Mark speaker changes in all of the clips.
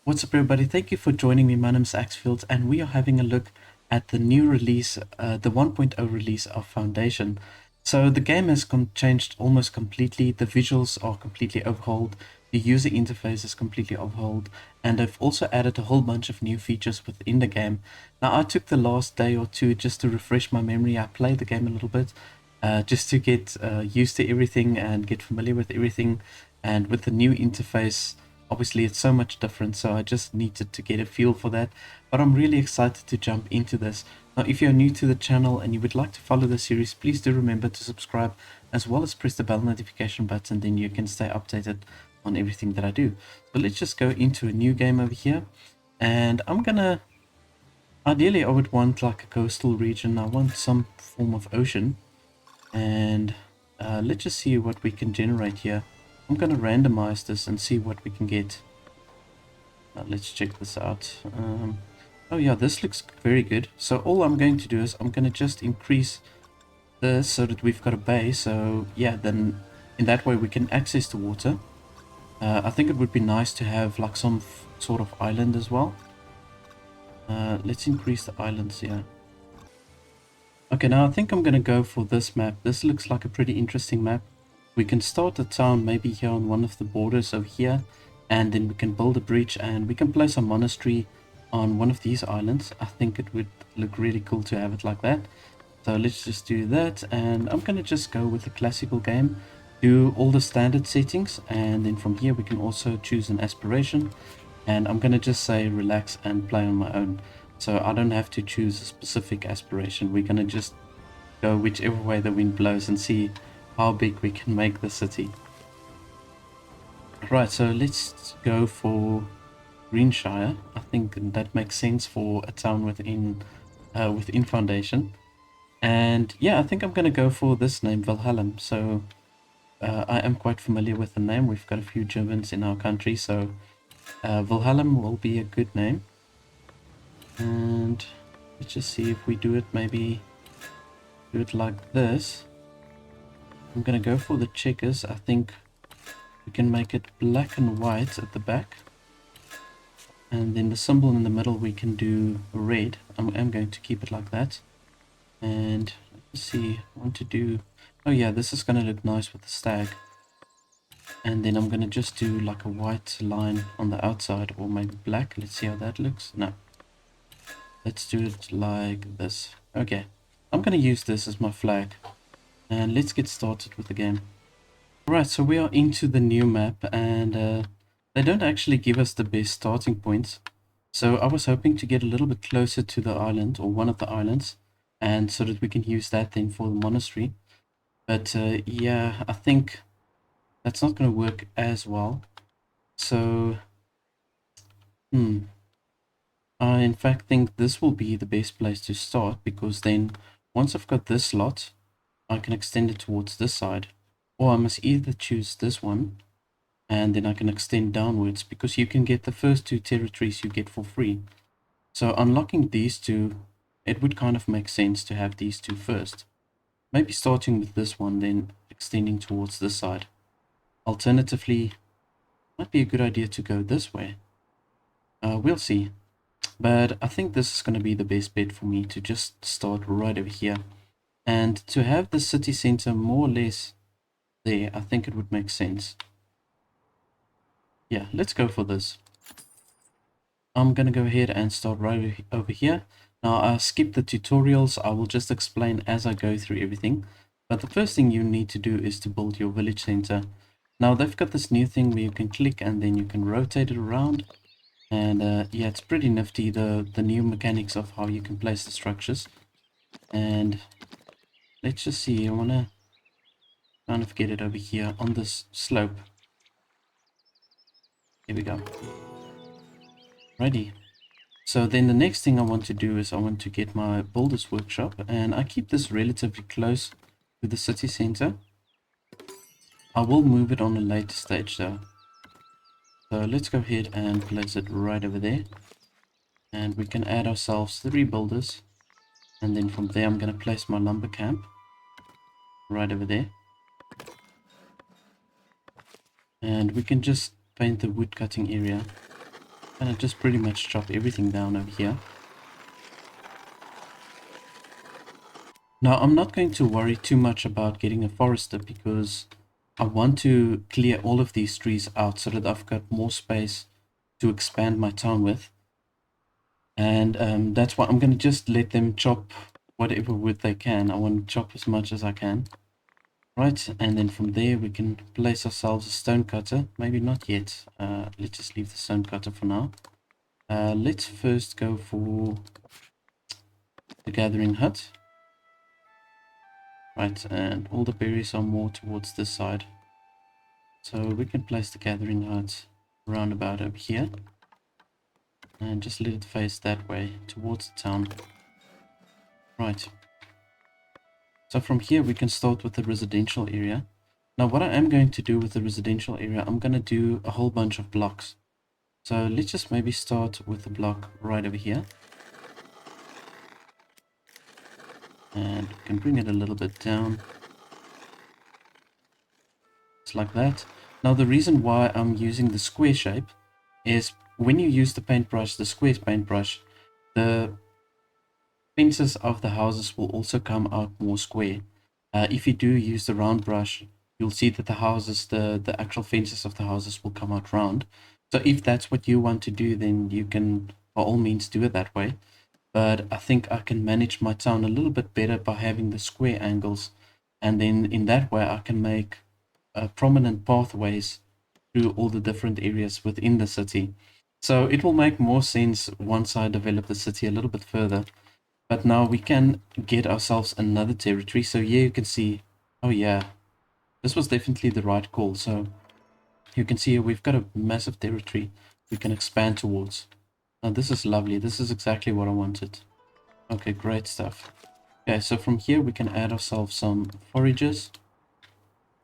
Speaker 1: What's up, everybody? Thank you for joining me. My name is Axfield, and we are having a look at the new release, the 1.0 release of Foundation. So the game has changed almost completely. The visuals are completely overhauled. The user interface is completely overhauled, and they've also added a whole bunch of new features within the game. Now, I took the last day or two just to refresh my memory. I played the game a little bit, just to get used to everything and get familiar with everything, and with the new interface. Obviously, it's so much different, so I just needed to get a feel for that. But I'm really excited to jump into this. Now, if you're new to the channel and you would like to follow the series, please do remember to subscribe as well as press the bell notification button, then you can stay updated on everything that I do. So let's just go into a new game over here. And I'm gonna, ideally I would want like a coastal region. I want some form of ocean. And let's just see what we can generate here. I'm gonna randomize this and see what we can get. Let's check this out. Oh yeah, this looks very good. So all I'm going to do is I'm going to just increase this so that we've got a bay. So yeah, then in that way we can access the water. I think it would be nice to have like some sort of island as well. Let's increase the islands here. Okay, now I think I'm going to go for this map. This looks like a pretty interesting map. We can start the town maybe here on one of the borders over here, and then we can build a breach and we can place a monastery on one of these islands. I think it would look really cool to have it like that. So let's just do that, and I'm going to just go with the classical game, do all the standard settings, and then from here we can also choose an aspiration, and I'm going to just say relax and play on my own. So I don't have to choose a specific aspiration. We're going to just go whichever way the wind blows and see how big we can make the city. Right, so let's go for Greenshire. I think that makes sense for a town within Foundation. And yeah, I think I'm going to go for this name, Valhalla. So I am quite familiar with the name. We've got a few Germans in our country, so Valhalla will be a good name. And let's just see if we do it, maybe do it like this. I'm going to go for the checkers. I think we can make it black and white at the back. And then the symbol in the middle we can do red. I'm going to keep it like that. And let's see, I want to do... Oh yeah, this is going to look nice with the stag. And then I'm going to just do like a white line on the outside, or maybe black. Let's see how that looks. No. Let's do it like this. Okay. I'm going to use this as my flag. And let's get started with the game. Alright, so we are into the new map, and they don't actually give us the best starting points. So I was hoping to get a little bit closer to the island, or one of the islands, and so that we can use that then for the monastery. But yeah, I think that's not going to work as well. So, I in fact think this will be the best place to start, because then once I've got this slot, I can extend it towards this side. Or I must either choose this one, and then I can extend downwards, because you can get the first two territories you get for free. So unlocking these two, it would kind of make sense to have these two first. Maybe starting with this one, then extending towards this side. Alternatively, might be a good idea to go this way. We'll see. But I think this is going to be the best bet for me, to just start right over here. And to have the city center more or less there, I think it would make sense. Yeah, let's go for this. I'm going to go ahead and start right over here. Now, I skip the tutorials. I will just explain as I go through everything. But the first thing you need to do is to build your village center. Now, they've got this new thing where you can click and then you can rotate it around. And yeah, it's pretty nifty, the new mechanics of how you can place the structures. And let's just see, I want to kind of get it over here on this slope. Here we go. Ready. So then the next thing I want to do is I want to get my builder's workshop, and I keep this relatively close to the city center. I will move it on a later stage though. So let's go ahead and place it right over there. And we can add ourselves 3 builders. And then from there I'm going to place my lumber camp right over there. And we can just paint the wood cutting area. gonna just pretty much chop everything down over here. Now, I'm not going to worry too much about getting a forester because I want to clear all of these trees out so that I've got more space to expand my town with. And that's why I'm going to just let them chop whatever wood they can. I want to chop as much as I can. Right, and then from there we can place ourselves a stone cutter. Maybe not yet. Let's just leave the stone cutter for now. Let's first go for the gathering hut. Right, and all the berries are more towards this side. So we can place the gathering hut round about over here. And just let it face that way, towards the town. Right. So from here we can start with the residential area. Now what I am going to do with the residential area, I'm going to do a whole bunch of blocks. So let's just maybe start with the block right over here. And we can bring it a little bit down. Just like that. Now the reason why I'm using the square shape is when you use the paintbrush, the square paintbrush, the fences of the houses will also come out more square. If you do use the round brush, you'll see that the houses, the actual fences of the houses will come out round. So if that's what you want to do, then you can by all means do it that way. But I think I can manage my town a little bit better by having the square angles, and then in that way I can make prominent pathways through all the different areas within the city. So it will make more sense once I develop the city a little bit further. But now we can get ourselves another territory. So here you can see, oh yeah, this was definitely the right call. So you can see here we've got a massive territory we can expand towards. Now this is lovely. This is exactly what I wanted. Okay, great stuff. Okay, so from here we can add ourselves some foragers.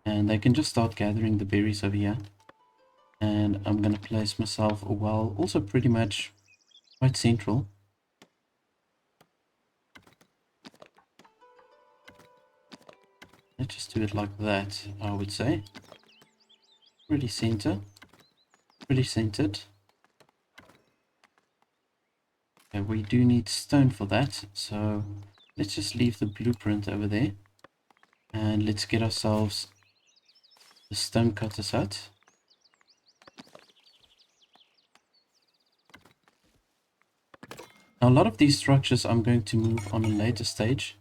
Speaker 1: And they can just start gathering the berries over here. And I'm going to place myself a well, also pretty much quite central. Let's just do it like that, I would say. Pretty centered. Okay, we do need stone for that, so let's just leave the blueprint over there. And let's get ourselves the stone cutter's hut. Now a lot of these structures I'm going to move on a later stage.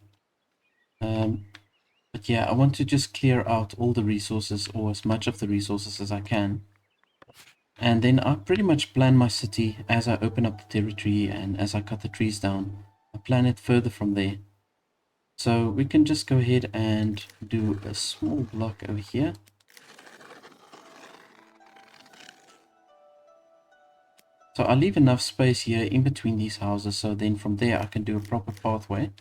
Speaker 1: But yeah, I want to just clear out all the resources, or as much of the resources as I can. And then I pretty much plan my city as I open up the territory and as I cut the trees down. I plan it further from there. So we can just go ahead and do a small block over here. So I leave enough space here in between these houses, so then from there I can do a proper pathway.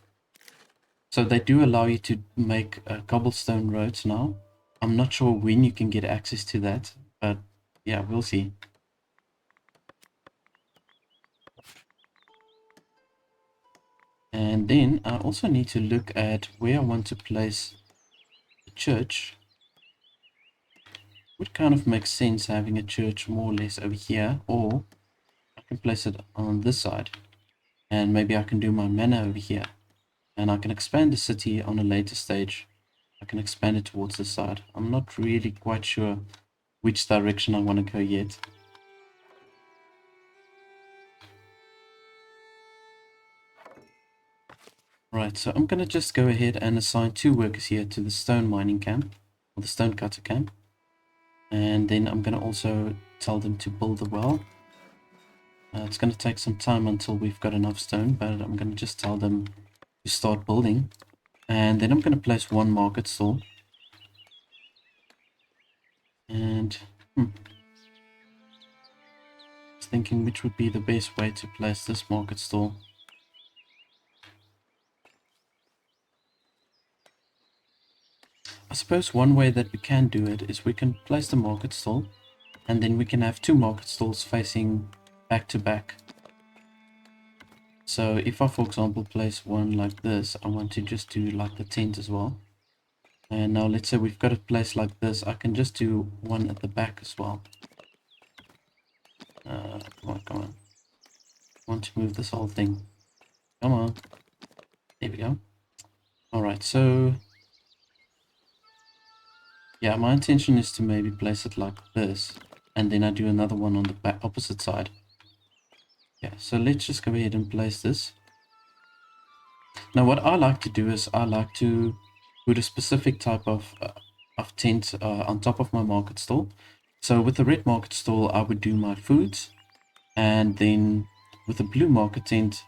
Speaker 1: So they do allow you to make cobblestone roads now. I'm not sure when you can get access to that, but yeah, we'll see. And then I also need to look at where I want to place the church. Would kind of make sense having a church more or less over here, or I can place it on this side. And maybe I can do my manor over here. And I can expand the city on a later stage. I can expand it towards this side. I'm not really quite sure which direction I want to go yet. Right, so I'm going to just go ahead and assign 2 workers here to the stone mining camp, or the stone cutter camp. And then I'm going to also tell them to build a well. It's going to take some time until we've got enough stone, but I'm going to just tell them to start building. And then I'm going to place 1 market stall. And just thinking which would be the best way to place this market stall. I suppose one way that we can do it is we can place the market stall, and then we can have 2 market stalls facing back to back. So if I, for example, place one like this, I want to just do like the tent as well. And now let's say we've got it placed like this, I can just do one at the back as well. Come on, come on. I want to move this whole thing. Come on. There we go. Alright, so yeah, my intention is to maybe place it like this, and then I do another one on the back opposite side. Yeah, so let's just go ahead and place this. Now what I like to do is I like to put a specific type of tent on top of my market stall. So with the red market stall, I would do my foods, and then with the blue market tent,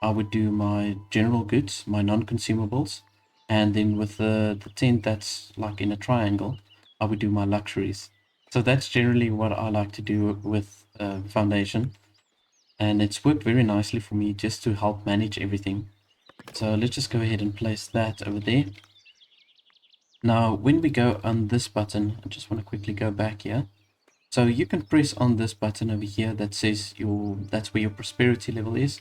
Speaker 1: I would do my general goods, my non-consumables, and then with the tent that's like in a triangle, I would do my luxuries. So that's generally what I like to do with Foundation, and it's worked very nicely for me just to help manage everything. So let's just go ahead and place that over there. Now, when we go on this button, I just want to quickly go back here. So you can press on this button over here that says that's where your prosperity level is.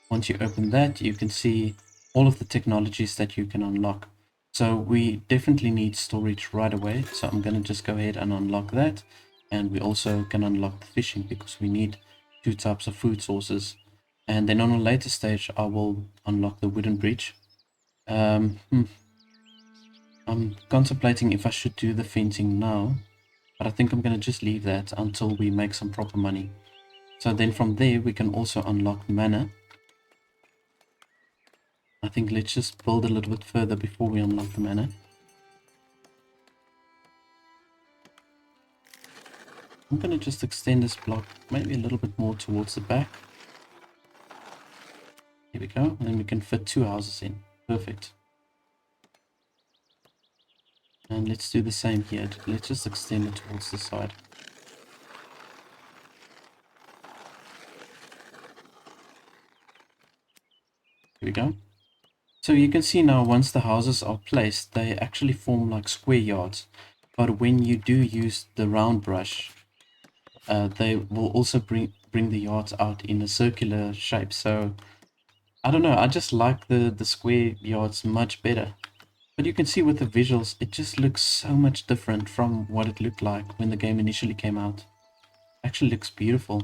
Speaker 1: Once you open that, you can see all of the technologies that you can unlock. So we definitely need storage right away. So I'm going to just go ahead and unlock that. And we also can unlock the fishing because we need 2 types of food sources. And then on a later stage, I will unlock the wooden bridge. I'm contemplating if I should do the fencing now, but I think I'm going to just leave that until we make some proper money. So then from there, we can also unlock manor. I think let's just build a little bit further before we unlock the manor. I'm going to just extend this block maybe a little bit more towards the back. Here we go. And then we can fit 2 houses in. Perfect. And let's do the same here. Let's just extend it towards the side. Here we go. So you can see now once the houses are placed, they actually form like square yards. But when you do use the round brush, they will also bring the yards out in a circular shape. So I don't know, I just like the square yards much better. But you can see with the visuals, it just looks so much different from what it looked like when the game initially came out. Actually looks beautiful.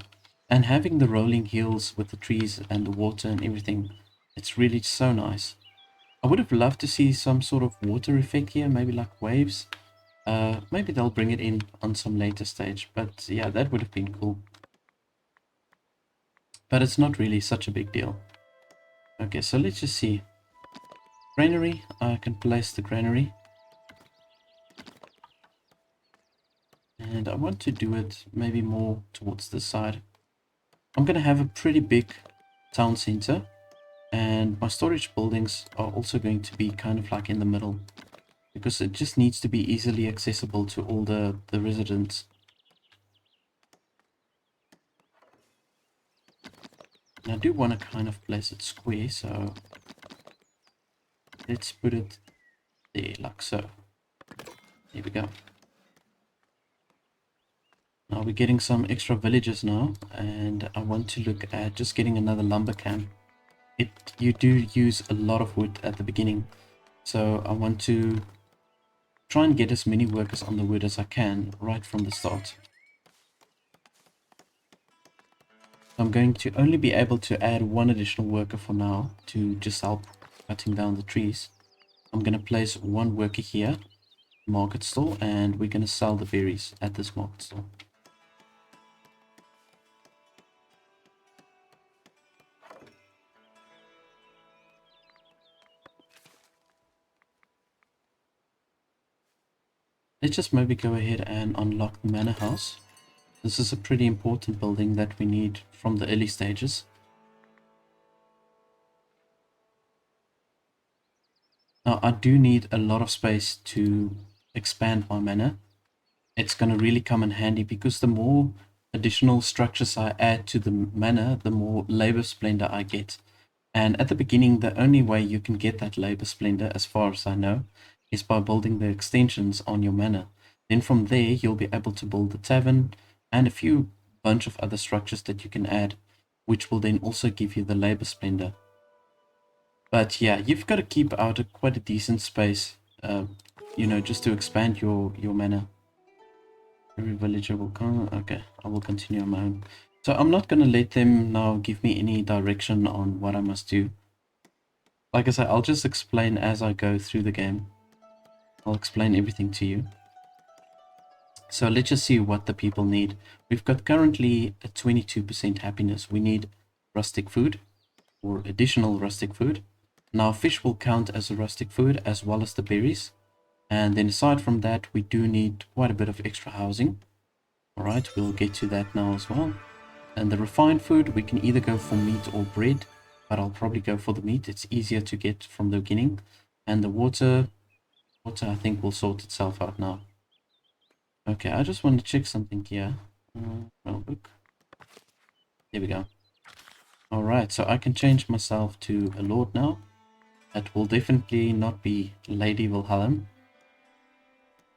Speaker 1: And having the rolling hills with the trees and the water and everything, it's really so nice. I would have loved to see some sort of water effect here, maybe like waves. Maybe they'll bring it in on some later stage, but yeah, that would have been cool. But it's not really such a big deal. Okay, so let's just see. Granary, I can place the granary. And I want to do it maybe more towards this side. I'm going to have a pretty big town center. And my storage buildings are also going to be kind of like in the middle. Because it just needs to be easily accessible to all the residents. And I do want to kind of place it square, so let's put it there like so. There we go. Now we're getting some extra villages now, and I want to look at just getting another lumber camp. You do use a lot of wood at the beginning, so I want to try and get as many workers on the wood as I can right from the start. I'm going to only be able to add 1 additional worker for now to just help cutting down the trees. I'm going to place 1 worker here, market stall, and we're going to sell the berries at this market stall. Let's just maybe go ahead and unlock the manor house. This is a pretty important building that we need from the early stages. Now I do need a lot of space to expand my manor. It's going to really come in handy because the more additional structures I add to the manor, the more labor splendor I get. And at the beginning, the only way you can get that labor splendor, as far as I know, is by building the extensions on your manor. Then from there, you'll be able to build the tavern and a few bunch of other structures that you can add, which will then also give you the labor splendor. But yeah, you've got to keep out quite a decent space, just to expand your manor. Every villager will come. Okay, I will continue on my own. So I'm not going to let them now give me any direction on what I must do. Like I said, I'll just explain as I go through the game. I'll explain everything to you. So let's just see what the people need. We've got currently a 22% happiness. We need rustic food or additional rustic food. Now fish will count as a rustic food as well as the berries. And then aside from that, we do need quite a bit of extra housing. All right, we'll get to that now as well. And the refined food, we can either go for meat or bread, but I'll probably go for the meat. It's easier to get from the beginning. And the water I think will sort itself out now. Okay, I just want to check something here. Book. Here we go. Alright, so I can change myself to a lord now. It will definitely not be Lady Wilhelm.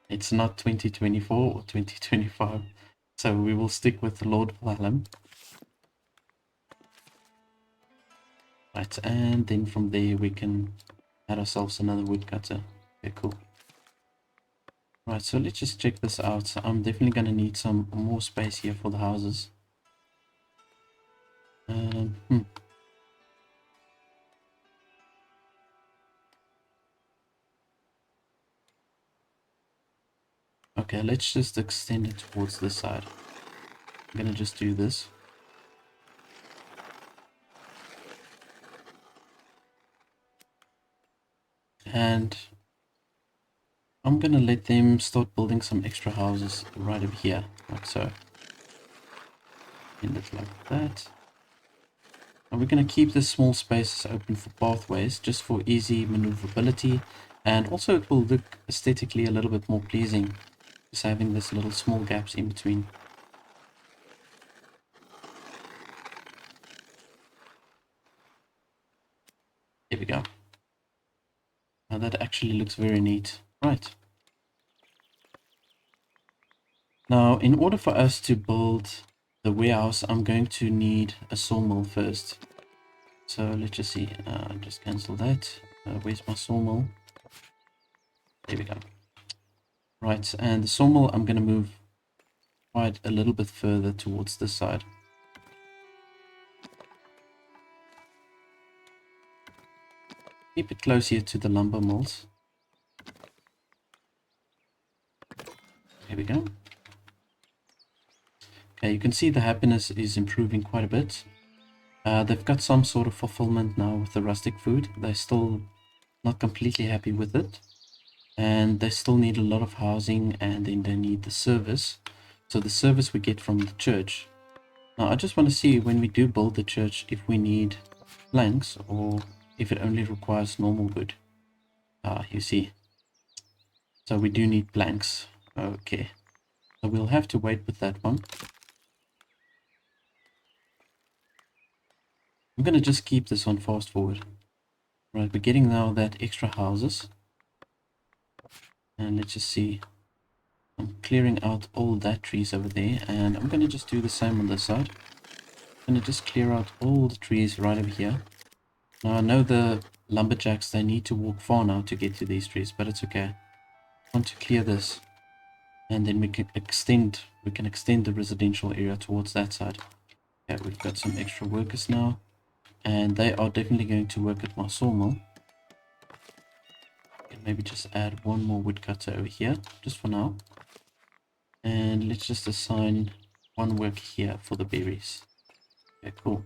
Speaker 1: It's not 2024 or 2025. So we will stick with Lord Wilhelm. Right, and then from there we can add ourselves another woodcutter. Okay, cool. Right, so let's just check this out. So I'm definitely going to need some more space here for the houses. Okay, let's just extend it towards this side. I'm going to just do this. And I'm going to let them start building some extra houses right over here, like so. End it like that. And we're going to keep the small spaces open for pathways, just for easy maneuverability. And also it will look aesthetically a little bit more pleasing, just having this little small gaps in between. There we go. Now that actually looks very neat. Right. Now, in order for us to build the warehouse, I'm going to need a sawmill first. So let's just see. Just cancel that. Where's my sawmill? There we go. Right, and the sawmill I'm going to move quite a little bit further towards this side. Keep it close here to the lumber mills. There we go. Okay, you can see the happiness is improving quite a bit. They've got some sort of fulfillment now with the rustic food. They're still not completely happy with it. And they still need a lot of housing, and then they need the service. So the service we get from the church. Now I just want to see when we do build the church if we need planks or if it only requires normal wood. You see. So we do need planks. Okay. So we'll have to wait with that one. I'm going to just keep this on fast forward. Right, we're getting now that extra houses. And let's just see. I'm clearing out all that trees over there. And I'm going to just do the same on this side. I'm going to just clear out all the trees right over here. Now I know the lumberjacks, they need to walk far now to get to these trees, but it's okay. I want to clear this. And then we can extend the residential area towards that side. Okay, we've got some extra workers now. And they are definitely going to work at my sawmill. Can maybe just add one more woodcutter over here, just for now. And let's just assign one work here for the berries. Okay, cool.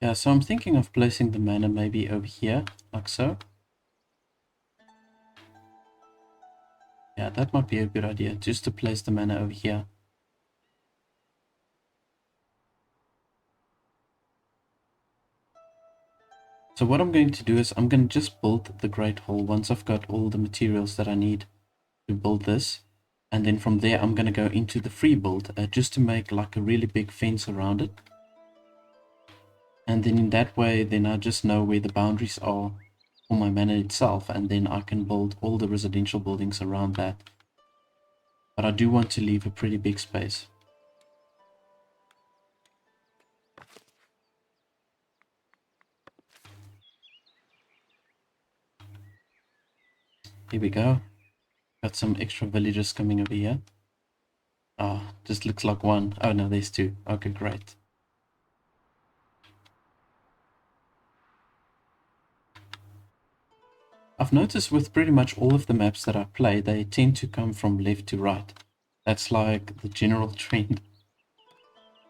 Speaker 1: Yeah, so I'm thinking of placing the manor maybe over here, like so. Yeah, that might be a good idea, just to place the manor over here. So what I'm going to do is I'm going to just build the Great Hall once I've got all the materials that I need to build this. And then from there, I'm going to go into the free build just to make like a really big fence around it. And then in that way, then I just know where the boundaries are for my manor itself. And then I can build all the residential buildings around that. But I do want to leave a pretty big space. Here we go. Got some extra villagers coming over here. Ah, just looks like one. Oh no, there's two. Okay, great. I've noticed with pretty much all of the maps that I play, they tend to come from left to right. That's like the general trend.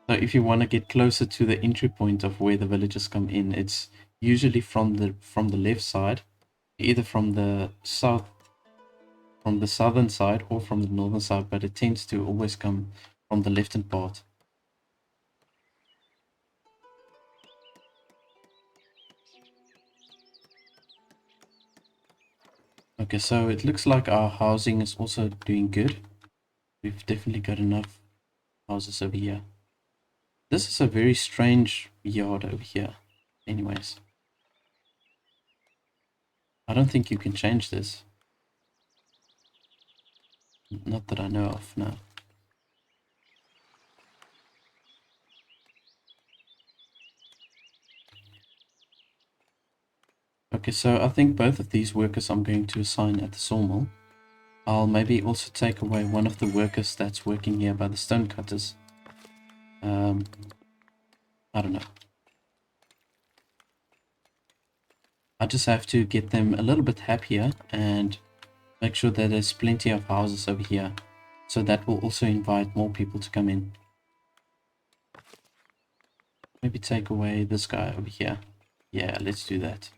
Speaker 1: So if you want to get closer to the entry point of where the villagers come in, it's usually from the left side, either from the southern side or from the northern side, but it tends to always come from the left-hand part. Okay, so it looks like our housing is also doing good. We've definitely got enough houses over here. This is a very strange yard over here. Anyways, I don't think you can change this. Not that I know of, no. Okay, so I think both of these workers I'm going to assign at the sawmill. I'll maybe also take away one of the workers that's working here by the stonecutters. I don't know. I just have to get them a little bit happier and make sure that there's plenty of houses over here. So that will also invite more people to come in. Maybe take away this guy over here. Yeah, let's do that.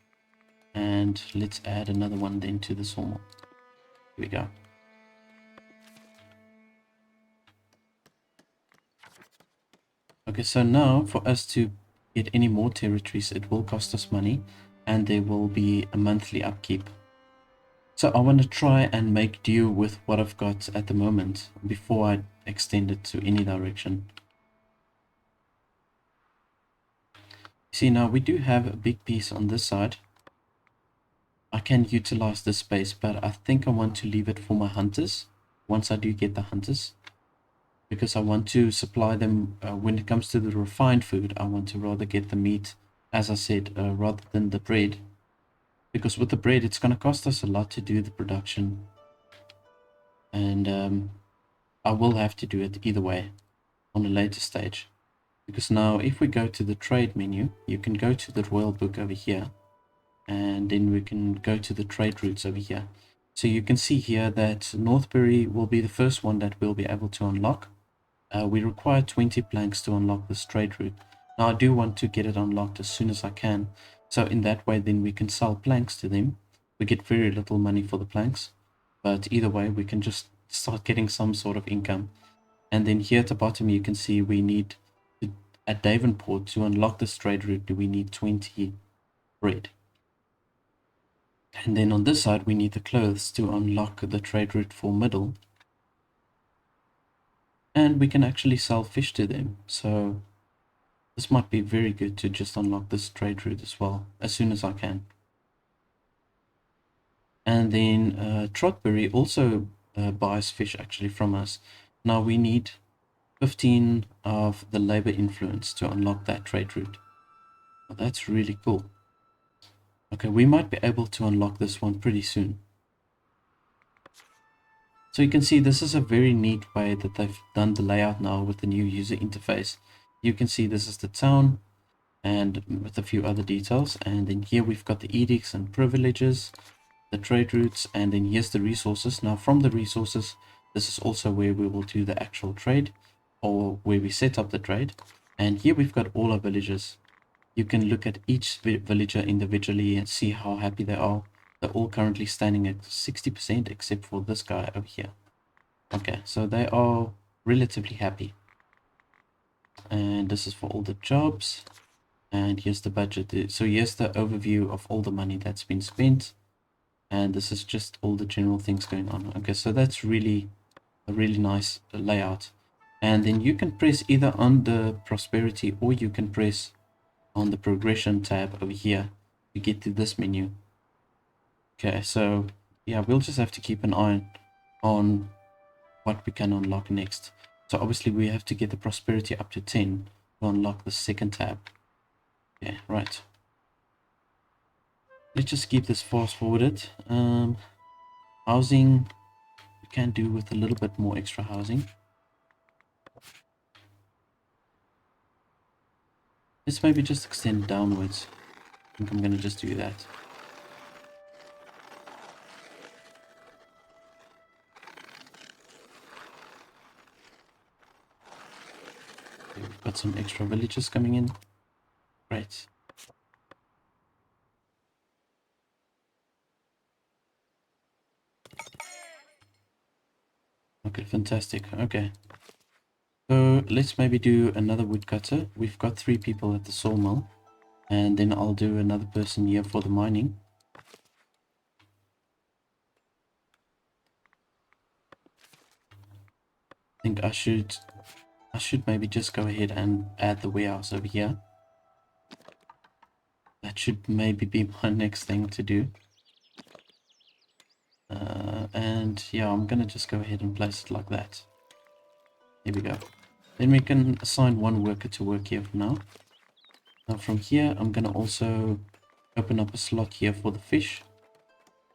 Speaker 1: And let's add another one then to the sawmill. Here we go. Okay, so now for us to get any more territories, it will cost us money and there will be a monthly upkeep. So I want to try and make do with what I've got at the moment before I extend it to any direction. See, now we do have a big piece on this side. I can utilize this space, but I think I want to leave it for my hunters once I do get the hunters, because I want to supply them when it comes to the refined food. I want to rather get the meat, as I said, rather than the bread, because with the bread it's going to cost us a lot to do the production, and I will have to do it either way on a later stage. Because now if we go to the trade menu, you can go to the royal book over here, and then we can go to the trade routes over here. So you can see here that Northbury will be the first one that we'll be able to unlock. We require 20 planks to unlock this trade route. Now I do want to get it unlocked as soon as I can, so in that way then we can sell planks to them. We get very little money for the planks, but either way we can just start getting some sort of income. And then here at the bottom you can see we need to, at Davenport, to unlock this trade route, we need 20 bread. And then on this side we need the clothes to unlock the trade route for Middle. And we can actually sell fish to them, so this might be very good to just unlock this trade route as well as soon as I can. And then Trotbury also buys fish actually from us. Now we need 15 of the labor influence to unlock that trade route. Well, that's really cool. Okay, we might be able to unlock this one pretty soon. So you can see this is a very neat way that they've done the layout now with the new user interface. You can see this is the town and with a few other details, and then here we've got the edicts and privileges, the trade routes, and then here's the resources. Now from the resources, this is also where we will do the actual trade, or where we set up the trade. And here we've got all our villages. You can look at each villager individually and see how happy they are. They're all currently standing at 60% except for this guy over here. Okay, so they are relatively happy. And this is for all the jobs. And here's the budget. So here's the overview of all the money that's been spent. And this is just all the general things going on. Okay, so that's really a really nice layout. And then you can press either on the prosperity, or you can press on the progression tab over here to get to this menu. Okay, so yeah, we'll just have to keep an eye on what we can unlock next. So obviously we have to get the prosperity up to 10 to unlock the second tab. Okay, right. Let's just keep this fast forwarded. Housing, we can do with a little bit more extra housing. Let's maybe just extend downwards. I think I'm going to just do that. Okay, we've got some extra villagers coming in. Great. Okay, fantastic. Okay. So let's maybe do another woodcutter. We've got 3 people at the sawmill. And then I'll do another person here for the mining. I think I should maybe just go ahead and add the warehouse over here. That should maybe be my next thing to do. And yeah, I'm gonna just go ahead and place it like that. There we go. Then we can assign 1 worker to work here for now. Now from here, I'm gonna also open up a slot here for the fish.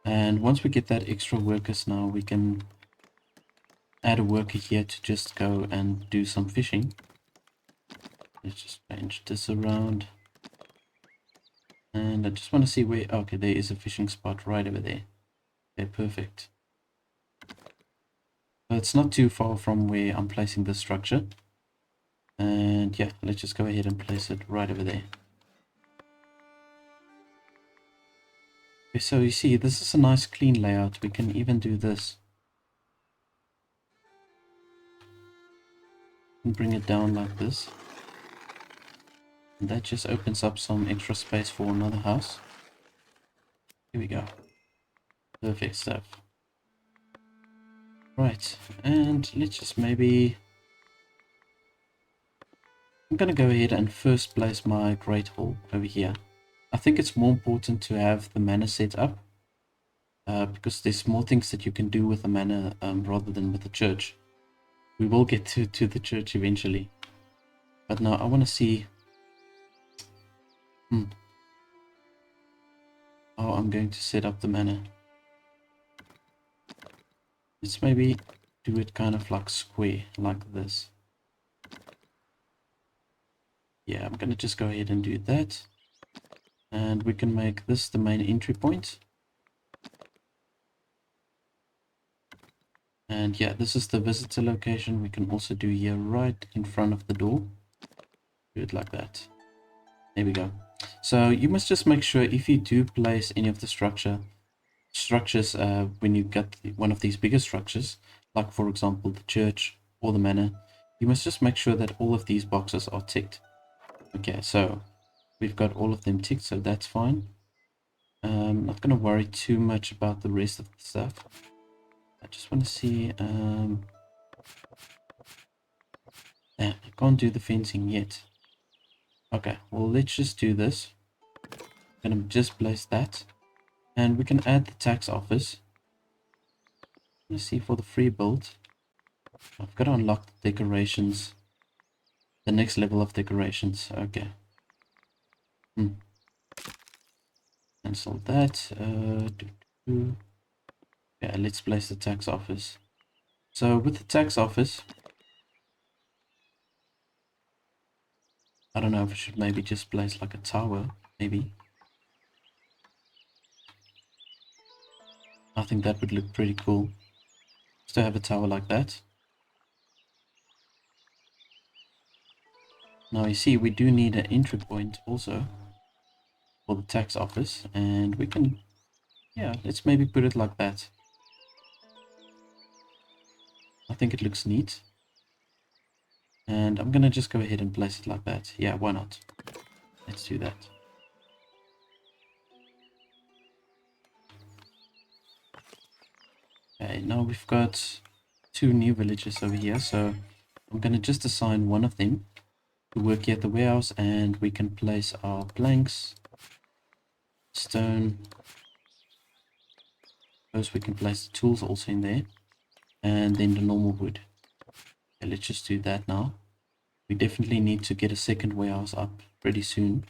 Speaker 1: And once we get that extra workers now, we can add a worker here to just go and do some fishing. Let's just change this around. And I just want to see where... Okay, there is a fishing spot right over there. Okay, perfect. So it's not too far from where I'm placing the structure. And yeah, let's just go ahead and place it right over there. Okay, so you see, this is a nice clean layout. We can even do this. And bring it down like this. And that just opens up some extra space for another house. Here we go. Perfect stuff. Right, and let's just maybe... I'm going to go ahead and first place my Great Hall over here. I think it's more important to have the manor set up. Because there's more things that you can do with the manor rather than with the church. We will get to the church eventually. But now I want to see how I'm going to set up the manor. Let's maybe do it kind of like square, like this. Yeah, I'm going to just go ahead and do that. And we can make this the main entry point. And yeah, this is the visitor location. We can also do here right in front of the door. Do it like that. There we go. So you must just make sure if you do place any of the structures when you get one of these bigger structures, like for example the church or the manor, you must just make sure that all of these boxes are ticked. Okay, so we've got all of them ticked, so that's fine. Not going to worry too much about the rest of the stuff. I just want to see... I can't do the fencing yet. Okay, well let's just do this. I'm going to just place that. And we can add the tax office. Let's see for the free build. I've got to unlock the decorations. The next level of decorations. Okay. Cancel that. Yeah, let's place the tax office. So with the tax office, I don't know if I should maybe just place like a tower, maybe. I think that would look pretty cool. Just to have a tower like that. Now you see, we do need an entry point also for the tax office, and we can, yeah, let's maybe put it like that. I think it looks neat. And I'm gonna just go ahead and place it like that. Yeah, why not? Let's do that. Okay, now we've got 2 new villages over here, so I'm going to just assign one of them to work here at the warehouse, and we can place our planks, stone. First we can place the tools also in there, and then the normal wood. Okay, let's just do that now. We definitely need to get a second warehouse up pretty soon.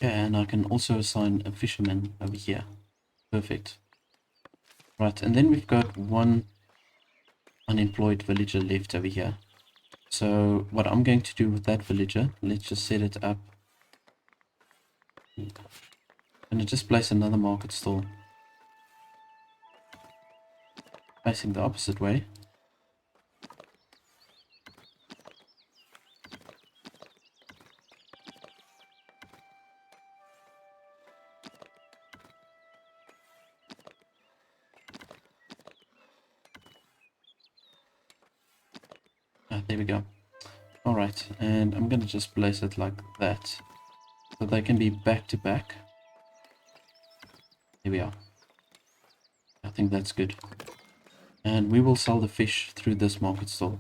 Speaker 1: Yeah, and I can also assign a fisherman over here. Perfect. Right, and then we've got 1 unemployed villager left over here. So what I'm going to do with that villager, let's just set it up. I'm going to just place another market stall facing the opposite way. There we go. Alright, and I'm going to just place it like that, so they can be back to back. Here we are. I think that's good. And we will sell the fish through this market stall.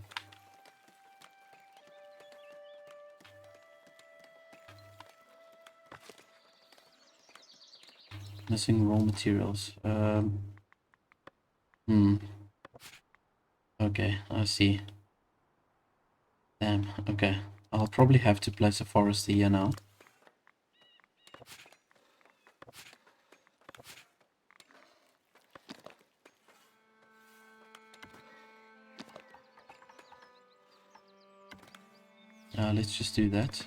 Speaker 1: Missing raw materials. Okay, I see. Damn, okay. I'll probably have to place a forest here now. Let's just do that.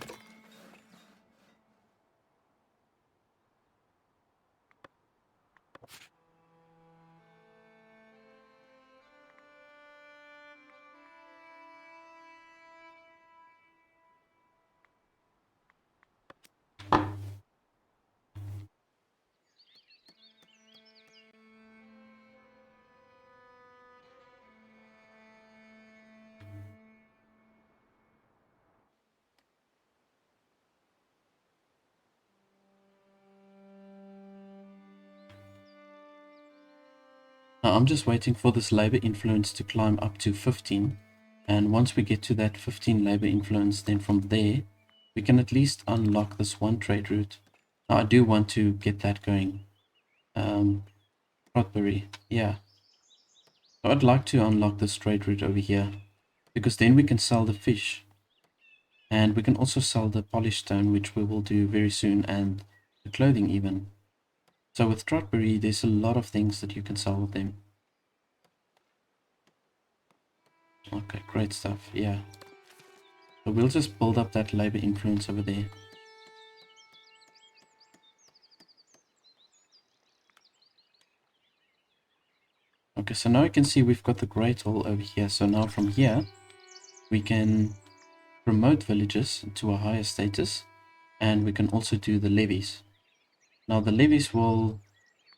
Speaker 1: Now I'm just waiting for this labor influence to climb up to 15. And once we get to that 15 labor influence, then from there, we can at least unlock this 1 trade route. Now I do want to get that going. Rotberry, yeah. So I'd like to unlock this trade route over here, because then we can sell the fish. And we can also sell the polished stone, which we will do very soon, and the clothing even. So with Trotberry, there's a lot of things that you can sell with them. Okay, great stuff, yeah. So we'll just build up that labor influence over there. Okay, so now you can see we've got the Great Hall over here. So now from here, we can promote villages to a higher status, and we can also do the levies. Now the levies will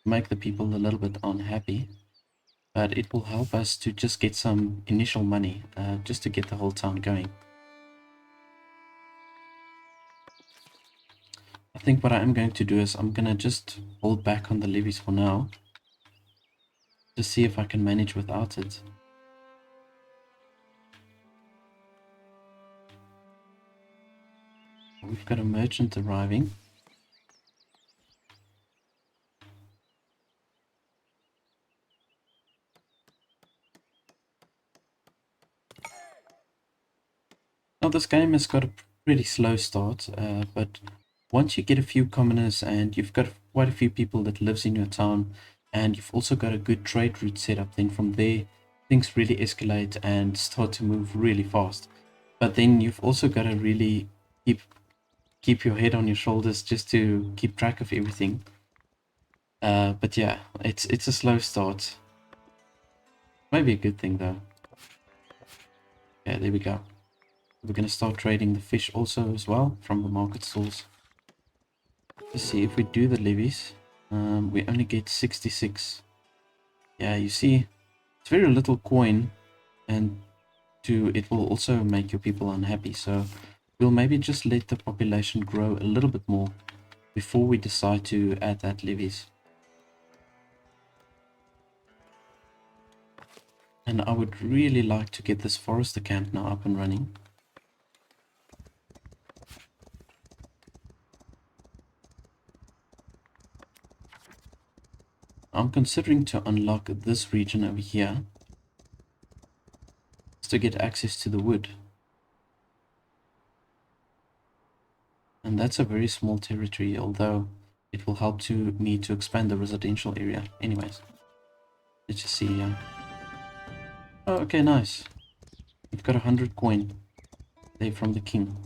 Speaker 1: make the people a little bit unhappy, but it will help us to just get some initial money, just to get the whole town going. I think what I am going to do is I'm going to just hold back on the levies for now, to see if I can manage without it. We've got a merchant arriving. Now this game has got a pretty slow start, but once you get a few commoners and you've got quite a few people that lives in your town, and you've also got a good trade route set up, then from there things really escalate and start to move really fast. But then you've also got to really keep your head on your shoulders just to keep track of everything. But yeah, it's a slow start. Maybe a good thing though. Yeah, there we go. We're gonna start trading the fish also as well from the market stalls. Let's see if we do the levies. We only get 66. Yeah, you see, it's very little coin and it will also make your people unhappy. So we'll maybe just let the population grow a little bit more before we decide to add that levies. And I would really like to get this forester camp now up and running. I'm considering to unlock this region over here just to get access to the wood. And that's a very small territory, although it will help me to expand the residential area. Anyways, let's just see here. Oh, okay, nice. We've got 100 coin there from the king.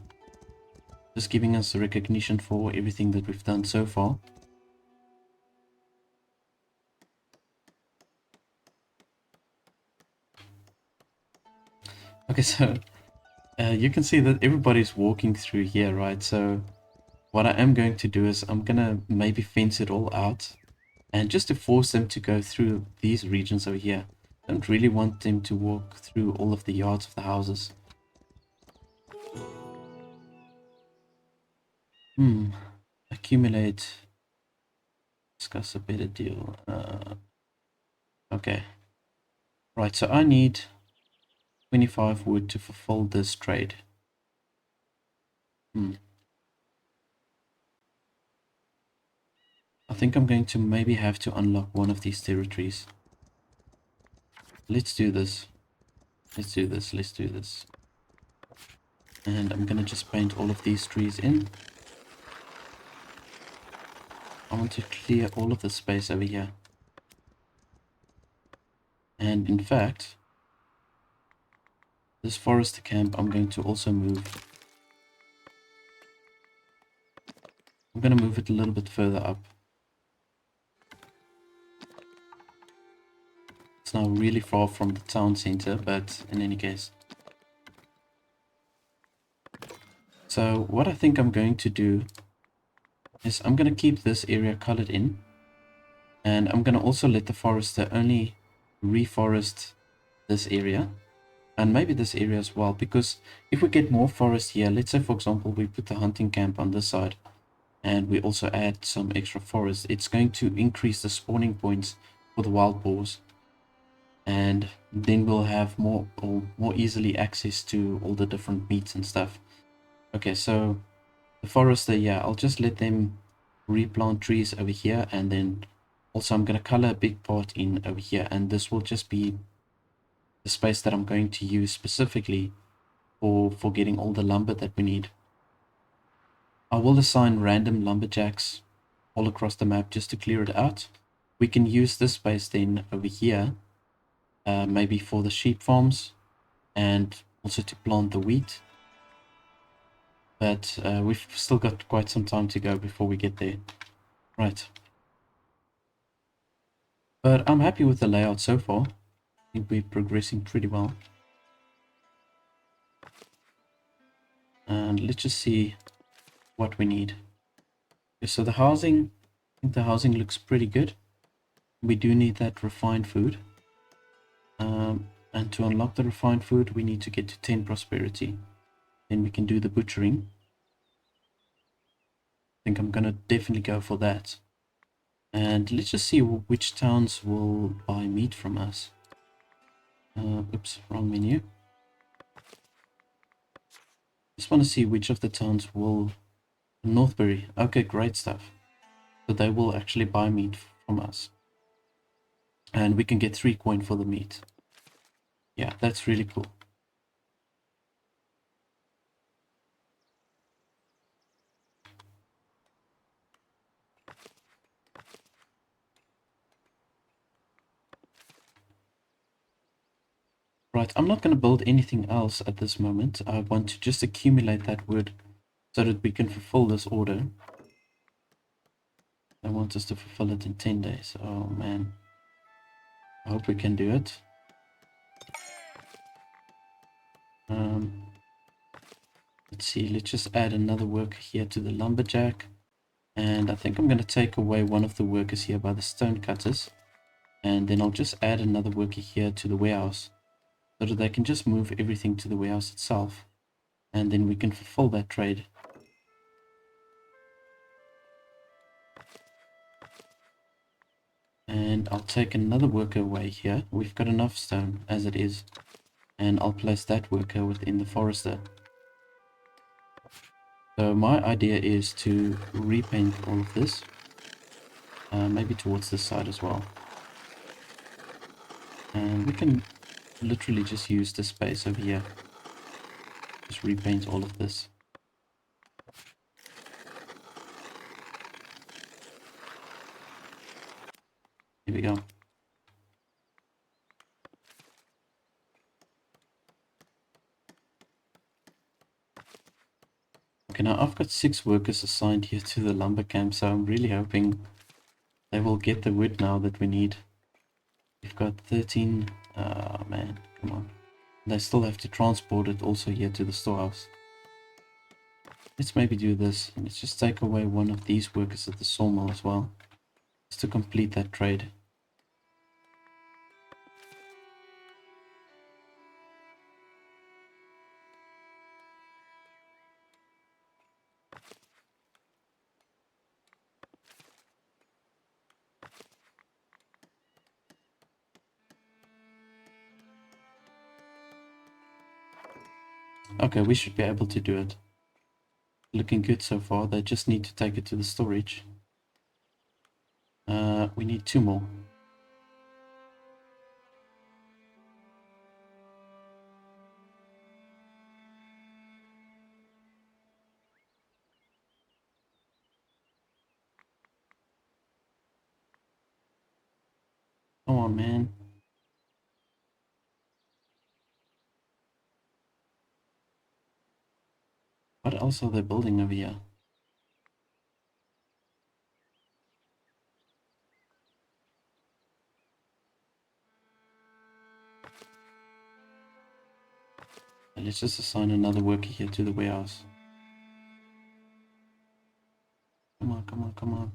Speaker 1: Just giving us recognition for everything that we've done so far. Okay, so you can see that everybody's walking through here, right? So what I am going to do is I'm gonna maybe fence it all out, and just to force them to go through these regions over here. I don't really want them to walk through all of the yards of the houses. Accumulate. Discuss a better deal. Okay. Right, so I need 25 wood to fulfill this trade. I think I'm going to maybe have to unlock one of these territories. Let's do this. Let's do this. Let's do this. And I'm gonna just paint all of these trees in. I want to clear all of the space over here. And in fact, this forest camp I'm going to also move. I'm gonna move it a little bit further up. It's now really far from the town center, but in any case. So what I think I'm going to do is I'm going to keep this area colored in, and I'm going to also let the forester only reforest this area and maybe this area as well, because if we get more forest here, let's say for example we put the hunting camp on this side and we also add some extra forest, it's going to increase the spawning points for the wild boars, and then we'll have more easily access to all the different meats and stuff. Okay, so the forester, yeah, I'll just let them replant trees over here, and then also I'm going to color a big part in over here, and this will just be the space that I'm going to use specifically for getting all the lumber that we need. I will assign random lumberjacks all across the map just to clear it out. We can use this space then over here, maybe for the sheep farms and also to plant the wheat. But we've still got quite some time to go before we get there. Right. But I'm happy with the layout so far. I think we're progressing pretty well. And let's just see what we need. Okay, so the housing, I think the housing looks pretty good. We do need that refined food. And to unlock the refined food, we need to get to 10 prosperity. Then we can do the butchering. I think I'm gonna definitely go for that. And let's just see which towns will buy meat from us. Oops, wrong menu. Just want to see which of the towns will... Northbury. Okay, great stuff. So they will actually buy meat from us. And we can get 3 coin for the meat. Yeah, that's really cool. Right, I'm not going to build anything else at this moment. I want to just accumulate that wood so that we can fulfill this order. I want us to fulfill it in 10 days. Oh man. I hope we can do it. Let's see, let's just add another worker here to the lumberjack. And I think I'm going to take away one of the workers here by the stone cutters. And then I'll just add another worker here to the warehouse. so that they can just move everything to the warehouse itself, and then we can fulfill that trade. And I'll take another worker away here. We've got enough stone as it is, and I'll place that worker within the forester. So my idea is to repaint all of this, maybe towards this side as well. And we can literally just use this space over here. Just repaint all of this. Here we go. Okay, now I've got 6 workers assigned here to the lumber camp, so I'm really hoping they will get the wood now that we need. We've got 13. Oh man, come on. They still have to transport it also here to the storehouse. Let's maybe do this. Let's just take away one of these workers at the sawmill as well, just to complete that trade. Okay, we should be able to do it. Looking good so far. They just need to take it to the storage. We need 2 more. Come on, man. What else are they building over here? Let's just assign another worker here to the warehouse. Come on, come on, come on.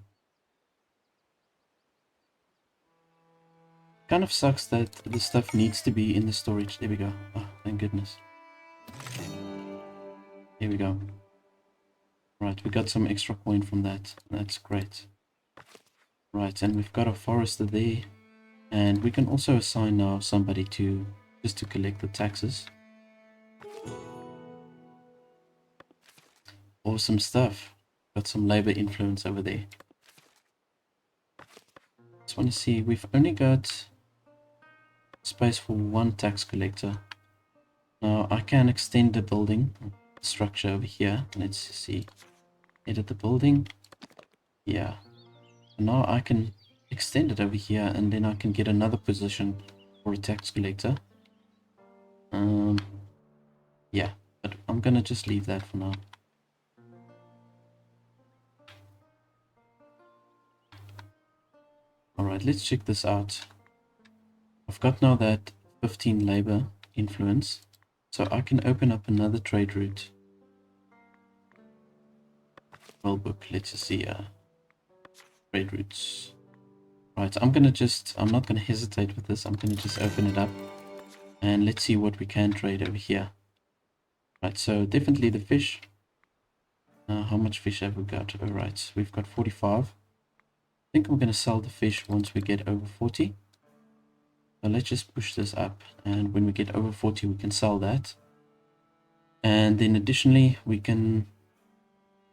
Speaker 1: Kind of sucks that the stuff needs to be in the storage. There we go. Oh, thank goodness. Here we go. Right, we got some extra coin from that. That's great. Right, and we've got a forester there. And we can also assign now somebody to just to collect the taxes. Awesome stuff. Got some labor influence over there. Just want to see, we've only got space for 1 tax collector. Now I can extend the building structure over here. Let's see. Edit the building. Yeah. Now I can extend it over here, and then I can get another position for a tax collector. Yeah, but I'm gonna just leave that for now. Alright, let's check this out. I've got now that 15 labor influence, so I can open up another trade route. Well book, let's just see trade routes. Right, I'm not gonna hesitate with this. I'm gonna just open it up and let's see what we can trade over here. Right, so definitely the fish. How much fish have we got? Alright, we've got 45. I think I'm gonna sell the fish once we get over 40. So let's just push this up, and when we get over 40 we can sell that. And then additionally we can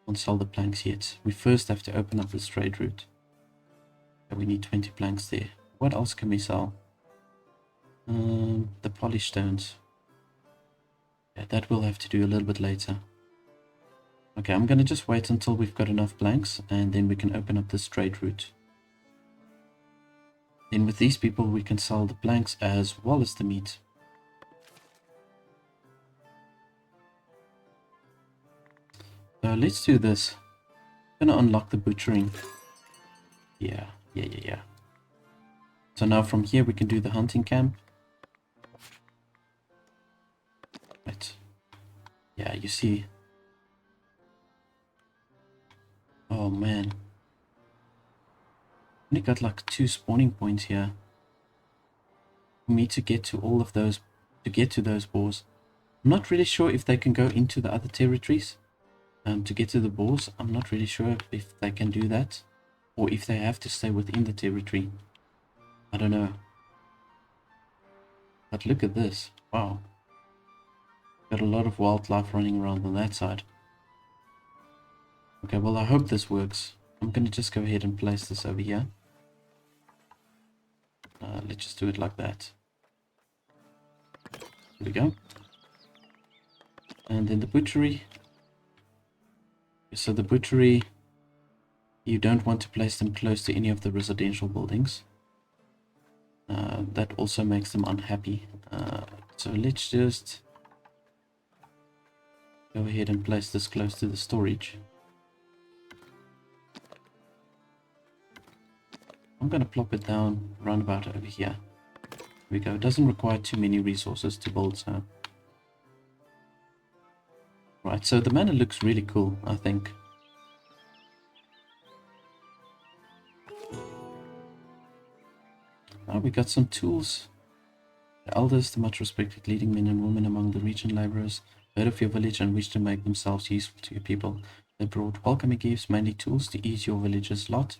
Speaker 1: not sell the planks yet. We first have to open up this trade route. So we need 20 planks there. What else can we sell? The polished stones. Yeah, that we'll have to do a little bit later. Okay, I'm gonna just wait until we've got enough planks, and then we can open up this trade route. Then with these people we can sell the planks as well as the meat. So let's do this. I'm gonna unlock the butchering. Yeah. So now from here we can do the hunting camp. Right. Yeah, you see. Oh man. Only got like 2 spawning points here. For me to get to all of those to get to those boars. I'm not really sure if they can go into the other territories to get to the boars. I'm not really sure if they can do that, or if they have to stay within the territory. I don't know. But look at this. Wow. Got a lot of wildlife running around on that side. Okay, well, I hope this works. I'm going to just go ahead and place this over here. Let's just do it like that. There we go. And then the butchery. So the butchery, you don't want to place them close to any of the residential buildings. That also makes them unhappy. So let's just go ahead and place this close to the storage. I'm going to plop it down round about over here. There we go. It doesn't require too many resources to build, so. Right, so the manor looks really cool, I think. Oh, we got some tools. The elders, the much respected leading men and women among the region laborers, heard of your village and wished to make themselves useful to your people. They brought welcoming gifts, mainly tools to ease your village's lot,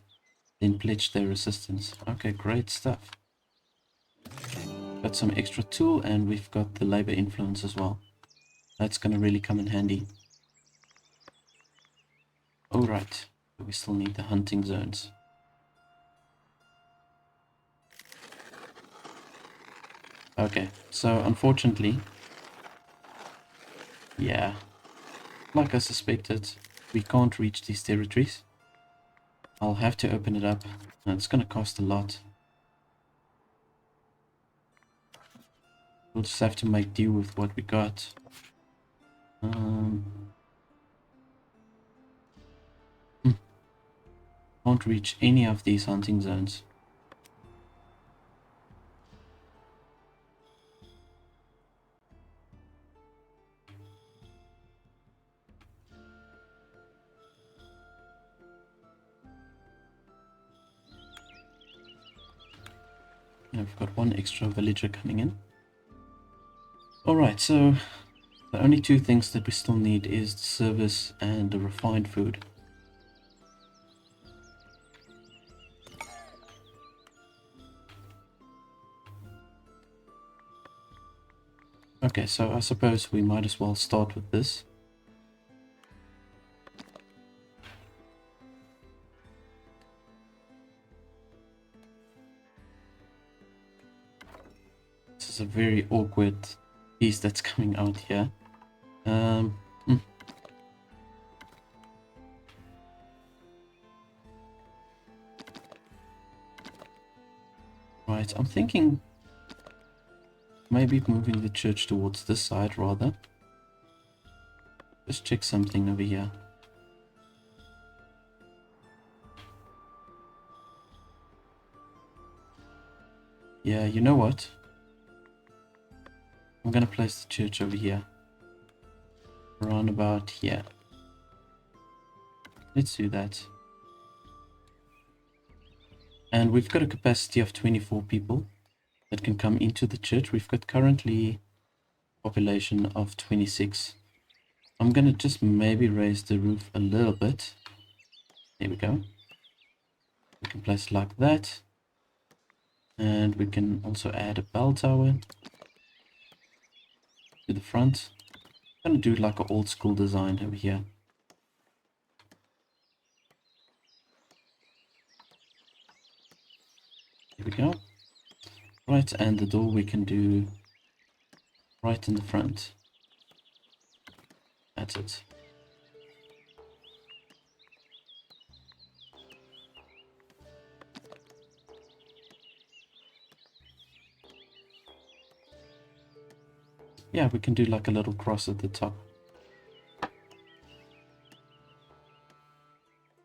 Speaker 1: then pledged their assistance. Okay, great stuff. Got some extra tool, and we've got the labor influence as well. That's going to really come in handy. Alright, we still need the hunting zones. Okay, so unfortunately, yeah, like I suspected, we can't reach these territories. I'll have to open it up, and it's going to cost a lot. We'll just have to make do with what we got. Can't reach any of these hunting zones. I've got one extra villager coming in. Alright, so the only two things that we still need is the service and the refined food. Okay, so I suppose we might as well start with this. This is a very awkward piece that's coming out here. Right, I'm thinking maybe moving the church towards this side rather. Just check something over here. Yeah, you know what? I'm gonna place the church over here. Around about here. Let's do that. And we've got a capacity of 24 people that can come into the church. We've got currently a population of 26. I'm gonna just maybe raise the roof a little bit. There we go. We can place it like that. And we can also add a bell tower to the front. I'm gonna do like an old school design over here. There we go. Right, and the door we can do right in the front. That's it. Yeah, we can do like a little cross at the top.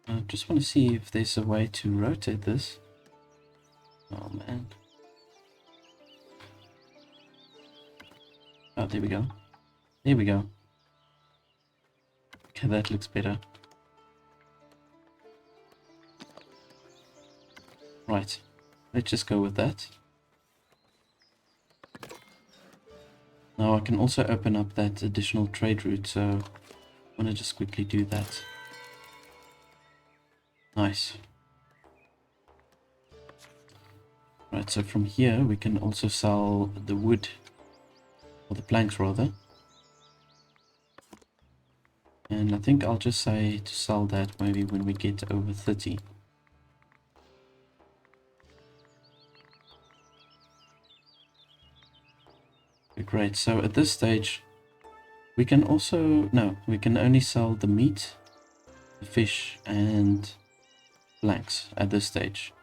Speaker 1: I just want to see if there's a way to rotate this. Oh man. Oh, there we go. There we go. Okay, that looks better. Right, let's just go with that. Now I can also open up that additional trade route, so I want to just quickly do that. Nice. Right, so from here we can also sell the wood, or the planks rather. And I think I'll just say to sell that maybe when we get over 30. Okay, great, so at this stage we can also, no, we can only sell the meat, the fish and planks at this stage.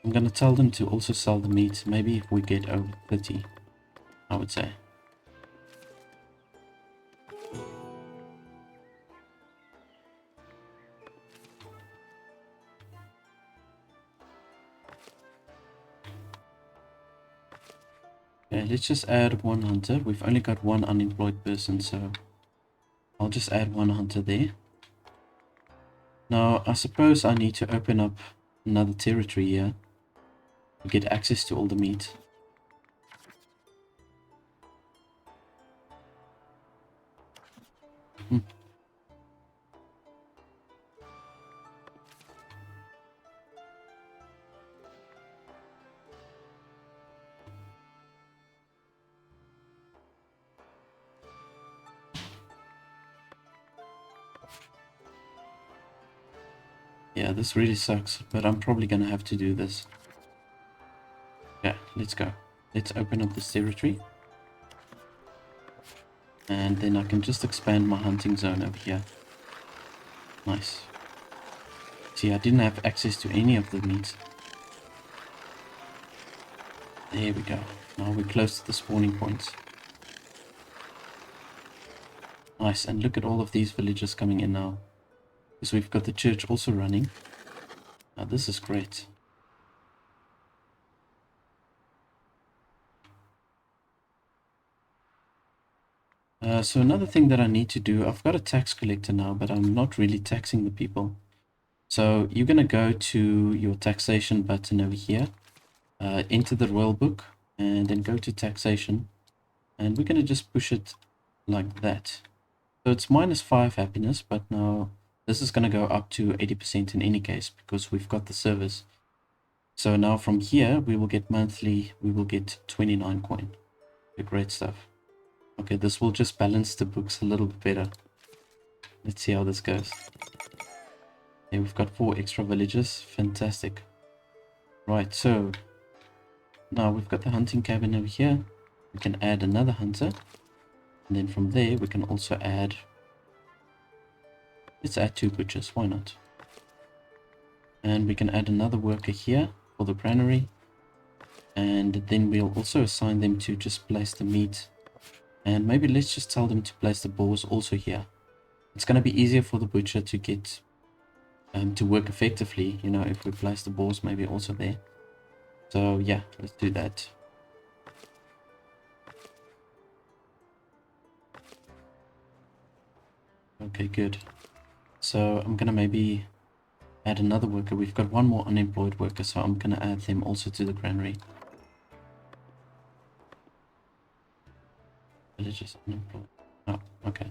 Speaker 1: I'm gonna tell them to also sell the meat, maybe if we get over 30, I would say. Okay, let's just add one hunter. We've only got one unemployed person, so I'll just add one hunter there. Now, I suppose I need to open up another territory here to get access to all the meat. Yeah, this really sucks, but I'm probably gonna have to do this. Yeah, let's go. Let's open up this territory. And then I can just expand my hunting zone over here. Nice. See, I didn't have access to any of the meat. There we go. Now we're close to the spawning points. Nice, and look at all of these villagers coming in now. Because we've got the church also running. Now this is great. So another thing that I need to do, I've got a tax collector now, but I'm not really taxing the people. So you're going to go to your taxation button over here, enter the royal book, and then go to taxation. And we're going to just push it like that. So it's -5 happiness, but now this is going to go up to 80% in any case, because we've got the service. So now from here, we will get monthly, we will get 29 coin. Great stuff. Okay, this will just balance the books a little bit better. Let's see how this goes. Okay, we've got 4 extra villages. Fantastic. Right, so now we've got the hunting cabin over here. We can add another hunter. And then from there, we can also add... Let's add 2 butchers, why not? And we can add another worker here for the granary. And then we'll also assign them to just place the meat. And maybe let's just tell them to place the boars also here. It's going to be easier for the butcher to get to work effectively, you know, if we place the boars maybe also there. So yeah, let's do that. Okay, good. So I'm going to maybe add another worker. We've got one more unemployed worker, so I'm going to add them also to the granary. Villagers unemployed. Oh, okay.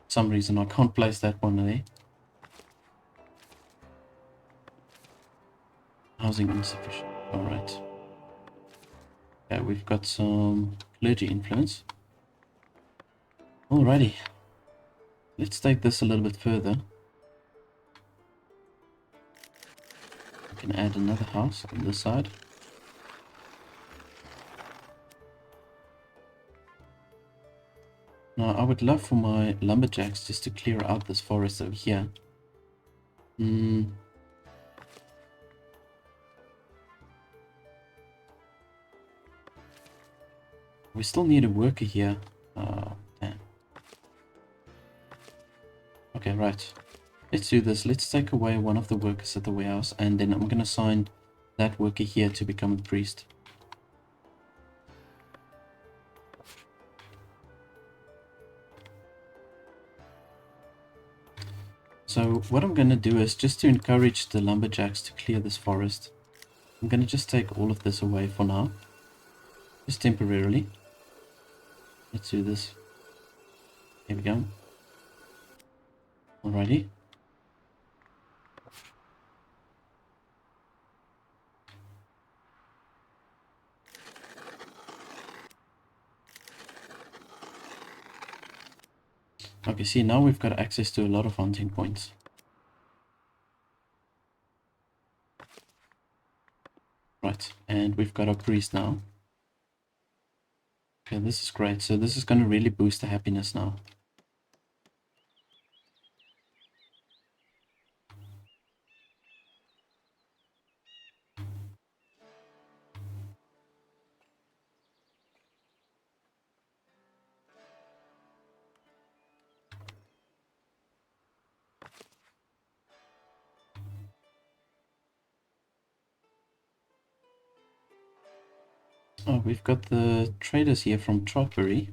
Speaker 1: For some reason I can't place that one there. Housing insufficient. Alright. Okay, we've got some clergy influence. Alrighty. Let's take this a little bit further. We can add another house on this side. Now, I would love for my lumberjacks just to clear out this forest over here. We still need a worker here. Damn. Okay, right. Let's do this. Let's take away one of the workers at the warehouse, and then I'm going to assign that worker here to become a priest. So what I'm going to do is, just to encourage the lumberjacks to clear this forest, I'm going to just take all of this away for now. Just temporarily. Let's do this. Here we go. Alrighty. Okay, see, now we've got access to a lot of hunting points. Right, and we've got our priest now. Okay, this is great. So this is going to really boost the happiness now. Oh, we've got the traders here from Trotbury.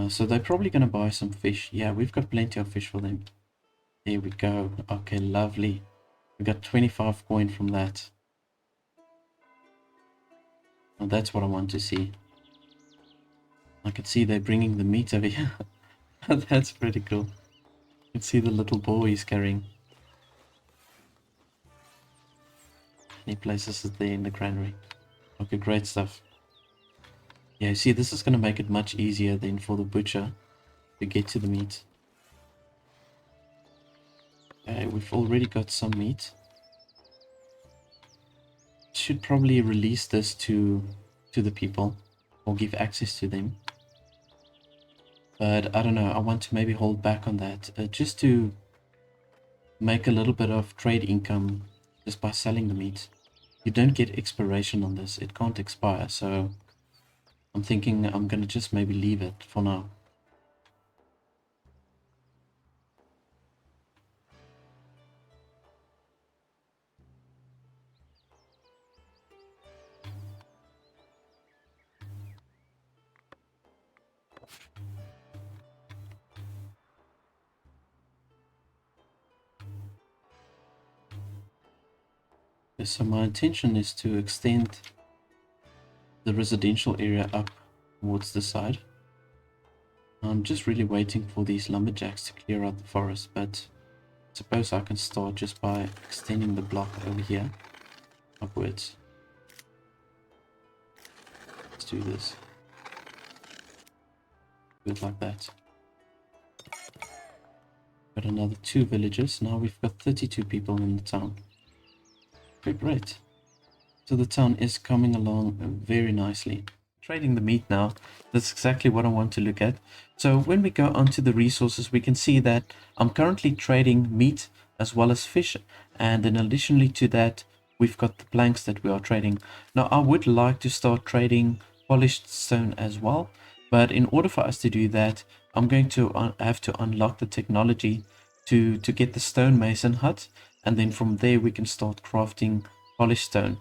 Speaker 1: So they're probably going to buy some fish. Yeah, we've got plenty of fish for them. There we go. Okay, lovely. We got 25 coin from that. Oh, that's what I want to see. I can see they're bringing the meat over here. That's pretty cool. You can see the little boar he's carrying. He places it there in the granary. Okay, great stuff. Yeah, you see, this is going to make it much easier then for the butcher to get to the meat. Okay, we've already got some meat. Should probably release this to the people, or give access to them. But I don't know, I want to maybe hold back on that, just to make a little bit of trade income just by selling the meat. You don't get expiration on this, it can't expire, so I'm thinking I'm going to just maybe leave it for now. So my intention is to extend the residential area up towards the side. I'm just really waiting for these lumberjacks to clear out the forest, but I suppose I can start just by extending the block over here upwards. Let's do this. Do it like that. Got another 2 villages. Now we've got 32 people in the town. Okay, great. So the town is coming along very nicely. Trading the meat now, that's exactly what I want to look at. So when we go onto the resources, we can see that I'm currently trading meat as well as fish, and then additionally to that, we've got the planks that we are trading. Now I would like to start trading polished stone as well, but in order for us to do that, I'm going to have to unlock the technology to get the stonemason hut, and then from there we can start crafting polished stone.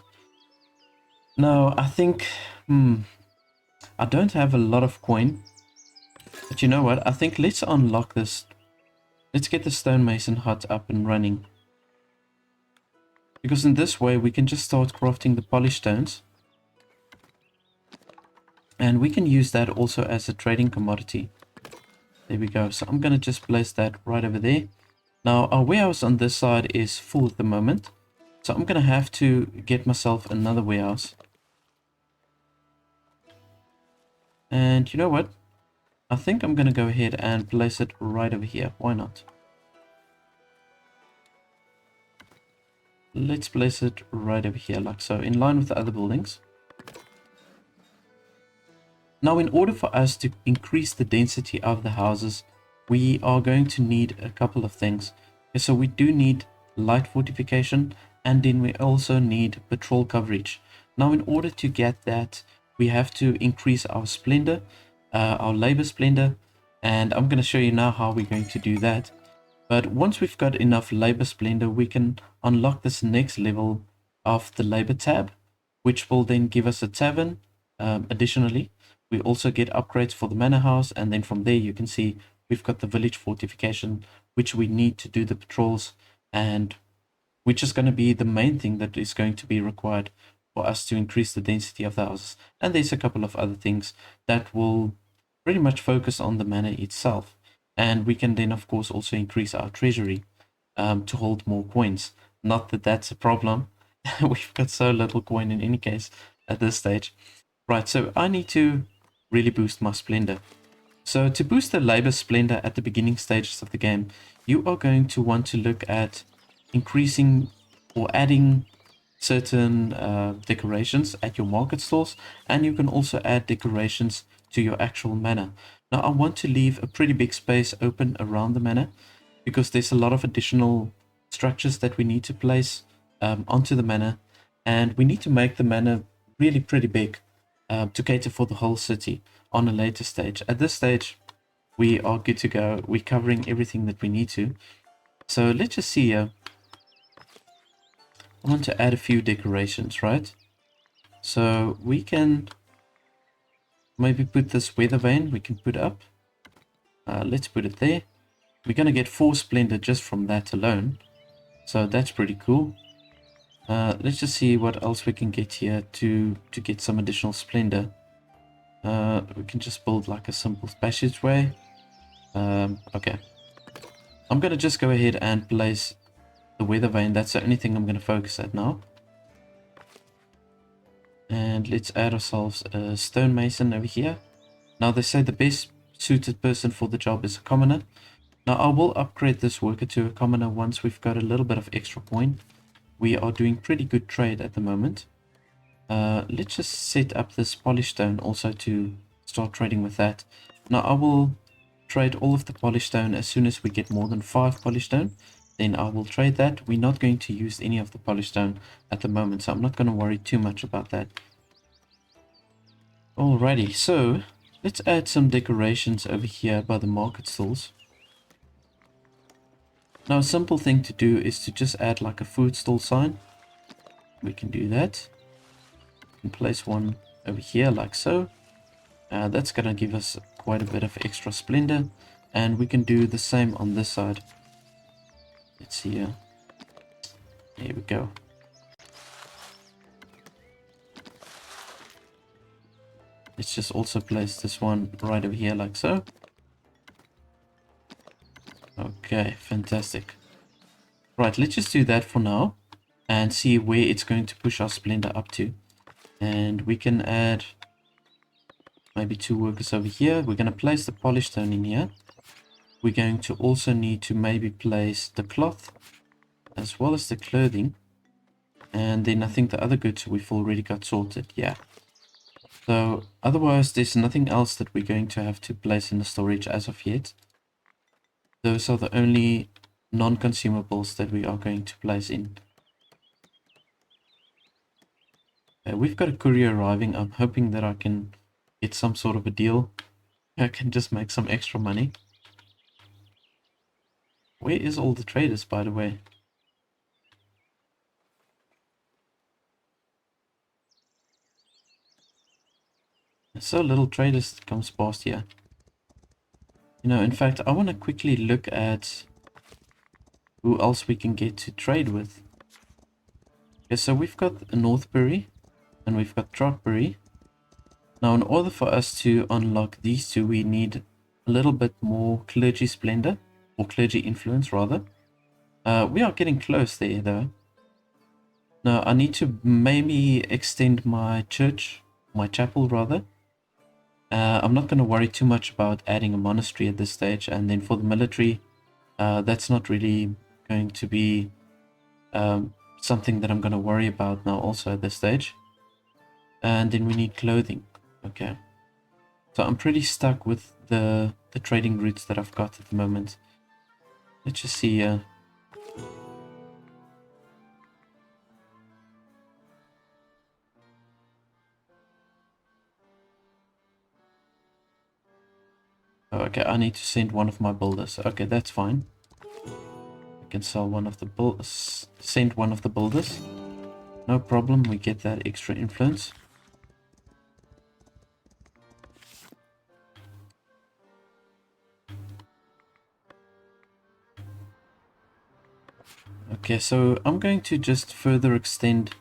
Speaker 1: Now I think I don't have a lot of coin, but you know what, I think let's unlock this. Let's get the stonemason hut up and running, because in this way we can just start crafting the polished stones, and we can use that also as a trading commodity. There we go. So I'm going to just place that right over there. Now our warehouse on this side is full at the moment, so I'm going to have to get myself another warehouse. And you know what, I think I'm going to go ahead and place it right over here. Why not? Let's place it right over here, like so, in line with the other buildings. Now, in order for us to increase the density of the houses, we are going to need a couple of things. Okay, so we do need light fortification, and then we also need patrol coverage. Now, in order to get that, we have to increase our splendor, our labor splendor, and I'm going to show you now how we're going to do that. But once we've got enough labor splendor, we can unlock this next level of the labor tab, which will then give us a tavern. Additionally, we also get upgrades for the manor house, and then from there you can see we've got the village fortification which we need to do the patrols, and which is going to be the main thing that is going to be required for us to increase the density of the houses. And there's a couple of other things that will pretty much focus on the manor itself. And we can then, of course, also increase our treasury to hold more coins. Not that that's a problem. We've got so little coin in any case at this stage. Right, so I need to really boost my splendor. So to boost the labor splendor at the beginning stages of the game, you are going to want to look at increasing or adding certain decorations at your market stalls, and you can also add decorations to your actual manor. Now I want to leave a pretty big space open around the manor because there's a lot of additional structures that we need to place onto the manor, and we need to make the manor really pretty big to cater for the whole city on a later stage. At this stage, we are good to go. We're covering everything that we need to. So let's just see here. I want to add a few decorations, right? So we can maybe put this weather vane, we can put up. Let's put it there. We're going to get 4 splendor just from that alone. So that's pretty cool. Let's just see what else we can get here to get some additional splendor. We can just build like a simple passageway. Okay. I'm going to just go ahead and place the weather vane. That's the only thing I'm going to focus at now. And let's add ourselves a stonemason over here. Now they say the best suited person for the job is a commoner. Now I will upgrade this worker to a commoner once we've got a little bit of extra coin. We are doing pretty good trade at the moment. Let's just set up this polished stone also to start trading with that. Now I will trade all of the polished stone as soon as we get more than 5 polished stone. Then I will trade that. We're not going to use any of the polished stone at the moment, so I'm not going to worry too much about that. Alrighty, so let's add some decorations over here by the market stalls. Now a simple thing to do is to just add like a food stall sign. We can do that. And place one over here like so. That's going to give us quite a bit of extra splendor. And we can do the same on this side. Let's see here. There we go. Let's just also place this one right over here like so. Okay, fantastic. Right, let's just do that for now and see where it's going to push our splendor up to. And we can add maybe 2 workers over here. We're going to place the polished stone in here. We're going to also need to maybe place the cloth as well as the clothing. And then I think the other goods we've already got sorted. Yeah. So otherwise there's nothing else that we're going to have to place in the storage as of yet. Those are the only non-consumables that we are going to place in. We've got a courier arriving. I'm hoping that I can get some sort of a deal. I can just make some extra money. Where is all the traders, by the way? There's so little traders that comes past here. You know, in fact, I want to quickly look at who else we can get to trade with. Okay, so we've got Northbury and we've got Trotbury. Now, in order for us to unlock these two, we need a little bit more clergy splendor, or clergy influence rather. We are getting close there though. Now, I need to maybe extend my church, my chapel rather. I'm not going to worry too much about adding a monastery at this stage, and then for the military, that's not really going to be something that I'm going to worry about now also at this stage. And then we need clothing. Okay. So I'm pretty stuck with the trading routes that I've got at the moment. Let's just see. Oh, okay, I need to send one of my builders. Okay, that's fine. I can sell one of the builders. Send one of the builders. No problem. We get that extra influence. Okay, so I'm going to just further extend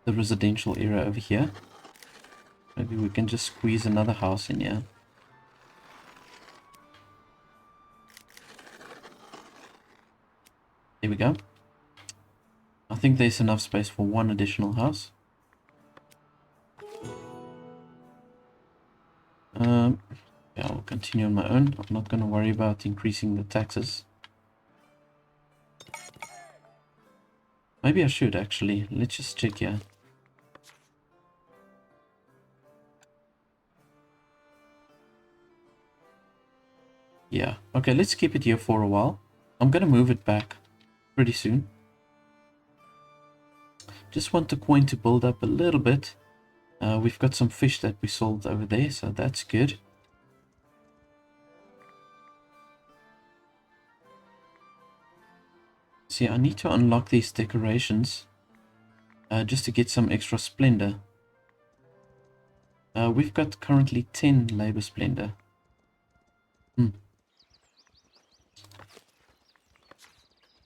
Speaker 1: the residential area over here. Maybe we can just squeeze another house in here. There we go. I think there's enough space for one additional house. Yeah, I'll continue on my own. I'm not going to worry about increasing the taxes. Maybe I should actually. Let's just check here. Yeah, okay, let's keep it here for a while. I'm going to move it back pretty soon. Just want the coin to build up a little bit. We've got some fish that we sold over there, so that's good. See, I need to unlock these decorations just to get some extra splendor. We've got currently 10 labor splendor.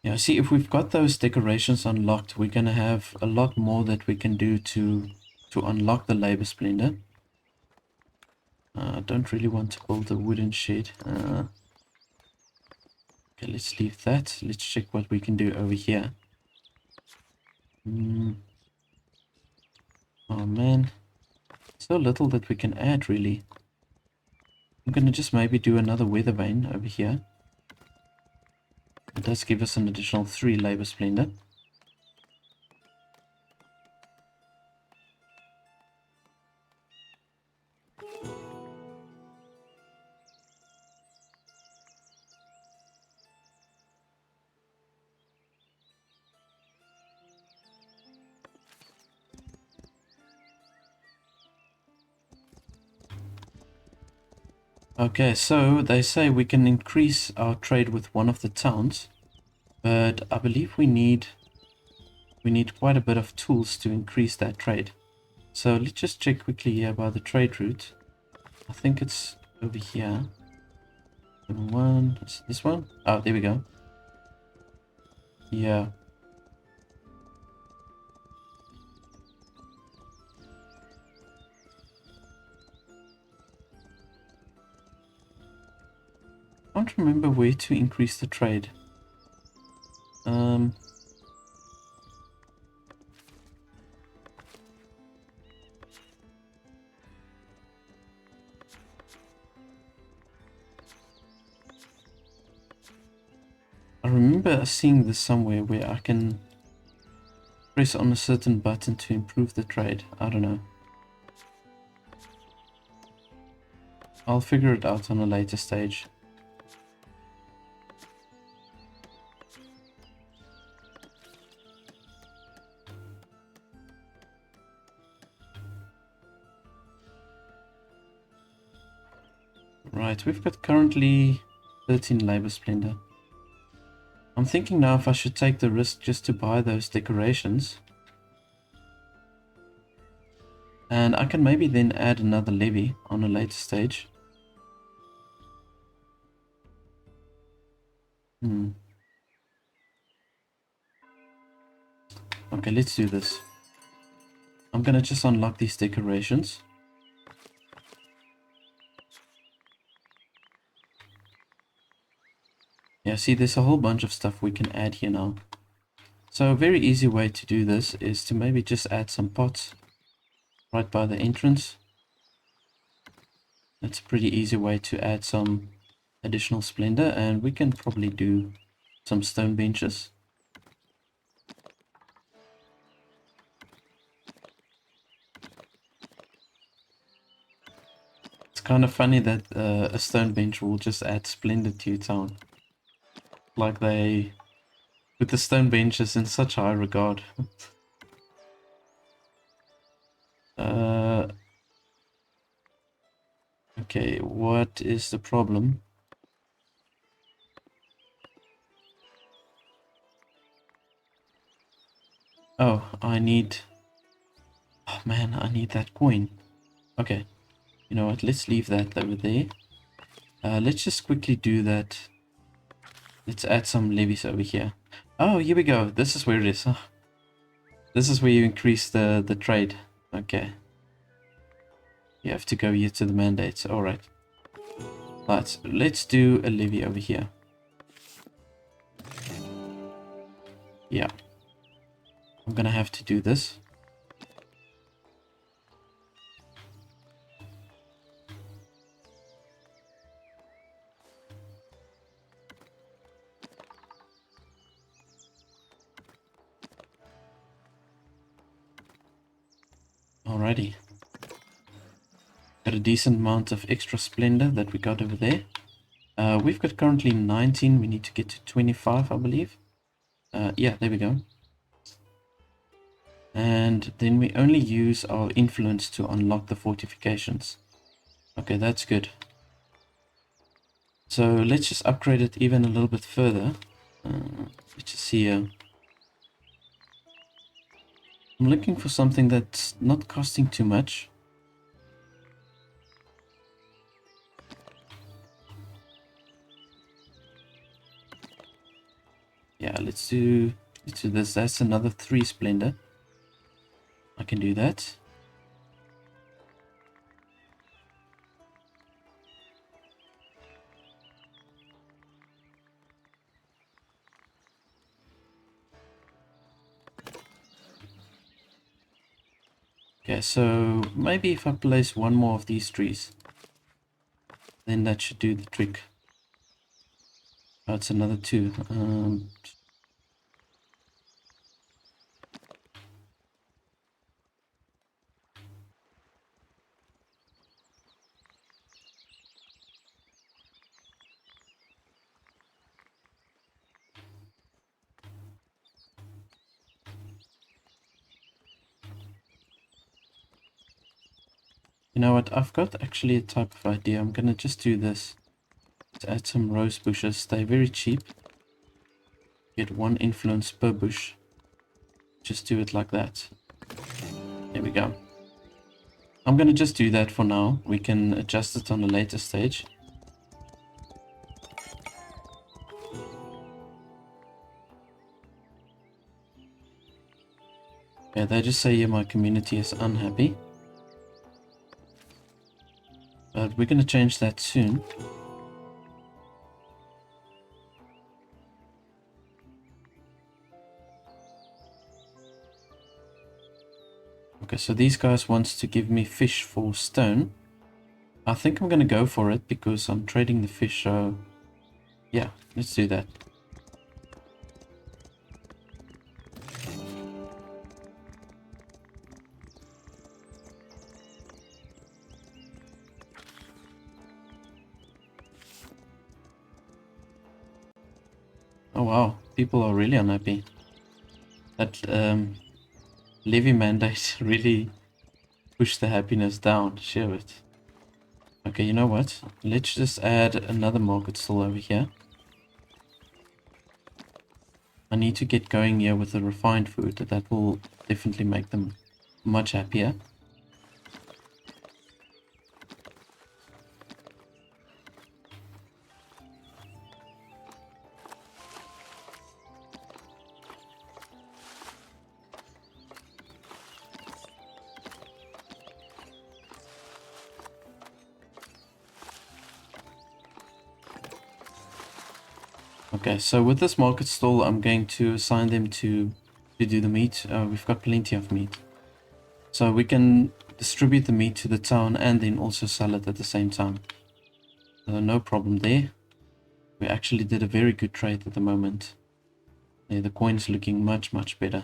Speaker 1: Yeah, see, if we've got those decorations unlocked, we're going to have a lot more that we can do to unlock the labor splendor. I don't really want to build a wooden shed. Okay, let's leave that. Let's check what we can do over here. Oh man, so little that we can add really. I'm going to just maybe do another weather vane over here. It does give us an additional 3 labor splendor. Okay, so they say we can increase our trade with one of the towns, but I believe we need quite a bit of tools to increase that trade. So let's just check quickly here by the trade route. I think it's over here. One, is this one? Oh, there we go. Yeah. I don't remember where to increase the trade. I remember seeing this somewhere where I can press on a certain button to improve the trade. I don't know. I'll figure it out on a later stage. Right, we've got currently 13 labor splendor. I'm thinking now if I should take the risk just to buy those decorations. And I can maybe then add another levy on a later stage. Okay, let's do this. I'm gonna just unlock these decorations. Yeah, see, there's a whole bunch of stuff we can add here now. So a very easy way to do this is to maybe just add some pots right by the entrance. That's a pretty easy way to add some additional splendor, and we can probably do some stone benches. It's kind of funny that a stone bench will just add splendor to your town. Like they put the stone benches in such high regard. Okay, what is the problem? Oh, I need... Oh man, I need that coin. Okay, you know what, let's leave that over there. Let's just quickly do that. Let's add some levies over here. Oh, here we go. This is where it is. This is where you increase the trade. Okay. You have to go here to the mandates. Alright. Right, let's do a levy over here. Yeah. I'm gonna have to do this. Alrighty. Got a decent amount of extra splendor that we got over there. We've got currently 19. We need to get to 25, I believe. Yeah, there we go. And then we only use our influence to unlock the fortifications. Okay, that's good. So let's just upgrade it even a little bit further. Let's just see here. I'm looking for something that's not costing too much. Yeah, let's do this. That's another 3 splendor. I can do that. Okay, so maybe if I place one more of these trees, then that should do the trick. Oh, it's another 2. You know what? I've got actually a type of idea. I'm gonna just do this. Let's add some rose bushes. They're very cheap. Get 1 influence per bush. Just do it like that. There we go. I'm gonna just do that for now. We can adjust it on a later stage. Yeah, they just say here my community is unhappy. But we're gonna change that soon. Okay, so these guys wants to give me fish for stone. I think I'm gonna go for it because I'm trading the fish, so yeah, let's do that. Oh wow, people are really unhappy. That levy mandate really pushed the happiness down. Share it. Okay, you know what? Let's just add another market stall over here. I need to get going here with the refined food. That will definitely make them much happier. Okay, so with this market stall, I'm going to assign them to do the meat. We've got plenty of meat. So we can distribute the meat to the town and then also sell it at the same time. No problem there. We actually did a very good trade at the moment. Yeah, the coin's looking much, much better.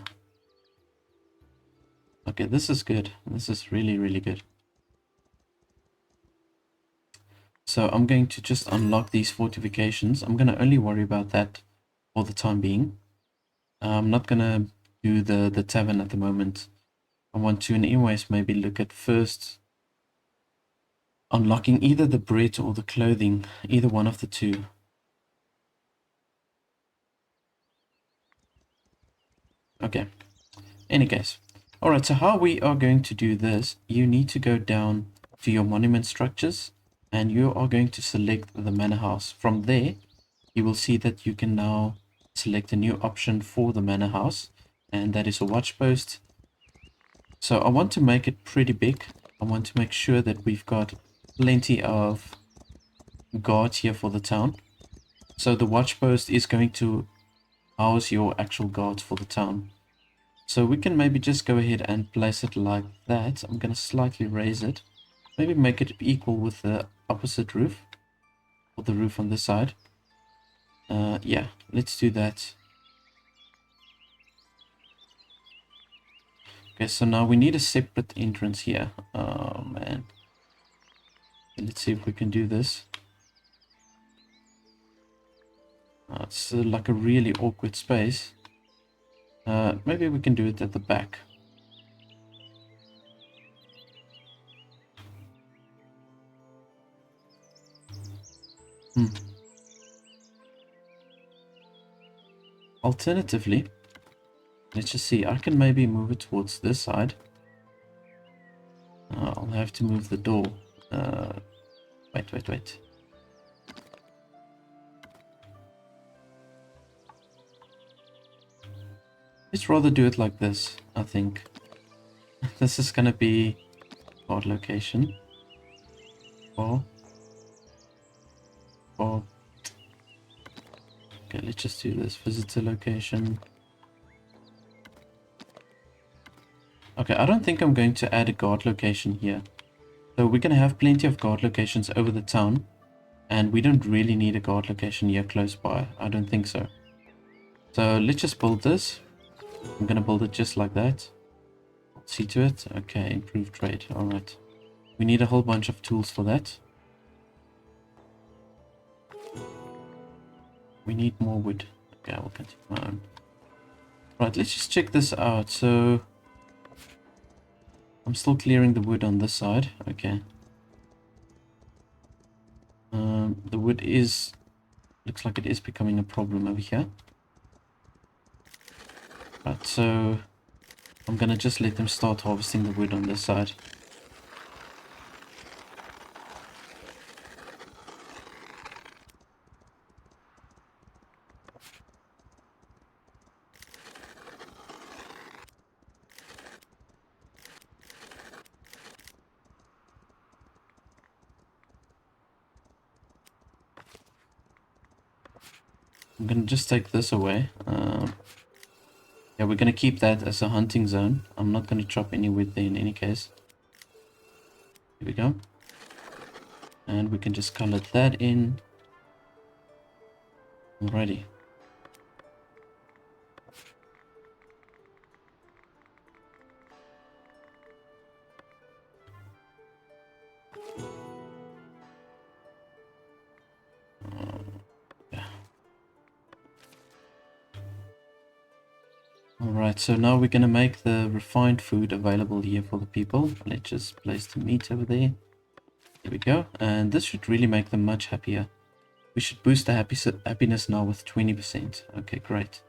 Speaker 1: Okay, this is good. This is really, really good. So I'm going to just unlock these fortifications. I'm going to only worry about that for the time being. I'm not going to do the tavern at the moment. I want to, in any ways, maybe look at first unlocking either the bread or the clothing, either one of the two. Okay, any case. Alright, so how we are going to do this, you need to go down to your monument structures and you are going to select the manor house. From there, you will see that you can now select a new option for the manor house, and that is a watch post. So I want to make it pretty big. I want to make sure that we've got plenty of guards here for the town. So the watch post is going to house your actual guards for the town. So we can maybe just go ahead and place it like that. I'm going to slightly raise it. Maybe make it equal with the opposite roof, or the roof on this side. Yeah, let's do that. Okay, so now we need a separate entrance here. Oh man. Let's see if we can do this. It's like a really awkward space. Maybe we can do it at the back. Alternatively, let's just see. I can maybe move it towards this side. I'll have to move the door. Wait. Let's rather do it like this, I think. This is gonna be odd location. Or okay, let's just do this. Visitor location. Okay, I don't think I'm going to add a guard location here. So we're gonna have plenty of guard locations over the town, and we don't really need a guard location here close by. I don't think so. So let's just build this. I'm gonna build it just like that. See to it. Okay, improve trade. Alright. We need a whole bunch of tools for that. We need more wood. Okay, I will continue my own. Right, let's just check this out. So I'm still clearing the wood on this side. Okay. The wood is... looks like it is becoming a problem over here. Right, so I'm gonna just let them start harvesting the wood on this side. I'm gonna just take this away. Yeah, we're gonna keep that as a hunting zone. I'm not gonna chop any wood there in any case. Here we go. And we can just color that in. Alrighty. Alright, so now we're going to make the refined food available here for the people. Let's just place the meat over there. There we go. And this should really make them much happier. We should boost the happiness now with 20%. Okay, great.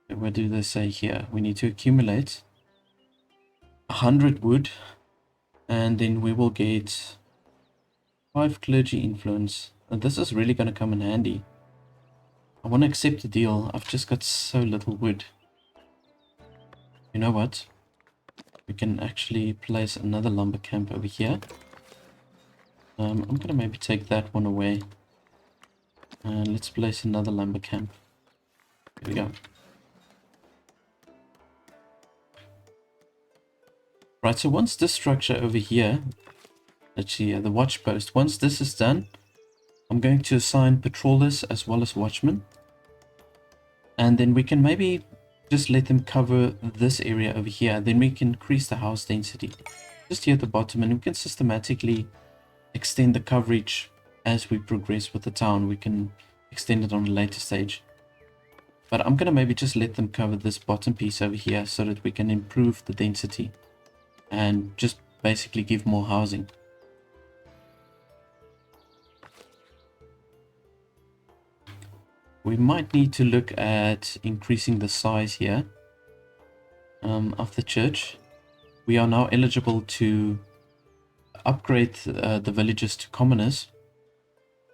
Speaker 1: What do they say here? We need to accumulate 100 wood, and then we will get 5 clergy influence. And this is really going to come in handy. I want to accept the deal. I've just got so little wood. You know what? We can actually place another lumber camp over here. I'm going to maybe take that one away. And let's place another lumber camp. Here we go. Right, so once this structure over here, let's see, the watch post, once this is done, I'm going to assign patrollers as well as watchmen. And then we can maybe just let them cover this area over here. Then we can increase the house density just here at the bottom, and we can systematically extend the coverage as we progress with the town. We can extend it on a later stage. But I'm going to maybe just let them cover this bottom piece over here so that we can improve the density and just basically give more housing. We might need to look at increasing the size here of the church. We are now eligible to upgrade the villages to commoners.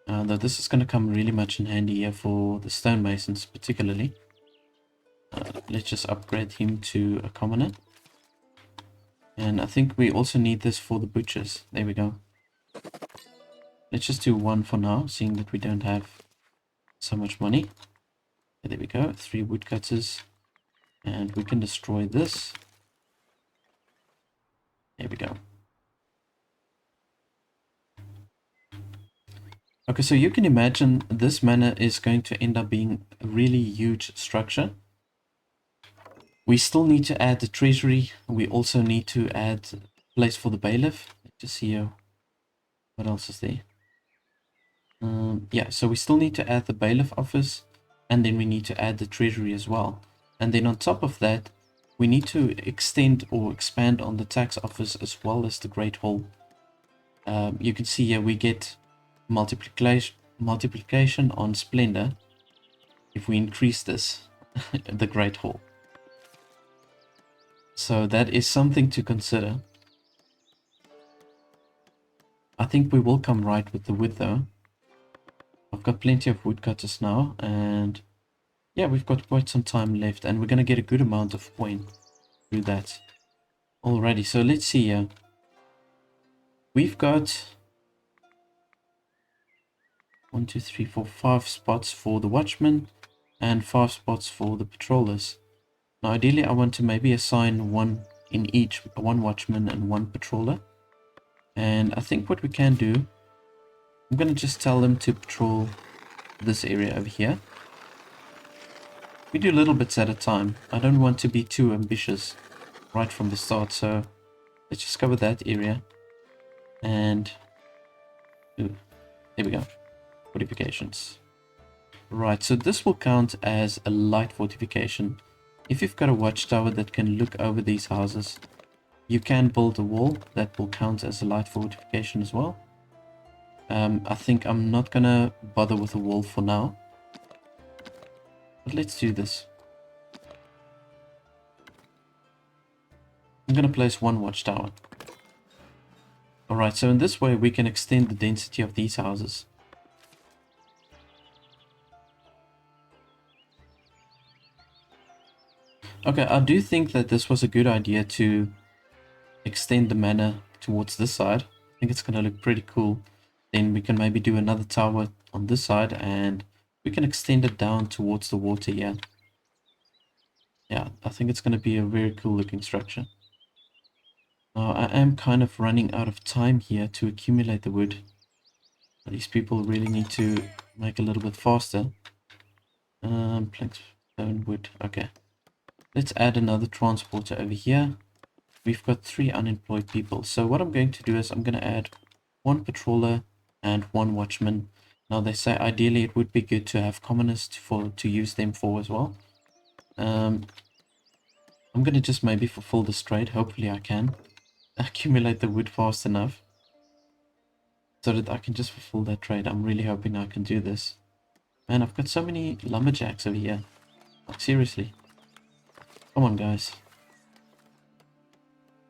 Speaker 1: Though this is going to come really much in handy here for the stonemasons particularly. Let's just upgrade him to a commoner. And I think we also need this for the butchers. There we go. Let's just do one for now, seeing that we don't have so much money. There we go, 3 woodcutters. And we can destroy this. There we go. Okay, so you can imagine this manor is going to end up being a really huge structure. We still need to add the treasury. We also need to add a place for the bailiff. Let's just see here. What else is there? Yeah, so we still need to add the bailiff office, and then we need to add the treasury as well. And then on top of that, we need to extend or expand on the tax office as well as the Great Hall. You can see here we get multiplication on splendor if we increase this, the Great Hall. So that is something to consider. I think we will come right with the wood though. I've got plenty of woodcutters now, and yeah, we've got quite some time left, and we're going to get a good amount of coin through that already. So let's see here. We've got 1, 2, 3, 4, 5 spots for the watchmen and 5 spots for the patrollers. Now ideally I want to maybe assign one in each, one watchman and one patroller. And I think what we can do, I'm going to just tell them to patrol this area over here. We do little bits at a time. I don't want to be too ambitious right from the start, so let's just cover that area. And ooh, there we go. Fortifications. Right, so this will count as a light fortification. If you've got a watchtower that can look over these houses, you can build a wall that will count as a light fortification as well. I think I'm not gonna bother with a wall for now, but let's do this. I'm gonna place one watchtower. Alright, so in this way we can extend the density of these houses. Okay, I do think that this was a good idea to extend the manor towards this side. I think it's gonna look pretty cool. Then we can maybe do another tower on this side, and we can extend it down towards the water here. Yeah, I think it's going to be a very cool looking structure. Now, I am kind of running out of time here to accumulate the wood. These people really need to make a little bit faster. Planks, stone, wood. Okay. Let's add another transporter over here. We've got 3 unemployed people. So what I'm going to do is I'm going to add 1 patroller and 1 watchman. Now they say ideally it would be good to have commoners to use them for as well. I'm going to just maybe fulfill this trade. Hopefully I can accumulate the wood fast enough so that I can just fulfill that trade. I'm really hoping I can do this. Man, I've got so many lumberjacks over here. Like, seriously. Come on, guys.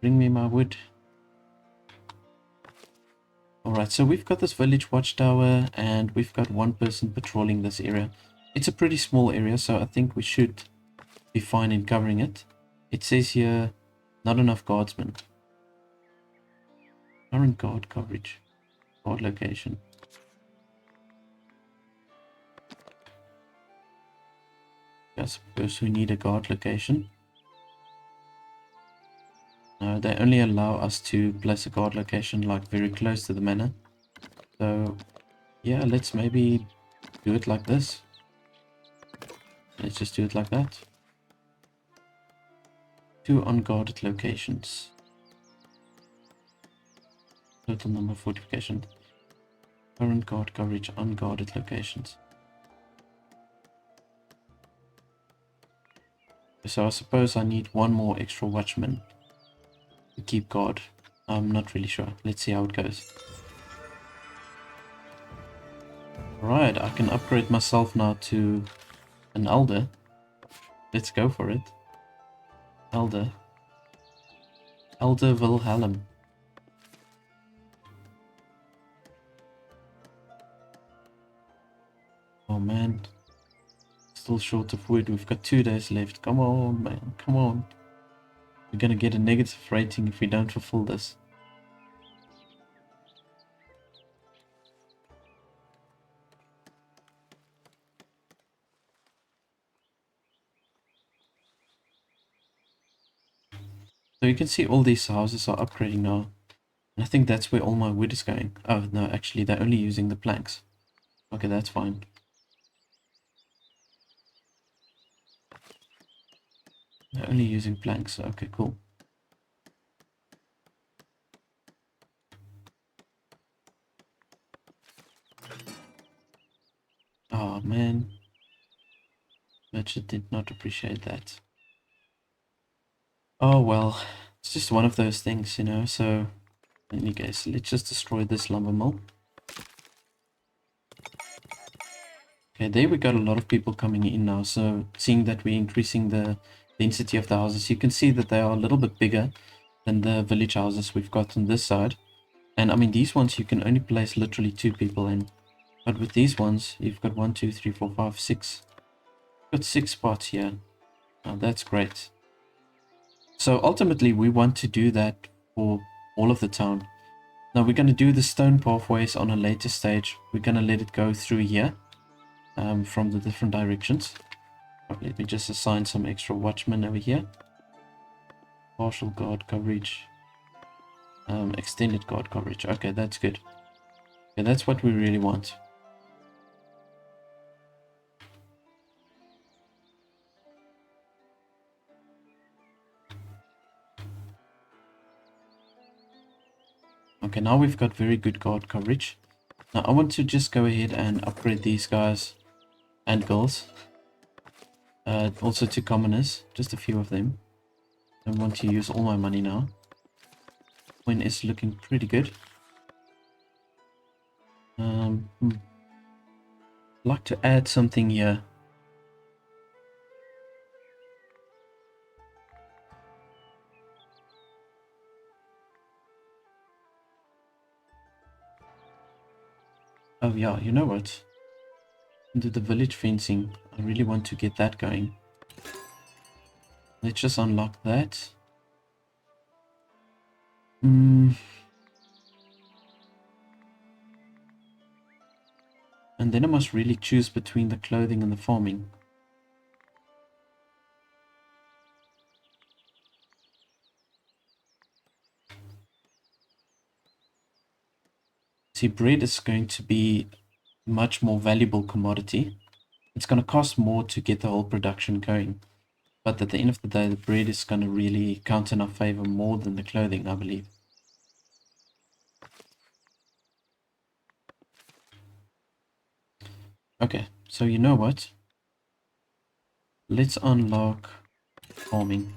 Speaker 1: Bring me my wood. Alright, so we've got this village watchtower, and we've got 1 person patrolling this area. It's a pretty small area, so I think we should be fine in covering it. It says here, not enough guardsmen. Current guard coverage. Guard location. I suppose we need a guard location. No, they only allow us to place a guard location like very close to the manor. So yeah, let's maybe do it like this. Let's just do it like that. 2 unguarded locations. Total number of fortifications. Current guard coverage, unguarded locations. So I suppose I need 1 more extra watchman to keep guard. I'm not really sure. Let's see how it goes. Right, I can upgrade myself now to an elder. Let's go for it. Elder. Elder Wilhelm. Oh man, still short of wood. We've got 2 days left. Come on, man, come on. We're gonna get a negative rating if we don't fulfill this. So you can see all these houses are upgrading now. And I think that's where all my wood is going. Oh, no, actually, they're only using the planks. Okay, that's fine. They're only using planks. Okay, cool. Oh, man. Merchant did not appreciate that. Oh, well. It's just one of those things, you know, so... In any case, let's just destroy this lumber mill. Okay, there we got a lot of people coming in now. So seeing that we're increasing the density of the houses, you can see that they are a little bit bigger than the village houses we've got on this side. And I mean, these ones you can only place literally 2 people in. But with these ones, you've got 1, 2, 3, 4, 5, 6. You've got 6 spots here. Now that's great. So ultimately, we want to do that for all of the town. Now we're going to do the stone pathways on a later stage. We're going to let it go through here from the different directions. Let me just assign some extra watchmen over here. Partial guard coverage. Extended guard coverage. Okay, that's good. Okay, that's what we really want. Okay, now we've got very good guard coverage. Now I want to just go ahead and upgrade these guys and girls. Also to commoners, just a few of them. I want to use all my money now. When is looking pretty good. I'd like to add something here. Oh yeah, you know what? Into the village fencing. I really want to get that going. Let's just unlock that. And then I must really choose between the clothing and the farming. See, bread is going to be much more valuable commodity. It's going to cost more to get the whole production going. But at the end of the day, the bread is going to really count in our favor more than the clothing, I believe. Okay, so you know what? Let's unlock farming.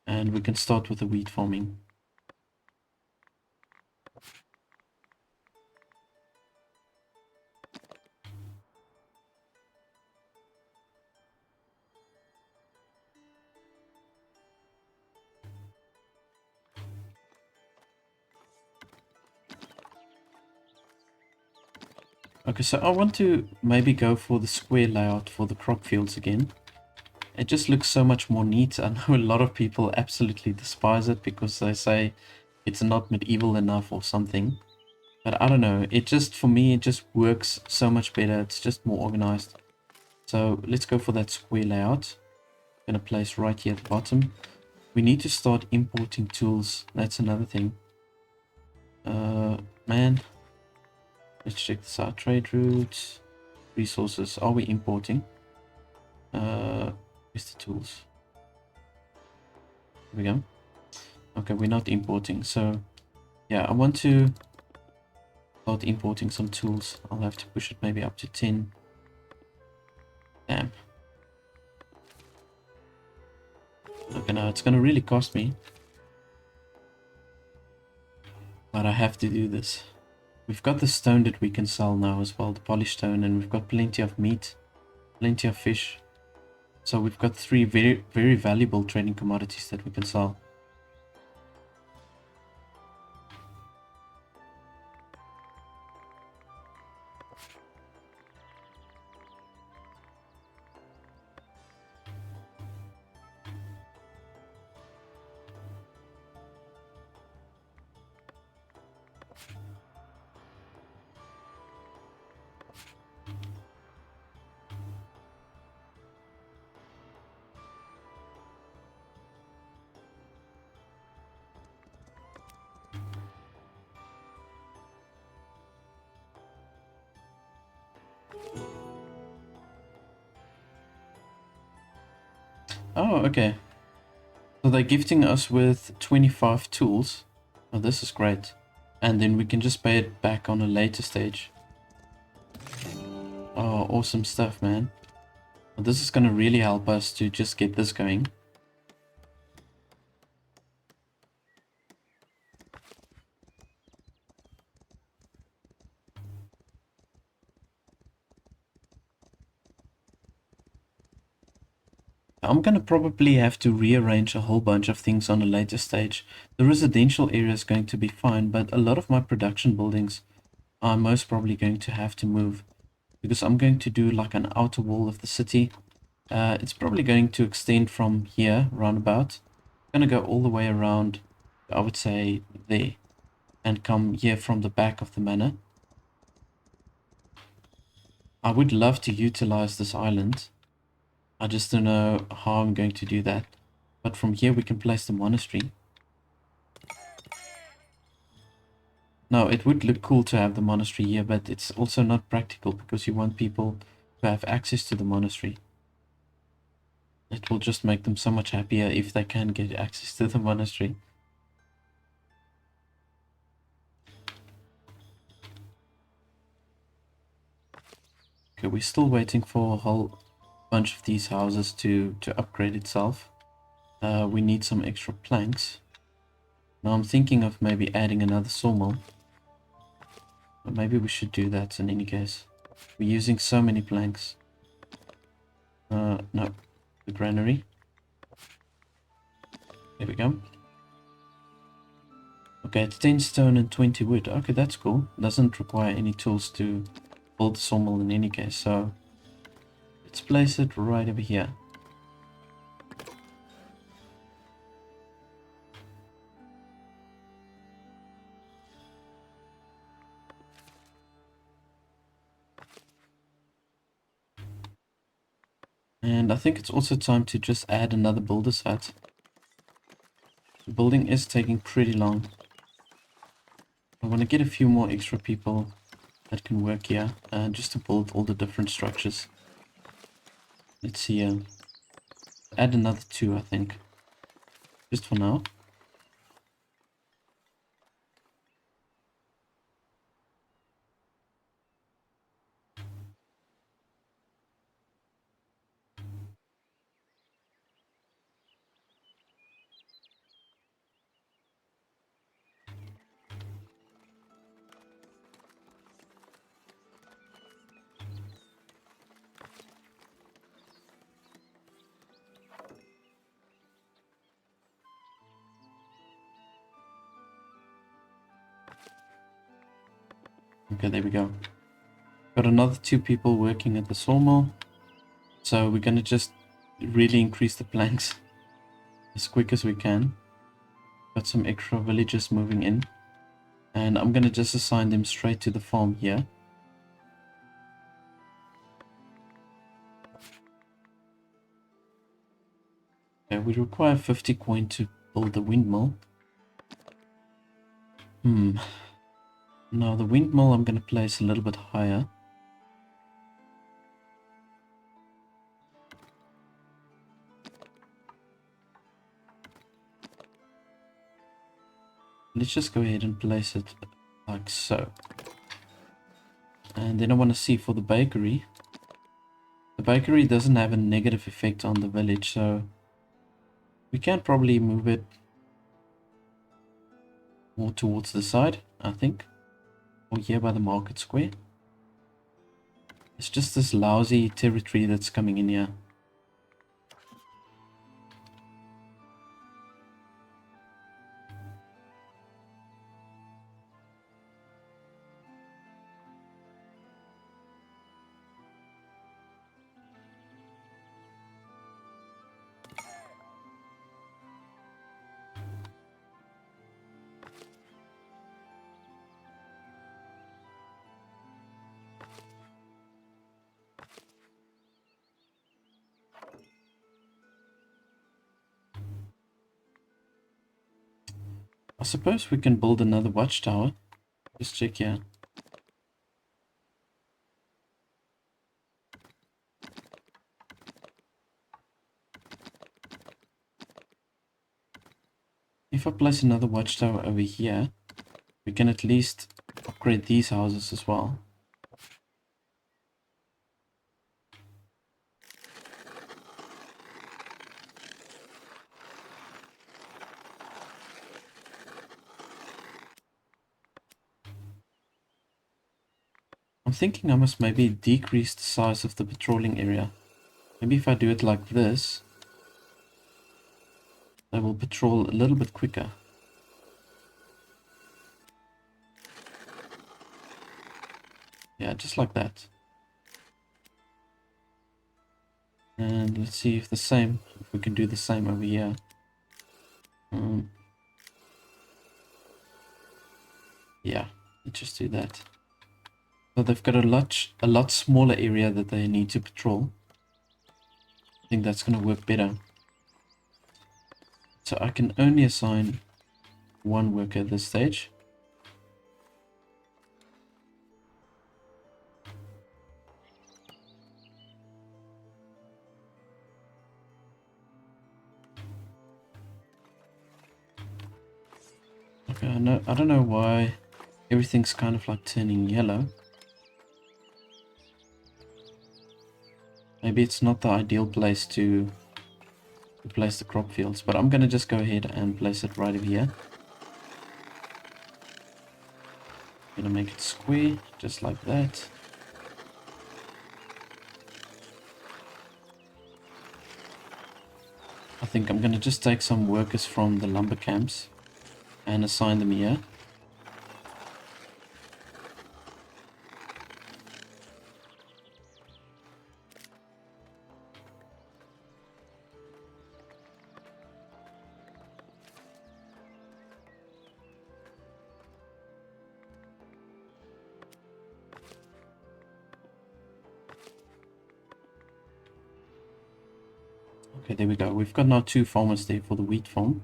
Speaker 1: And we can start with the wheat farming. Okay, so I want to maybe go for the square layout for the crop fields again. It just looks so much more neat. I know a lot of people absolutely despise it because they say it's not medieval enough or something. But I don't know, it just, for me, it just works so much better. It's just more organized. So let's go for that square layout. I'm gonna place right here at the bottom. We need to start importing tools. That's another thing. Man. Let's check this out. Trade routes. Resources. Are we importing? Where's the tools? Here we go. Okay, we're not importing. So, yeah, I want to start importing some tools. I'll have to push it maybe up to 10. Damn. Okay, now it's gonna really cost me. But I have to do this. We've got the stone that we can sell now as well, the polished stone, and we've got plenty of meat, plenty of fish. So we've got 3 very, very valuable trading commodities that we can sell. Oh, okay. So they're gifting us with 25 tools. Oh, this is great. And then we can just pay it back on a later stage. Oh, awesome stuff, man. Well, this is going to really help us to just get this going. I'm going to probably have to rearrange a whole bunch of things on a later stage. The residential area is going to be fine, but a lot of my production buildings are most probably going to have to move, because I'm going to do like an outer wall of the city. It's probably going to extend from here roundabout. I'm going to go all the way around, I would say there, and come here from the back of the manor. I would love to utilize this island. I just don't know how I'm going to do that. But from here we can place the monastery. Now, it would look cool to have the monastery here, but it's also not practical because you want people to have access to the monastery. It will just make them so much happier if they can get access to the monastery. Okay, we're still waiting for a whole bunch of these houses to upgrade itself. We need some extra planks. Now I'm thinking of maybe adding another sawmill. But maybe we should do that in any case. We're using so many planks. No, the granary. There we go. Okay, it's 10 stone and 20 wood. Okay, that's cool. Doesn't require any tools to build the sawmill in any case, so let's place it right over here. And I think it's also time to just add another builder's hut. The building is taking pretty long. I want to get a few more extra people that can work here, just to build all the different structures. Let's see, add another 2, I think, just for now. Okay, there we go. Got another 2 people working at the sawmill. So we're going to just really increase the planks as quick as we can. Got some extra villagers moving in. And I'm going to just assign them straight to the farm here. Okay, we require 50 coin to build the windmill. Now the windmill I'm going to place a little bit higher. Let's just go ahead and place it like so. And then I want to see for the bakery. The bakery doesn't have a negative effect on the village, so we can probably move it more towards the side, I think. Or here by the market square. It's just this lousy territory that's coming in here. I suppose we can build another watchtower. Just check here. if I place another watchtower over here, we can at least upgrade these houses as well. I'm thinking I must maybe decrease the size of the patrolling area. Maybe if I do it like this, they will patrol a little bit quicker. Yeah, just like that. And let's see if we can do the same over here. Yeah, let's just do that. So they've got a lot smaller area that they need to patrol. I think that's going to work better. So I can only assign one worker at this stage. Okay, I don't know why everything's kind of like turning yellow. Maybe it's not the ideal place to place the crop fields, but I'm gonna just go ahead and place it right over here. Gonna make it square, just like that. I think I'm gonna just take some workers from the lumber camps and assign them here. Okay, there we go. We've got now 2 farmers there for the wheat farm.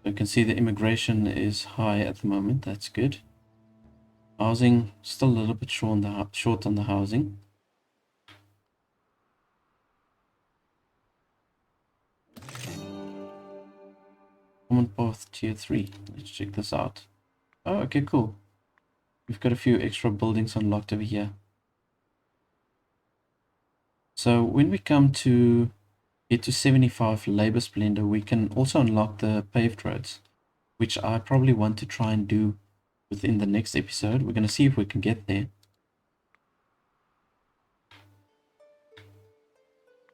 Speaker 1: You can see the immigration is high at the moment. That's good. Housing, still a little bit short on the housing. Common path tier 3. Let's check this out. Oh, okay, cool. We've got a few extra buildings unlocked over here. So when we come to get to 75 labor splendor, we can also unlock the paved roads, which I probably want to try and do within the next episode. We're going to see if we can get there.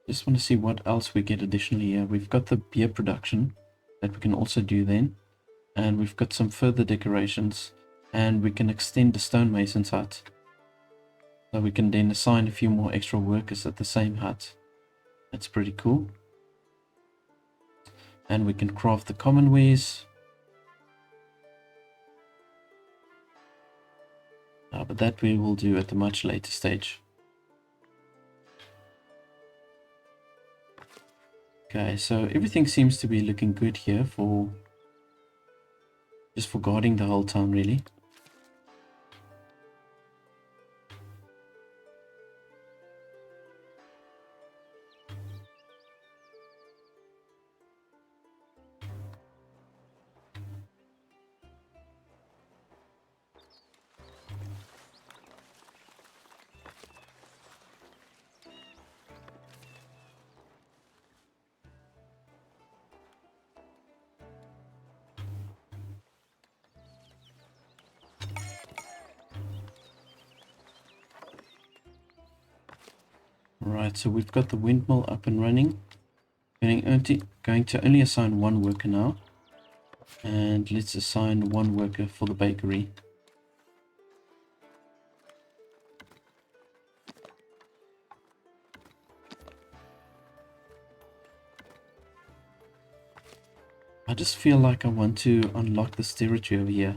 Speaker 1: Just want to see what else we get additionally here. We've got the beer production that we can also do then. And we've got some further decorations. And we can extend the stonemason's hut. So we can then assign a few more extra workers at the same hut. That's pretty cool. And we can craft the commonwares. But that we will do at a much later stage. Okay, so everything seems to be looking good here for just for guarding the whole town, really. Right, so we've got the windmill up and running. Going to only assign one worker now. And let's assign one worker for the bakery. I just feel like I want to unlock this territory over here.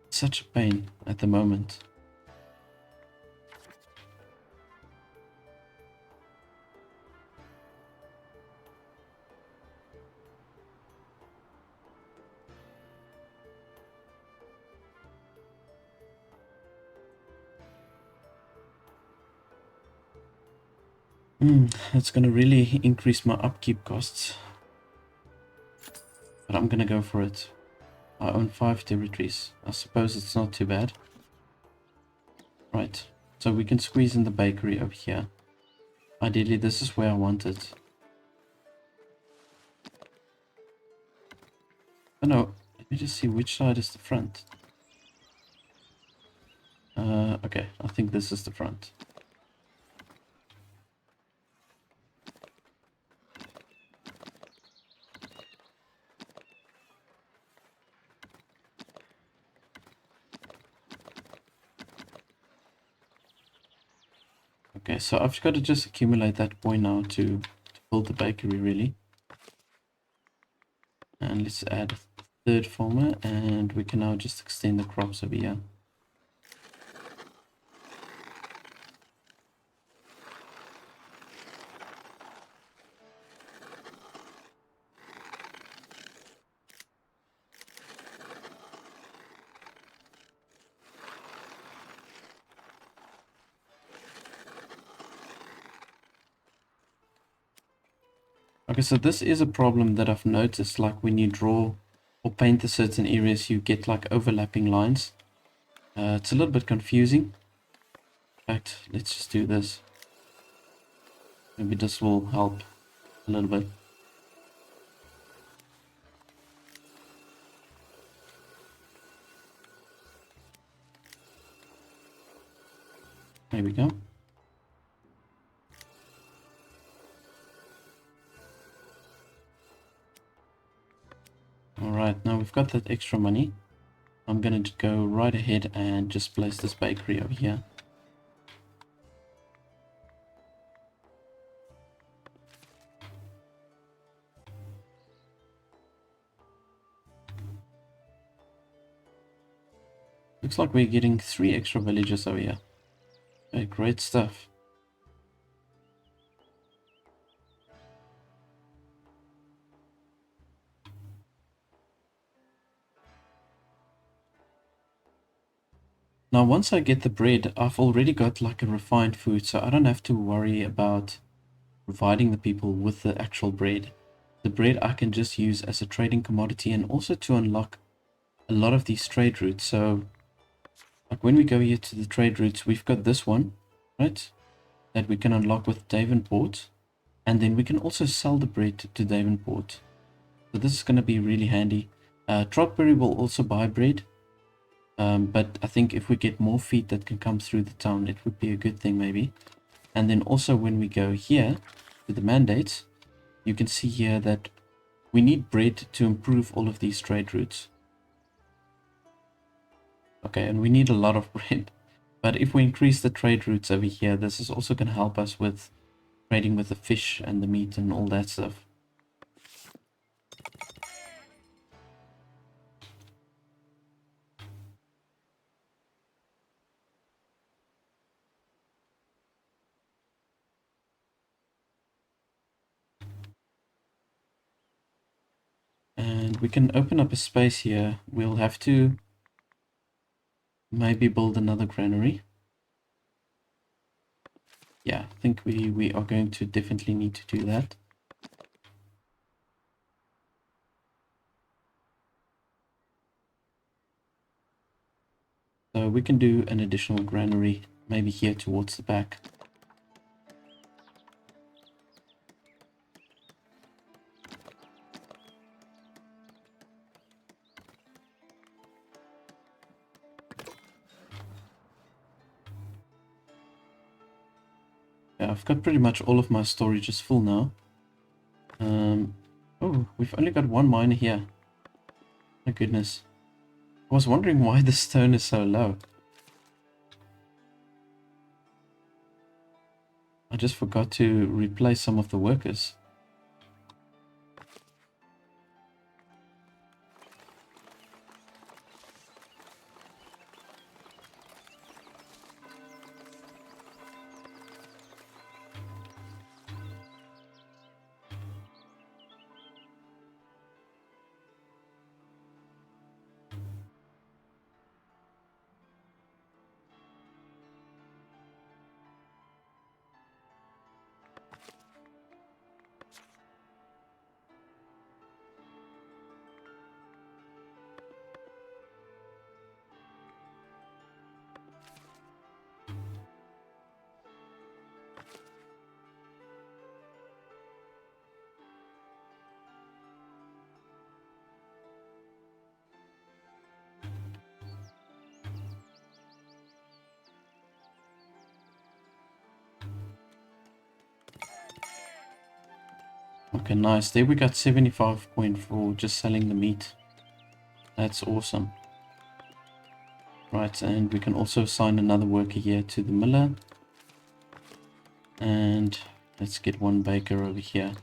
Speaker 1: It's such a pain at the moment. It's going to really increase my upkeep costs. But I'm going to go for it. I own 5 territories. I suppose it's not too bad. Right. So we can squeeze in the bakery over here. Ideally, this is where I want it. Oh no. Let me just see which side is the front. Okay. I think this is the front. Okay, so I've got to just accumulate that boy now to build the bakery, really. And let's add a third farmer, and we can now just extend the crops over here. Okay, so this is a problem that I've noticed, like when you draw or paint the certain areas, you get like overlapping lines. It's a little bit confusing. In fact, let's just do this. Maybe this will help a little bit. There we go. Alright, now we've got that extra money. I'm going to go right ahead and just place this bakery over here. Looks like we're getting 3 extra villages over here. Okay, great stuff. Now, once I get the bread, I've already got like a refined food, so I don't have to worry about providing the people with the actual bread. The bread I can just use as a trading commodity and also to unlock a lot of these trade routes. So, like when we go here to the trade routes, we've got this one, right? That we can unlock with Davenport. And then we can also sell the bread to Davenport. So this is going to be really handy. Trotbury will also buy bread. But I think if we get more feet that can come through the town, it would be a good thing maybe. And then also when we go here to the mandates, you can see here that we need bread to improve all of these trade routes. Okay, and we need a lot of bread. But if we increase the trade routes over here, this is also going to help us with trading with the fish and the meat and all that stuff. And we can open up a space here. We'll have to maybe build another granary. Yeah, I think we are going to definitely need to do that. So we can do an additional granary, maybe here towards the back. Yeah, I've got pretty much all of my storages full now. Oh, we've only got one miner here. My goodness. I was wondering why the stone is so low. I just forgot to replace some of the workers. Okay, nice. There we got 75 point for just selling the meat. That's awesome. Right, and we can also assign another worker here to the miller. And let's get one baker over here.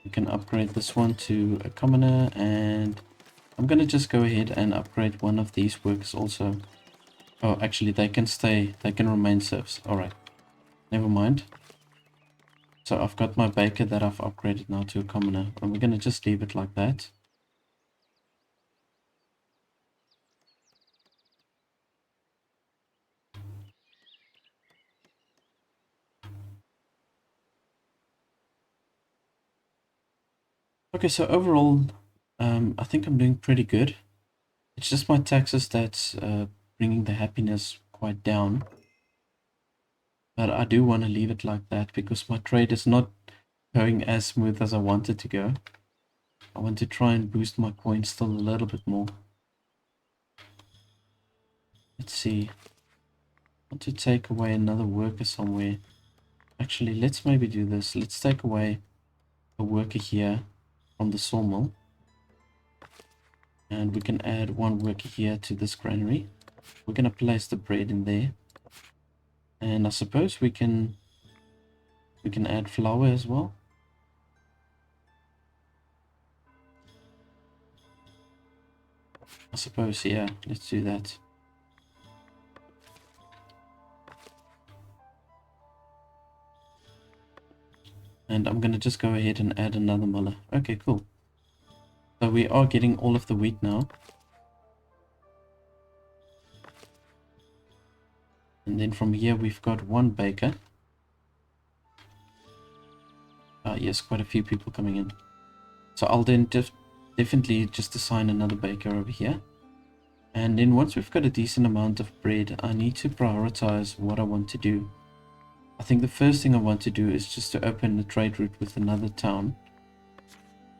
Speaker 1: We can upgrade this one to a commoner, and I'm gonna just go ahead and upgrade one of these workers also. Oh, actually they can stay, they can remain serfs. Alright, never mind. So I've got my baker that I've upgraded now to a commoner, and we're gonna just leave it like that. Okay, so overall, I think I'm doing pretty good. It's just my taxes that's bringing the happiness quite down. But I do want to leave it like that because my trade is not going as smooth as I want it to go. I want to try and boost my coins still a little bit more. Let's see. I want to take away another worker somewhere. Actually, let's maybe do this. Let's take away a worker here from the sawmill. And we can add one worker here to this granary. We're going to place the bread in there. And I suppose we can add flour as well. I suppose, yeah, let's do that. And I'm going to just go ahead and add another miller. Okay, cool. So we are getting all of the wheat now. And then from here we've got one baker. Yes, quite a few people coming in. So I'll then definitely just assign another baker over here. And then once we've got a decent amount of bread, I need to prioritize what I want to do. I think the first thing I want to do is just to open the trade route with another town.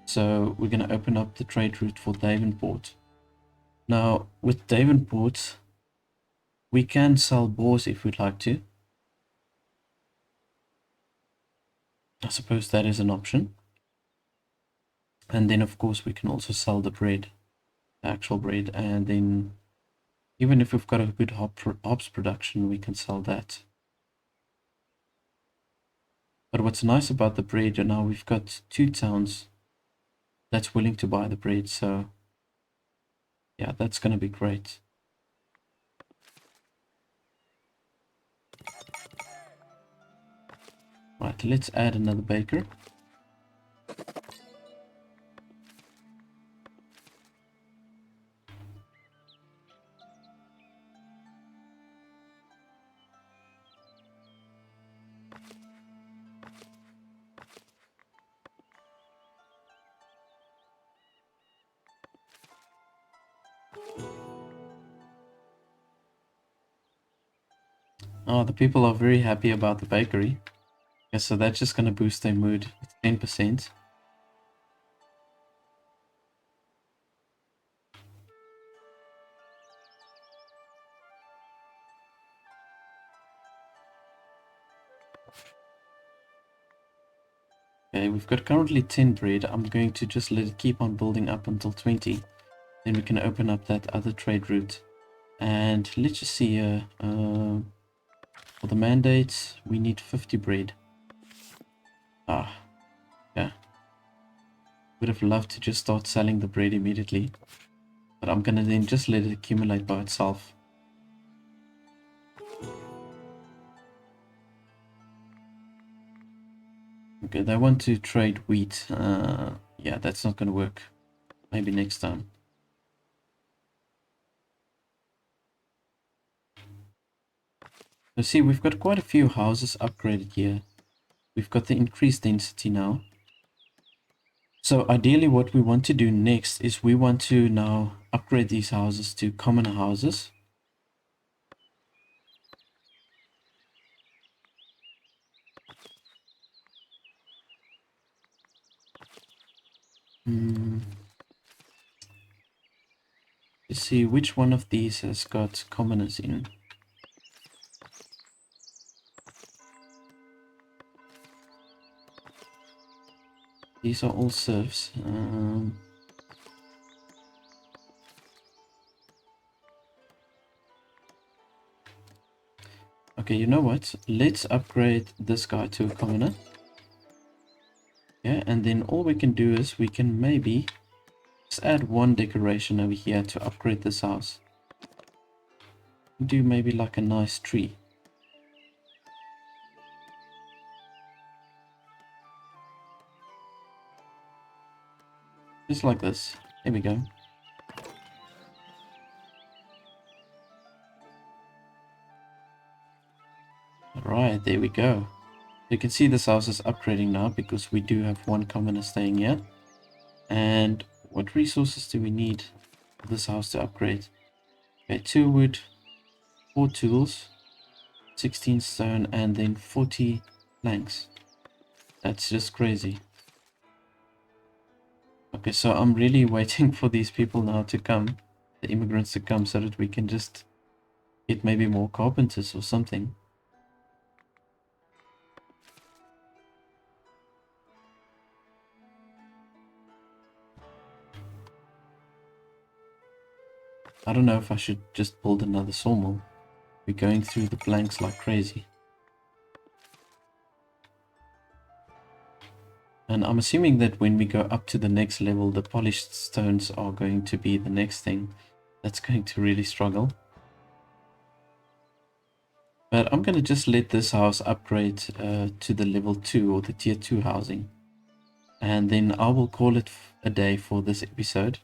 Speaker 1: So we're going to open up the trade route for Davenport. Now, with Davenport, we can sell boars if we'd like to. I suppose that is an option. And then, of course, we can also sell the bread, the actual bread. And then, even if we've got a good hops production, we can sell that. But what's nice about the bread, and now we've got 2 towns that's willing to buy the bread. So, yeah, that's going to be great. Right, let's add another baker. Oh, the people are very happy about the bakery. Okay, so that's just going to boost their mood with 10%. Okay, we've got currently 10 bread. I'm going to just let it keep on building up until 20. Then we can open up that other trade route. And let's just see here. For the mandates, we need 50 bread. Ah, yeah. Would have loved to just start selling the bread immediately. But I'm gonna then just let it accumulate by itself. Okay, they want to trade wheat. Yeah, that's not gonna work. Maybe next time. So see, we've got quite a few houses upgraded here. We've got the increased density now. So ideally what we want to do next is we want to now upgrade these houses to common houses. Let's see which one of these has got commoners in. These are all serfs. Okay, you know what? Let's upgrade this guy to a commoner. Yeah, and then all we can do is we can maybe just add one decoration over here to upgrade this house. Do maybe like a nice tree. Just like this. There we go. Alright, there we go. You can see this house is upgrading now because we do have one commoner staying here. And what resources do we need for this house to upgrade? Okay, 2 wood, 4 tools, 16 stone, and then 40 planks. That's just crazy. Okay, so I'm really waiting for these people now to come, the immigrants to come, so that we can just get maybe more carpenters or something. I don't know if I should just build another sawmill. We're going through the planks like crazy. And I'm assuming that when we go up to the next level, the polished stones are going to be the next thing that's going to really struggle. But I'm going to just let this house upgrade to the level 2 or the tier 2 housing. And then I will call it a day for this episode.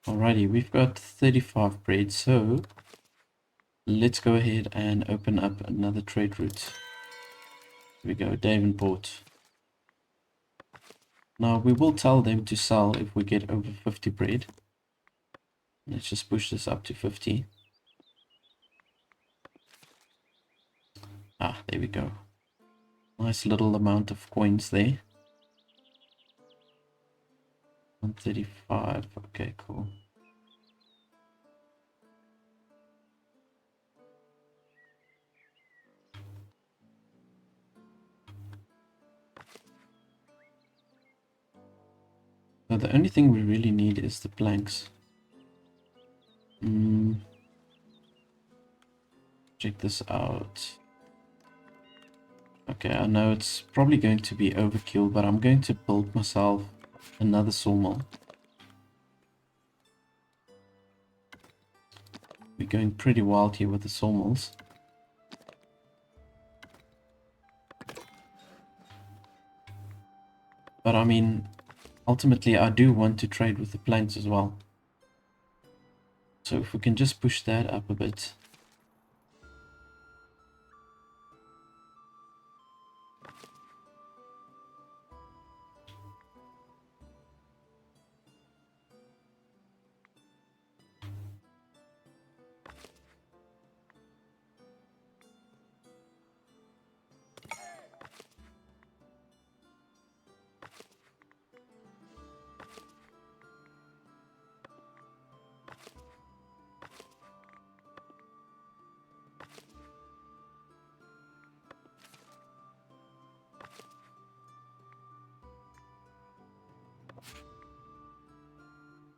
Speaker 1: Alrighty, we've got 35 bread, so let's go ahead and open up another trade route. Here we go, Davenport. Now we will tell them to sell if we get over 50 bread. Let's just push this up to 50. Ah, there we go. Nice little amount of coins there. 135, okay, cool. So the only thing we really need is the planks. Check this out. Okay, I know it's probably going to be overkill, but I'm going to build myself another sawmill. We're going pretty wild here with the sawmills. But I mean, ultimately I do want to trade with the planks as well. So if we can just push that up a bit.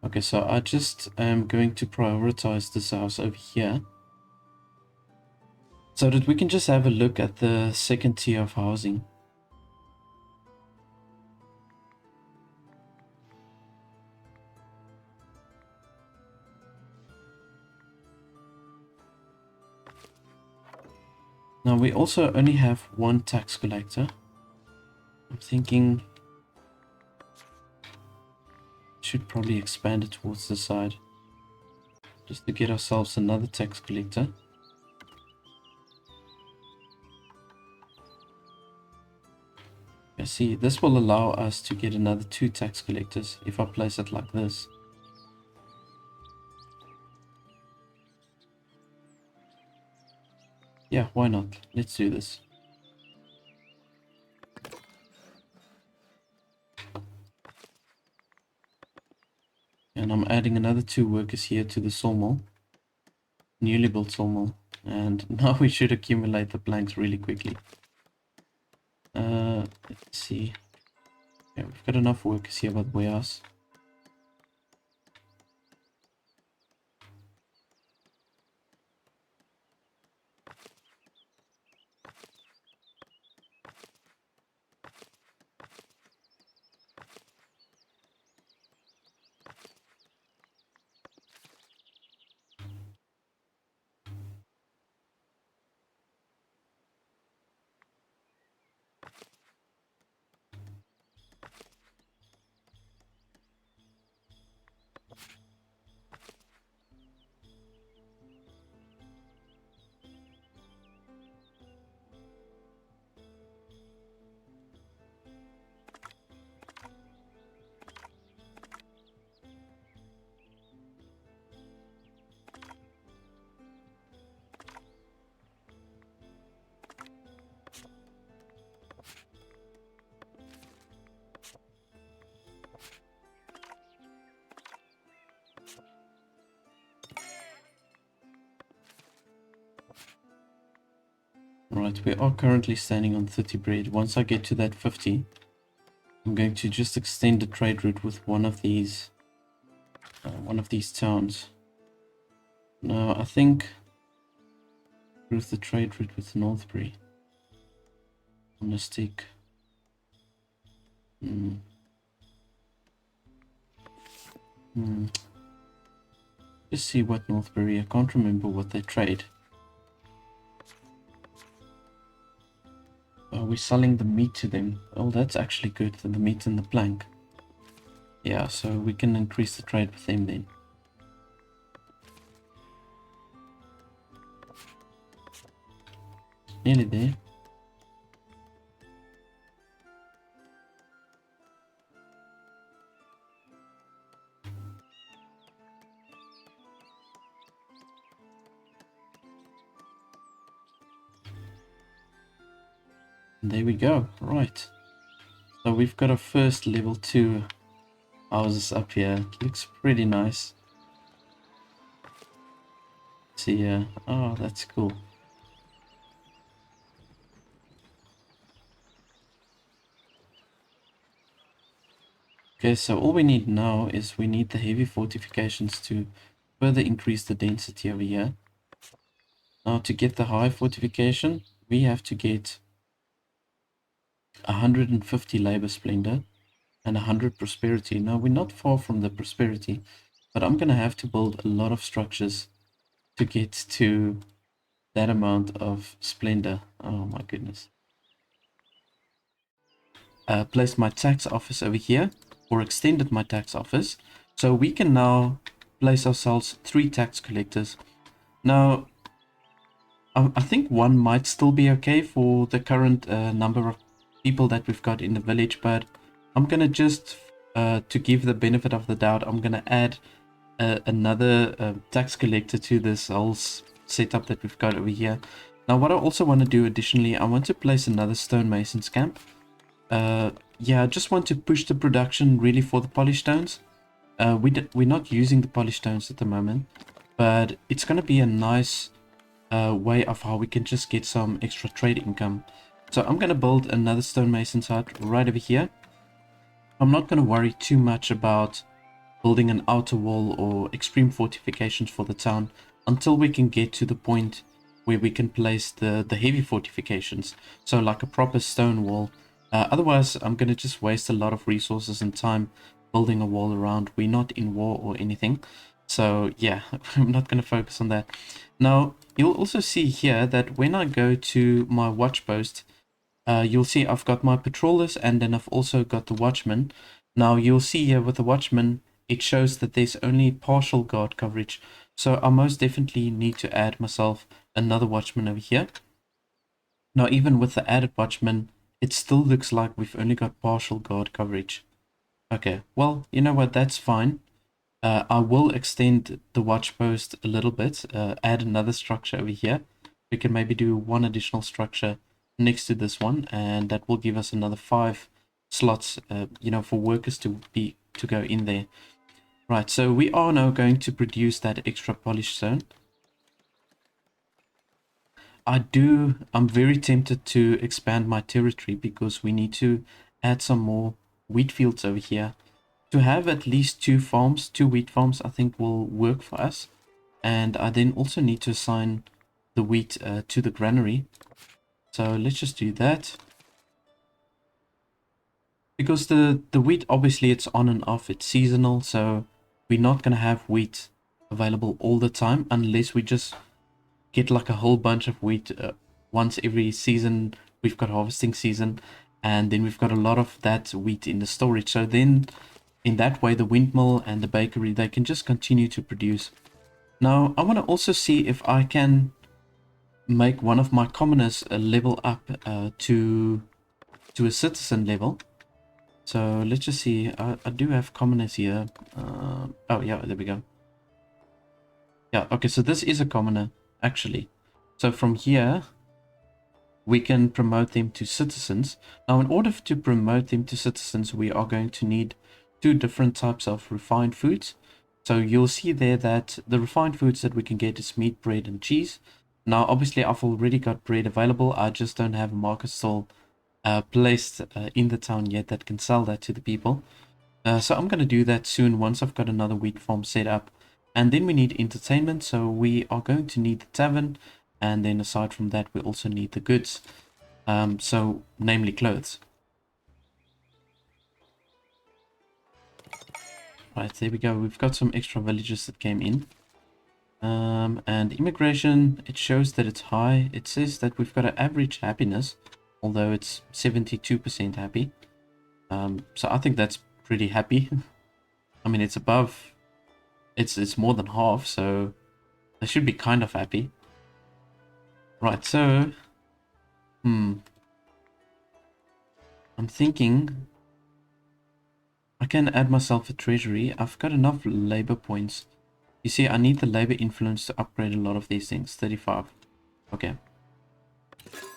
Speaker 1: Okay, so I just am going to prioritize this house over here, so that we can just have a look at the second tier of housing. Now we also only have one tax collector. I'm thinking should probably expand it towards the side, just to get ourselves another tax collector. I see, this will allow us to get another 2 tax collectors if I place it like this. Yeah, why not? Let's do this. And I'm adding another 2 workers here to the sawmill. Newly built sawmill. And now we should accumulate the planks really quickly. Let's see. Yeah, we've got enough workers here by the warehouse. Right, we are currently standing on 30 bread. Once I get to that 50, I'm going to just extend the trade route with one of these towns. Now, I think improve the trade route with Northbury. Monastic. Just see what Northbury. I can't remember what they trade. Are we selling the meat to them? Oh, that's actually good, the meat and the plank. Yeah, so we can increase the trade with them then. Nearly there. And there we go. Right. So we've got our first level 2 houses up here. Looks pretty nice. See here. Oh, that's cool. Okay, so all we need now is we need the heavy fortifications to further increase the density over here. Now to get the high fortification, we have to get 150 labor splendor and 100 prosperity. Now we're not far from the prosperity, but I'm gonna have to build a lot of structures to get to that amount of splendor. Oh my goodness. Placed my tax office over here, or extended my tax office, so we can now place ourselves 3 tax collectors. Now I think 1 might still be okay for the current number of people that we've got in the village, but I'm gonna just to give the benefit of the doubt, I'm gonna add another tax collector to this whole setup that we've got over here. Now what I also want to do additionally, I want to place another stonemason's camp. Yeah, I just want to push the production really for the polished stones. We're not using the polished stones at the moment, but it's going to be a nice way of how we can just get some extra trade income. So I'm going to build another stonemason's hut right over here. I'm not going to worry too much about building an outer wall or extreme fortifications for the town until we can get to the point where we can place the heavy fortifications, so like a proper stone wall. Otherwise I'm going to just waste a lot of resources and time building a wall around. We're not in war or anything, so yeah, I'm not going to focus on that. Now you'll also see here that when I go to my watch post, you'll see I've got my patrollers and then I've also got the watchman. Now you'll see here with the watchman, it shows that there's only partial guard coverage. So I most definitely need to add myself another watchman over here. Now even with the added watchman, it still looks like we've only got partial guard coverage. Okay, well, you know what, that's fine. I will extend the watch post a little bit, add another structure over here. We can maybe do 1 additional structure next to this one, and that will give us another 5 slots, you know, for workers to go in there. Right, so we are now going to produce that extra polished stone. I'm very tempted to expand my territory because we need to add some more wheat fields over here. To have at least two farms, two wheat farms, I think will work for us. And I then also need to assign the wheat to the granary. So let's just do that. Because the wheat, obviously it's on and off, it's seasonal, so we're not going to have wheat available all the time unless we just get like a whole bunch of wheat once every season. We've got harvesting season, and then we've got a lot of that wheat in the storage. So then in that way, the windmill and the bakery, they can just continue to produce. Now, I want to also see if I can make one of my commoners level up to a citizen level. So let's just see. I do have commoners here. Oh yeah, there we go. Yeah, okay, so this is a commoner actually. So from here we can promote them to citizens. Now in order to promote them to citizens, we are going to need two different types of refined foods. So you'll see there that the refined foods that we can get is meat, bread, and cheese. Now obviously I've already got bread available. I just don't have a market stall placed in the town yet that can sell that to the people. So I'm going to do that soon once I've got another wheat farm set up. And then we need entertainment, so we are going to need the tavern, and then aside from that we also need the goods, so namely clothes. Right, there we go. We've got some extra villagers that came in. And immigration, it shows that it's high. It says that we've got an average happiness, although it's 72% happy. So I think that's pretty happy. I mean, it's above, it's more than half, so they should be kind of happy. Right, so I'm thinking I can add myself a treasury. I've got enough labor points. You see, I need the labor influence to upgrade a lot of these things. 35. Okay,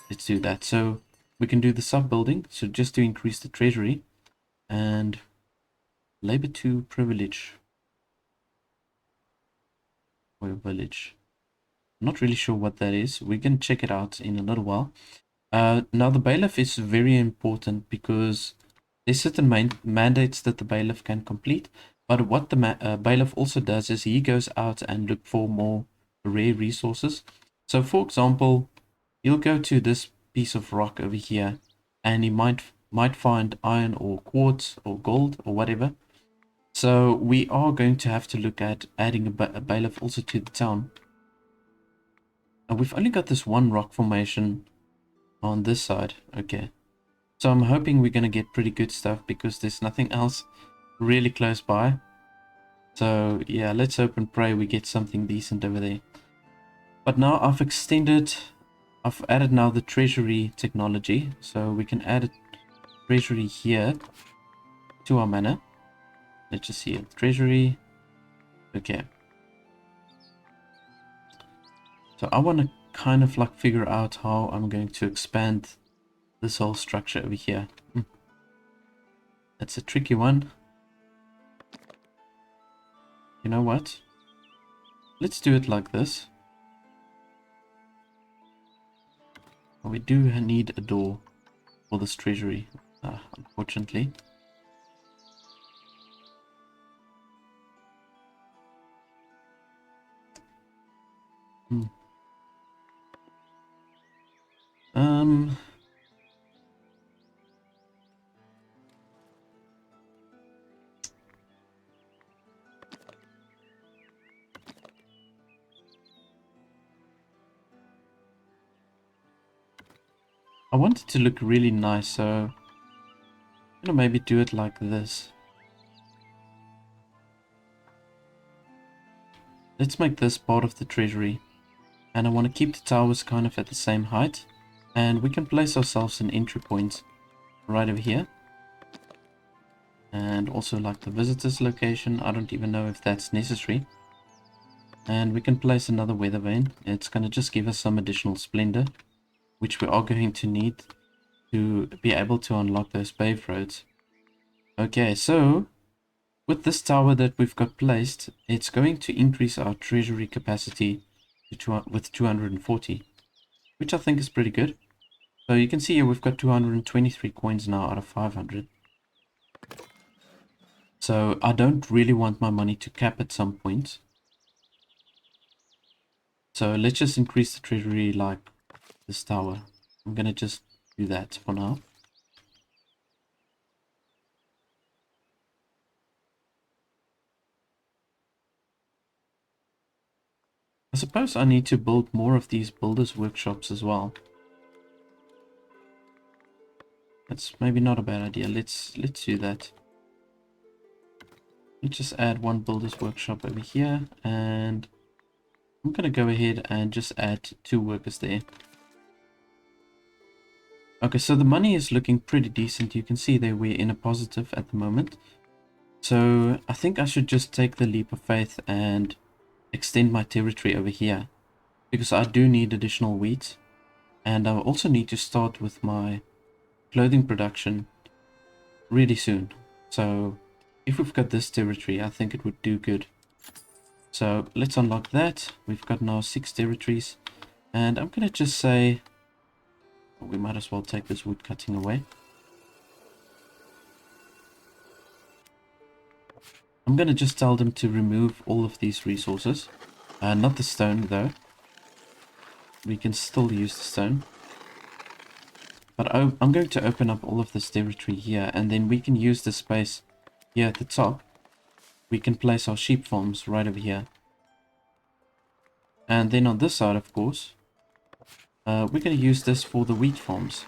Speaker 1: let's do that. So we can do the sub building, so just to increase the treasury, and labor to privilege for your village. I'm not really sure what that is. We can check it out in a little while. Now the bailiff is very important because there's certain mandates that the bailiff can complete, but what the bailiff also does is he goes out and look for more rare resources. So for example, he'll go to this piece of rock over here and he might find iron or quartz or gold or whatever. So we are going to have to look at adding a bailiff also to the town. And we've only got this one rock formation on this side. Okay. So I'm hoping we're going to get pretty good stuff because there's nothing else really close by. So yeah, let's hope and pray we get something decent over there. But now I've added now the treasury technology. So we can add a treasury here to our manor. Let's just see, treasury. Okay. So I want to kind of like figure out how I'm going to expand this whole structure over here. That's a tricky one. You know what? Let's do it like this. We do need a door for this treasury, unfortunately. I want it to look really nice, so I'm gonna maybe do it like this. Let's make this part of the treasury, and I want to keep the towers kind of at the same height, and we can place ourselves an entry point right over here, and also like the visitors location. I don't even know if that's necessary. And we can place another weather vane. It's going to just give us some additional splendor, which we are going to need to be able to unlock those paved roads. Okay, so With this tower that we've got placed, it's going to increase our treasury capacity to with 240, which I think is pretty good. So you can see here we've got 223 coins now out of 500. So I don't really want my money to cap at some point. So let's just increase the treasury like this tower. I'm gonna just do that for now. I suppose I need to build more of these builders workshops as well. That's maybe not a bad idea. Let's do that. Let's just add one builder's workshop over here, and I'm gonna go ahead and just add 2 workers there. Okay, so the money is looking pretty decent. You can see that we're in a positive at the moment. So I think I should just take the leap of faith and extend my territory over here, because I do need additional wheat, and I also need to start with my clothing production really soon. So if we've got this territory, I think it would do good. So let's unlock that. We've got now 6 territories, and I'm gonna just say we might as well take this wood cutting away. I'm gonna just tell them to remove all of these resources, not the stone though. We can still use the stone. But I'm going to open up all of this territory here, and then we can use the space here at the top. We can place our sheep farms right over here. And then on this side, of course, we're going to use this for the wheat farms.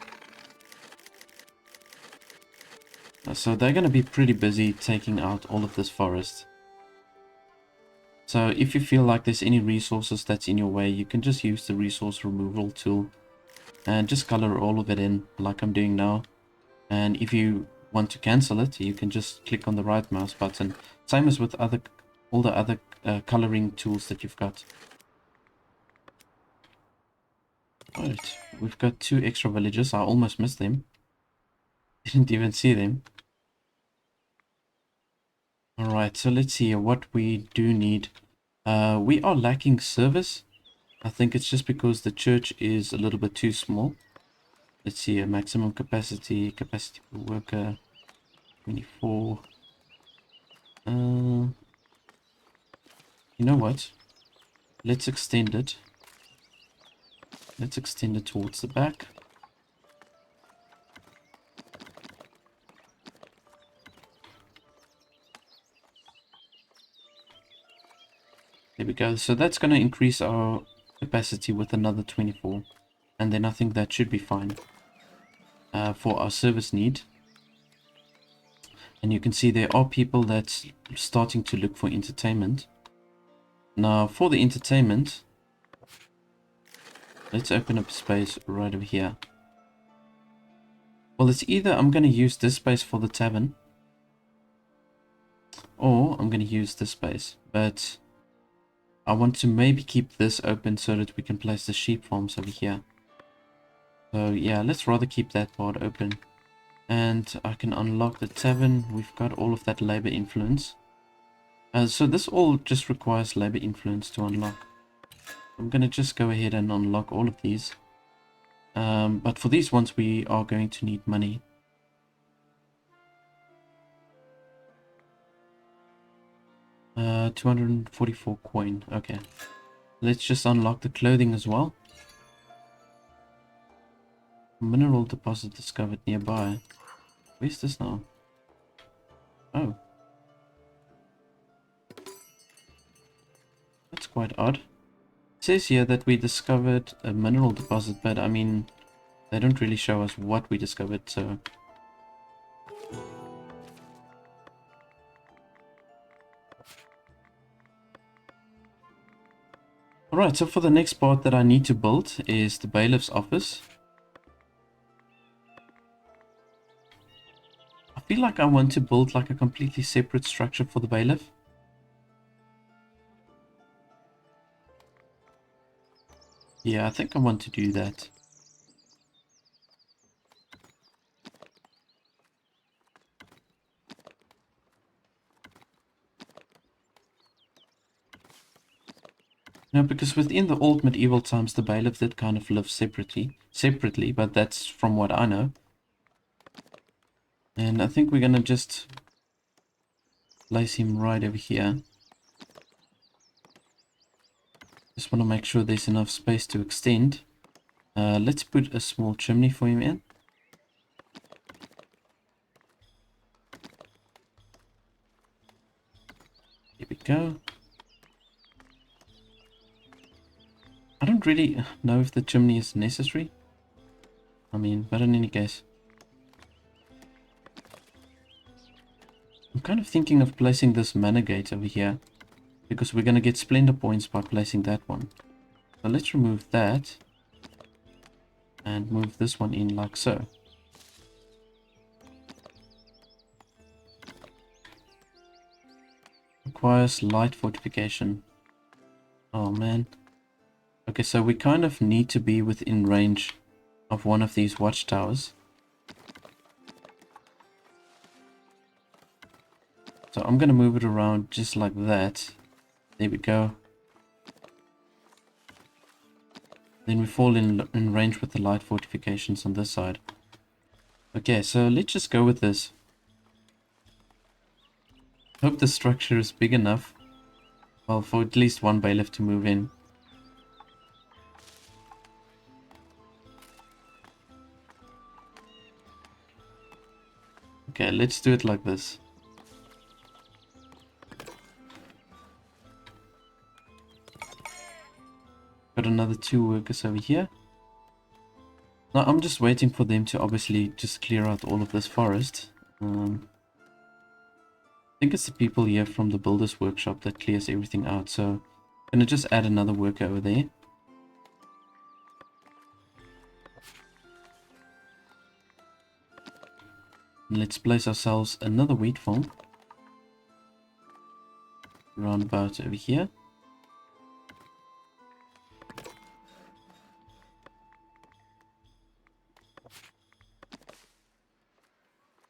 Speaker 1: So they're going to be pretty busy taking out all of this forest. So if you feel like there's any resources that's in your way, you can just use the resource removal tool and just color all of it in like I'm doing now. And if you want to cancel it, you can just click on the right mouse button. Same as with all the other coloring tools that you've got. Right, we've got 2 extra villages. I almost missed them. Didn't even see them. Alright, so let's see what we do need. We are lacking service. I think it's just because the church is a little bit too small. Let's see, a maximum capacity per worker, 24. You know what? Let's extend it. Let's extend it towards the back. There we go. So that's going to increase our capacity with another 24. And then I think that should be fine for our service need. And you can see there are people that's starting to look for entertainment. Now for the entertainment, let's open up space right over here. Well, it's either I'm going to use this space for the tavern, or I'm going to use this space. But I want to maybe keep this open so that we can place the sheep farms over here. So yeah, let's rather keep that part open. And I can unlock the tavern. We've got all of that labor influence. So this all just requires labor influence to unlock. I'm going to just go ahead and unlock all of these. But for these ones, we are going to need money. Uh, 244 coin. Okay. Let's just unlock the clothing as well. Mineral deposit discovered nearby. Where's this now? Oh. That's quite odd. It says here that we discovered a mineral deposit, but I mean, they don't really show us what we discovered, so... Alright, so for the next part that I need to build is the bailiff's office. I feel like I want to build like a completely separate structure for the bailiff. Yeah, I think I want to do that. No, because within the old medieval times, the bailiff did kind of live separately, but that's from what I know. And I think we're gonna just place him right over here. Just want to make sure there's enough space to extend. Let's put a small chimney for him in. Here we go. I don't really know if the chimney is necessary. I mean, but in any case. I'm kind of thinking of placing this manor gate over here, because we're going to get splendor points by placing that one. So let's remove that and move this one in like so. Requires light fortification. Oh man. Okay, so we kind of need to be within range of one of these watchtowers. So I'm going to move it around just like that. There we go. Then we fall in range with the light fortifications on this side. Okay, so let's just go with this. Hope the structure is big enough. Well, for at least one bailiff to move in. Okay, let's do it like this. Got another 2 workers over here. Now I'm just waiting for them to obviously just clear out all of this forest. I think it's the people here from the builder's workshop that clears everything out, so I'm gonna just add another worker over there. And let's place ourselves another wheat farm. Round about over here.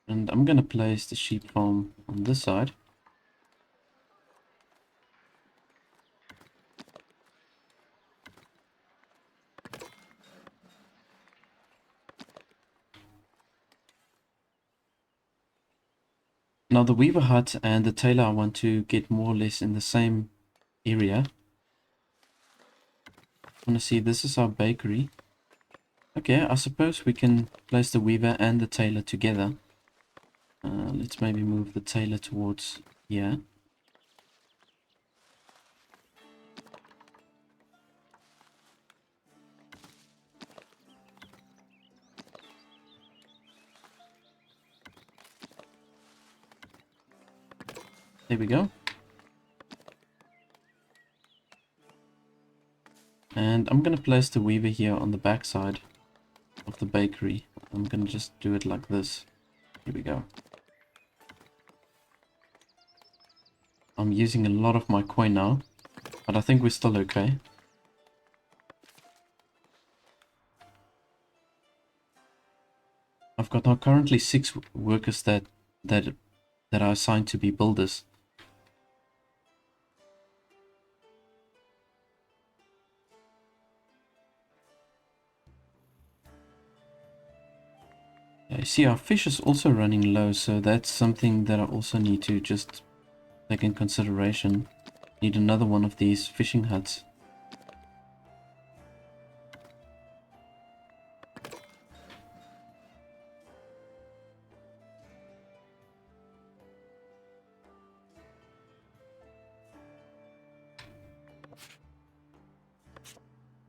Speaker 1: And I'm gonna place the sheep farm on this side. Now the weaver hut and the tailor I want to get more or less in the same area. I want to see, this is our bakery. Okay, I suppose we can place the weaver and the tailor together. Let's maybe move the tailor towards here. There we go. And I'm going to place the weaver here on the back side of the bakery. I'm going to just do it like this. Here we go. I'm using a lot of my coin now, but I think we're still okay. I've got now currently 6 workers that are assigned to be builders. I see our fish is also running low, so that's something that I also need to just take in consideration. Need another one of these fishing huts.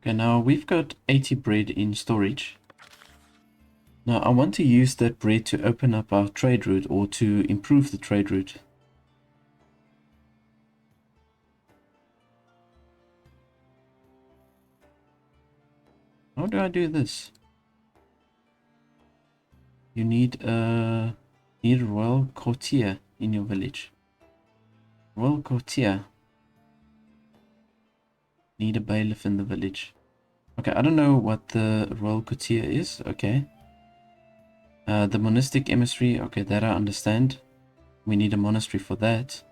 Speaker 1: Okay, now we've got 80 bread in storage. Now I want to use that bread to open up our trade route, or to improve the trade route. How do I do this? You need a royal courtier in your village. Royal courtier. Need a bailiff in the village. Okay, I don't know what the royal courtier is. Okay. The monastic emissary. Okay, that I understand. We need a monastery for that.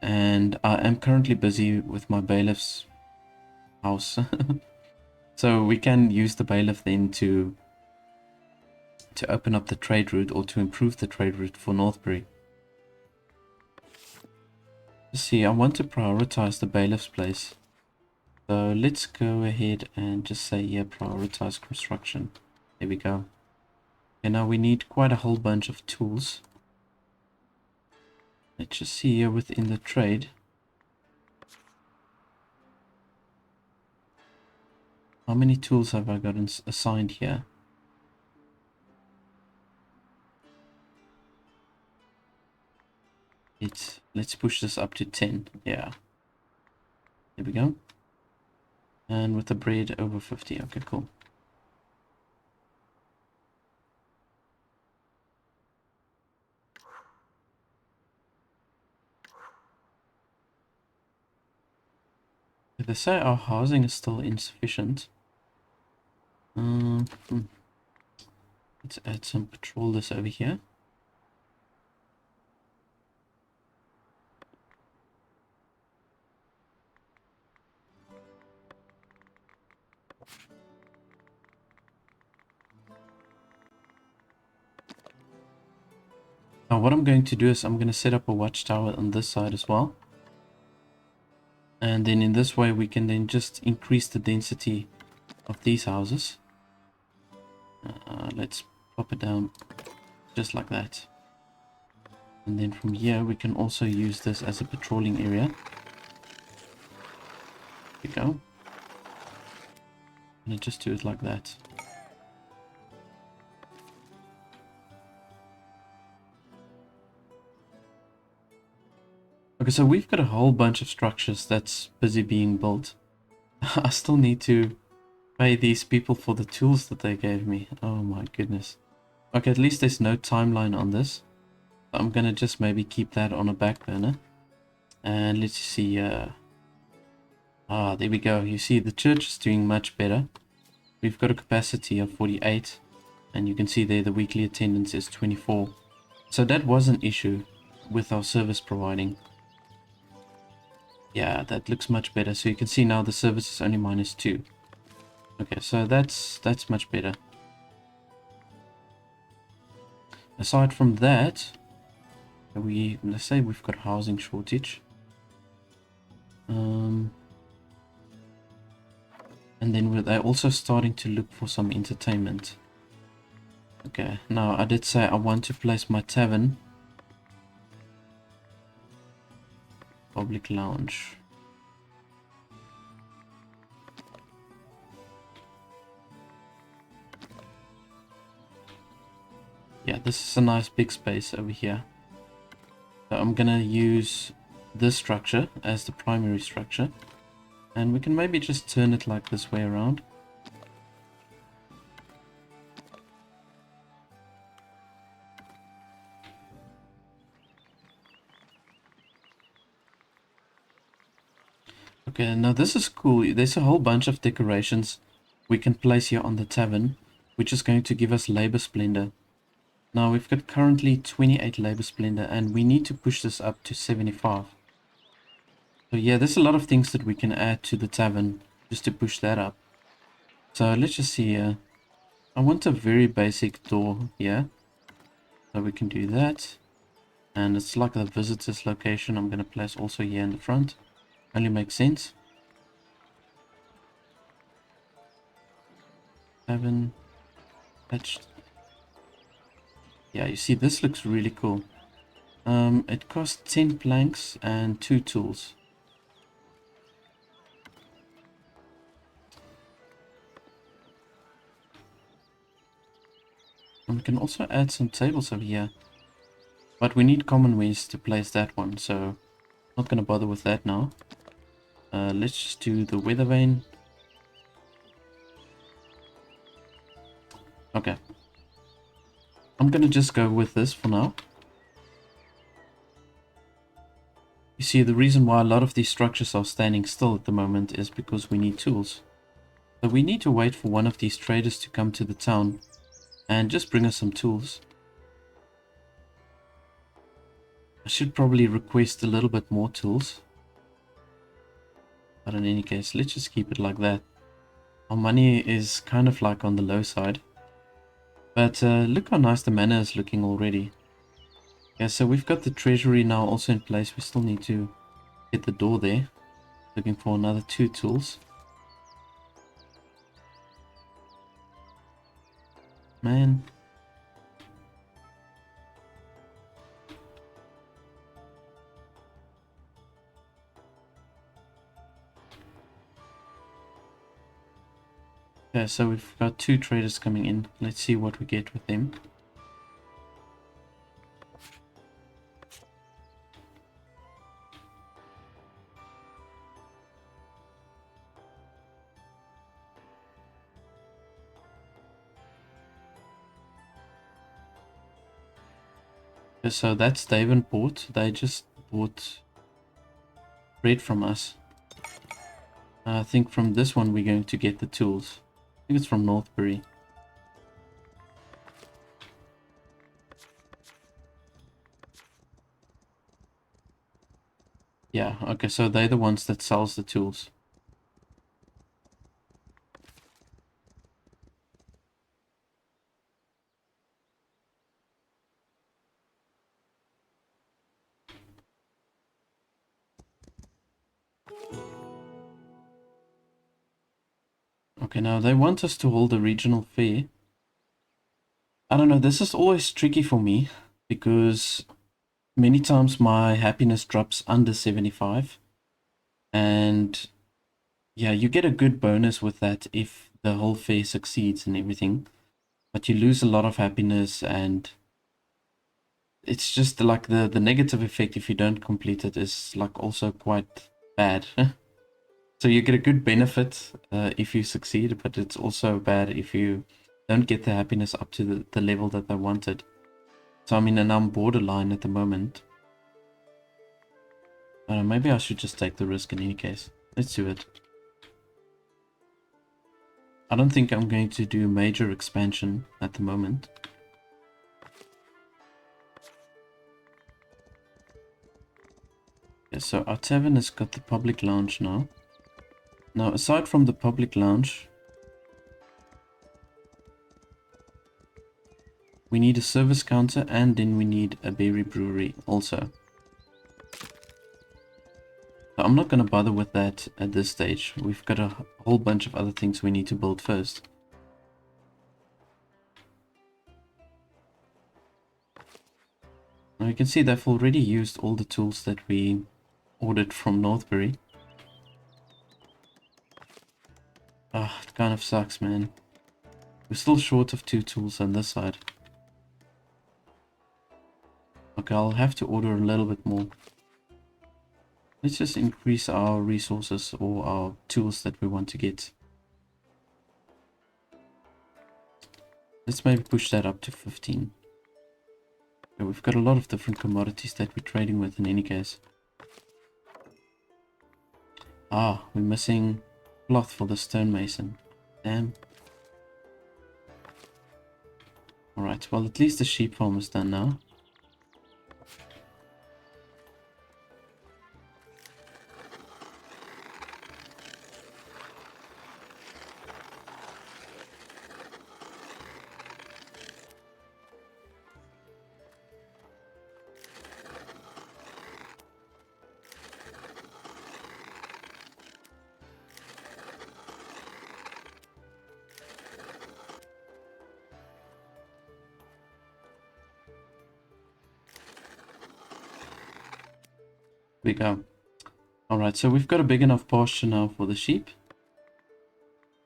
Speaker 1: And I am currently busy with my bailiffs house. So we can use the bailiff then to open up the trade route or to improve the trade route for Northbury. See, I want to prioritize the bailiff's place. So let's go ahead and just say, yeah, prioritize construction. There we go. And now we need quite a whole bunch of tools. Let's just see here within the trade. How many tools have I gotten assigned here? Let's push this up to 10. Yeah. There we go. And with the bread over 50. Okay, cool. They say our housing is still insufficient. Let's add some patrollers over here. Now what I'm going to do is I'm going to set up a watchtower on this side as well. And then in this way we can then just increase the density of these houses. Let's pop it down just like that. And then from here we can also use this as a patrolling area. There we go. And just do it like that. Okay, so we've got a whole bunch of structures that's busy being built. I still need to pay these people for the tools that they gave me. Oh my goodness. Okay, at least there's no timeline on this. I'm gonna just maybe keep that on a back burner. And let's see. There we go. You see the church is doing much better. We've got a capacity of 48. And you can see there the weekly attendance is 24. So that was an issue with our service providing. Yeah, that looks much better. So you can see now the service is only -2. Okay, so that's much better. Aside from that, let's say we've got housing shortage. And then they're also starting to look for some entertainment. Okay, now I did say I want to place my tavern. Public lounge. Yeah, this is a nice big space over here. So I'm gonna use this structure as the primary structure. And we can maybe just turn it like this way around. Okay, now this is cool. There's a whole bunch of decorations we can place here on the tavern, which is going to give us labor splendor. Now we've got currently 28 labor splendor and we need to push this up to 75. So yeah, there's a lot of things that we can add to the tavern just to push that up. So let's just see here. I want a very basic door here. So we can do that. And it's like the visitor's location. I'm going to place also here in the front. Only makes sense. Tavern. Patched. Yeah, you see this looks really cool. It costs 10 planks and 2 tools. And we can also add some tables over here. But we need commonwares to place that one, so not going to bother with that now. Let's just do the weather vane. Okay. I'm going to just go with this for now. You see, the reason why a lot of these structures are standing still at the moment is because we need tools. So we need to wait for one of these traders to come to the town and just bring us some tools. I should probably request a little bit more tools. But in any case, let's just keep it like that. Our money is kind of like on the low side. But look how nice the manor is looking already. Yeah, so we've got the treasury now also in place. We still need to get the door there. Looking for another 2 tools. Man. Okay, so we've got 2 traders coming in. Let's see what we get with them. Okay, so that's Davenport. They just bought bread from us. I think from this one we're going to get the tools. I think it's from Northbury. Yeah, okay, so they're the ones that sells the tools. Okay, now they want us to hold a regional fair. I don't know, this is always tricky for me because many times my happiness drops under 75. And yeah, you get a good bonus with that if the whole fair succeeds and everything. But you lose a lot of happiness, and it's just like the negative effect if you don't complete it is like also quite bad. So you get a good benefit if you succeed, but it's also bad if you don't get the happiness up to the level that they wanted. So I mean, and I'm borderline at the moment. I don't know, maybe I should just take the risk in any case. Let's do it. I don't think I'm going to do major expansion at the moment. Okay, so our tavern has got the public lounge now. Now, aside from the public lounge, we need a service counter, and then we need a berry brewery also. So I'm not going to bother with that at this stage. We've got a whole bunch of other things we need to build first. Now you can see they've already used all the tools that we ordered from Northbury. Ah, it kind of sucks, man. We're still short of 2 tools on this side. Okay, I'll have to order a little bit more. Let's just increase our resources or our tools that we want to get. Let's maybe push that up to 15. Okay, we've got a lot of different commodities that we're trading with in any case. Ah, we're missing cloth for the stonemason. Damn. Alright, well at least the sheep farm is done now. We go. Alright, so we've got a big enough pasture now for the sheep.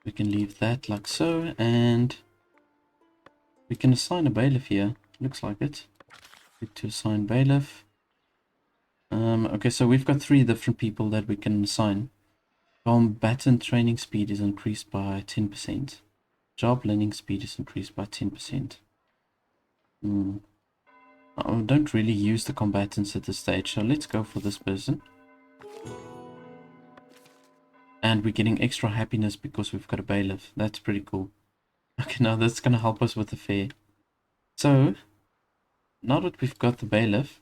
Speaker 1: We can leave that like so, and we can assign a bailiff here. Looks like it. Click to assign bailiff. Okay, so we've got 3 different people that we can assign. Combatant training speed is increased by 10%. Job learning speed is increased by 10%. I don't really use the combatants at this stage, so let's go for this person. And we're getting extra happiness because we've got a bailiff. That's pretty cool. Okay, now that's going to help us with the fair. So, now that we've got the bailiff,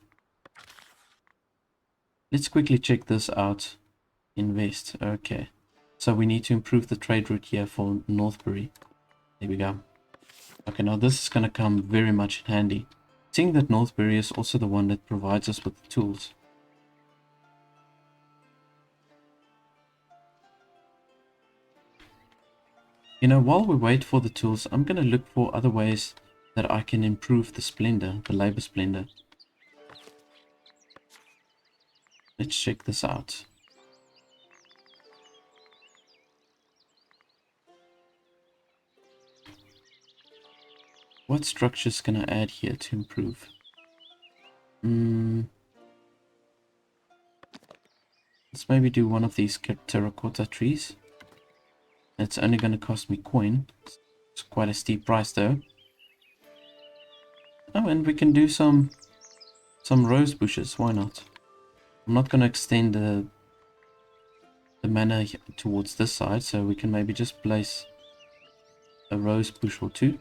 Speaker 1: let's quickly check this out Invest. Okay. So we need to improve the trade route here for Northbury. There we go. Okay, now this is going to come very much in handy. Seeing that Northbury is also the one that provides us with the tools. You know, while we wait for the tools, I'm going to look for other ways that I can improve the splendor, the labor splendor. Let's check this out. What structures can I add here to improve? Let's maybe do one of these terracotta trees. It's only going to cost me coin. It's quite a steep price though. Oh, and we can do some rose bushes. Why not? I'm not going to extend the manor towards this side, so we can maybe just place a rose bush or two.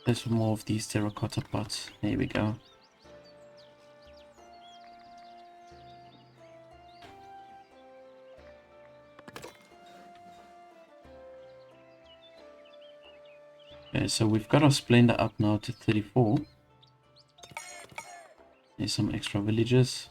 Speaker 1: There's more of these terracotta pots. There we go. Okay, so we've got our splendor up now to 34. There's some extra villages.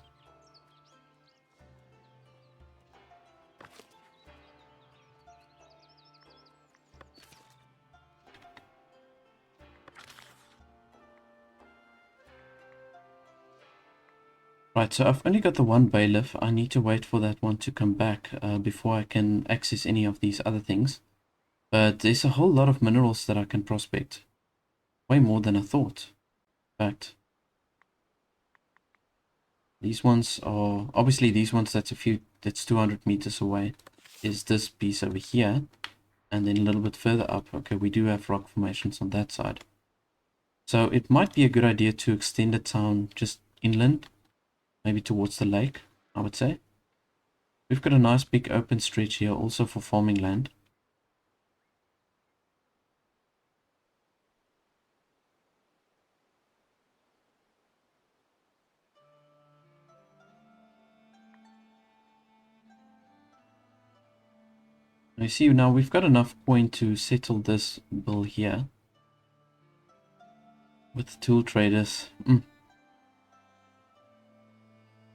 Speaker 1: Right, so I've only got the one bailiff. I need to wait for that one to come back before I can access any of these other things. But there's a whole lot of minerals that I can prospect. Way more than I thought. In fact, these ones are obviously these ones that's 200 meters away is this piece over here, and then a little bit further up. Okay, we do have rock formations on that side. So it might be a good idea to extend the town just inland, maybe towards the lake, I would say. We've got a nice big open stretch here also for farming land. I see now we've got enough coin to settle this bill here with tool traders.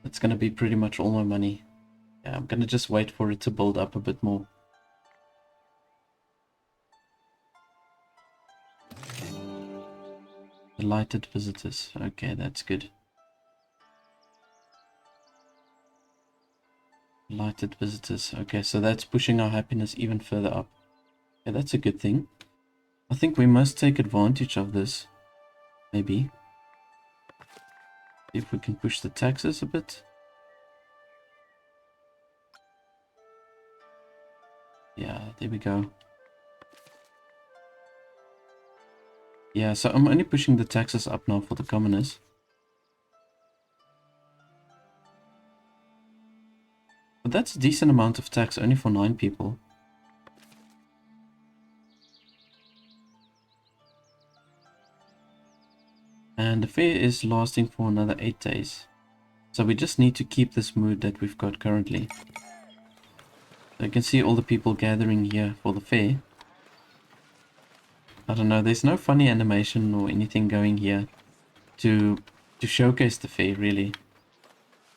Speaker 1: That's going to be pretty much all my money. Yeah, I'm going to just wait for it to build up a bit more. Delighted visitors. Okay, that's good. Delighted visitors. Okay, so that's pushing our happiness even further up. Yeah, that's a good thing. I think we must take advantage of this. Maybe. If we can push the taxes a bit. Yeah, there we go. Yeah, so I'm only pushing the taxes up now for the commoners. But that's a decent amount of tax only for 9 people. And the fair is lasting for another 8 days. So we just need to keep this mood that we've got currently. So you can see all the people gathering here for the fair. I don't know, there's no funny animation or anything going here to showcase the fair really.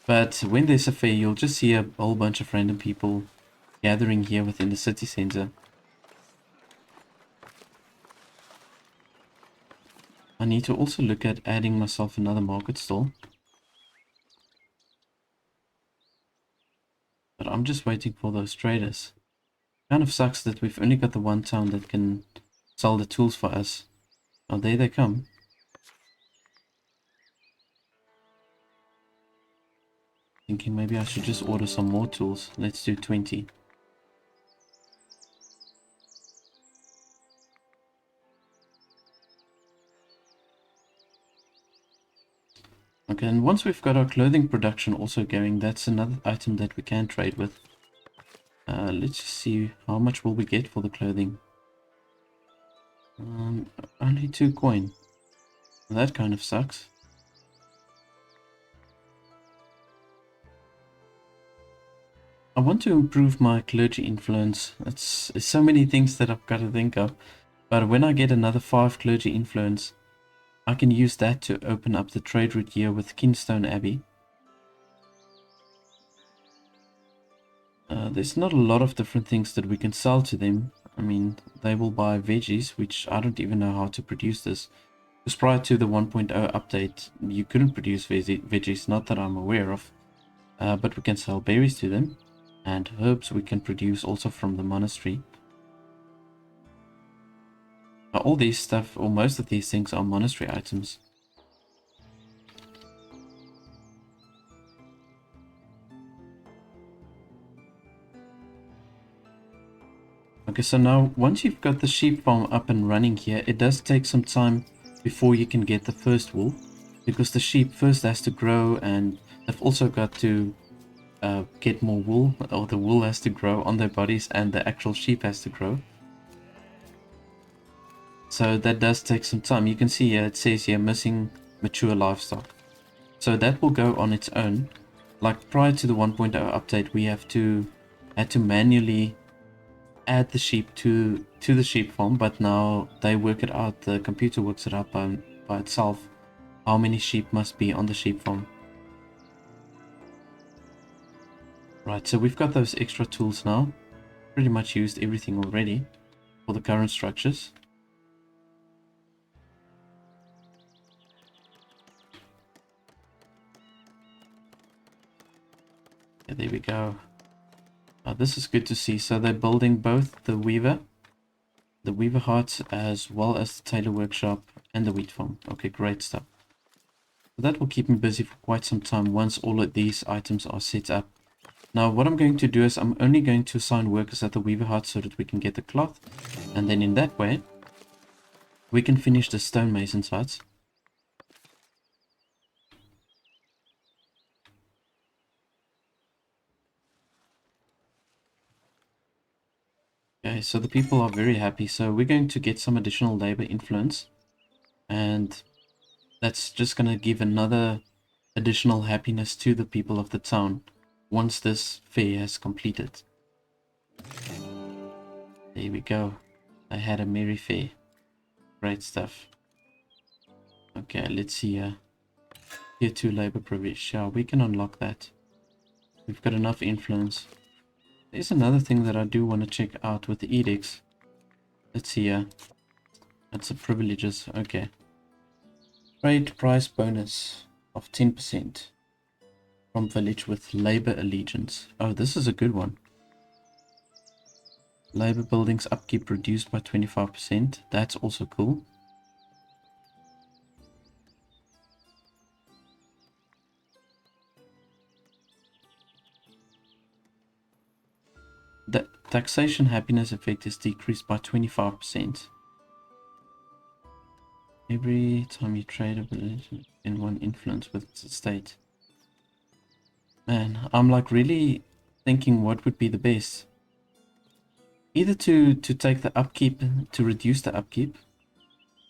Speaker 1: But when there's a fair, you'll just see a whole bunch of random people gathering here within the city center. I need to also look at adding myself another market stall. But I'm just waiting for those traders. Kind of sucks that we've only got the one town that can sell the tools for us. Oh, there they come. Thinking maybe I should just order some more tools. Let's do 20. Okay, and once we've got our clothing production also going, that's another item that we can trade with. let's just see how much will we get for the clothing. Only 2 coin. That kind of sucks. I want to improve my clergy influence. It's so many things that I've got to think of. But when I get another 5 clergy influence, I can use that to open up the trade route here with Kinstone Abbey. There's not a lot of different things that we can sell to them. I mean, they will buy veggies, which I don't even know how to produce this. Because prior to the 1.0 update, you couldn't produce veggies, not that I'm aware of. But we can sell berries to them. And herbs we can produce also from the monastery. All these stuff, or most of these things, are monastery items. Okay, so now once you've got the sheep farm up and running here, it does take some time before you can get the first wool, because the sheep first has to grow, and they've also got to get more wool, or the wool has to grow on their bodies, and the actual sheep has to grow. So that does take some time. You can see here, it says here, missing mature livestock. So that will go on its own. Like prior to the 1.0 update, we had to manually add the sheep to the sheep farm, but now they work it out, the computer works it out by itself, how many sheep must be on the sheep farm. Right, so we've got those extra tools now. Pretty much used everything already for the current structures. Yeah, there we go. This is good to see. So they're building both the weaver huts, as well as the tailor workshop and the wheat farm. Okay, great stuff. So that will keep me busy for quite some time once all of these items are set up. Now what I'm going to do is I'm only going to assign workers at the weaver hut so that we can get the cloth, and then in that way we can finish the stonemason's huts. Okay, so the people are very happy. So we're going to get some additional labor influence, and that's just going to give another additional happiness to the people of the town once this fair has completed. There we go. I had a merry fair. Great stuff. Okay, let's see. Tier 2 labor provision. Yeah, we can unlock that. We've got enough influence. There's another thing that I do want to check out with the edicts. Let's see. That's the privileges. Okay. Trade price bonus of 10% from village with labor allegiance. Oh, this is a good one. Labor buildings upkeep reduced by 25%. That's also cool. The taxation happiness effect is decreased by 25%. Every time you trade a village in one influence with the state. Man, I'm like really thinking what would be the best. Either to take the upkeep, to reduce the upkeep,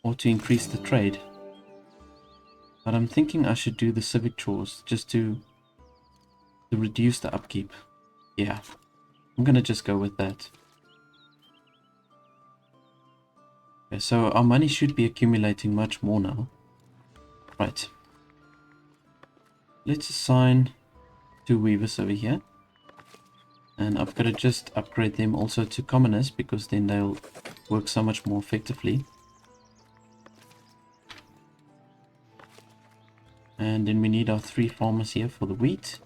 Speaker 1: or to increase the trade. But I'm thinking I should do the civic chores just to reduce the upkeep. Yeah, I'm gonna just go with that. Okay, so our money should be accumulating much more now. Right. Let's assign 2 weavers over here. And I've got to just upgrade them also to commoners, because then they'll work so much more effectively. And then we need our 3 farmers here for the wheat.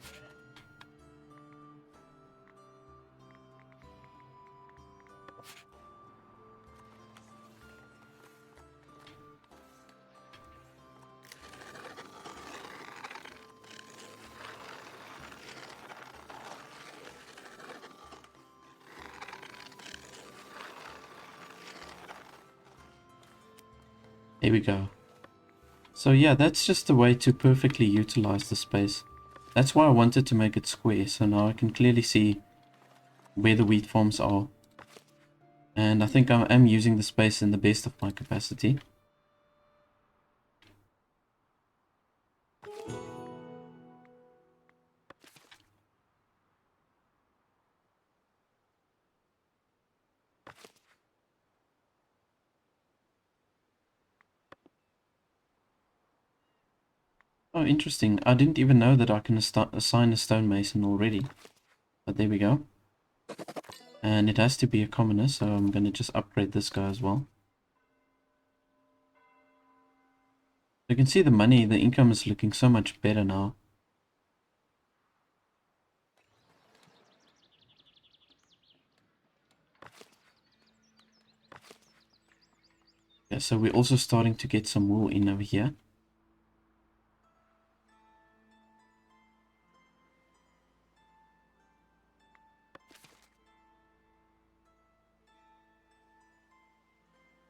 Speaker 1: There we go. So yeah, that's just a way to perfectly utilize the space. That's why I wanted to make it square, so now I can clearly see where the wheat farms are. And I think I am using the space in the best of my capacity. Oh, interesting. I didn't even know that I can assign a stonemason already. But there we go. And it has to be a commoner, so I'm going to just upgrade this guy as well. You can see the money, the income is looking so much better now. Yeah, so we're also starting to get some wool in over here.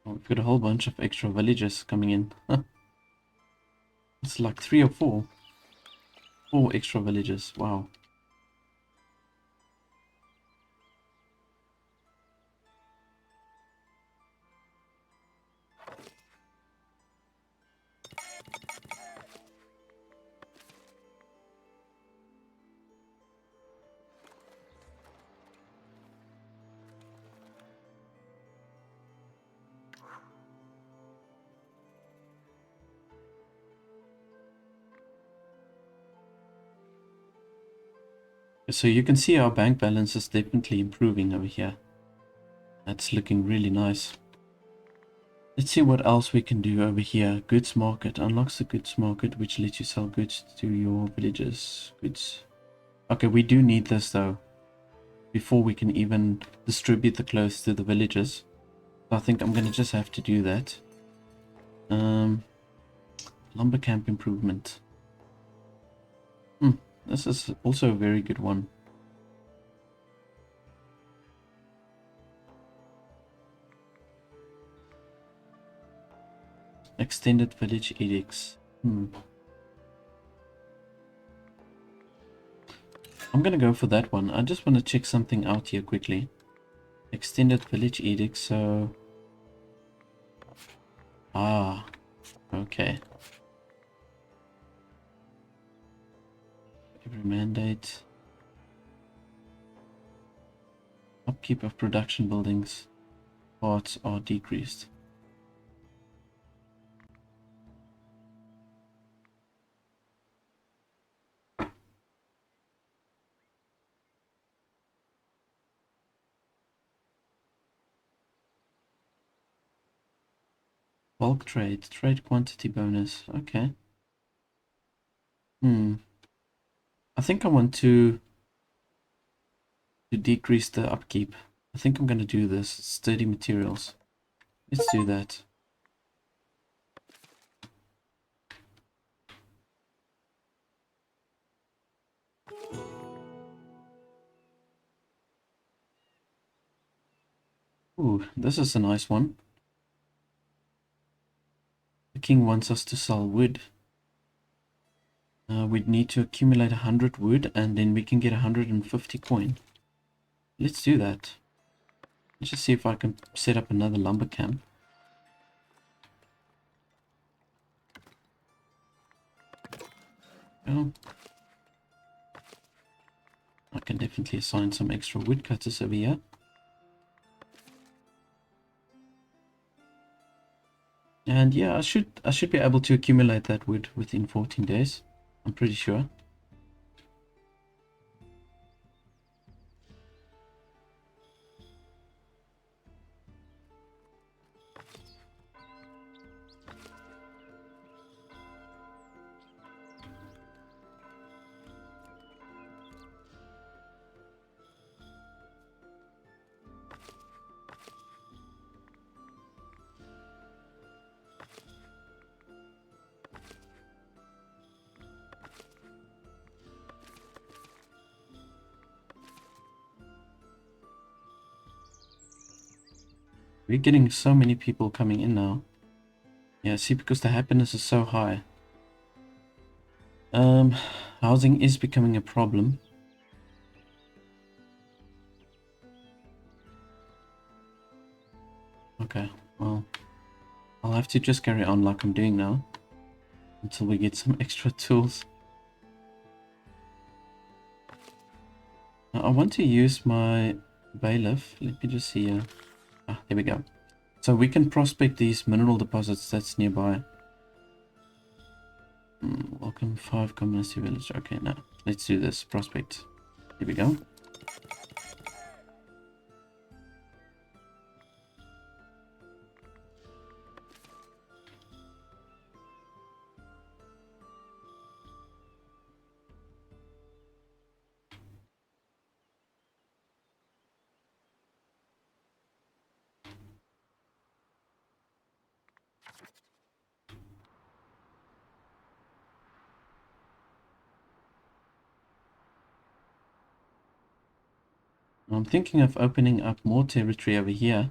Speaker 1: Oh, we've got a whole bunch of extra villagers coming in. It's like 3 or 4. 4 extra villagers. Wow. So you can see our bank balance is definitely improving over here. That's looking really nice. Let's see what else we can do over here. Goods market. Unlocks the goods market, which lets you sell goods to your villagers. Goods. Okay, we do need this though, before we can even distribute the clothes to the villagers. So I think I'm going to just have to do that. Lumber camp improvement. This is also a very good one. Extended village edicts. I'm gonna go for that one. I just want to check something out here quickly. Extended village edicts, so... Ah, okay. Every mandate. Upkeep of production buildings. Parts are decreased. Bulk trade. Trade quantity bonus. Okay. I think I want to decrease the upkeep. I think I'm going to do this. Sturdy materials. Let's do that. Ooh, this is a nice one. The king wants us to sell wood. We'd need to accumulate 100 wood and then we can get 150 coin. Let's do that. Let's just see if I can set up another lumber camp. Oh. I can definitely assign some extra woodcutters over here. And yeah, I should be able to accumulate that wood within 14 days. I'm pretty sure. We're getting so many people coming in now. Yeah, see, because the happiness is so high. Housing is becoming a problem. Okay, well, I'll have to just carry on like I'm doing now until we get some extra tools. Now, I want to use my bailiff. Let me just see here. Ah, there we go. So we can prospect these mineral deposits that's nearby. Welcome 5 community village. Okay, now let's do this. Prospect. Here we go. I'm thinking of opening up more territory over here.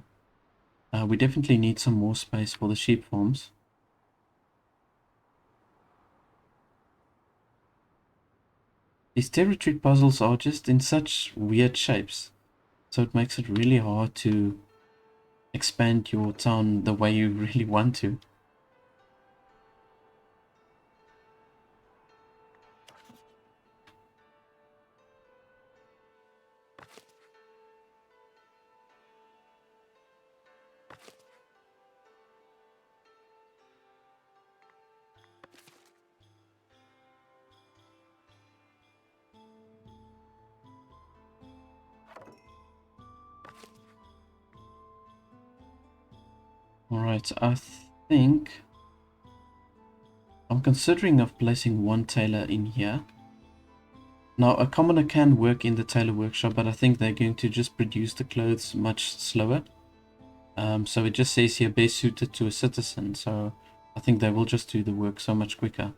Speaker 1: We definitely need some more space for the sheep farms. These territory puzzles are just in such weird shapes, so it makes it really hard to expand your town the way you really want to. Alright, I think I'm considering of placing one tailor in here. Now, a commoner can work in the tailor workshop, but I think they're going to just produce the clothes much slower. So it just says here, best suited to a citizen, so I think they will just do the work so much quicker.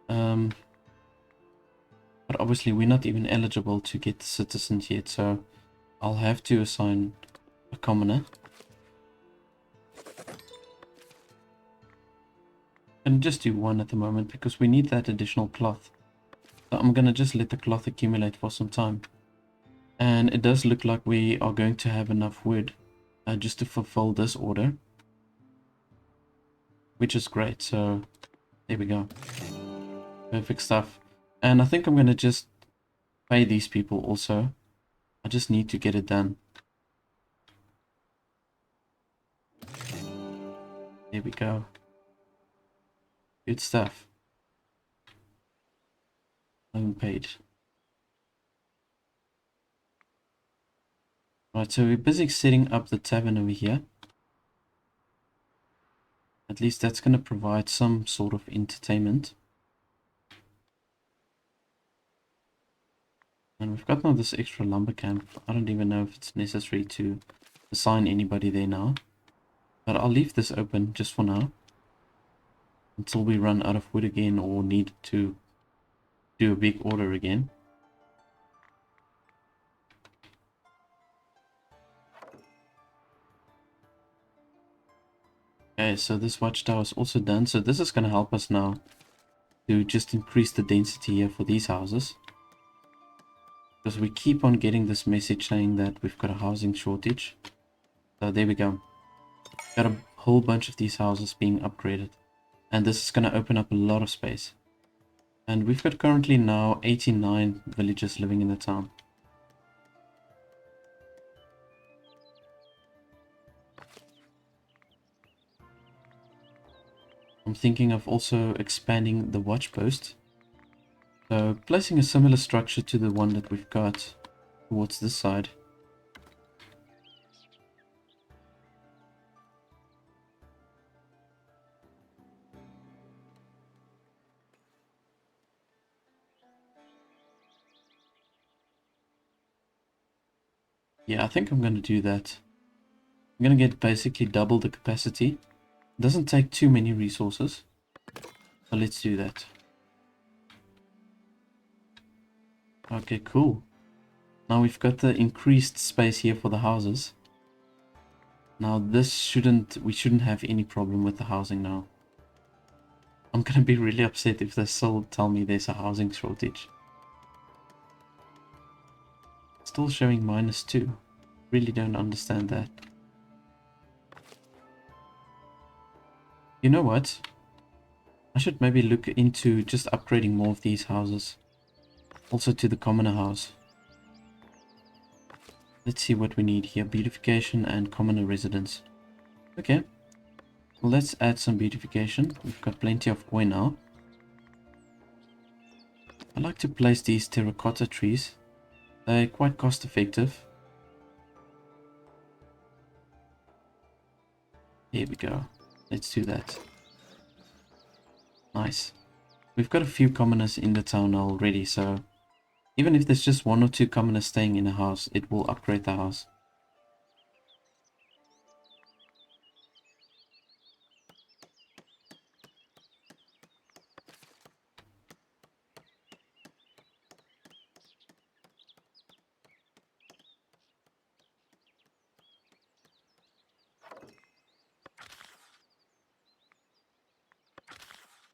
Speaker 1: But obviously we're not even eligible to get the citizens yet, so I'll have to assign a commoner. And just do one at the moment because we need that additional cloth. So I'm gonna just let the cloth accumulate for some time. And it does look like we are going to have enough wood just to fulfill this order, which is great. So there we go. Perfect stuff. And I think I'm gonna just pay these people also. I just need to get it done. There we go. Good stuff. Loan paid. Right, so we're busy setting up the tavern over here. At least that's going to provide some sort of entertainment. And we've got now this extra lumber camp. I don't even know if it's necessary to assign anybody there now. But I'll leave this open just for now. Until we run out of wood again or need to do a big order again. Okay, so this watchtower is also done. So this is going to help us now to just increase the density here for these houses. Because we keep on getting this message saying that we've got a housing shortage. So there we go. Got a whole bunch of these houses being upgraded. And this is going to open up a lot of space. And we've got currently now 89 villagers living in the town. I'm thinking of also expanding the watch post. So placing a similar structure to the one that we've got towards this side. Yeah, I think I'm going to do that. I'm going to get basically double the capacity. It doesn't take too many resources. So let's do that. Okay, cool. Now we've got the increased space here for the houses. Now we shouldn't have any problem with the housing now. I'm gonna be really upset if they still tell me there's a housing shortage. Still showing -2. Really don't understand that. You know what? I should maybe look into just upgrading more of these houses. Also to the commoner house. Let's see what we need here. Beautification and commoner residence. Okay. Well, let's add some beautification. We've got plenty of oi now. I like to place these terracotta trees. They're quite cost effective. Here we go. Let's do that. Nice. We've got a few commoners in the town already, so even if there's just 1 or 2 commoners staying in a house, it will upgrade the house.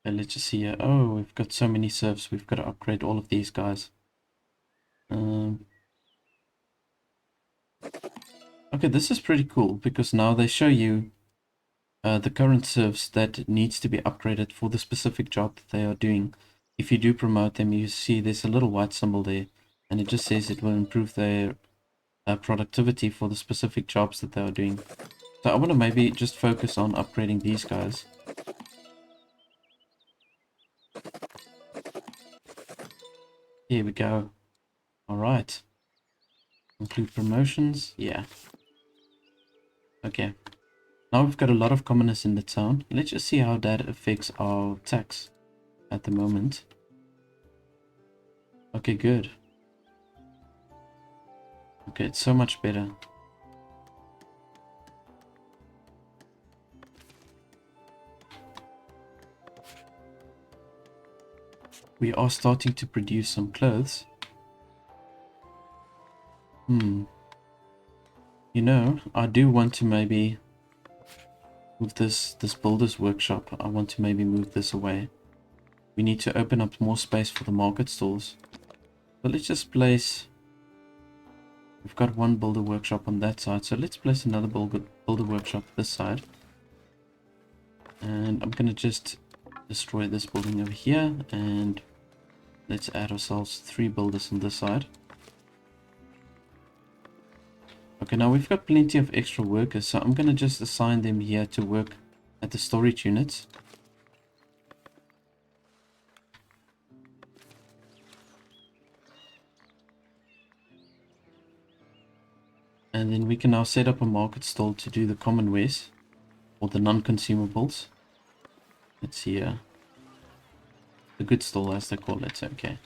Speaker 1: And let's just see here. Oh, we've got so many serfs. We've got to upgrade all of these guys. Okay, this is pretty cool because now they show you the current serfs that needs to be upgraded for the specific job that they are doing. If you do promote them, you see there's a little white symbol there, and it just says it will improve their productivity for the specific jobs that they are doing. So I want to maybe just focus on upgrading these guys. Here we go. Alright. Include promotions. Yeah. Okay. Now we've got a lot of commoners in the town. Let's just see how that affects our tax at the moment. Okay, good. Okay, it's so much better. We are starting to produce some clothes. You know, I do want to maybe move this builder's workshop. I want to maybe move this away. We need to open up more space for the market stalls. So let's just place... We've got one builder workshop on that side, so let's place another builder workshop this side. And I'm going to just destroy this building over here, and let's add ourselves 3 builders on this side. Okay, now we've got plenty of extra workers, so I'm going to just assign them here to work at the storage units. And then we can now set up a market stall to do the common wares, or the non-consumables. Let's see here. The good stall, as they call it, okay.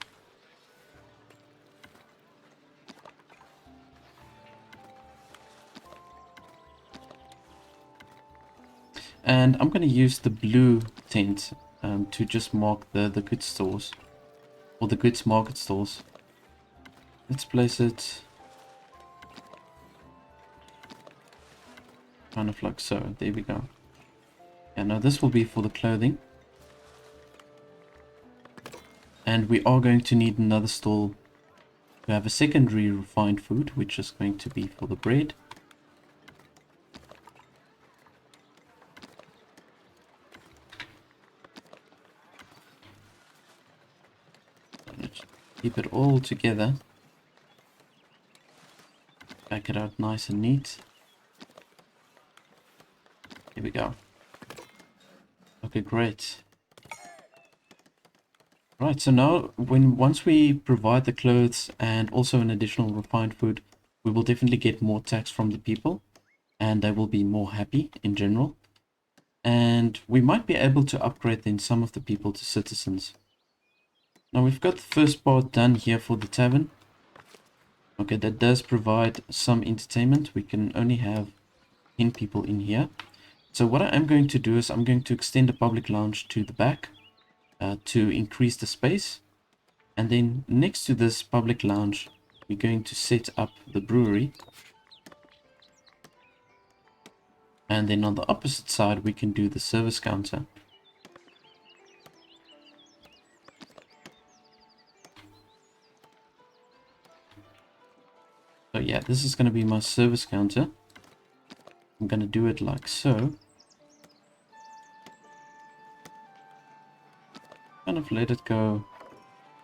Speaker 1: And I'm going to use the blue tent to just mark the goods stores, or the goods market stalls. Let's place it kind of like so. There we go. And now this will be for the clothing. And we are going to need another stall to have a secondary refined food, which is going to be for the bread. Let's keep it all together. Back it out nice and neat. Here we go. Okay, great. Right, so now once we provide the clothes and also an additional refined food, we will definitely get more tax from the people, and they will be more happy in general. And we might be able to upgrade then some of the people to citizens. Now we've got the first part done here for the tavern. Okay, that does provide some entertainment. We can only have 10 people in here. So what I am going to do is I'm going to extend the public lounge to the back to increase the space. And then next to this public lounge, we're going to set up the brewery. And then on the opposite side, we can do the service counter. So yeah, this is going to be my service counter. I'm going to do it like so. kind of let it go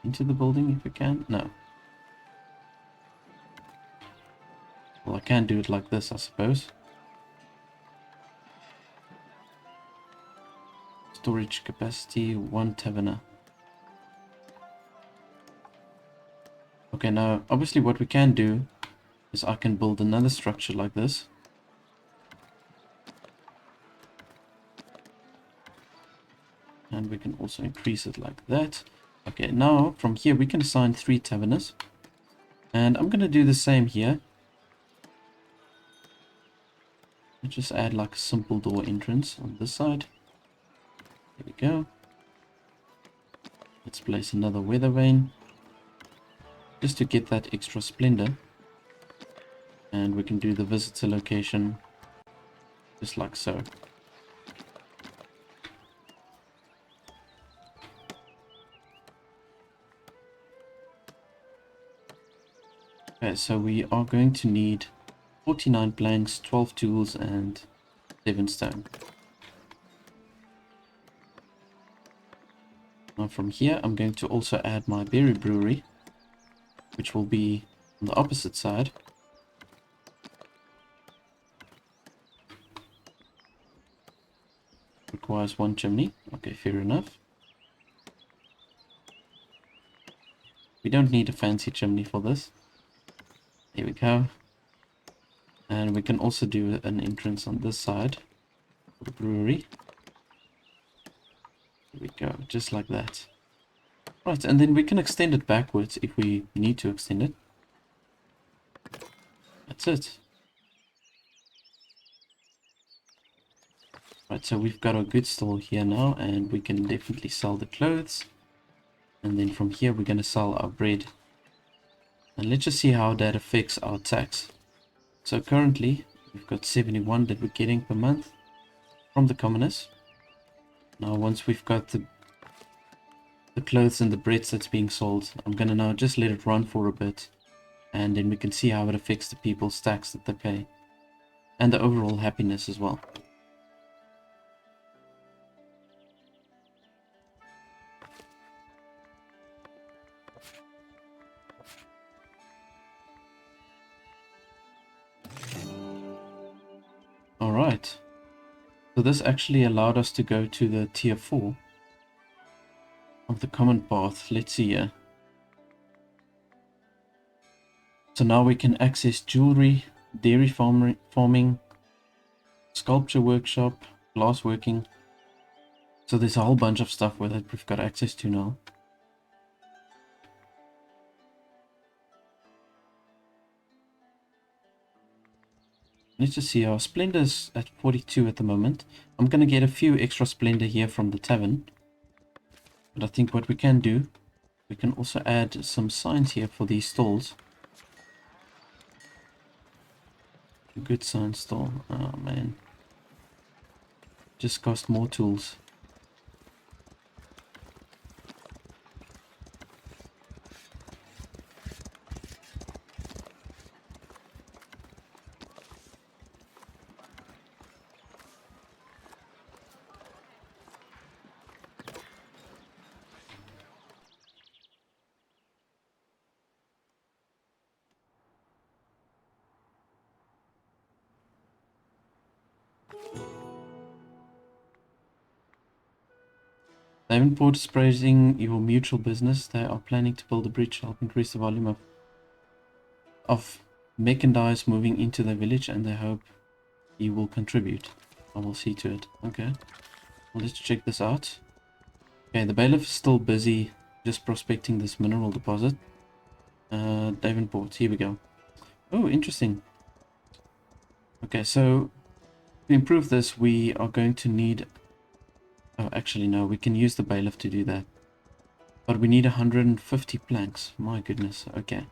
Speaker 1: into the building if we can. No. Well, I can do it like this, I suppose. Storage capacity, 1 taverner. Okay, now obviously what we can do is I can build another structure like this. And we can also increase it like that. Okay, now from here we can assign 3 taverners. And I'm going to do the same here. Just add like a simple door entrance on this side. There we go. Let's place another weather vane. Just to get that extra splendor. And we can do the visitor location just like so. Okay, so we are going to need 49 planks, 12 tools, and 7 stone. Now from here, I'm going to also add my berry brewery, which will be on the opposite side. Requires 1 chimney. Okay, fair enough. We don't need a fancy chimney for this. There we go. And we can also do an entrance on this side for the brewery. There we go, just like that. Right, and then we can extend it backwards if we need to extend it. That's it. Right, so we've got a good stall here now, and we can definitely sell the clothes. And then from here we're going to sell our bread. And let's just see how that affects our tax. So currently we've got 71 that we're getting per month from the commoners. Now once we've got the clothes and the breads that's being sold, I'm going to now just let it run for a bit. And then we can see how it affects the people's tax that they pay. And the overall happiness as well. Alright. So this actually allowed us to go to the tier 4 of the common path. Let's see here. So now we can access jewelry, dairy farming, sculpture workshop, glass working. So there's a whole bunch of stuff that we've got access to now. Let's just see, our splendor's at 42 at the moment. I'm going to get a few extra splendor here from the tavern. But I think what we can do, we can also add some signs here for these stalls. A good sign stall. Oh man. Just cost more tools. Davenport is praising your mutual business. They are planning to build a bridge to help increase the volume of merchandise moving into the village, and they hope you will contribute. I will see to it. Okay. Well, let's check this out. Okay, the bailiff is still busy just prospecting this mineral deposit. Davenport, here we go. Oh, interesting. Okay, so to improve this, we are going to need... Oh, actually, no, we can use the bailiff to do that. But we need 150 planks. My goodness, okay.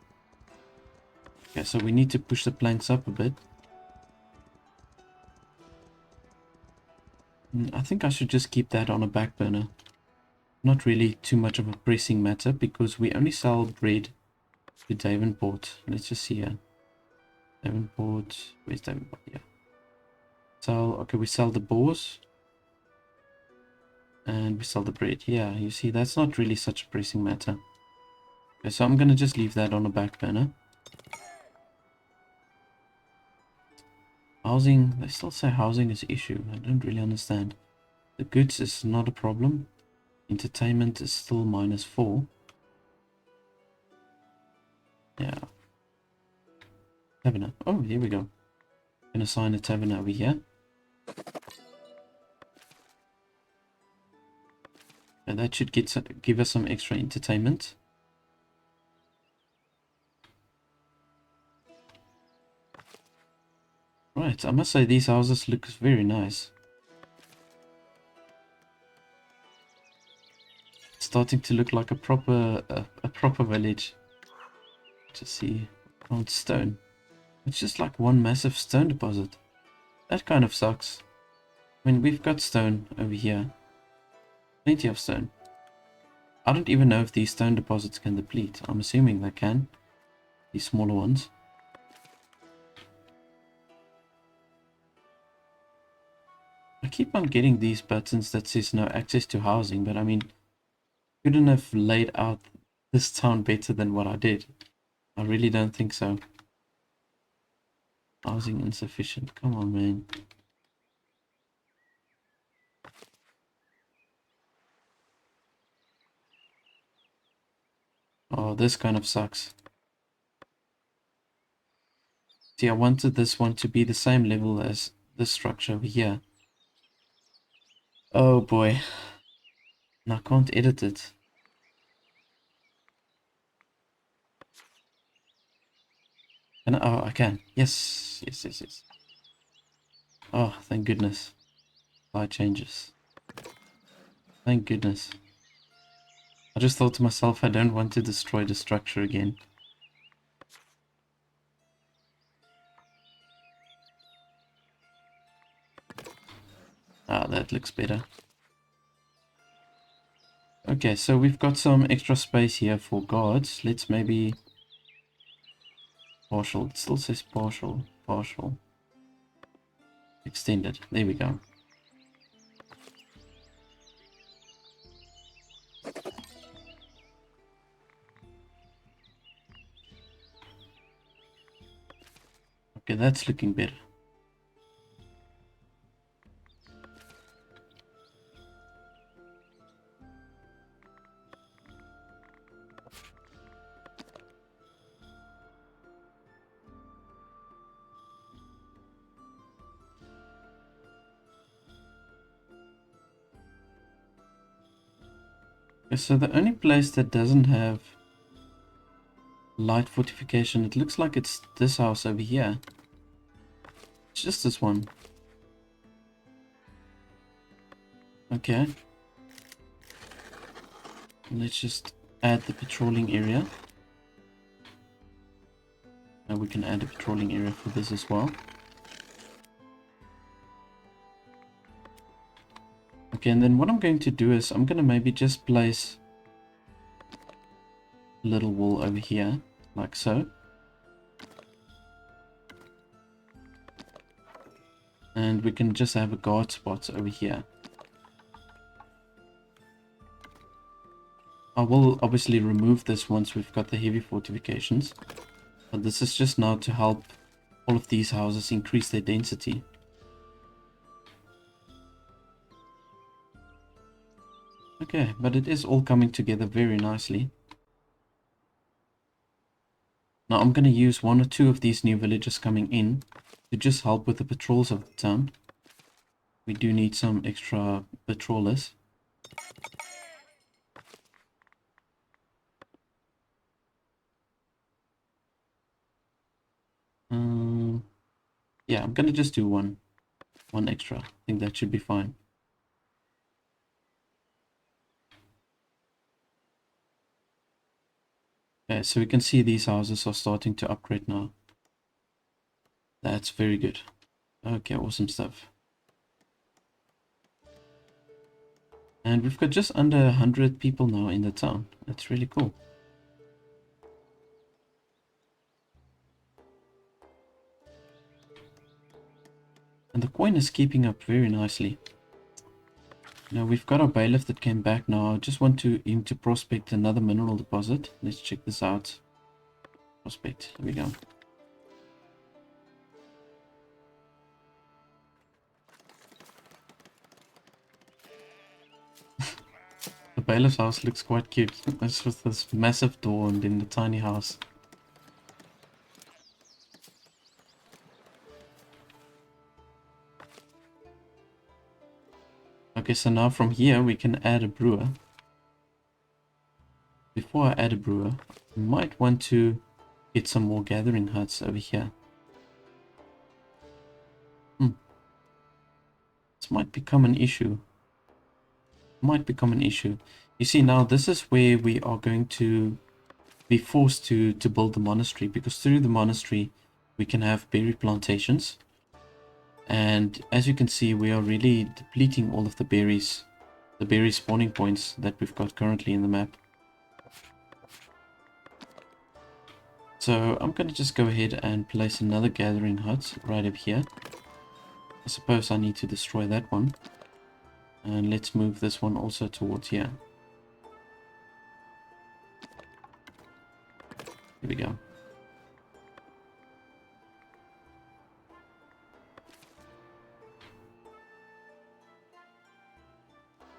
Speaker 1: Okay, so we need to push the planks up a bit. I think I should just keep that on a back burner. Not really too much of a pressing matter, because we only sell bread to Davenport. Let's just see here. Davenport, where's Davenport? Yeah. Sell, okay, we sell the boars. And we sell the bread. Yeah, you see, that's not really such a pressing matter. Okay, so I'm going to just leave that on a back burner. Housing, they still say housing is an issue. I don't really understand. The goods is not a problem. Entertainment is still -4. Yeah. Tavern. Oh, here we go. Gonna assign a tavern over here. And that should give us some extra entertainment. Right, I must say these houses look very nice. It's starting to look like a proper village. Just see, on stone. It's just like one massive stone deposit. That kind of sucks. I mean, we've got stone over here. Plenty of stone. I don't even know if these stone deposits can deplete. I'm assuming they can. These smaller ones. I keep on getting these buttons that says no access to housing, but I mean, couldn't have laid out this town better than what I did. I really don't think so. Housing insufficient. Come on, man. Oh, this kind of sucks. See, I wanted this one to be the same level as this structure over here. Oh boy. And I can't edit it. Can I? Oh, I can. Yes. Yes, yes, yes. Oh, thank goodness. Light changes. Thank goodness. I just thought to myself, I don't want to destroy the structure again. Ah, that looks better. Okay, so we've got some extra space here for guards. Let's maybe... Partial. It still says partial. Partial. Extended. There we go. Okay, that's looking better. Okay, so the only place that doesn't have light fortification, it looks like it's this house over here. It's just this one. Okay. Let's just add the patrolling area. And we can add a patrolling area for this as well. Okay, and then what I'm going to do is I'm going to maybe just place a little wall over here, like so. And we can just have a guard spot over here. I will obviously remove this once we've got the heavy fortifications. But this is just now to help all of these houses increase their density. Okay, but it is all coming together very nicely. Now I'm going to use 1 or 2 of these new villagers coming in to just help with the patrols of the town. We do need some extra patrollers. Yeah, I'm going to just do one extra. I think that should be fine. Okay, so we can see these houses are starting to upgrade now. That's very good. Okay, awesome stuff. And we've got just under 100 people now in the town. That's really cool. And the coin is keeping up very nicely. Now we've got our bailiff that came back now. I just want him to prospect another mineral deposit. Let's check this out. Prospect. Here we go. The bailiff's house looks quite cute. It's with this massive door and then the tiny house. Okay, so now from here we can add a brewer. Before I add a brewer, I might want to get some more gathering huts over here. This might become an issue. You see, now this is where we are going to be forced to build the monastery, because through the monastery we can have berry plantations. And as you can see, we are really depleting all of the berry spawning points that we've got currently in the map. So I'm going to just go ahead and place another gathering hut right up here. I suppose I need to destroy that one. And let's move this one also towards here. Here we go.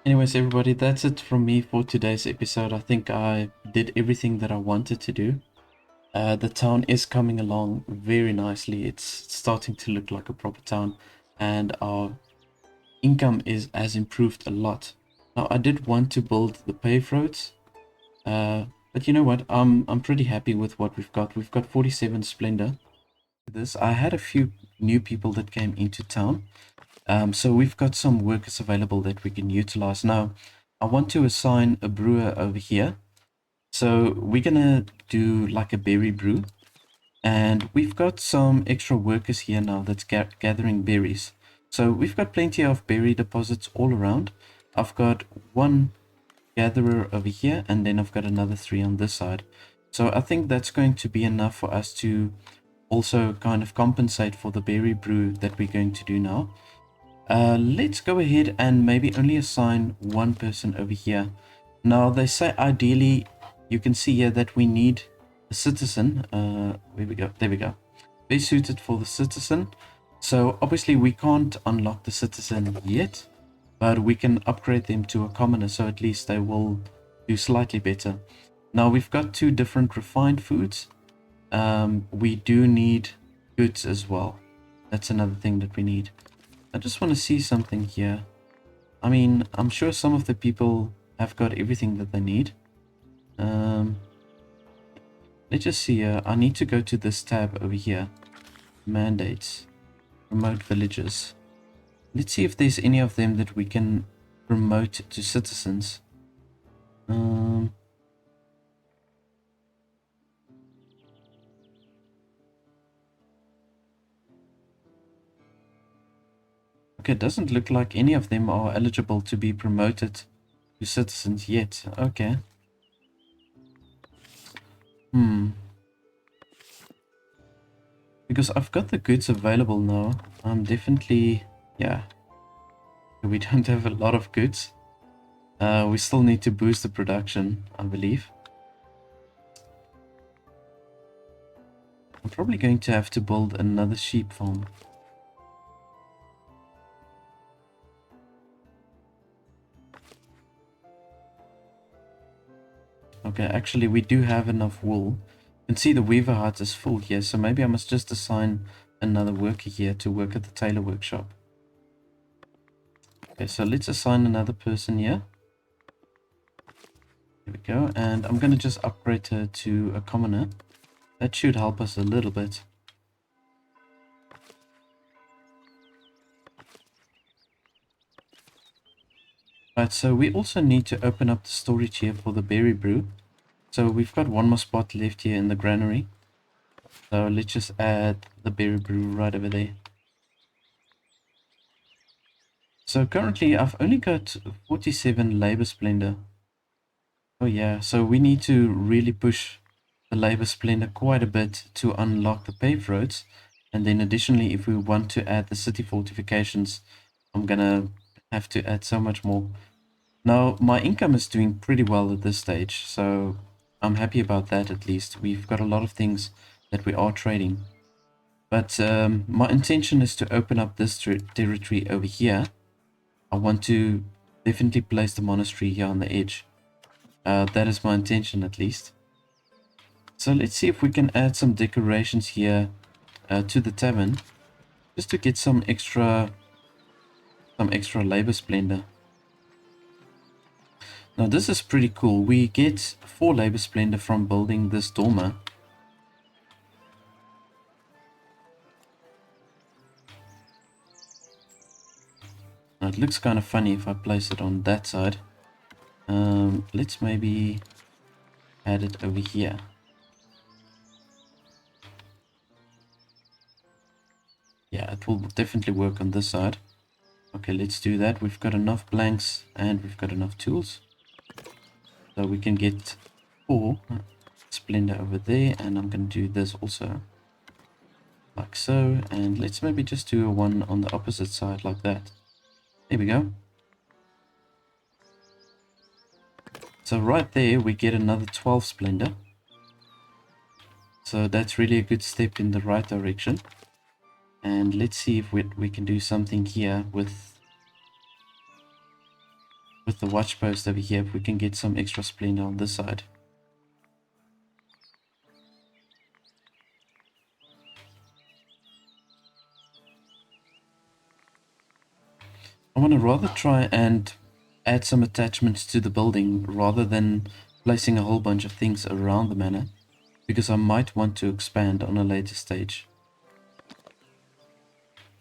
Speaker 1: Anyways, everybody, that's it from me for today's episode. I think I did everything that I wanted to do. The town is coming along very nicely. It's starting to look like a proper town, and our income has improved a lot. Now, I did want to build the paved roads, but you know what? I'm pretty happy with what we've got. We've got 47 splendor. I had a few new people that came into town. So we've got some workers available that we can utilize. Now, I want to assign a brewer over here. So we're gonna do like a berry brew. And we've got some extra workers here now that's gathering berries. So we've got plenty of berry deposits all around. I've got one gatherer over here, and then I've got another 3 on this side. So I think that's going to be enough for us to also kind of compensate for the berry brew that we're going to do now. Let's go ahead and maybe only assign one person over here. Now they say ideally, you can see here that we need a citizen. There we go. Very suited for the citizen. So obviously we can't unlock the citizen yet, but we can upgrade them to a commoner, so at least they will do slightly better. Now we've got 2 different refined foods. We do need goods as well. That's another thing that we need. I just want to see something here. I mean, I'm sure some of the people have got everything that they need. Let's just see here. I need to go to this tab over here. Mandates. Remote villages. Let's see if there's any of them that we can promote to citizens. Okay, it doesn't look like any of them are eligible to be promoted to citizens yet. Okay. Because I've got the goods available now. I'm definitely... yeah. We don't have a lot of goods. We still need to boost the production, I believe. I'm probably going to have to build another sheep farm. Okay, actually we do have enough wool. You can see the weaver hut is full here, so maybe I must just assign another worker here to work at the tailor workshop. Okay, so let's assign another person here. Here we go, and I'm going to just upgrade her to a commoner. That should help us a little bit. Right, so we also need to open up the storage here for the berry brew. So we've got one more spot left here in the granary. So let's just add the berry brew right over there. So currently I've only got 47 labor splendor. Oh yeah, so we need to really push the labor splendor quite a bit to unlock the paved roads. And then additionally, if we want to add the city fortifications, I'm gonna have to add so much more. Now, my income is doing pretty well at this stage, so I'm happy about that at least. We've got a lot of things that we are trading. But my intention is to open up this territory over here. I want to definitely place the monastery here on the edge. That is my intention at least. So let's see if we can add some decorations here to the tavern, just to get some extra labor splendor. Now this is pretty cool. We get 4 labor splendor from building this dormer. Now it looks kind of funny if I place it on that side. Let's maybe add it over here. Yeah, it will definitely work on this side. Okay, let's do that. We've got enough blanks and we've got enough tools. So we can get 4 splendor over there, and I'm going to do this also. Like so, and let's maybe just do a 1 on the opposite side like that. There we go. So right there we get another 12 splendor. So that's really a good step in the right direction. And let's see if we can do something here with the watch post over here, if we can get some extra splendor on this side. I want to rather try and add some attachments to the building rather than placing a whole bunch of things around the manor, because I might want to expand on a later stage.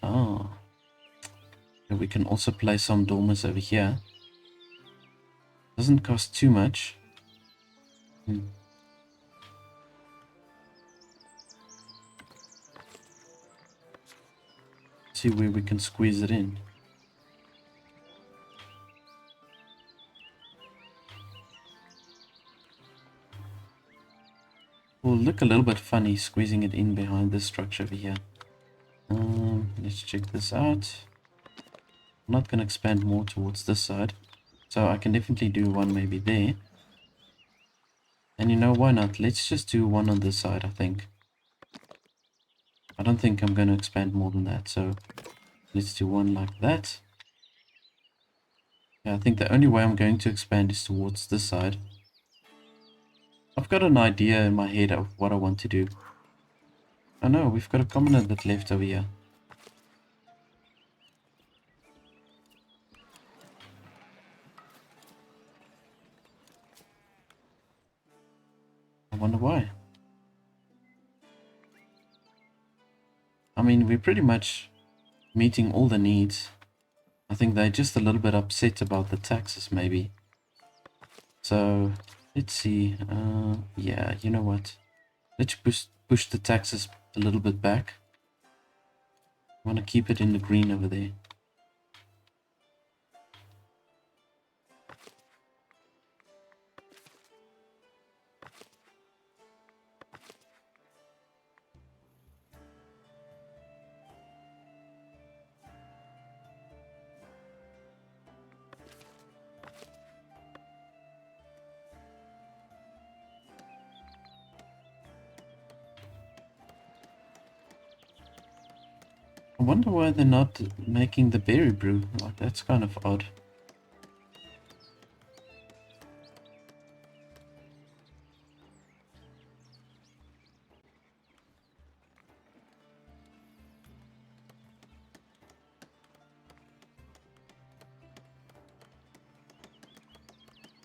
Speaker 1: Ah, and we can also place some dormers over here. Doesn't cost too much. See where we can squeeze it in. Will look a little bit funny squeezing it in behind this structure over here. Let's check this out. I'm not going to expand more towards this side, so I can definitely do one maybe there. And you know, why not? Let's just do one on this side, I think. I don't think I'm going to expand more than that, so let's do one like that. Yeah, I think the only way I'm going to expand is towards this side. I've got an idea in my head of what I want to do. Oh no, we've got a commoner that left over here. I wonder why. I mean, we're pretty much meeting all the needs. I think they're just a little bit upset about the taxes, maybe. So, let's see. Yeah, you know what? Let's push the taxes a little bit back. I want to keep it in the green over there. I wonder why they're not making the berry brew. Like, that's kind of odd.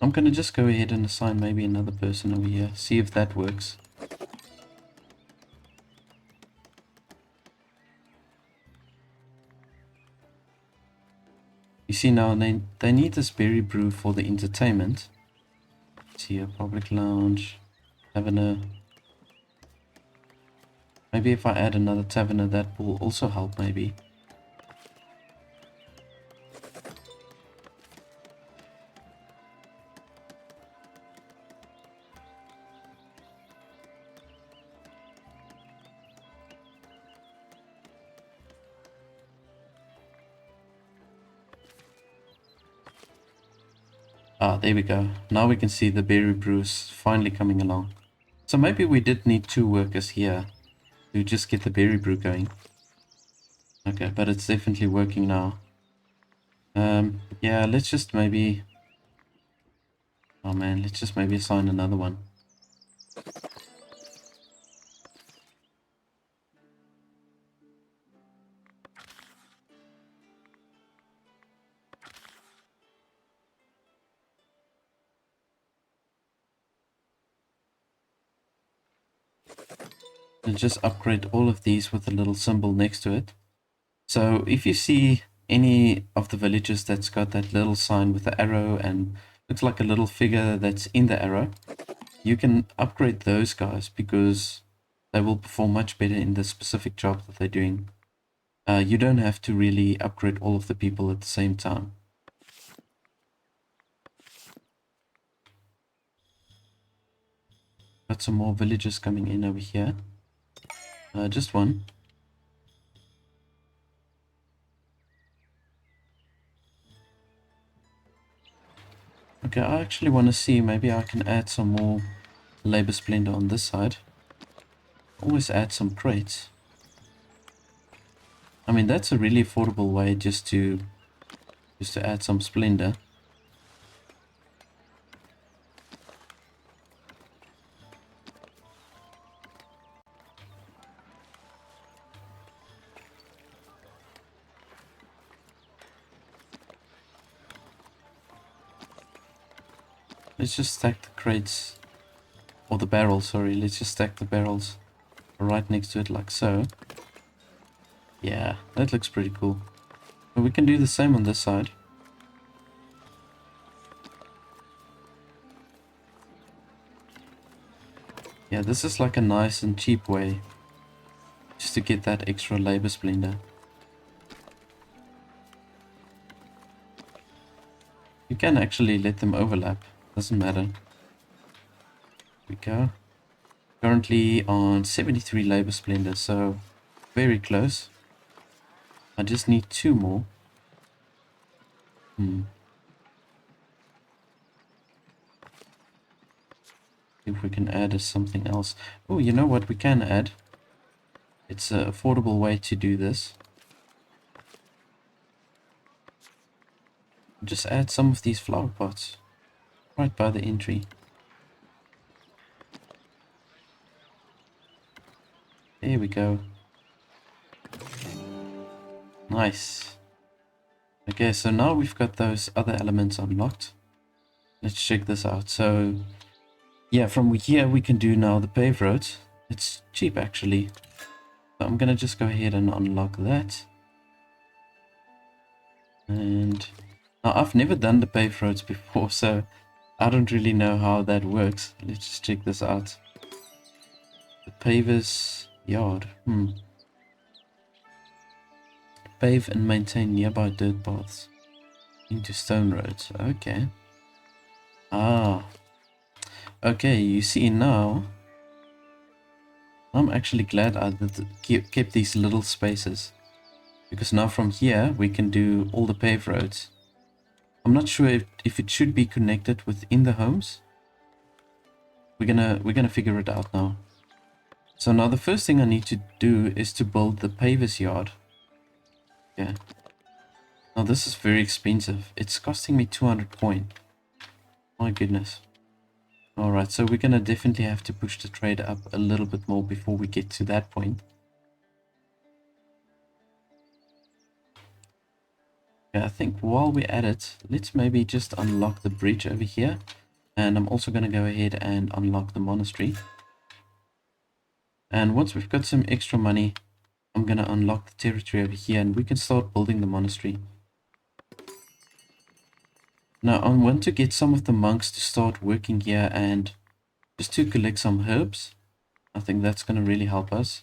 Speaker 1: I'm gonna just go ahead and assign maybe another person over here. See if that works. You see now, they need this berry brew for the entertainment. Let's see, a public lounge, taverner. Maybe if I add another taverner, that will also help maybe. Ah, there we go. Now we can see the berry brews finally coming along. So maybe we did need 2 workers here to just get the berry brew going. Okay, but it's definitely working now. Yeah, let's just maybe... Oh man, let's just maybe assign another one. And just upgrade all of these with a little symbol next to it. So if you see any of the villages that's got that little sign with the arrow and looks like a little figure that's in the arrow, you can upgrade those guys because they will perform much better in the specific job that they're doing. You don't have to really upgrade all of the people at the same time. Got some more villagers coming in over here. Just one. Okay, I actually want to see, maybe I can add some more labor splendor on this side. Always add some crates. I mean, that's a really affordable way just to add some splendor. Let's just stack the crates, or the barrels, sorry. Let's just stack the barrels right next to it like so. Yeah, that looks pretty cool. But we can do the same on this side. Yeah, this is like a nice and cheap way just to get that extra labor splendor. You can actually let them overlap, doesn't matter. Here we go. Currently on 73 labor splendor, so very close. I just need 2 more. If we can add something else. Oh, you know what we can add? It's an affordable way to do this. Just add some of these flower pots right by the entry. There we go. Nice. Okay, so now we've got those other elements unlocked. Let's check this out. So, yeah, from here we can do now the paved roads. It's cheap actually. So I'm gonna just go ahead and unlock that. And now I've never done the paved roads before, so I don't really know how that works. Let's just check this out. The paver's yard. Pave and maintain nearby dirt paths into stone roads. Okay. Ah. Okay, you see now, I'm actually glad I kept these little spaces. Because now from here, we can do all the paved roads. I'm not sure if it should be connected within the homes. We're gonna figure it out now. So now the first thing I need to do is to build the paver's yard. Yeah. Now this is very expensive. It's costing me 200 coin. My goodness. Alright, so we're gonna definitely have to push the trade up a little bit more before we get to that point. Yeah, I think while we're at it, let's maybe just unlock the bridge over here. And I'm also gonna go ahead and unlock the monastery. And once we've got some extra money, I'm gonna unlock the territory over here and we can start building the monastery. Now I want to get some of the monks to start working here and just to collect some herbs. I think that's gonna really help us.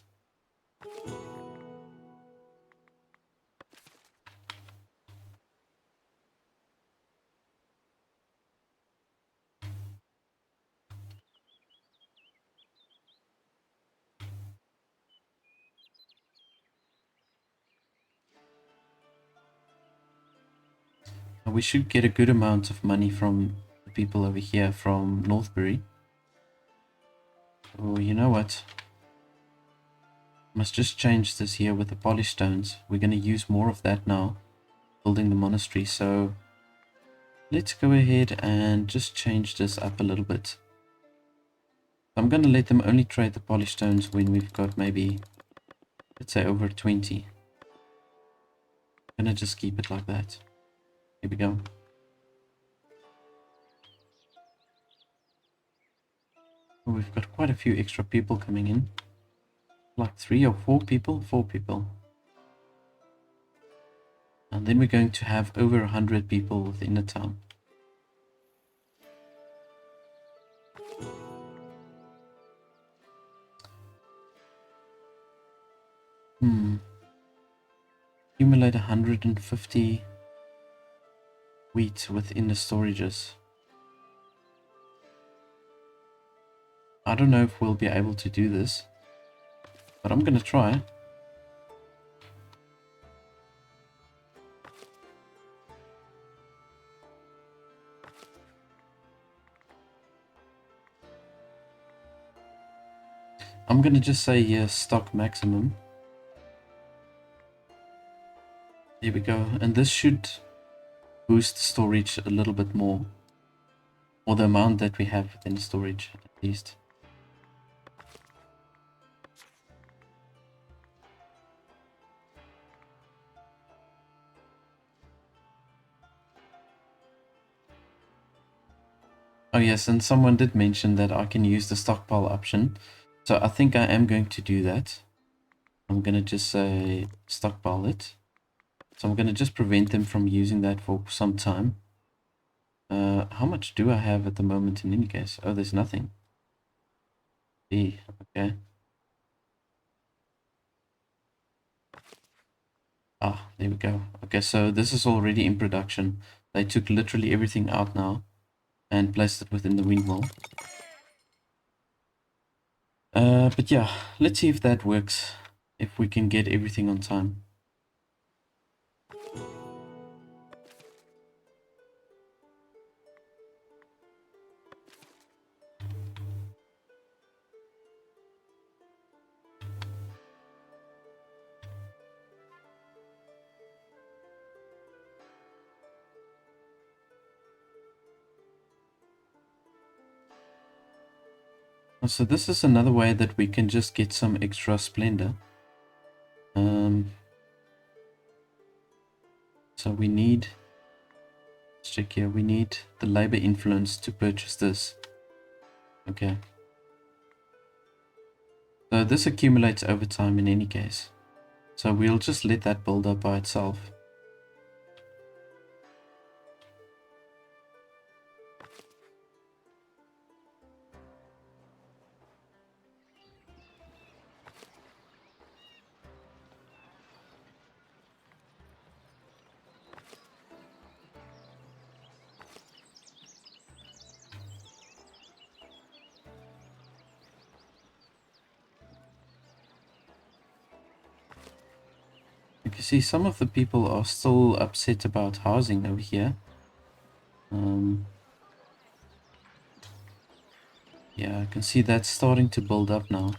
Speaker 1: We should get a good amount of money from 100 people over here from Northbury. Oh, you know what? Must just change this here with the polished stones. We're going to use more of that now, building the monastery. So let's go ahead and just change this up a little bit. I'm going to let them only trade the polished stones when we've got maybe, let's say, over 20. I'm going to just keep it like that. Here we go. Oh, we've got quite a few extra people coming in. Like 3 or 4 people? 4 people. And then we're going to have over 100 people within the town. Accumulate 150 wheat within the storages. I don't know if we'll be able to do this, but I'm gonna try. I'm gonna just say here stock maximum. There we go, and this should boost storage a little bit more, or the amount that we have within storage at least. Oh yes, and someone did mention that I can use the stockpile option, so I think I am going to do that. I'm gonna just say stockpile it. So I'm gonna just prevent them from using that for some time. How much do I have at the moment in any case? Oh, there's nothing. E, okay. Ah, there we go. Okay, so this is already in production. They took literally everything out now and placed it within the windmill. But yeah, let's see if that works. If we can get everything on time. So this is another way that we can just get some extra splendor. So we need, let's check here, we need the labor influence to purchase this. Okay. So this accumulates over time in any case. So we'll just let that build up by itself. You can see some of the people are still upset about housing over here. Yeah, I can see that's starting to build up now.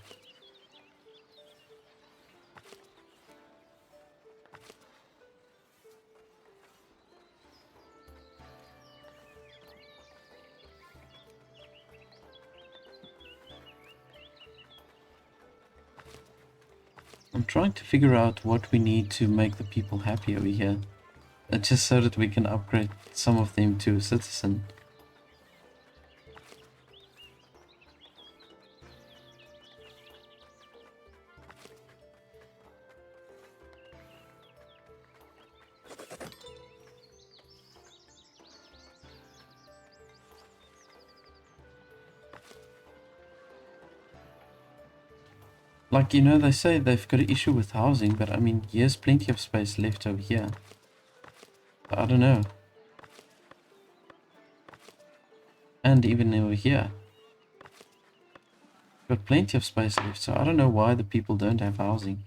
Speaker 1: I'm trying to figure out what we need to make the people happy over here. Just so that we can upgrade some of them to citizen. Like, you know, they say they've got an issue with housing, but I mean, here's plenty of space left over here. I don't know. And even over here. Got plenty of space left, so I don't know why the people don't have housing.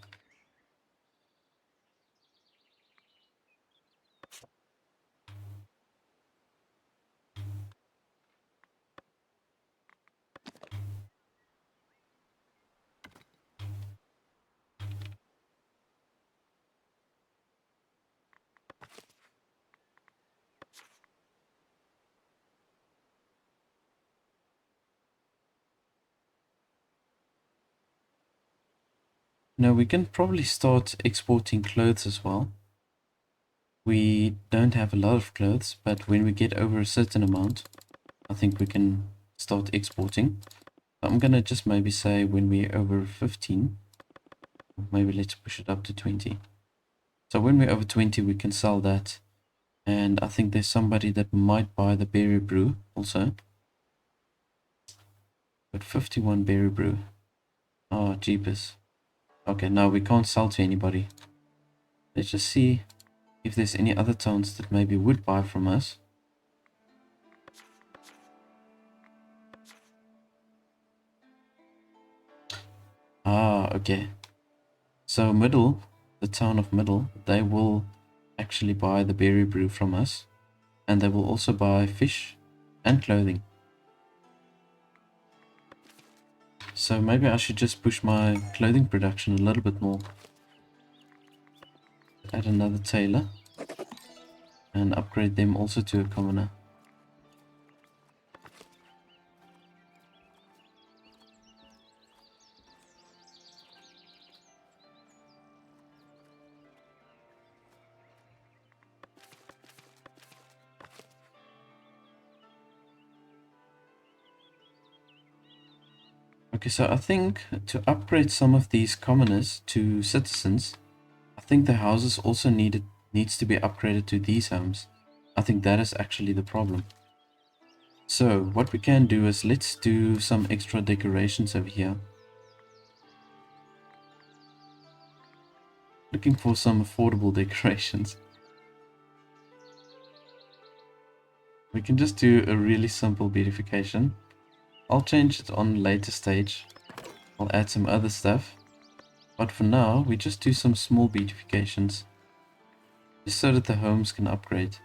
Speaker 1: No, we can probably start exporting clothes as well. We don't have a lot of clothes, but when we get over a certain amount, I think we can start exporting. I'm gonna just maybe say when we're over 15, maybe let's push it up to 20. So when we're over 20, we can sell that. And I think there's somebody that might buy the berry brew also. But 51 berry brew. Oh, jeepers. Okay, now we can't sell to anybody. Let's just see if there's any other towns that maybe would buy from us. Ah, okay. So Middle, the town of Middle, they will actually buy the berry brew from us. And they will also buy fish and clothing. So maybe I should just push my clothing production a little bit more. Add another tailor. And upgrade them also to a commoner. Okay, so I think to upgrade some of these commoners to citizens, I think the houses also needs to be upgraded to these homes. I think that is actually the problem. So what we can do is let's do some extra decorations over here. Looking for some affordable decorations. We can just do a really simple beautification. I'll change it on a later stage. I'll add some other stuff. But for now, we just do some small beautifications. Just so that the homes can upgrade.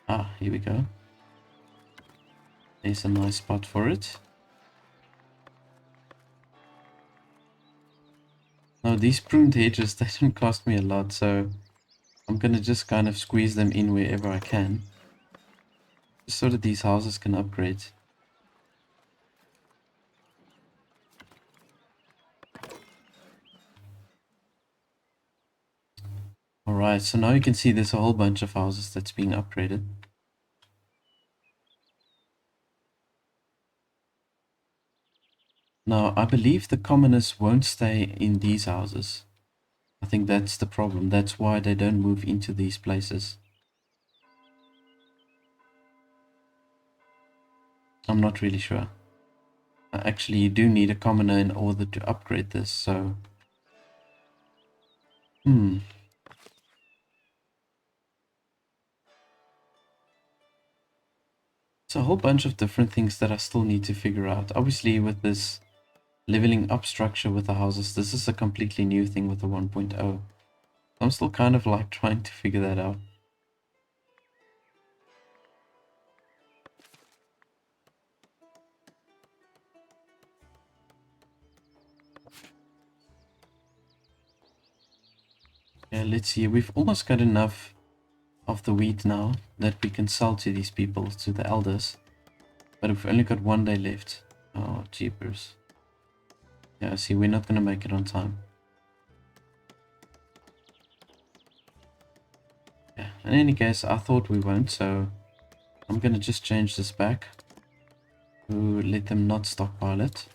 Speaker 1: Ah, here we go. There's a nice spot for it. Now these pruned hedges, they don't cost me a lot, so I'm gonna just kind of squeeze them in wherever I can. Just so that these houses can upgrade. Alright, so now you can see there's a whole bunch of houses that's being upgraded. Now, I believe the commoners won't stay in these houses. I think that's the problem. That's why they don't move into these places. I'm not really sure. Actually, you do need a commoner in order to upgrade this, so... It's a whole bunch of different things that I still need to figure out. Obviously, with this leveling up structure with the houses, this is a completely new thing with the 1.0. I'm still kind of like trying to figure that out. Yeah, let's see. We've almost got enough of the wheat now that we can sell to these people, to the elders. But we've only got 1 day left. Oh, jeepers. Yeah, see, we're not going to make it on time. Yeah, in any case, I thought we won't, so I'm going to just change this back to let them not stockpile it.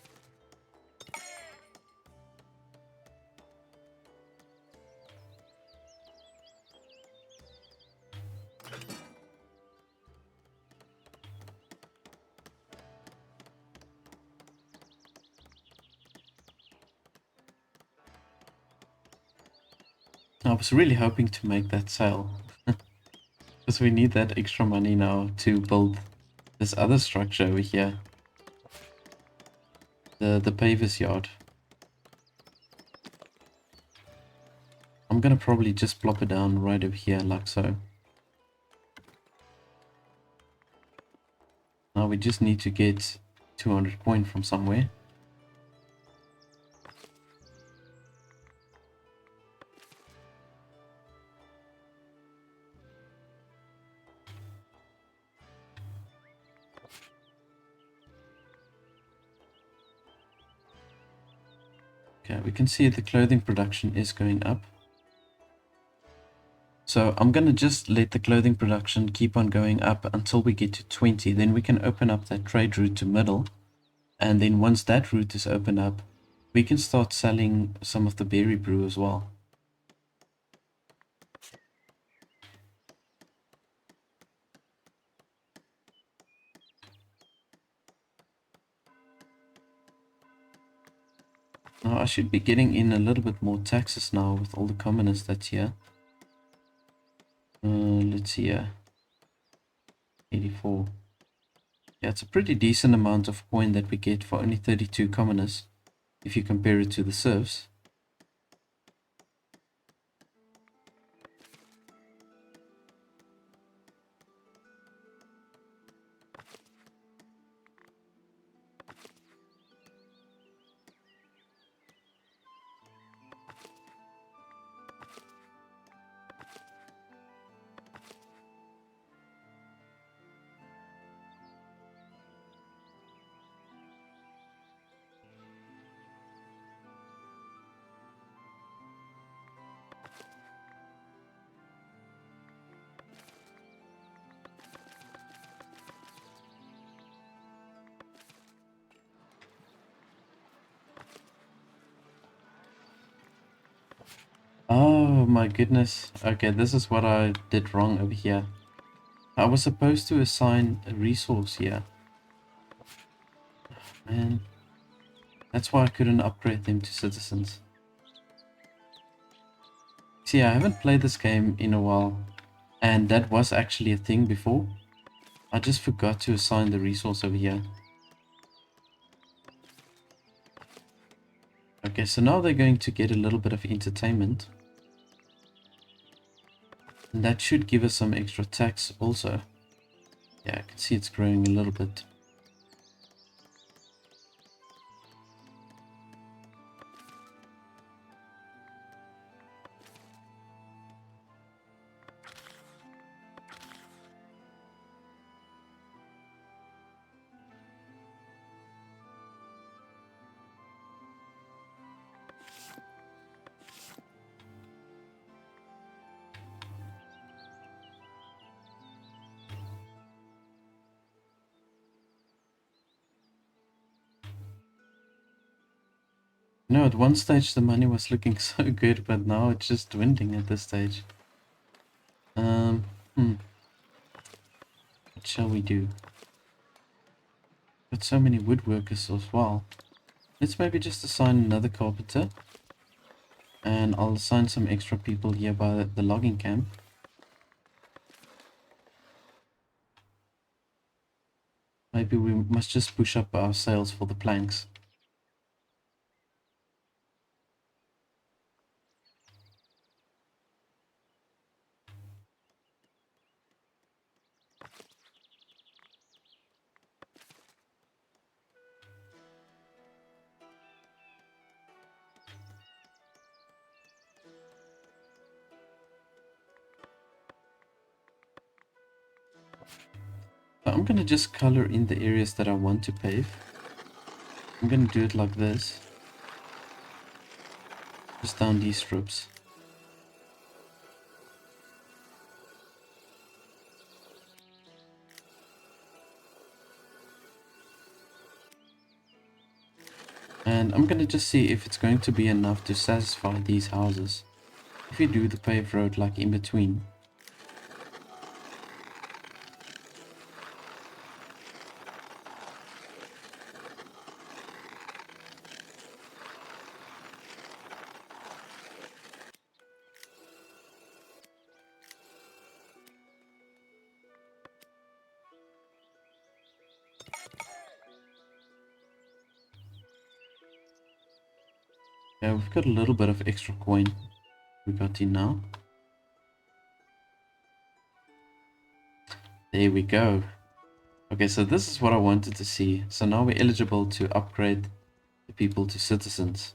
Speaker 1: I was really hoping to make that sale. Because we need that extra money now to build this other structure over here. The paver's yard. I'm gonna probably just plop it down right over here like so. Now we just need to get 200 coin from somewhere. Okay, we can see the clothing production is going up. So I'm going to just let the clothing production keep on going up until we get to 20. Then we can open up that trade route to middle. And then once that route is opened up, we can start selling some of the berry brew as well. Now I should be getting in a little bit more taxes now with all the commoners that's here. Let's see here. 84. Yeah, it's a pretty decent amount of coin that we get for only 32 commoners, if you compare it to the serfs. Oh my goodness. Okay, this is what I did wrong over here. I was supposed to assign a resource here. Man, that's why I couldn't upgrade them to citizens. See, I haven't played this game in a while, and that was actually a thing before. I just forgot to assign the resource over here. Okay, so now they're going to get a little bit of entertainment. And that should give us some extra tax also. Yeah, I can see it's growing a little bit. No, at one stage the money was looking so good, but now it's just dwindling at this stage. What shall we do? Got so many woodworkers as well. Let's maybe just assign another carpenter. And I'll assign some extra people here by the logging camp. Maybe we must just push up our sales for the planks. So I'm going to just color in the areas that I want to pave. I'm going to do it like this. Just down these strips. And I'm going to just see if it's going to be enough to satisfy these houses. If we do the paved road like in between. Yeah, we've got a little bit of extra coin we got in now. There we go. Okay, so this is what I wanted to see. So now we're eligible to upgrade the people to citizens.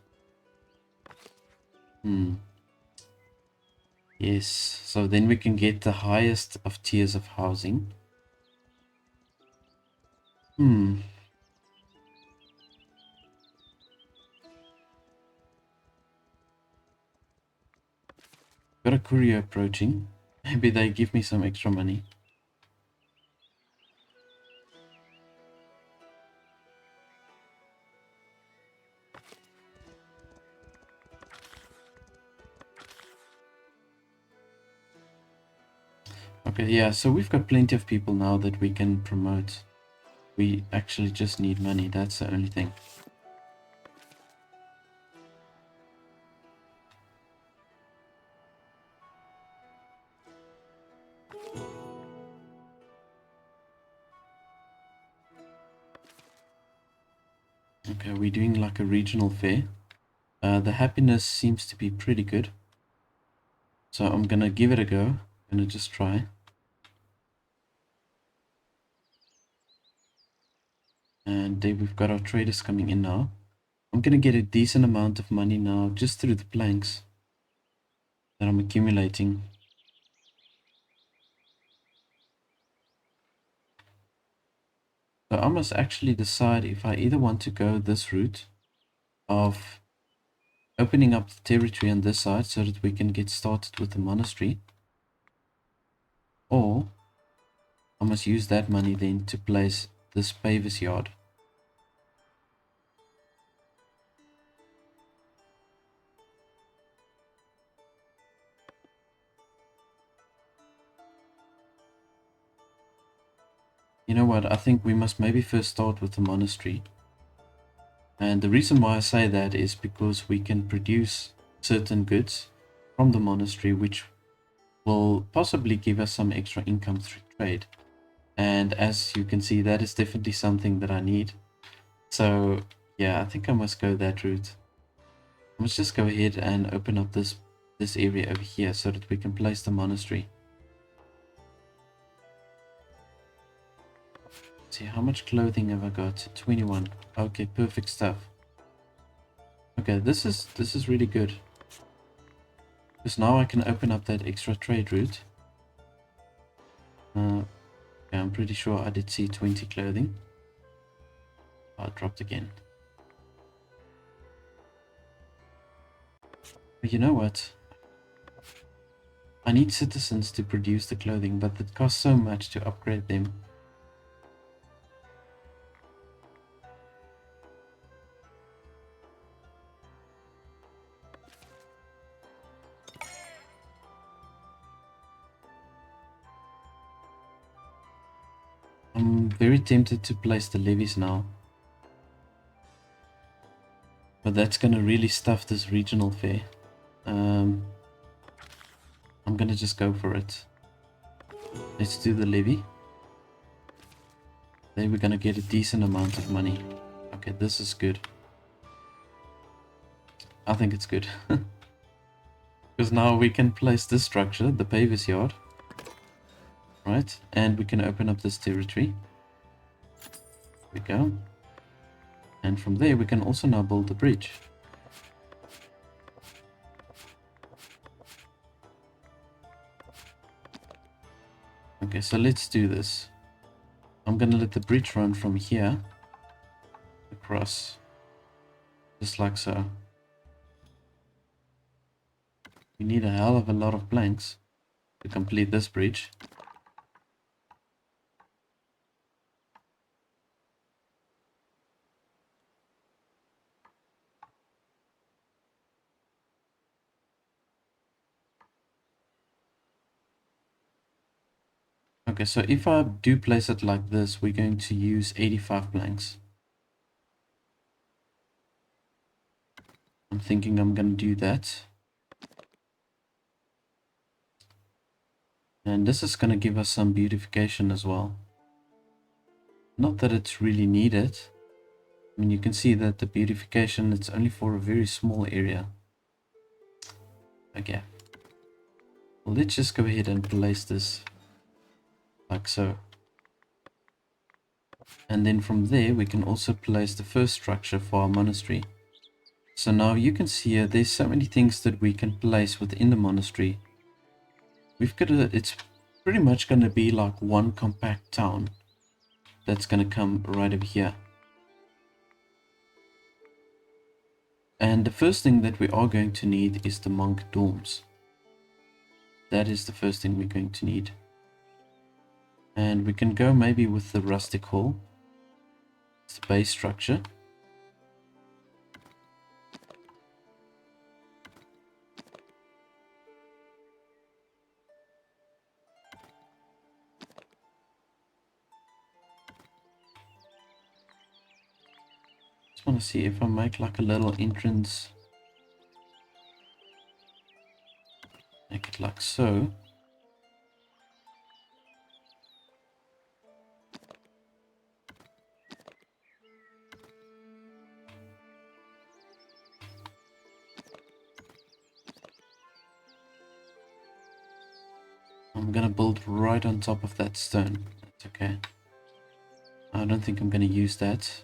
Speaker 1: Yes, so then we can get the highest of tiers of housing. Got a courier approaching. Maybe they give me some extra money. Okay, yeah, so we've got plenty of people now that we can promote. We actually just need money, that's the only thing. Okay, we're doing like a regional fair. The happiness seems to be pretty good. So I'm gonna give it a go. I'm gonna just try. And there we've got our traders coming in now. I'm gonna get a decent amount of money now just through the planks that I'm accumulating. So I must actually decide if I either want to go this route of opening up the territory on this side so that we can get started with the monastery, or I must use that money then to place this pavis yard. You know what, I think we must maybe first start with the monastery. And the reason why I say that is because we can produce certain goods from the monastery which will possibly give us some extra income through trade. And as you can see, that is definitely something that I need. So yeah, I think I must go that route. Let's just go ahead and open up this area over here so that we can place the monastery. See, how much clothing have I got? 21. Okay, perfect stuff. Okay, this is really good. Because now I can open up that extra trade route. Okay, I'm pretty sure I did see 20 clothing. Oh, it dropped again. But you know what? I need citizens to produce the clothing, but it costs so much to upgrade them. I'm very tempted to place the levies now. But that's going to really stuff this regional fair. I'm going to just go for it. Let's do the levy. Then we're going to get a decent amount of money. Okay, this is good. I think it's good. Because now we can place this structure, the pavis yard. Right, and we can open up this territory. There we go. And from there we can also now build the bridge. Okay, so let's do this. I'm gonna let the bridge run from here across, just like so. We need a hell of a lot of planks to complete this bridge. Okay, so if I do place it like this, we're going to use 85 planks. I'm thinking I'm going to do that. And this is going to give us some beautification as well. Not that it's really needed. I mean, you can see that the beautification, it's only for a very small area. Okay. Well, let's just go ahead and place this like so. And then from there we can also place the first structure for our monastery. So now you can see here there's so many things that we can place within the monastery. It's pretty much going to be like one compact town that's going to come right over here. And the first thing that we are going to need is the monk dorms. That is the first thing we're going to need. And we can go maybe with the rustic hall. It's the base structure. Just want to see if I make like a little entrance. Make it like so. I'm gonna build right on top of that stone. That's okay. I don't think I'm gonna use that.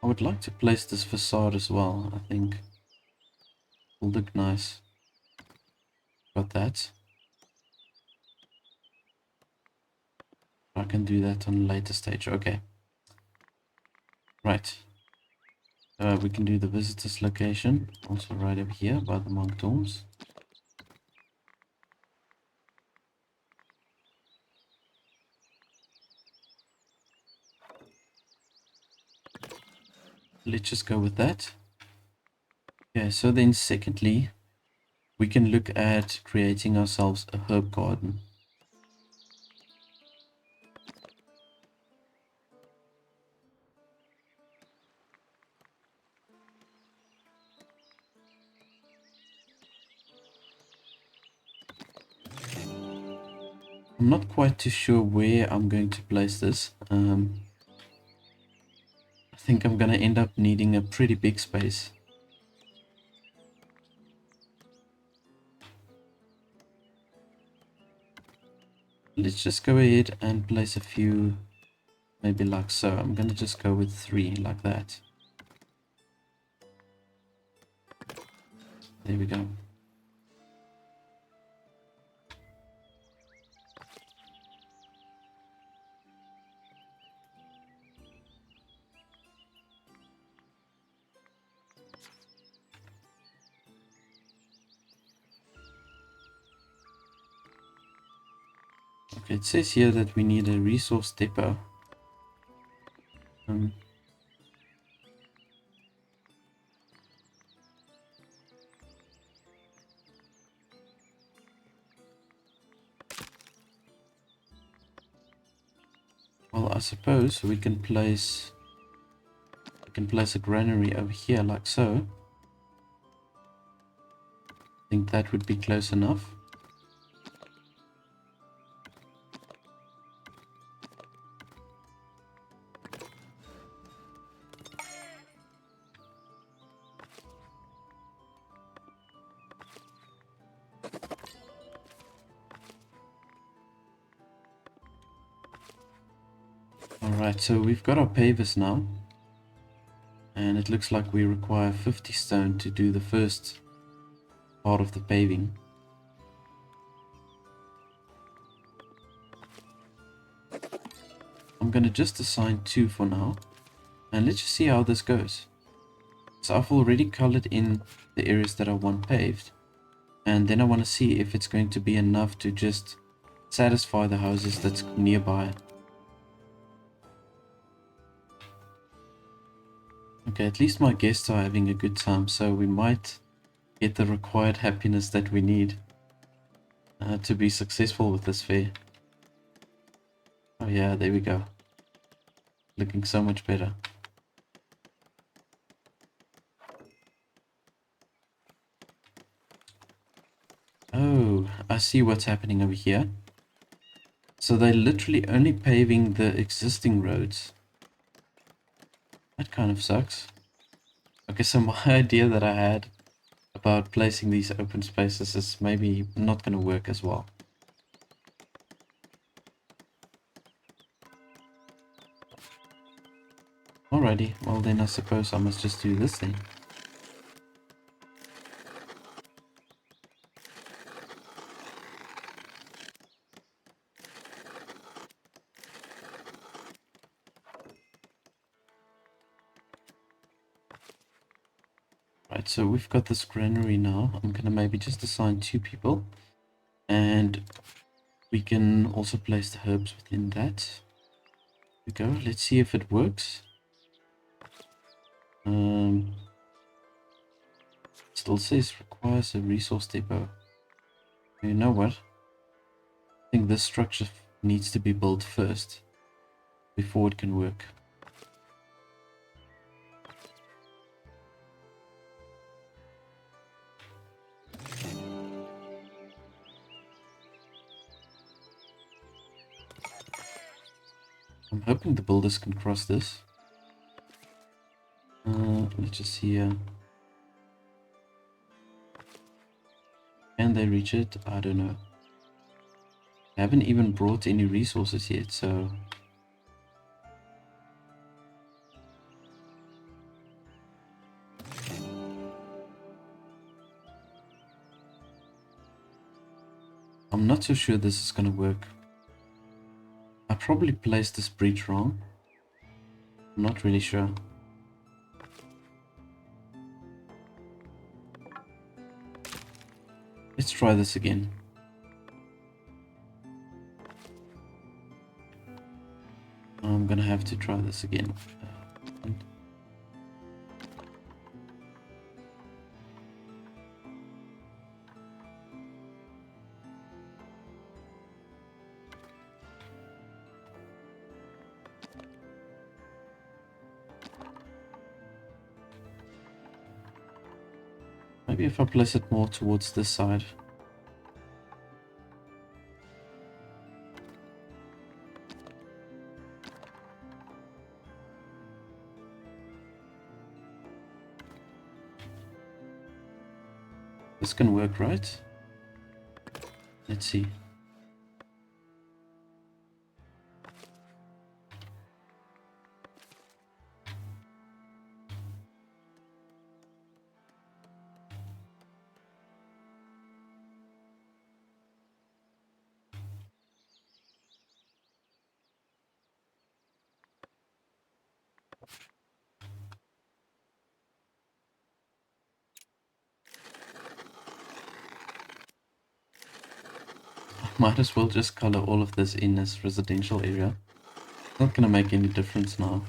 Speaker 1: I would like to place this facade as well. I think will look nice. Got that. I can do that on a later stage. Okay. Right. We can do the visitors location. Also right over here by the monk dorms. Let's just go with that. Okay, so then secondly, we can look at creating ourselves a herb garden. I'm not quite too sure where I'm going to place this. I think I'm going to end up needing a pretty big space. Let's just go ahead and place a few, maybe like so. I'm going to just go with 3 like that. There we go. Okay, it says here that we need a resource depot. Well, I suppose we can place a granary over here like so. I think that would be close enough. Alright, so we've got our pavers now. And it looks like we require 50 stone to do the first part of the paving. I'm going to just assign 2 for now. And let's just see how this goes. So I've already colored in the areas that I want paved. And then I want to see if it's going to be enough to just satisfy the houses that's nearby. Okay, at least my guests are having a good time, so we might get the required happiness that we need to be successful with this fair. Oh yeah, there we go. Looking so much better. Oh, I see what's happening over here. So they're literally only paving the existing roads. That kind of sucks. Okay, so my idea that I had about placing these open spaces is maybe not going to work as well. Alrighty, well then I suppose I must just do this thing. Right, so we've got this granary now. I'm gonna maybe just assign 2 people, and we can also place the herbs within that. Here we go. Let's see if it works. Still says requires a resource depot. You know what? I think this structure needs to be built first before it can work. I'm hoping the builders can cross this. Let's just see here. Can they reach it? I don't know. I haven't even brought any resources yet, so... I'm not so sure this is gonna work. I probably placed this breach wrong. I'm not really sure. Let's try this again. I'm gonna have to try this again. Maybe if I place it more towards this side. This can work, right? Let's see. Might as well just color all of this in as residential area. Not gonna make any difference now.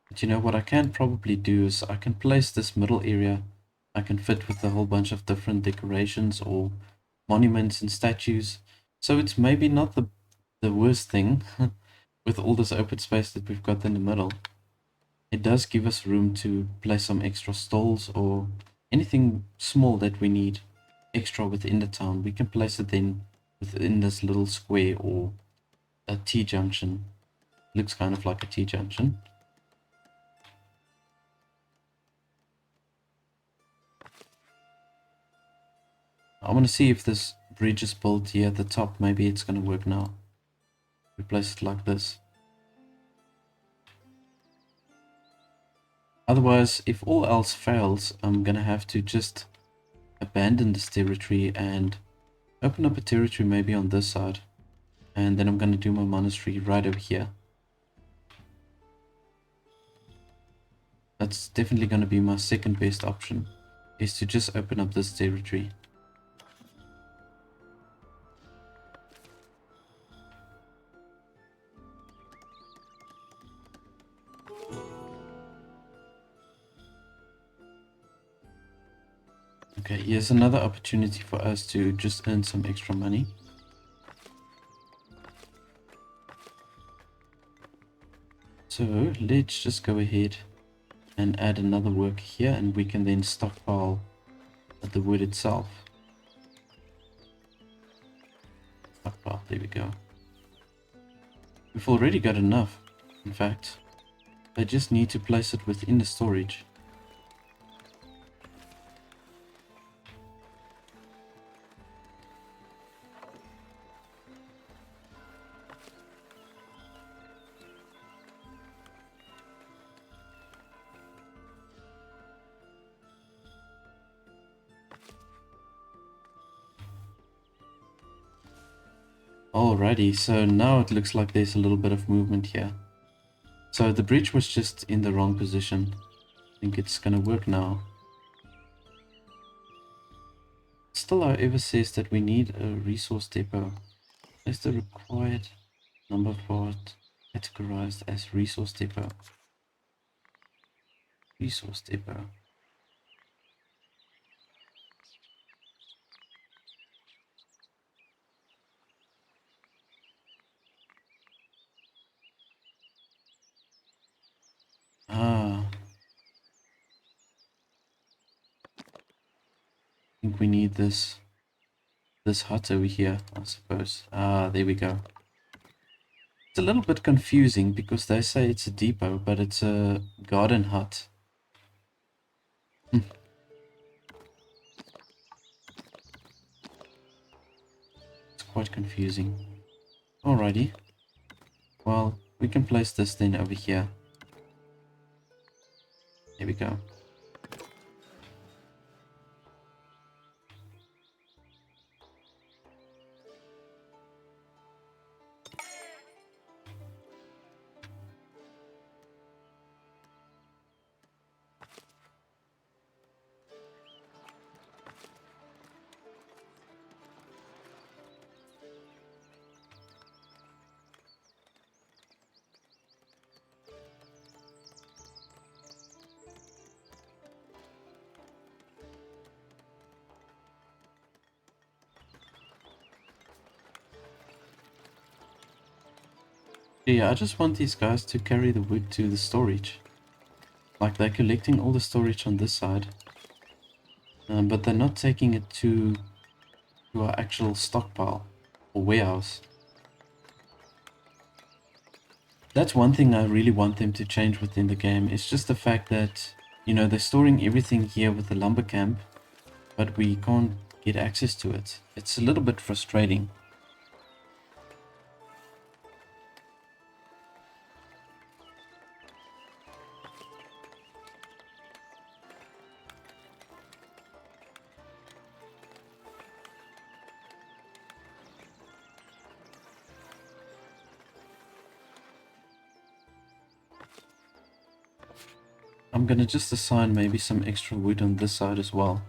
Speaker 1: But you know what I can probably do is I can place this middle area. I can fit with a whole bunch of different decorations or monuments and statues. So it's maybe not the worst thing with all this open space that we've got in the middle. It does give us room to place some extra stalls or anything small that we need extra within the town. We can place it then within this little square or a T-junction. Looks kind of like a T-junction. I want to see if this bridge is built here at the top. Maybe it's going to work now. We place it like this. Otherwise, if all else fails, I'm going to have to just abandon this territory and open up a territory maybe on this side. And then I'm going to do my monastery right over here. That's definitely going to be my second best option, is to just open up this territory. Okay, here's another opportunity for us to just earn some extra money. So let's just go ahead and add another work here, and we can then stockpile the wood itself. Stockpile, there we go. We've already got enough, in fact. I just need to place it within the storage. Alrighty, so now it looks like there's a little bit of movement here. So the bridge was just in the wrong position. I think it's gonna work now. Still, however, says that we need a resource depot. Is the required number for it categorized as resource depot? Resource depot. Ah, I think we need this hut over here, I suppose. Ah, there we go. It's a little bit confusing because they say it's a depot, but it's a garden hut. It's quite confusing. Alrighty. Well, we can place this then over here. There we go. Yeah, I just want these guys to carry the wood to the storage. Like they're collecting all the storage on this side. But they're not taking it to our actual stockpile or warehouse. That's one thing I really want them to change within the game. It's just the fact that, you know, they're storing everything here with the lumber camp, but we can't get access to it. It's a little bit frustrating. I'm gonna just assign maybe some extra wood on this side as well.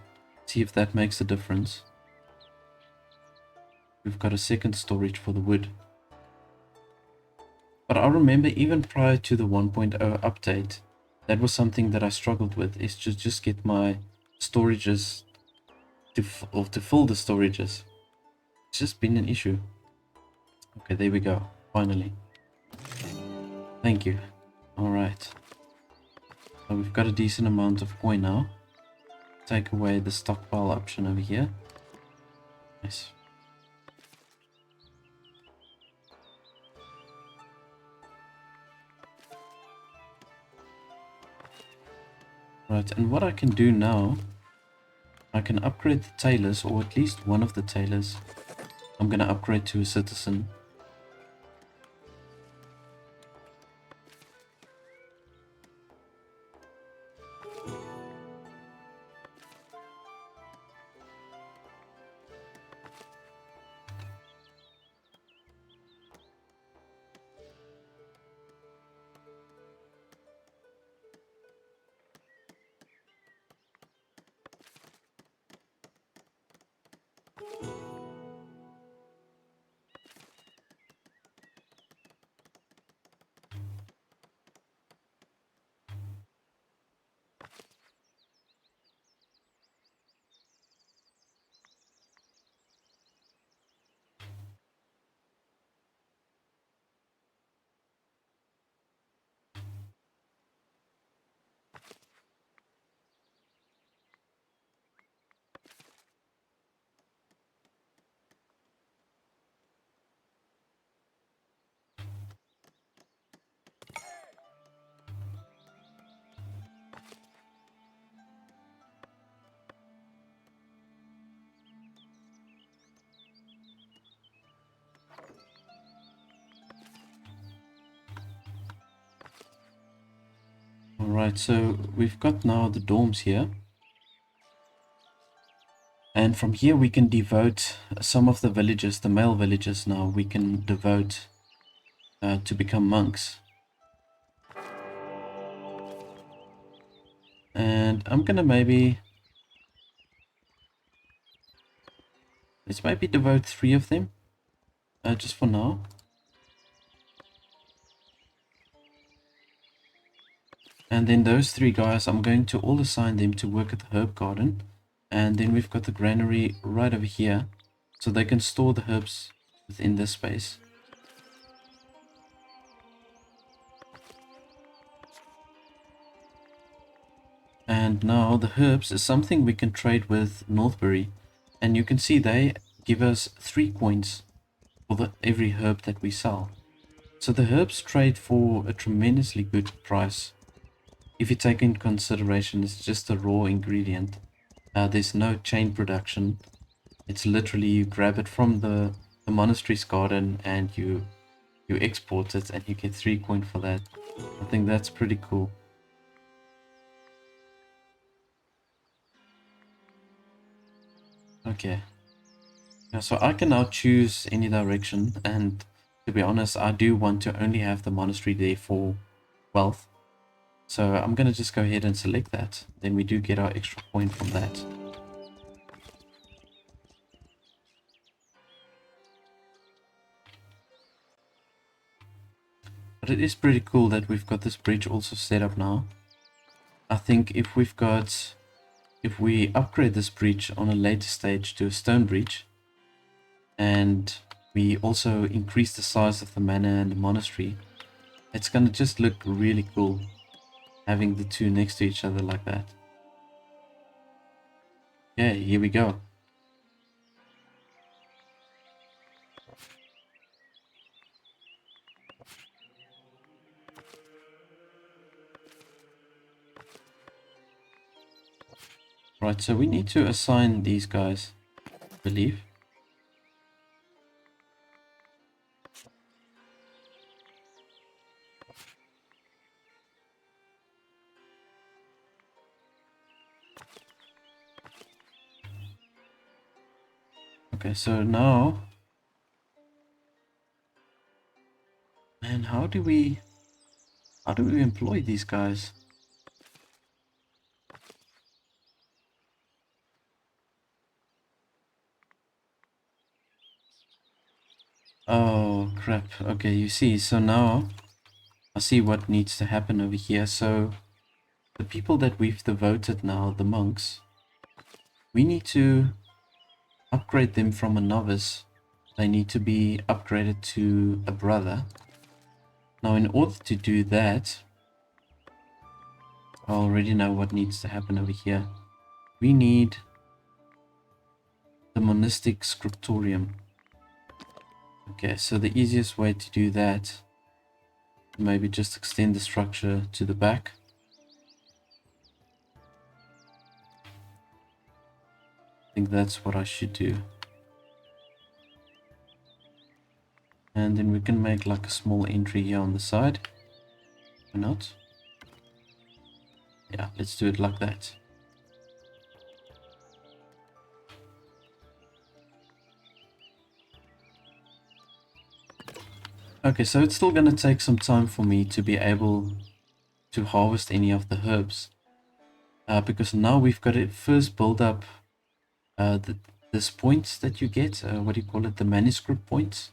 Speaker 1: See if that makes a difference. We've got a second storage for the wood. But I remember even prior to the 1.0 update, that was something that I struggled with, is to just get my storages or to fill the storages. It's just been an issue. Okay, there we go. Finally. Thank you. Alright. So we've got a decent amount of coin now. Take away the stockpile option over here. Nice. Right, and what I can do now, I can upgrade the tailors, or at least one of the tailors. I'm gonna upgrade to a citizen. Alright, so we've got now the dorms here. And from here we can devote some of the villages, the male villages now, we can devote to become monks. And I'm gonna let's maybe devote 3 of them, just for now. And then those 3 guys, I'm going to all assign them to work at the herb garden. And then we've got the granary right over here, so they can store the herbs within this space. And now the herbs is something we can trade with Northbury. And you can see they give us 3 coins for every herb that we sell. So the herbs trade for a tremendously good price. If you take in consideration it's just a raw ingredient. There's no chain production. It's literally you grab it from the monastery's garden and you export it and you get 3 coin for that. I think that's pretty cool. Okay. Yeah, so I can now choose any direction, and to be honest, I do want to only have the monastery there for wealth. So I'm gonna just go ahead and select that. Then we do get our extra point from that. But it is pretty cool that we've got this bridge also set up now. I think if we upgrade this bridge on a later stage to a stone bridge, and we also increase the size of the manor and the monastery, it's gonna just look really cool having the 2 next to each other like that. Okay, here we go. Right, so we need to assign these guys, I believe. Okay, so now, man, how do we employ these guys? Oh crap. Okay, you see, so now I see what needs to happen over here. So the people that we've devoted now, the monks, we need to upgrade them from a novice. They need to be upgraded to a brother. Now in order to do that, I already know what needs to happen over here. We need the monastic scriptorium. Okay, so the easiest way to do that, maybe just extend the structure to the back. I think that's what I should do. And then we can make like a small entry here on the side. Why not? Yeah, let's do it like that. Okay, so it's still going to take some time for me to be able to harvest any of the herbs. Because now we've got to first build up this points that you get. What do you call it? The manuscript points.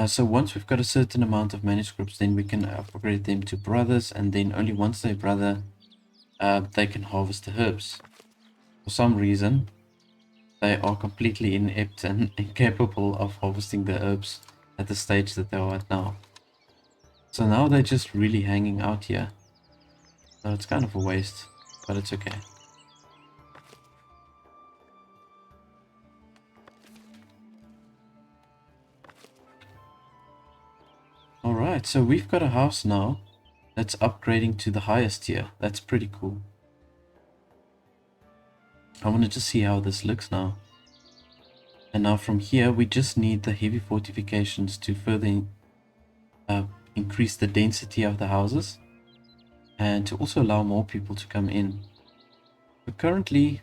Speaker 1: So once we've got a certain amount of manuscripts, then we can upgrade them to brothers, and then only once they're brother, they can harvest the herbs. For some reason, they are completely inept and incapable of harvesting the herbs at the stage that they are at now. So now they're just really hanging out here. So it's kind of a waste, but it's okay. Alright, so we've got a house now that's upgrading to the highest tier. That's pretty cool. I want to just see how this looks now. And now from here, we just need the heavy fortifications to further increase the density of the houses and to also allow more people to come in. But currently,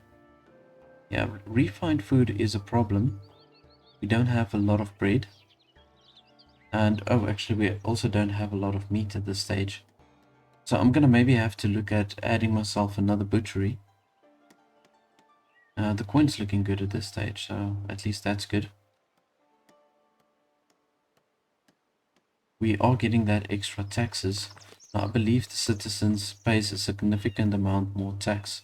Speaker 1: Yeah, refined food is a problem. We don't have a lot of bread. And, oh, actually, we also don't have a lot of meat at this stage. So I'm gonna maybe have to look at adding myself another butchery. The coin's looking good at this stage, so at least that's good. We are getting that extra taxes. Now, I believe the citizens pays a significant amount more tax.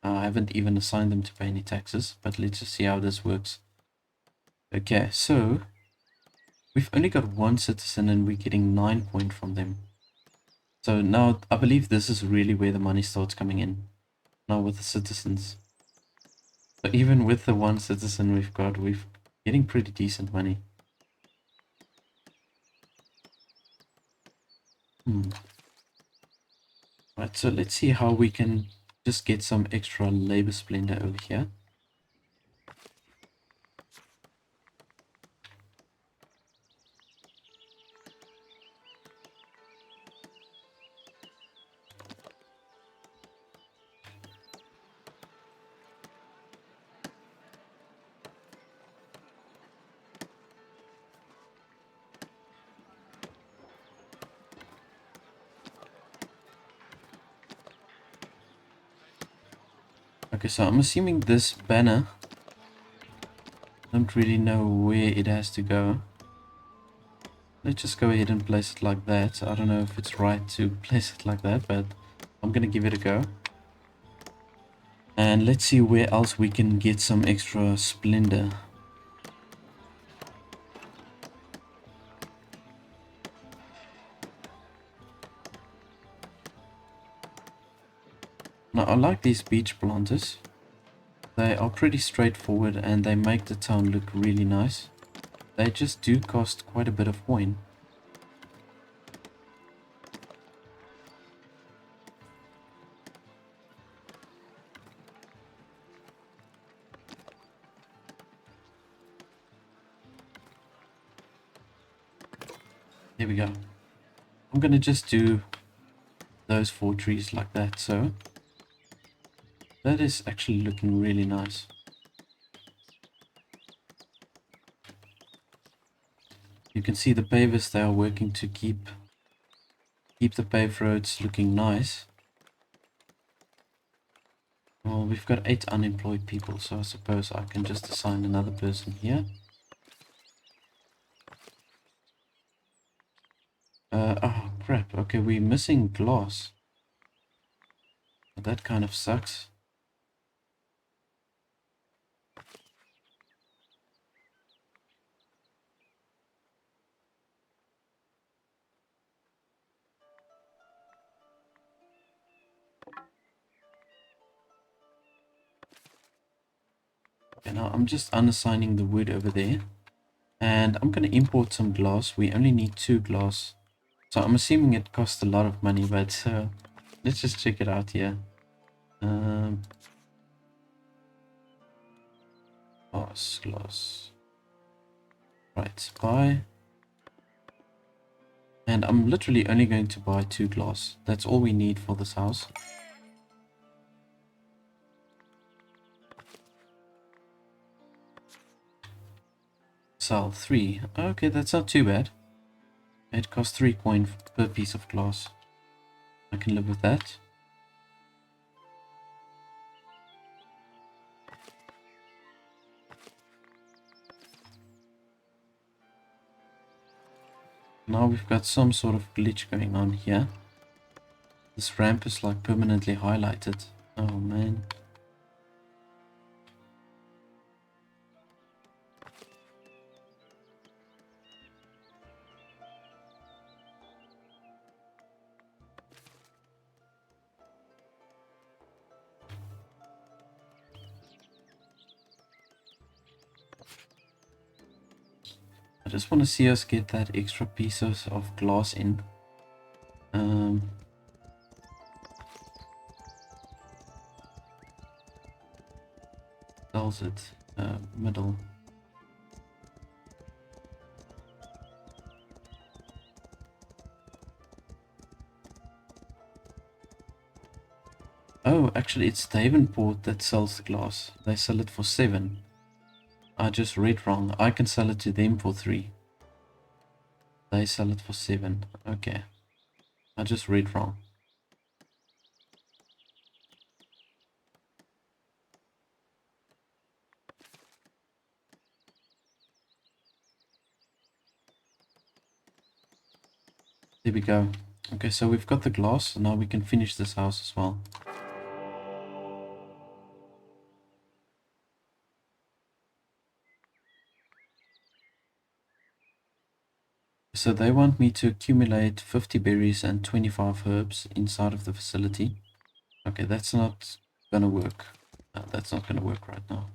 Speaker 1: I haven't even assigned them to pay any taxes, but let's just see how this works. Okay, so we've only got one citizen and we're getting 9 points from them. So now I believe this is really where the money starts coming in. Now with the citizens. So even with the one citizen we've got, we're getting pretty decent money. Right, so let's see how we can just get some extra labor splendor over here. Okay, so I'm assuming this banner, I don't really know where it has to go. Let's just go ahead and place it like that. I don't know if it's right to place it like that, but I'm gonna give it a go. And let's see where else we can get some extra splendor. Now I like these beach planters. They are pretty straightforward and they make the town look really nice. They just do cost quite a bit of coin. There we go. I'm gonna just do those 4 trees like that, so that is actually looking really nice. You can see the pavers, they are working to keep the paved roads looking nice. Well, we've got 8 unemployed people, so I suppose I can just assign another person here. Oh crap, okay, we're missing glass. That kind of sucks. Okay, now I'm just unassigning the wood over there. And I'm going to import some glass. We only need 2 glass. So I'm assuming it costs a lot of money, but let's just check it out here. Glass. Right, buy. And I'm literally only going to buy 2 glass. That's all we need for this house. Sell 3. Okay, that's not too bad. It costs 3 coin per piece of glass. I can live with that. Now we've got some sort of glitch going on here. This ramp is like permanently highlighted. Oh man. I just want to see us get that extra pieces of glass in. Tells it middle. Oh, actually it's Davenport that sells the glass. They sell it for 7. I just read wrong. I can sell it to them for 3. They sell it for 7. Okay. I just read wrong. There we go. Okay, so we've got the glass. Now we can finish this house as well. So they want me to accumulate 50 berries and 25 herbs inside of the facility. Okay, that's not gonna work. That's not gonna work right now.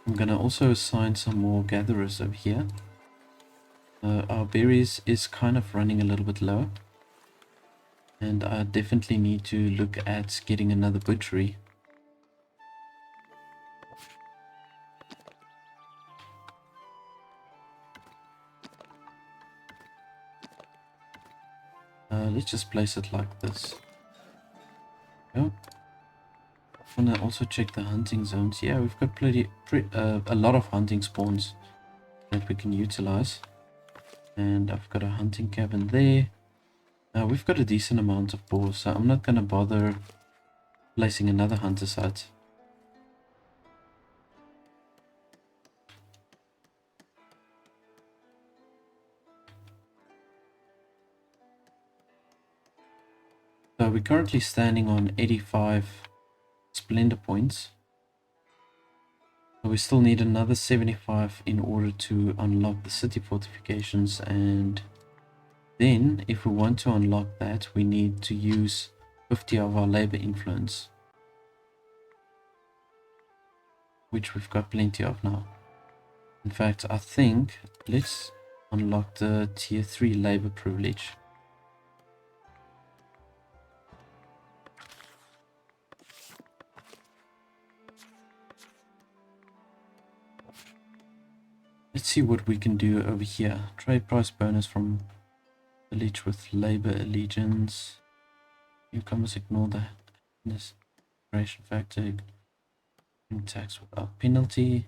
Speaker 1: I'm gonna also assign some more gatherers over here. Our berries is kind of running a little bit low. And I definitely need to look at getting another butchery. Let's just place it like this. Yeah. I'm gonna also check the hunting zones. Yeah, we've got a lot of hunting spawns that we can utilize. And I've got a hunting cabin there. We've got a decent amount of boars, so I'm not gonna bother placing another hunter site. So we're currently standing on 85 splendor points. So we still need another 75 in order to unlock the city fortifications, and then if we want to unlock that, we need to use 50 of our labor influence, which we've got plenty of now. In fact, I think let's unlock the tier 3 labor privilege. Let's see what we can do over here. Trade price bonus from village with labor allegiance. Newcomers ignore that. This creation factor. Tax without penalty.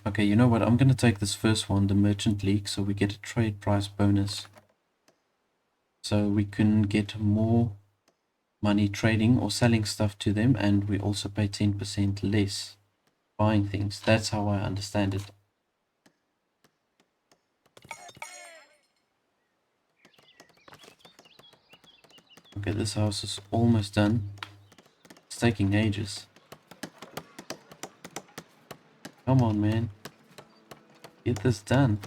Speaker 1: Okay, you know what? I'm going to take this first one, the Merchant League, so we get a trade price bonus. So we can get more money trading or selling stuff to them, and we also pay 10% less buying things. That's how I understand it. Okay, this house is almost done. It's taking ages. Come on, man. Get this done.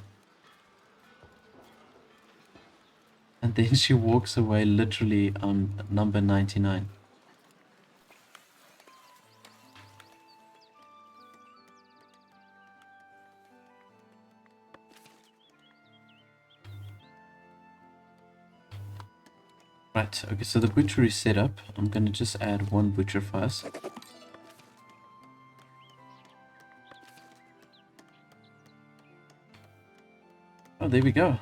Speaker 1: And then she walks away literally on number 99. Right, okay, so the butchery is set up. I'm going to just add one butcher first. Oh, there we go.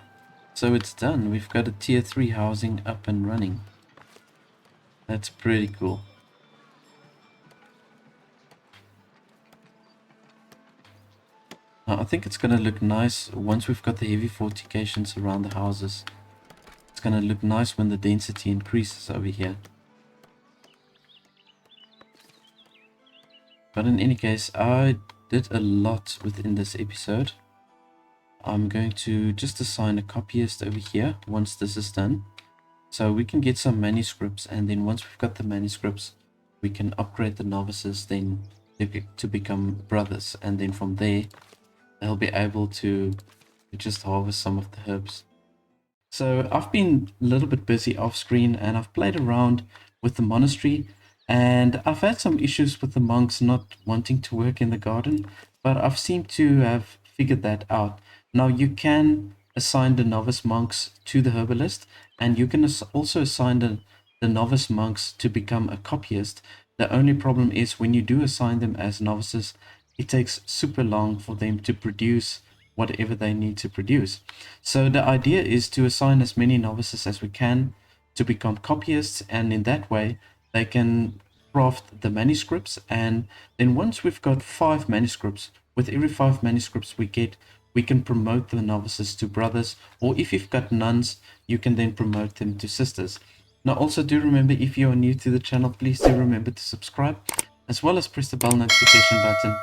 Speaker 1: So it's done. We've got a tier 3 housing up and running. That's pretty cool. Now, I think it's going to look nice once we've got the heavy fortifications around the houses. It's going to look nice when the density increases over here. But in any case, I did a lot within this episode. I'm going to just assign a copyist over here once this is done. So we can get some manuscripts, and then once we've got the manuscripts, we can upgrade the novices then to become brothers. And then from there, they'll be able to just harvest some of the herbs. So I've been a little bit busy off screen, and I've played around with the monastery, And I've had some issues with the monks not wanting to work in the garden, but I've seemed to have figured that out. Now you can assign the novice monks to the herbalist, and you can also assign the novice monks to become a copyist. The only problem is when you do assign them as novices, it takes super long for them to produce whatever they need to produce. So the idea is to assign as many novices as we can to become copyists, and in that way they can craft the manuscripts. And then once we've got 5 manuscripts, with every 5 manuscripts we get, we can promote the novices to brothers, or if you've got nuns, you can then promote them to sisters. Now also do remember, if you are new to the channel, please do remember to subscribe, as well as press the bell notification button.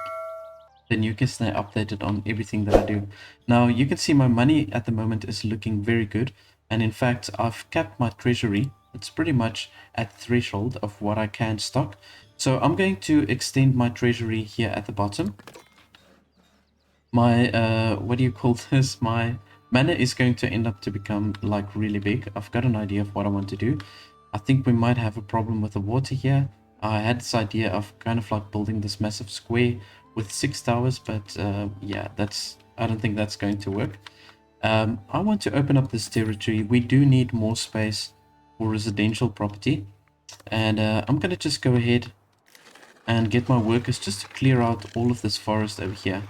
Speaker 1: Then you can stay updated on everything that I do. Now you can see my money at the moment is looking very good, and in fact I've capped my treasury. It's pretty much at threshold of what I can stock. So I'm going to extend my treasury here at the bottom. My what do you call this, my manor is going to end up to become like really big. I've got an idea of what I want to do. I think we might have a problem with the water here. I had this idea of kind of like building this massive square with 6 towers, but yeah, I don't think that's going to work. I want to open up this territory. We do need more space for residential property, and I'm going to just go ahead and get my workers just to clear out all of this forest over here.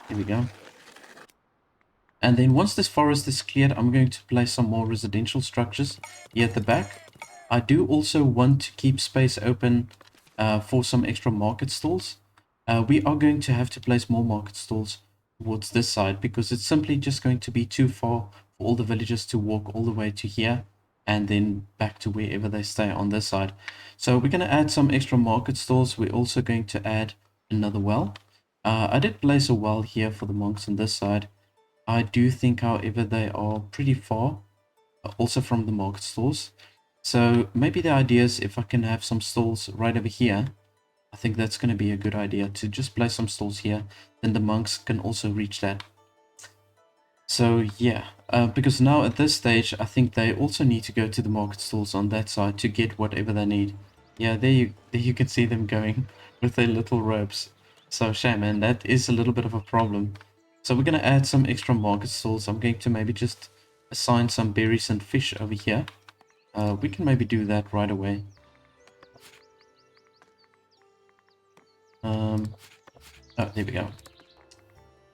Speaker 1: Here we go. And then once this forest is cleared, I'm going to place some more residential structures here at the back. I do also want to keep space open for some extra market stalls. We are going to have to place more market stalls towards this side, because it's simply just going to be too far for all the villagers to walk all the way to here and then back to wherever they stay on this side. So we're going to add some extra market stalls. We're also going to add another well. I did place a well here for the monks on this side. I do think, however, they are pretty far also from the market stalls. So maybe the idea is, if I can have some stalls right over here, I think that's going to be a good idea to just place some stalls here. Then the monks can also reach that. So yeah, because now at this stage, I think they also need to go to the market stalls on that side to get whatever they need. Yeah, there you can see them going with their little robes. So shame, man, that is a little bit of a problem. So we're going to add some extra market stalls. I'm going to maybe just assign some berries and fish over here. We can maybe do that right away. Oh, there we go.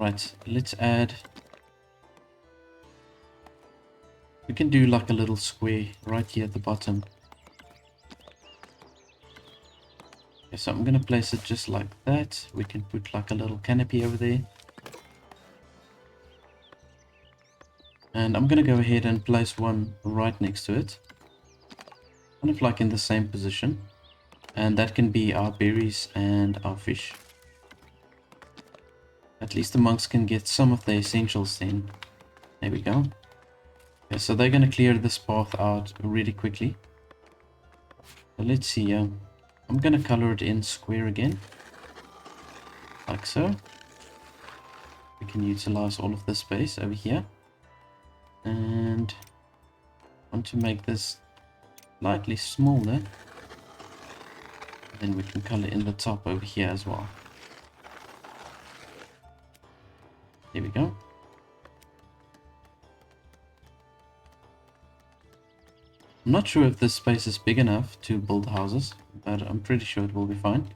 Speaker 1: Right, let's add... We can do like a little square right here at the bottom. Okay, so I'm going to place it just like that. We can put like a little canopy over there. And I'm going to go ahead and place one right next to it. Kind of like in the same position. And that can be our berries and our fish. At least the monks can get some of the essentials then. There we go. Okay, so they're going to clear this path out really quickly. So let's see. I'm going to color it in square again. Like so. We can utilize all of this space over here. And I want to make this slightly smaller. Then we can color in the top over here as well. There we go. I'm not sure if this space is big enough to build houses, but I'm pretty sure it will be fine.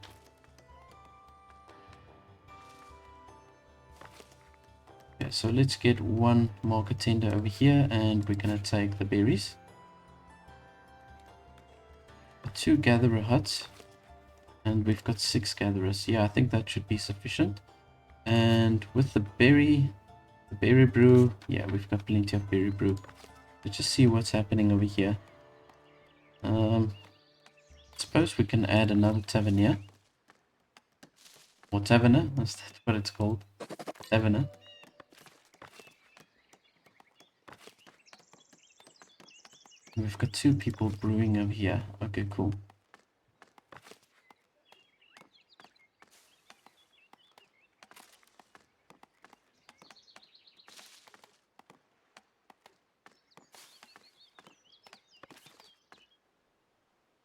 Speaker 1: Okay, so let's get one market tender over here, and we're gonna take the berries. 2 gatherer huts, and we've got 6 gatherers. Yeah, I think that should be sufficient. And with the berry brew, yeah, we've got plenty of berry brew. Let's just see what's happening over here. I suppose we can add another tavernier. Or taverner, that's what it's called. Taverner. We've got 2 people brewing over here. Okay, cool.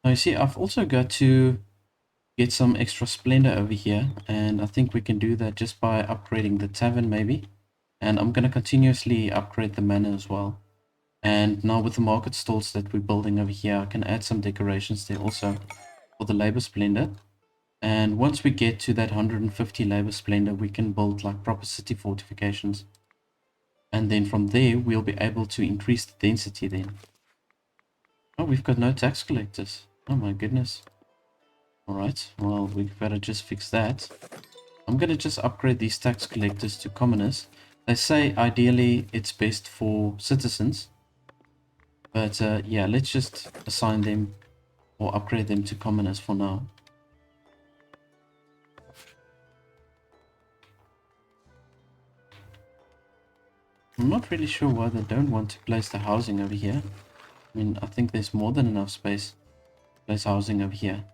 Speaker 1: Now you see, I've also got to get some extra splendor over here, and I think we can do that just by upgrading the tavern maybe. And I'm going to continuously upgrade the manor as well. And now with the market stalls that we're building over here, I can add some decorations there also for the labor splendor. And once we get to that 150 labor splendor, we can build like proper city fortifications. And then from there, we'll be able to increase the density then. Oh, we've got no tax collectors. Oh my goodness. Alright, well, we've got to just fix that. I'm going to just upgrade these tax collectors to commoners. They say ideally it's best for citizens. But yeah, let's just assign them or upgrade them to commoners for now. I'm not really sure why they don't want to place the housing over here. I mean, I think there's more than enough space to place housing over here.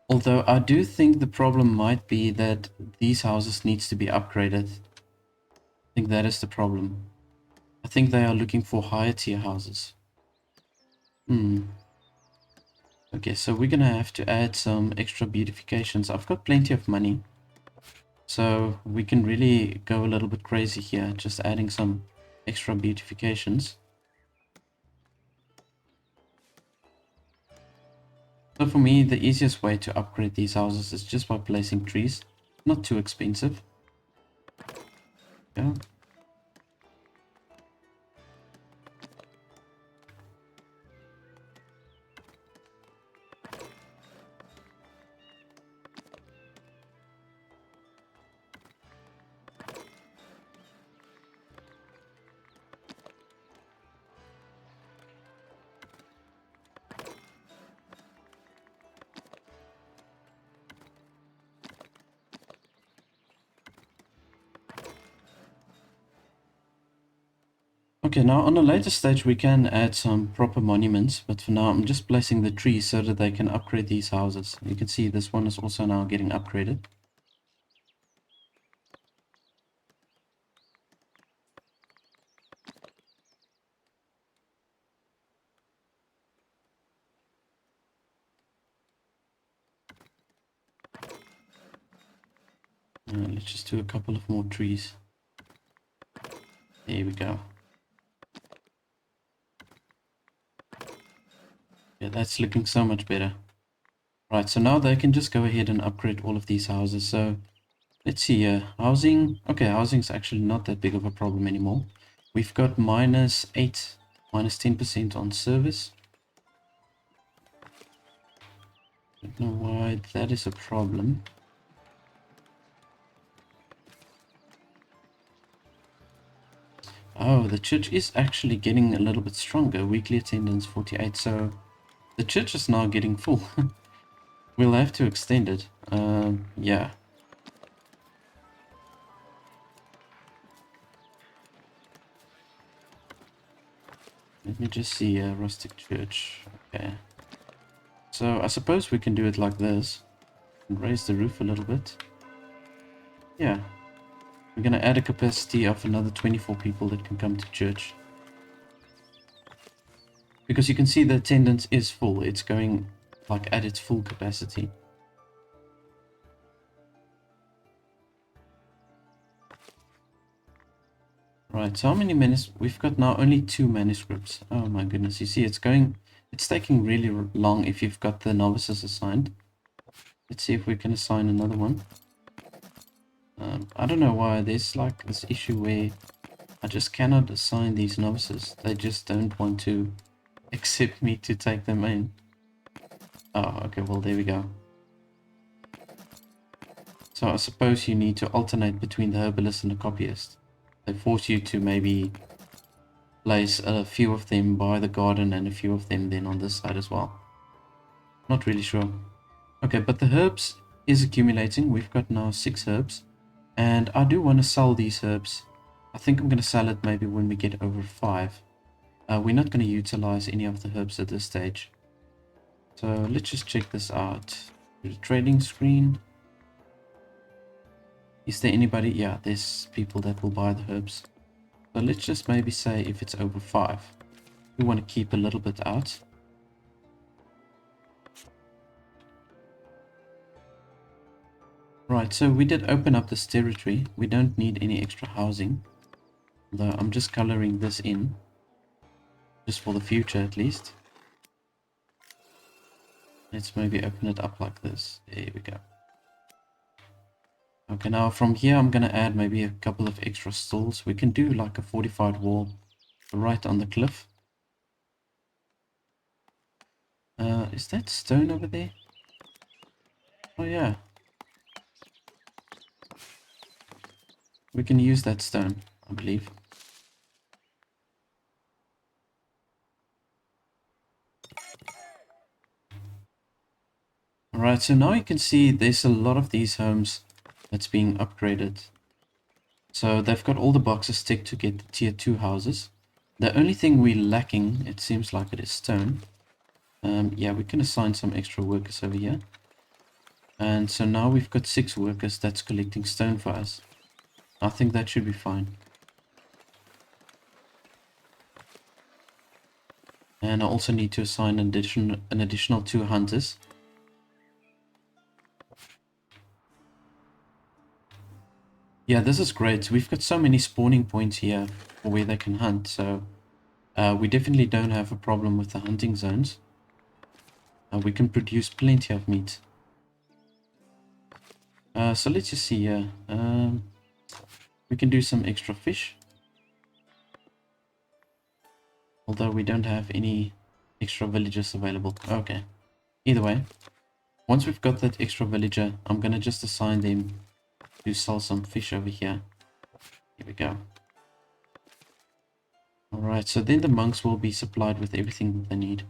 Speaker 1: Although I do think the problem might be that these houses needs to be upgraded. I think that is the problem. I think they are looking for higher tier houses. Okay, so we're gonna have to add some extra beautifications. I've got plenty of money, so we can really go a little bit crazy here, just adding some extra beautifications. So for me, the easiest way to upgrade these houses is just by placing trees. Not too expensive. Yeah. Okay, now on a later stage we can add some proper monuments, but for now I'm just placing the trees so that they can upgrade these houses. You can see this one is also now getting upgraded. Let's just do a couple of more trees. There we go. Yeah, that's looking so much better. Right, so now they can just go ahead and upgrade all of these houses. So let's see here. Housing. Okay, housing's actually not that big of a problem anymore. We've got -8, -10% on service. Don't know why that is a problem. Oh, the church is actually getting a little bit stronger. Weekly attendance 48, so the church is now getting full. We'll have to extend it. Yeah. Let me just see a rustic church. Okay. So I suppose we can do it like this. And raise the roof a little bit. Yeah. We're going to add a capacity of another 24 people that can come to church. Because you can see the attendance is full. It's going like at its full capacity. Right, so how many manuscripts? We've got now only 2 manuscripts. Oh my goodness, you see it's taking really long if you've got the novices assigned. Let's see if we can assign another one. I don't know why there's like this issue where I just cannot assign these novices. They just don't want to accept me to take them in. Oh, okay, well there we go. So I suppose you need to alternate between the herbalist and the copyist. They force you to maybe place a few of them by the garden and a few of them then on this side as well. Not really sure. Okay, but the herbs is accumulating. We've got now 6 herbs. And I do want to sell these herbs. I think I'm going to sell it maybe when we get over 5. We're not going to utilize any of the herbs at this stage. So let's just check this out. The trading screen. Is there anybody? Yeah, there's people that will buy the herbs. So let's just maybe say if it's over 5. We want to keep a little bit out. Right, so we did open up this territory. We don't need any extra housing. Though I'm just coloring this in. Just for the future at least. Let's maybe open it up like this. There we go. Okay, now from here I'm going to add maybe a couple of extra stalls. We can do like a fortified wall right on the cliff. Is that stone over there? Oh yeah. We can use that stone, I believe. Alright, so now you can see there's a lot of these homes that's being upgraded. So they've got all the boxes ticked to get the tier 2 houses. The only thing we're lacking, it seems like it is stone. Yeah, we can assign some extra workers over here. And so now we've got 6 workers that's collecting stone for us. I think that should be fine. And I also need to assign an additional 2 hunters. Yeah, this is great. We've got so many spawning points here for where they can hunt. So we definitely don't have a problem with the hunting zones. We can produce plenty of meat. So let's just see here. We can do some extra fish. Although we don't have any extra villagers available. Okay. Either way, once we've got that extra villager, I'm going to just assign them to sell some fish over here. Here we go. Alright, so then the monks will be supplied with everything that they need.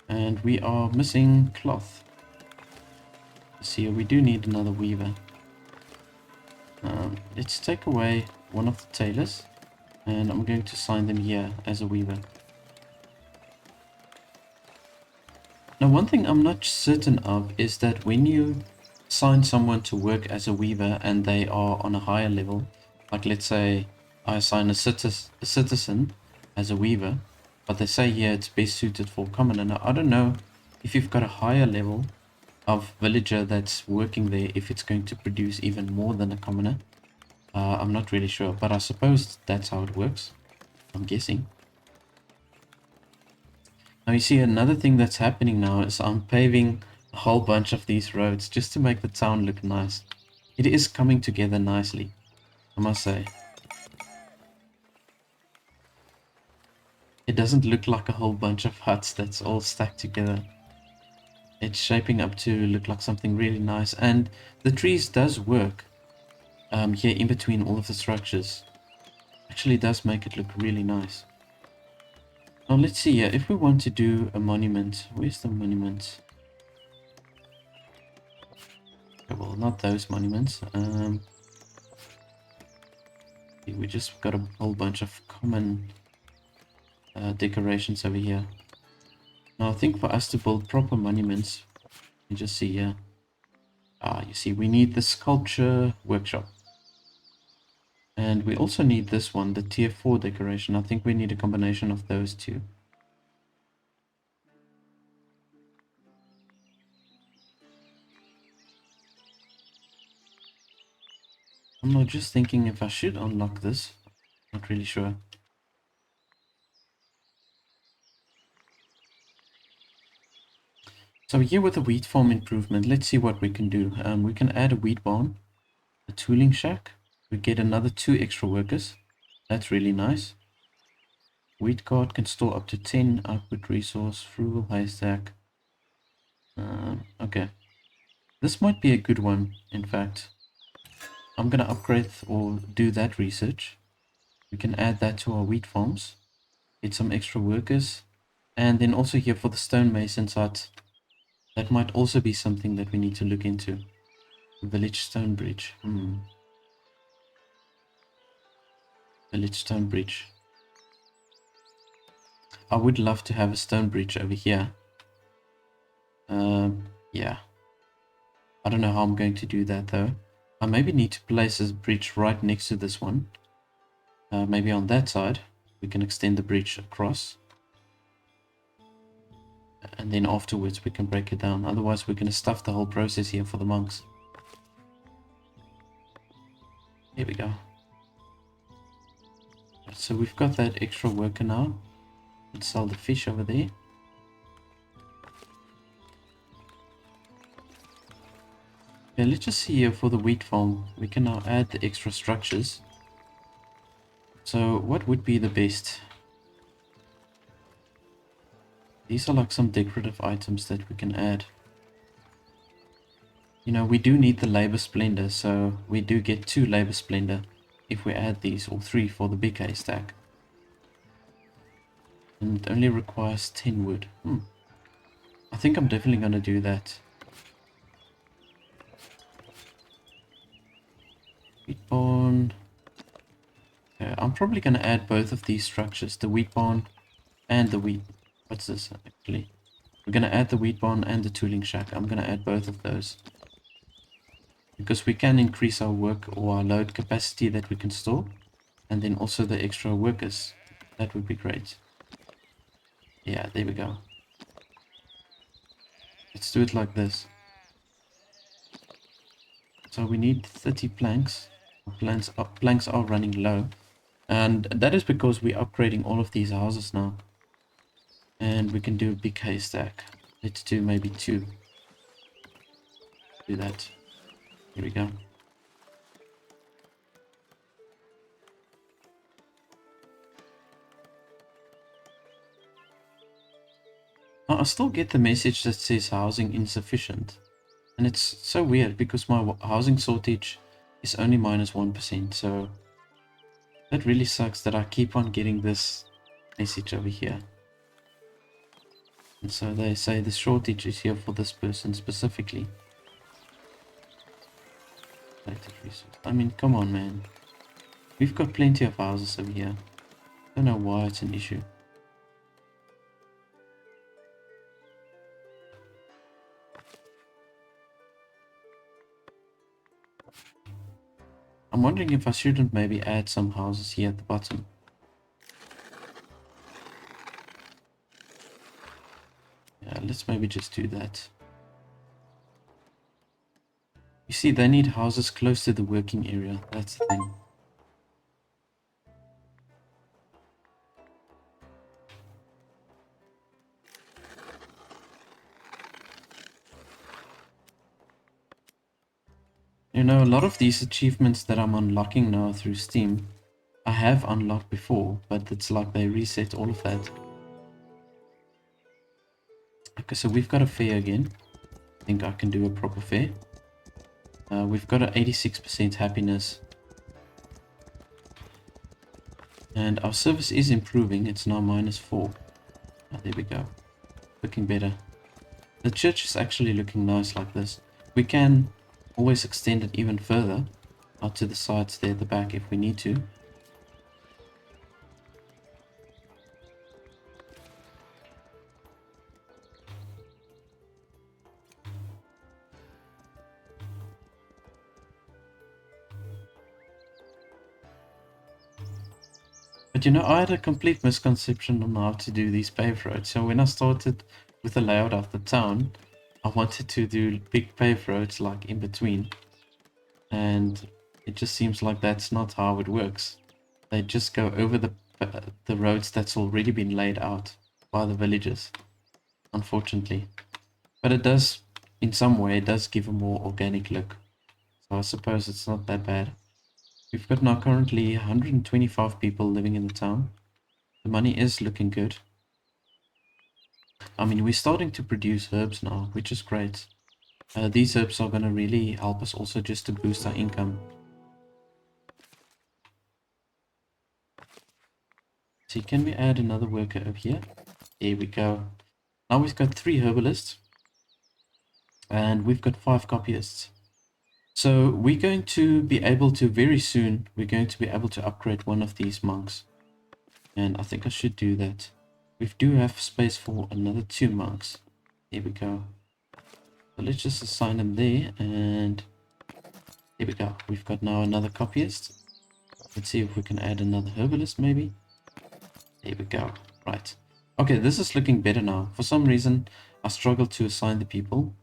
Speaker 1: And we are missing cloth. See, we do need another weaver. Let's take away one of the tailors. And I'm going to assign them here as a weaver. Now, one thing I'm not certain of is that when you assign someone to work as a weaver and they are on a higher level, like let's say I assign a citizen as a weaver, but they say here it's best suited for commoner. Now, I don't know if you've got a higher level of villager that's working there, if it's going to produce even more than a commoner. I'm not really sure, but I suppose that's how it works. I'm guessing. Now you see, another thing that's happening now is I'm paving a whole bunch of these roads just to make the town look nice. It is coming together nicely, I must say. It doesn't look like a whole bunch of huts that's all stacked together. It's shaping up to look like something really nice, and the trees does work here in between all of the structures. Actually does make it look really nice. Now let's see here, if we want to do a monument, where's the monument? Okay, well, not those monuments. We just got a whole bunch of common decorations over here. Now I think for us to build proper monuments, you just see here. You see, we need the sculpture workshop. And we also need this one, the tier 4 decoration. I think we need a combination of those two. I'm not just thinking if I should unlock this. Not really sure. So here with the wheat farm improvement, let's see what we can do. We can add a wheat barn, a tooling shack. We get another 2 extra workers. That's really nice. Wheat cart can store up to 10 output resource, frugal haystack. Okay. This might be a good one, in fact. I'm going to upgrade or do that research. We can add that to our wheat farms. Get some extra workers. And then also here for the stonemason's hut. That might also be something that we need to look into. Village stone bridge. Village stone bridge. I would love to have a stone bridge over here. Yeah. I don't know how I'm going to do that though. I maybe need to place a bridge right next to this one. Maybe on that side. We can extend the bridge across. And then afterwards we can break it down. Otherwise we're going to stuff the whole process here for the monks. Here we go. So we've got that extra worker now. Let's sell the fish over there. Okay, let's just see here for the wheat farm. We can now add the extra structures. So what would be the best? These are like some decorative items that we can add. You know, we do need the labor splendor, so we do get 2 labor splendor if we add these, or 3 for the big haystack. And it only requires 10 wood. I think I'm definitely going to do that. Wheat barn. Okay, I'm probably going to add both of these structures, the wheat barn and the wheat. What's this actually? We're going to add the wheat barn and the tooling shack. I'm going to add both of those. Because we can increase our work or our load capacity that we can store. And then also the extra workers. That would be great. Yeah, there we go. Let's do it like this. So we need 30 planks. Planks are running low. And that is because we're upgrading all of these houses now. And we can do a big haystack. Let's do maybe 2. Do that. Here we go. Now, I still get the message that says housing insufficient. And it's so weird because my housing shortage is only -1%. So that really sucks that I keep on getting this message over here. And so they say the shortage is here for this person specifically. I mean, come on, man. We've got plenty of houses over here. Don't know why it's an issue. I'm wondering if I shouldn't maybe add some houses here at the bottom. Yeah, let's maybe just do that. You see, they need houses close to the working area. That's the thing. You know, a lot of these achievements that I'm unlocking now through Steam, I have unlocked before, but it's like they reset all of that. Okay, so we've got a fair again. I think I can do a proper fair. We've got an 86% happiness. And our service is improving. It's now -4. Oh, there we go. Looking better. The church is actually looking nice like this. We can always extend it even further out to the sides there at the back if we need to. But you know, I had a complete misconception on how to do these paved roads. So when I started with the layout of the town, I wanted to do big paved roads like in between. And it just seems like that's not how it works. They just go over the roads that's already been laid out by the villagers, unfortunately. But it does, in some way, it does give a more organic look. So I suppose it's not that bad. We've got now currently 125 people living in the town. The money is looking good. I mean, we're starting to produce herbs now, which is great. These herbs are going to really help us also just to boost our income. See, can we add another worker over here? There we go. Now we've got 3 herbalists. And we've got 5 copyists. So we're going to be able to, very soon, we're going to be able to upgrade one of these monks. And I think I should do that. We do have space for another 2 monks. Here we go. So let's just assign them there, and here we go. We've got now another copyist. Let's see if we can add another herbalist maybe. There we go. Right. Okay, this is looking better now. For some reason, I struggled to assign the people.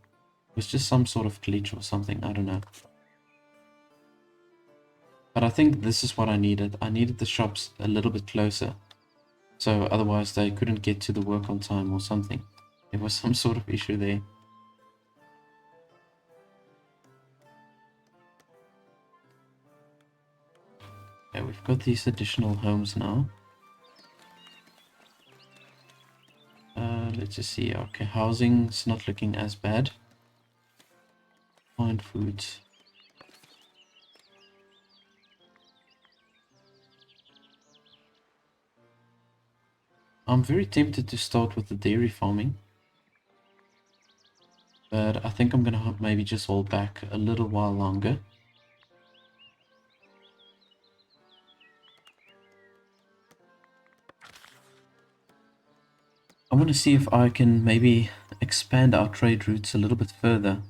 Speaker 1: It was just some sort of glitch or something. I don't know. But I think this is what I needed. I needed the shops a little bit closer. So otherwise they couldn't get to the work on time or something. There was some sort of issue there. Okay, we've got these additional homes now. Let's just see. Okay, housing's not looking as bad. Find food. I'm very tempted to start with the dairy farming. But I think I'm gonna maybe just hold back a little while longer. I want to see if I can maybe expand our trade routes a little bit further.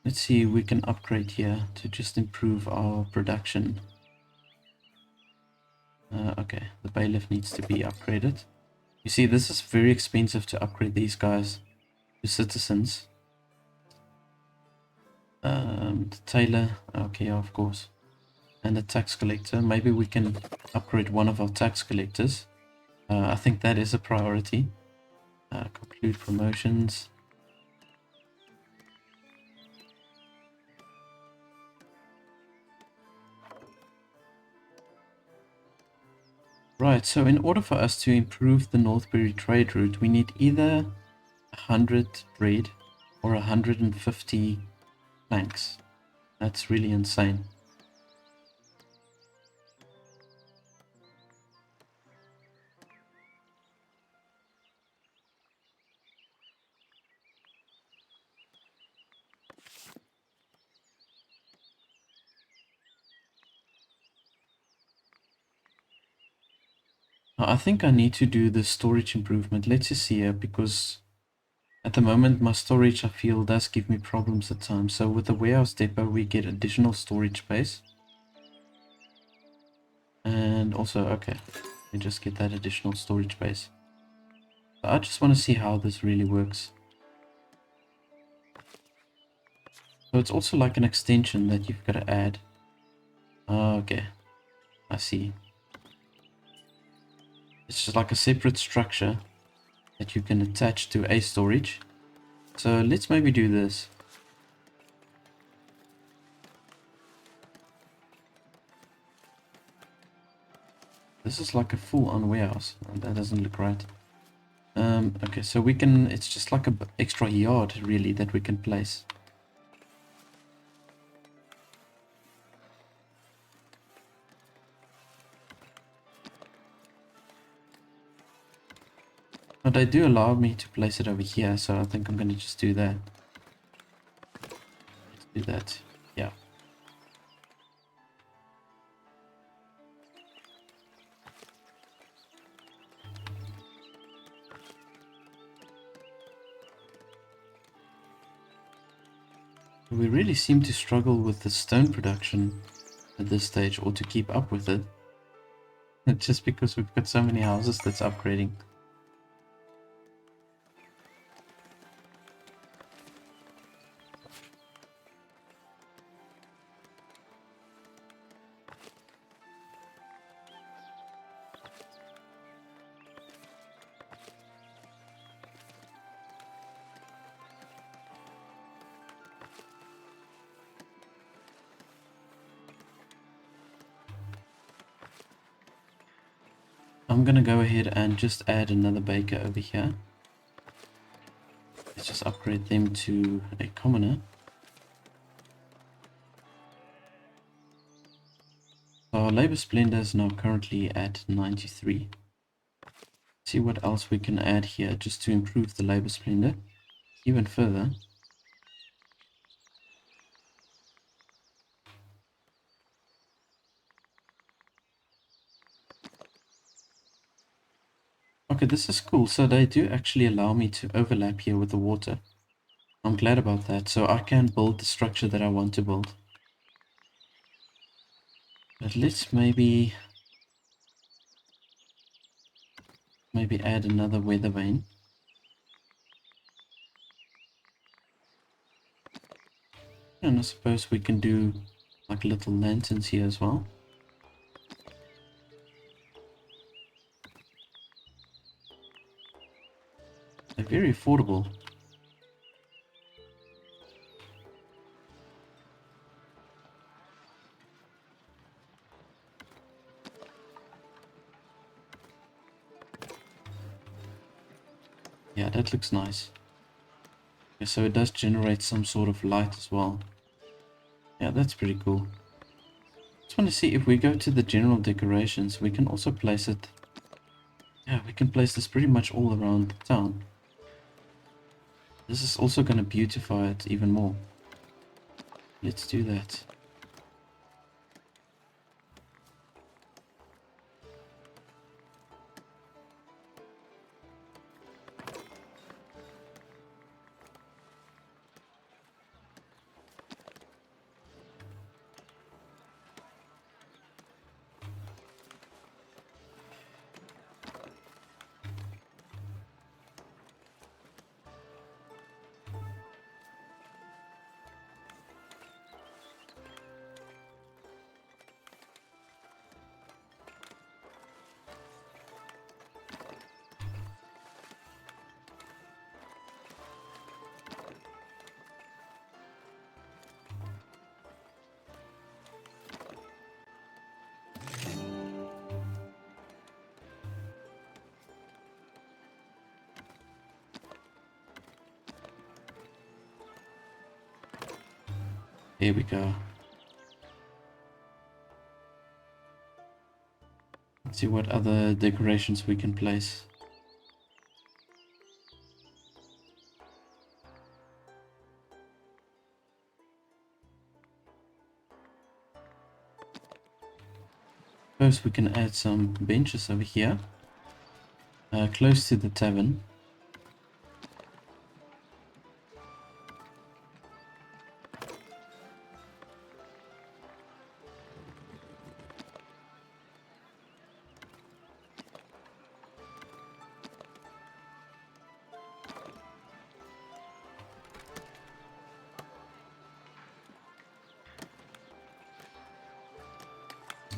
Speaker 1: Let's see if we can upgrade here to just improve our production. Okay, the bailiff needs to be upgraded. You see, this is very expensive to upgrade these guys to citizens. The tailor, okay, of course. And the tax collector, maybe we can upgrade one of our tax collectors. I think that is a priority. Conclude promotions. Right, so in order for us to improve the Northbury trade route, we need either 100 bread or 150 planks. That's really insane. I think I need to do the storage improvement. Let's just see here, because at the moment my storage, I feel, does give me problems at times. So with the warehouse depot we get additional storage space. And also, okay, we just get that additional storage space. So I just want to see how this really works. So it's also like an extension that you've got to add. Okay, I see. It's just like a separate structure that you can attach to a storage. So let's maybe do this. This is like a full-on warehouse. That doesn't look right. Okay, so we can, it's just like a extra yard really that we can place. But they do allow me to place it over here, so I think I'm going to just do that. Let's do that. Yeah. We really seem to struggle with the stone production at this stage, or to keep up with it. Just because we've got so many houses that's upgrading. I'm gonna go ahead and just add another baker over here. Let's just upgrade them to a commoner. So our labor splendor is now currently at 93. See what else we can add here just to improve the labor splendor even further. Okay, this is cool. So they do actually allow me to overlap here with the water. I'm glad about that. So I can build the structure that I want to build. But let's maybe add another weather vane. And I suppose we can do like little lanterns here as well. They're very affordable. Yeah, that looks nice. Yeah, so it does generate some sort of light as well. Yeah, that's pretty cool. Just want to see if we go to the general decorations, we can also place it. Yeah, we can place this pretty much all around the town. This is also going to beautify it even more. Let's do that. Here we go. Let's see what other decorations we can place. First we can add some benches over here. Close to the tavern.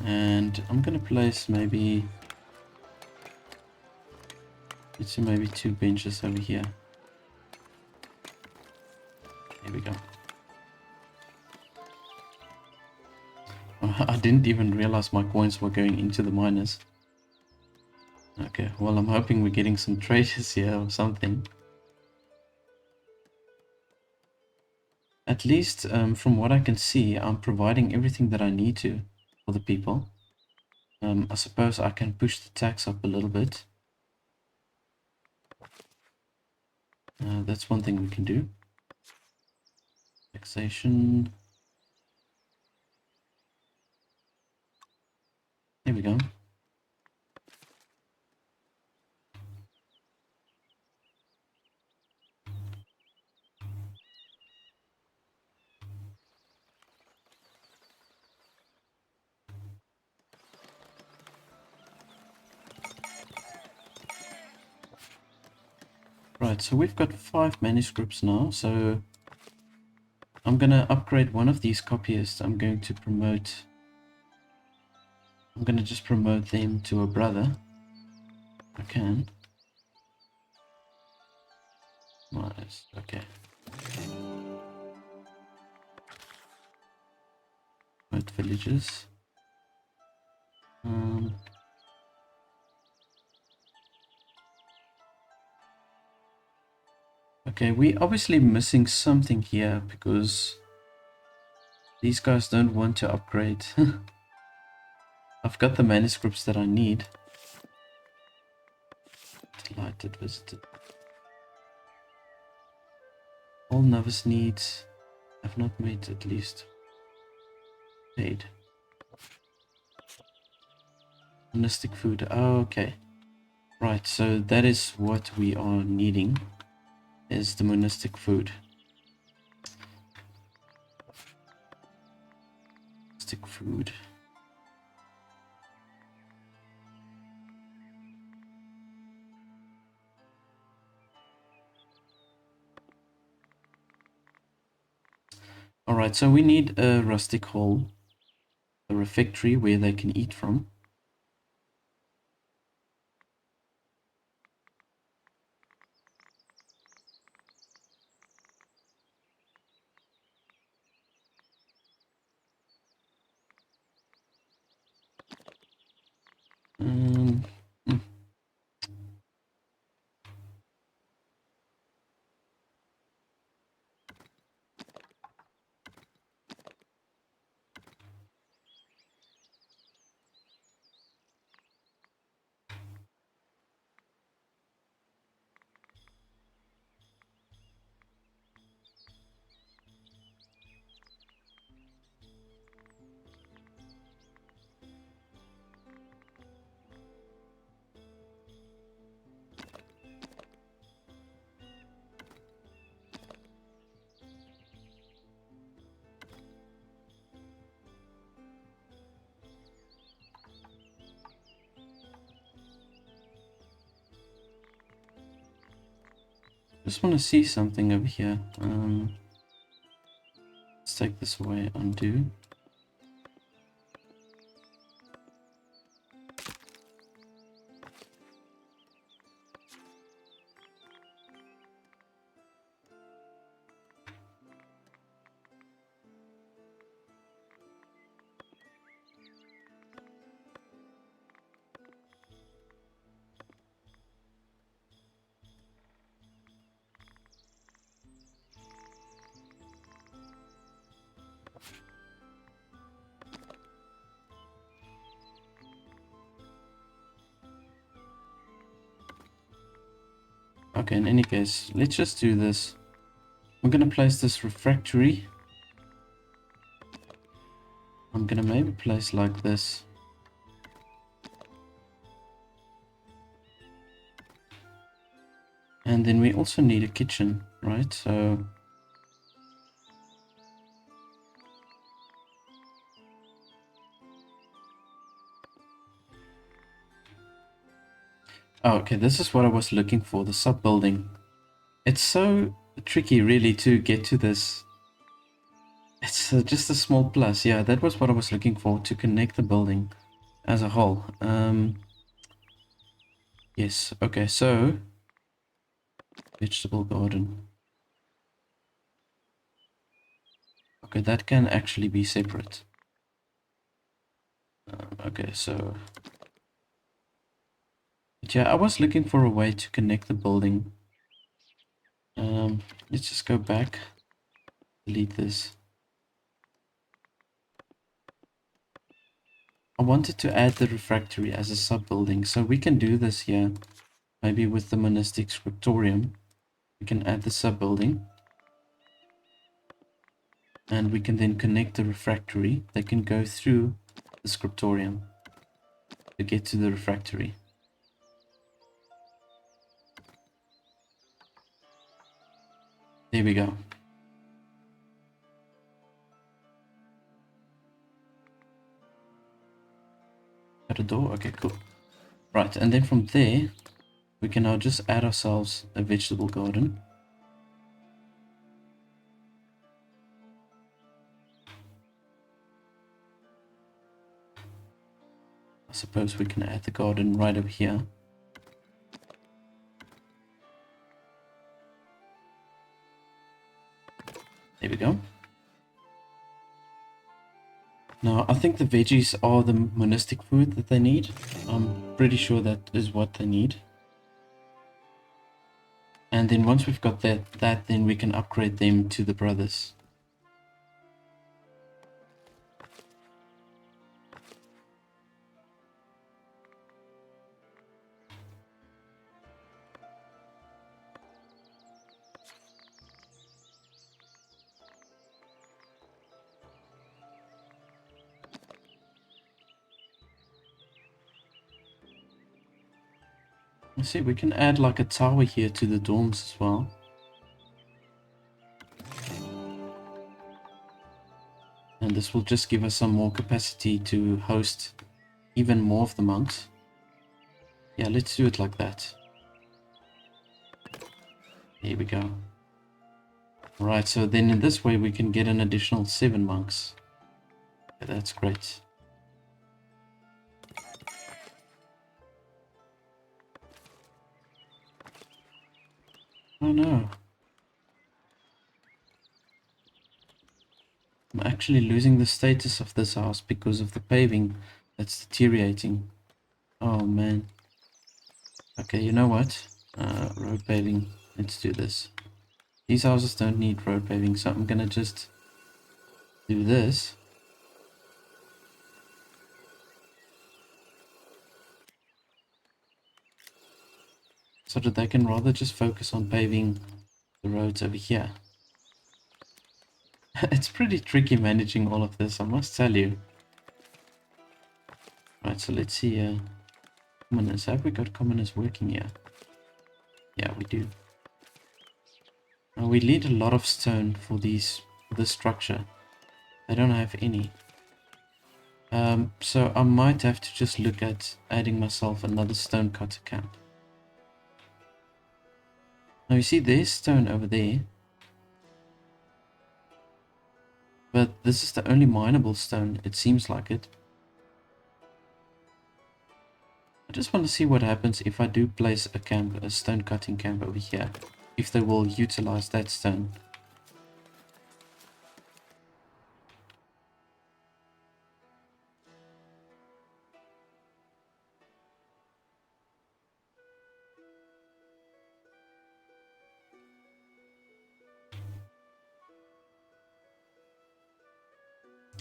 Speaker 1: And I'm gonna place maybe, let's see, maybe 2 benches over here. Here we go. I didn't even realize my coins were going into the miners. Okay, well, I'm hoping we're getting some traders here or something. At least from what I can see, I'm providing everything that I need to for the people. I suppose I can push the tax up a little bit. That's one thing we can do. Taxation. There we go. Right, so we've got 5 manuscripts now, so I'm gonna upgrade one of these copyists. I'm going to just promote them to a brother. I can. Nice, okay. Promote villages. Okay, we're obviously missing something here because these guys don't want to upgrade. I've got the manuscripts that I need. Delighted visitor. All novice needs have not made at least paid. Monastic food. Oh, okay. Right, so that is what we are needing, is the monastic food. Monastic food. Alright, so we need a rustic hall, a refectory where they can eat from. Hmm. Just want to see something over here. Let's take this away, undo. Okay, in any case, let's just do this. I'm gonna place this refectory. I'm gonna maybe place like this. And then we also need a kitchen, right? So oh, okay, this is what I was looking for, the sub building. It's so tricky really to get to this. It's just a small plus. Yeah, that was what I was looking for, to connect the building as a whole. Yes, okay, so vegetable garden. Okay, that can actually be separate. Okay, so but yeah, I was looking for a way to connect the building. Let's just go back, delete this. I wanted to add the refectory as a sub-building, so we can do this here. Maybe with the monastic scriptorium, we can add the sub-building. And we can then connect the refectory. They can go through the scriptorium to get to the refectory. There we go. Got a door? Okay, cool. Right, and then from there, we can now just add ourselves a vegetable garden. I suppose we can add the garden right over here. There we go. Now, I think the veggies are the monastic food that they need. I'm pretty sure that is what they need. And then once we've got that then we can upgrade them to the brothers. Let's see, we can add like a tower here to the dorms as well. And this will just give us some more capacity to host even more of the monks. Yeah, let's do it like that. There we go. Right, so then in this way we can get an additional 7 monks. Yeah, that's great. Oh no. I'm actually losing the status of this house because of the paving that's deteriorating. Oh man. Okay, you know what? Road paving. Let's do this. These houses don't need road paving, so I'm gonna just do this. So that they can rather just focus on paving the roads over here. It's pretty tricky managing all of this, I must tell you. Right, so let's see, commoners. Have we got commoners working here? Yeah, we do. Now we need a lot of stone for this structure. I don't have any. So I might have to just look at adding myself another stone cutter camp. Now you see there's stone over there. But this is the only mineable stone, it seems like it. I just want to see what happens if I do place a camp, a stone cutting camp over here. If they will utilize that stone.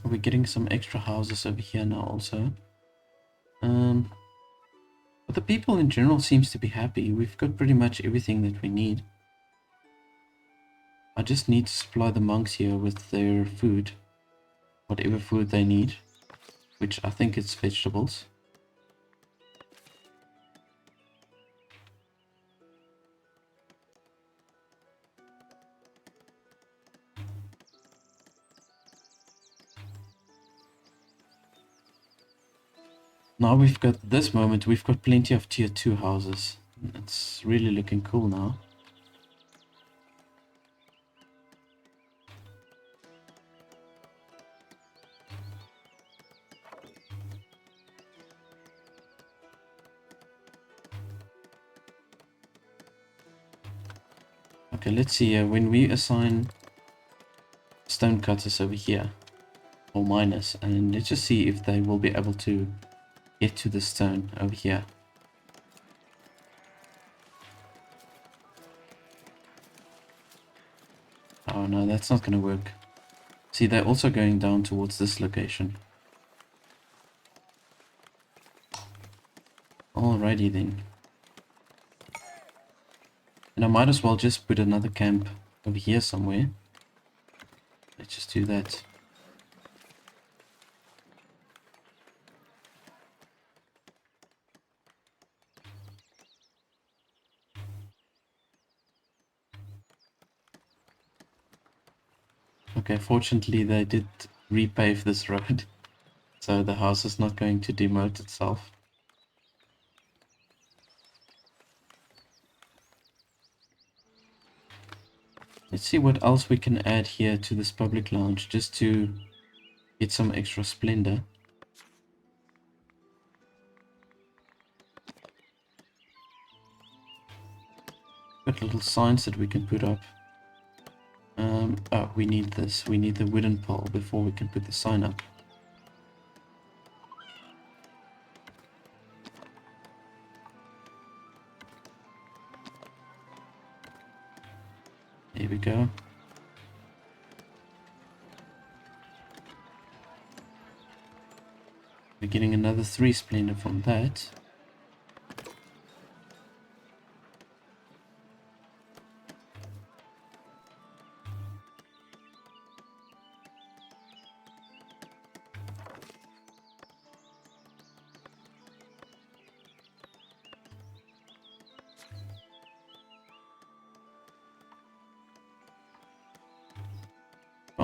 Speaker 1: We're getting some extra houses over here now also. But the people in general seems to be happy. We've got pretty much everything that we need. I just need to supply the monks here with their food. Whatever food they need. Which I think it's vegetables. Now we've got this moment, we've got plenty of tier 2 houses. It's really looking cool now. Okay, let's see, when we assign stone cutters over here, or miners, and let's just see if they will be able to get to the stone over here. Oh no, that's not going to work. See, they're also going down towards this location. Alrighty then. And I might as well just put another camp over here somewhere. Let's just do that. Okay, fortunately they did repave this road, so the house is not going to demote itself. Let's see what else we can add here to this public lounge, just to get some extra splendor. Got little signs that we can put up. Oh, we need this. We need the wooden pole before we can put the sign up. There we go. We're getting another 3 splendor from that.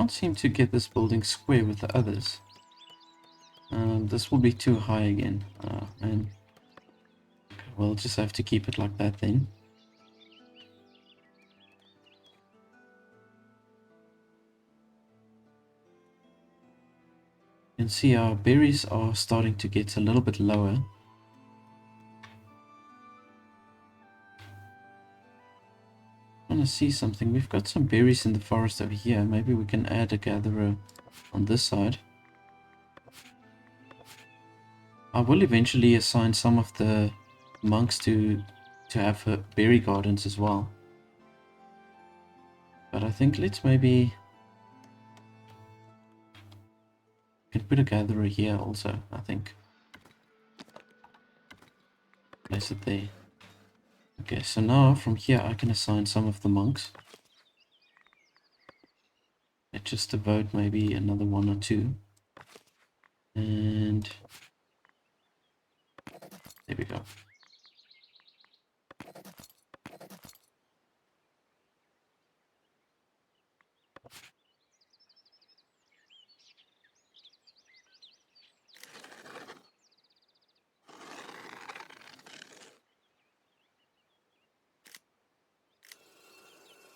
Speaker 1: can't seem to get this building square with the others. This will be too high again. Man. We'll just have to keep it like that then. You can see our berries are starting to get a little bit lower. I want to see something. We've got some berries in the forest over here. Maybe we can add a gatherer on this side. I will eventually assign some of the monks to have berry gardens as well. But I think let's maybe... can put a gatherer here also, I think. Place it there. Okay, so now from here I can assign some of the monks. Let's just devote maybe another 1 or 2. And there we go.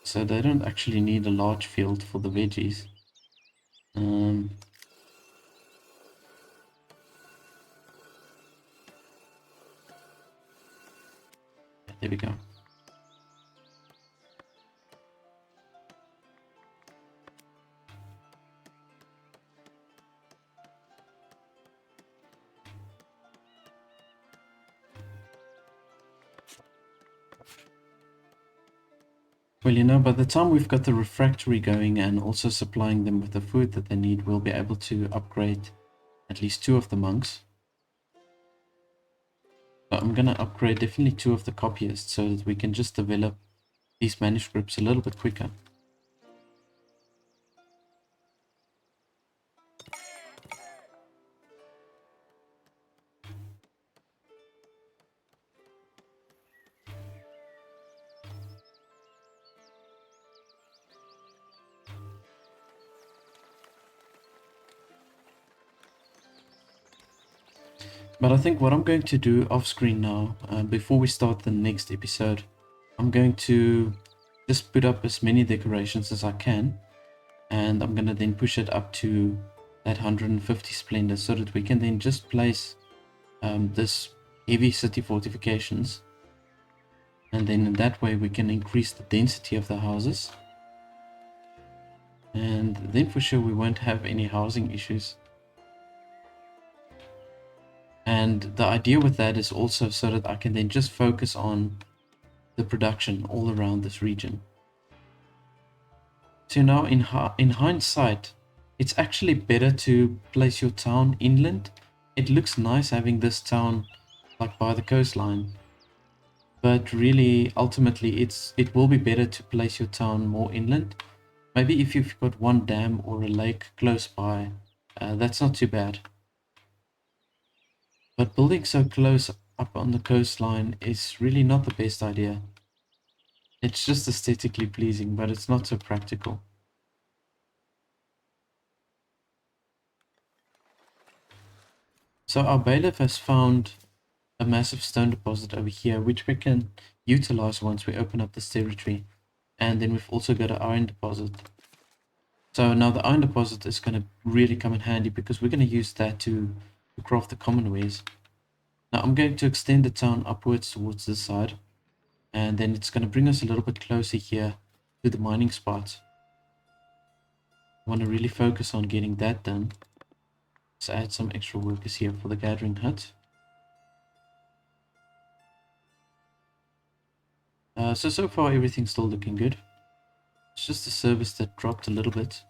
Speaker 1: So they don't actually need a large field for the veggies. There we go. Well, you know, by the time we've got the refectory going and also supplying them with the food that they need, we'll be able to upgrade at least 2 of the monks. So I'm going to upgrade definitely 2 of the copyists so that we can just develop these manuscripts a little bit quicker. But I think what I'm going to do off screen now, before we start the next episode, I'm going to just put up as many decorations as I can, and I'm going to then push it up to that 150 splendor so that we can then just place this heavy city fortifications, and then in that way we can increase the density of the houses, and then for sure we won't have any housing issues. And the idea with that is also so that I can then just focus on the production all around this region. So now in hindsight, it's actually better to place your town inland. It looks nice having this town like by the coastline. But really, ultimately, it will be better to place your town more inland. Maybe if you've got one dam or a lake close by, that's not too bad. But building so close up on the coastline is really not the best idea. It's just aesthetically pleasing, but it's not so practical. So our bailiff has found a massive stone deposit over here, which we can utilize once we open up this territory. And then we've also got an iron deposit. So now the iron deposit is going to really come in handy because we're going to use that to craft the common wares. Now I'm going to extend the town upwards towards this side, and then it's going to bring us a little bit closer here to the mining spots. I want to really focus on getting that done. Let's add some extra workers here for the gathering hut. So far everything's still looking good. It's just the service that dropped a little bit.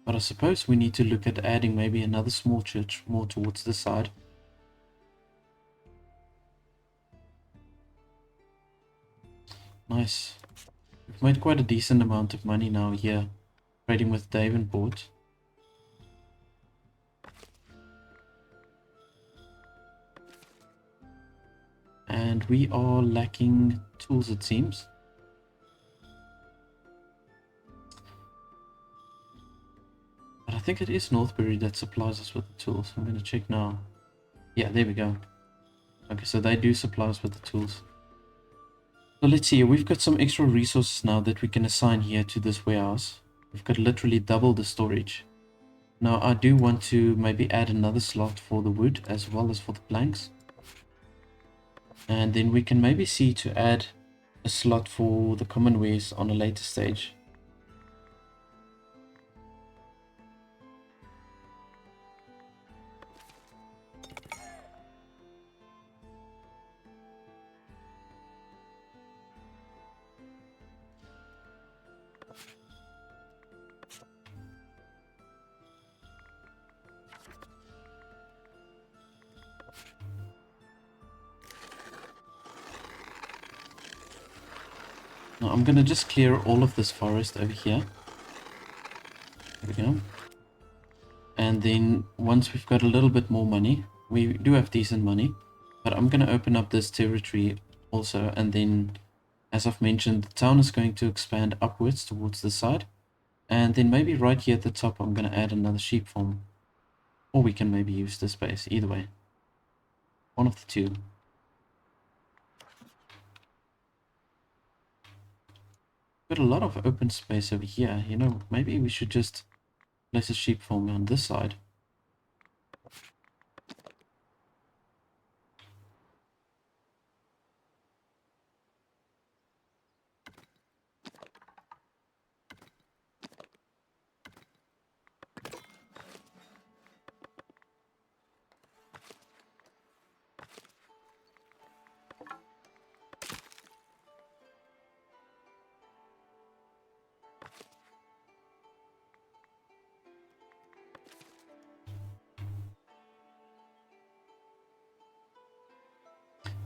Speaker 1: But I suppose we need to look at adding maybe another small church more towards this side. Nice. We've made quite a decent amount of money now here, trading with Davenport. And And we are lacking tools, it seems. But I think it is Northbury that supplies us with the tools. I'm going to check now. Yeah, there we go. Okay, so they do supply us with the tools. So let's see, we've got some extra resources now that we can assign here to this warehouse. We've got literally double the storage. Now I do want to maybe add another slot for the wood as well as for the planks. And then we can maybe see to add a slot for the common wares on a later stage. Now I'm going to just clear all of this forest over here. There we go. And then once we've got a little bit more money, we do have decent money, but I'm going to open up this territory also. And then, as I've mentioned, the town is going to expand upwards towards the side. And then maybe right here at the top, I'm going to add another sheep farm. Or we can maybe use this space, either way. One of the two. Got a lot of open space over here. You know, maybe we should just place a sheep farm on this side.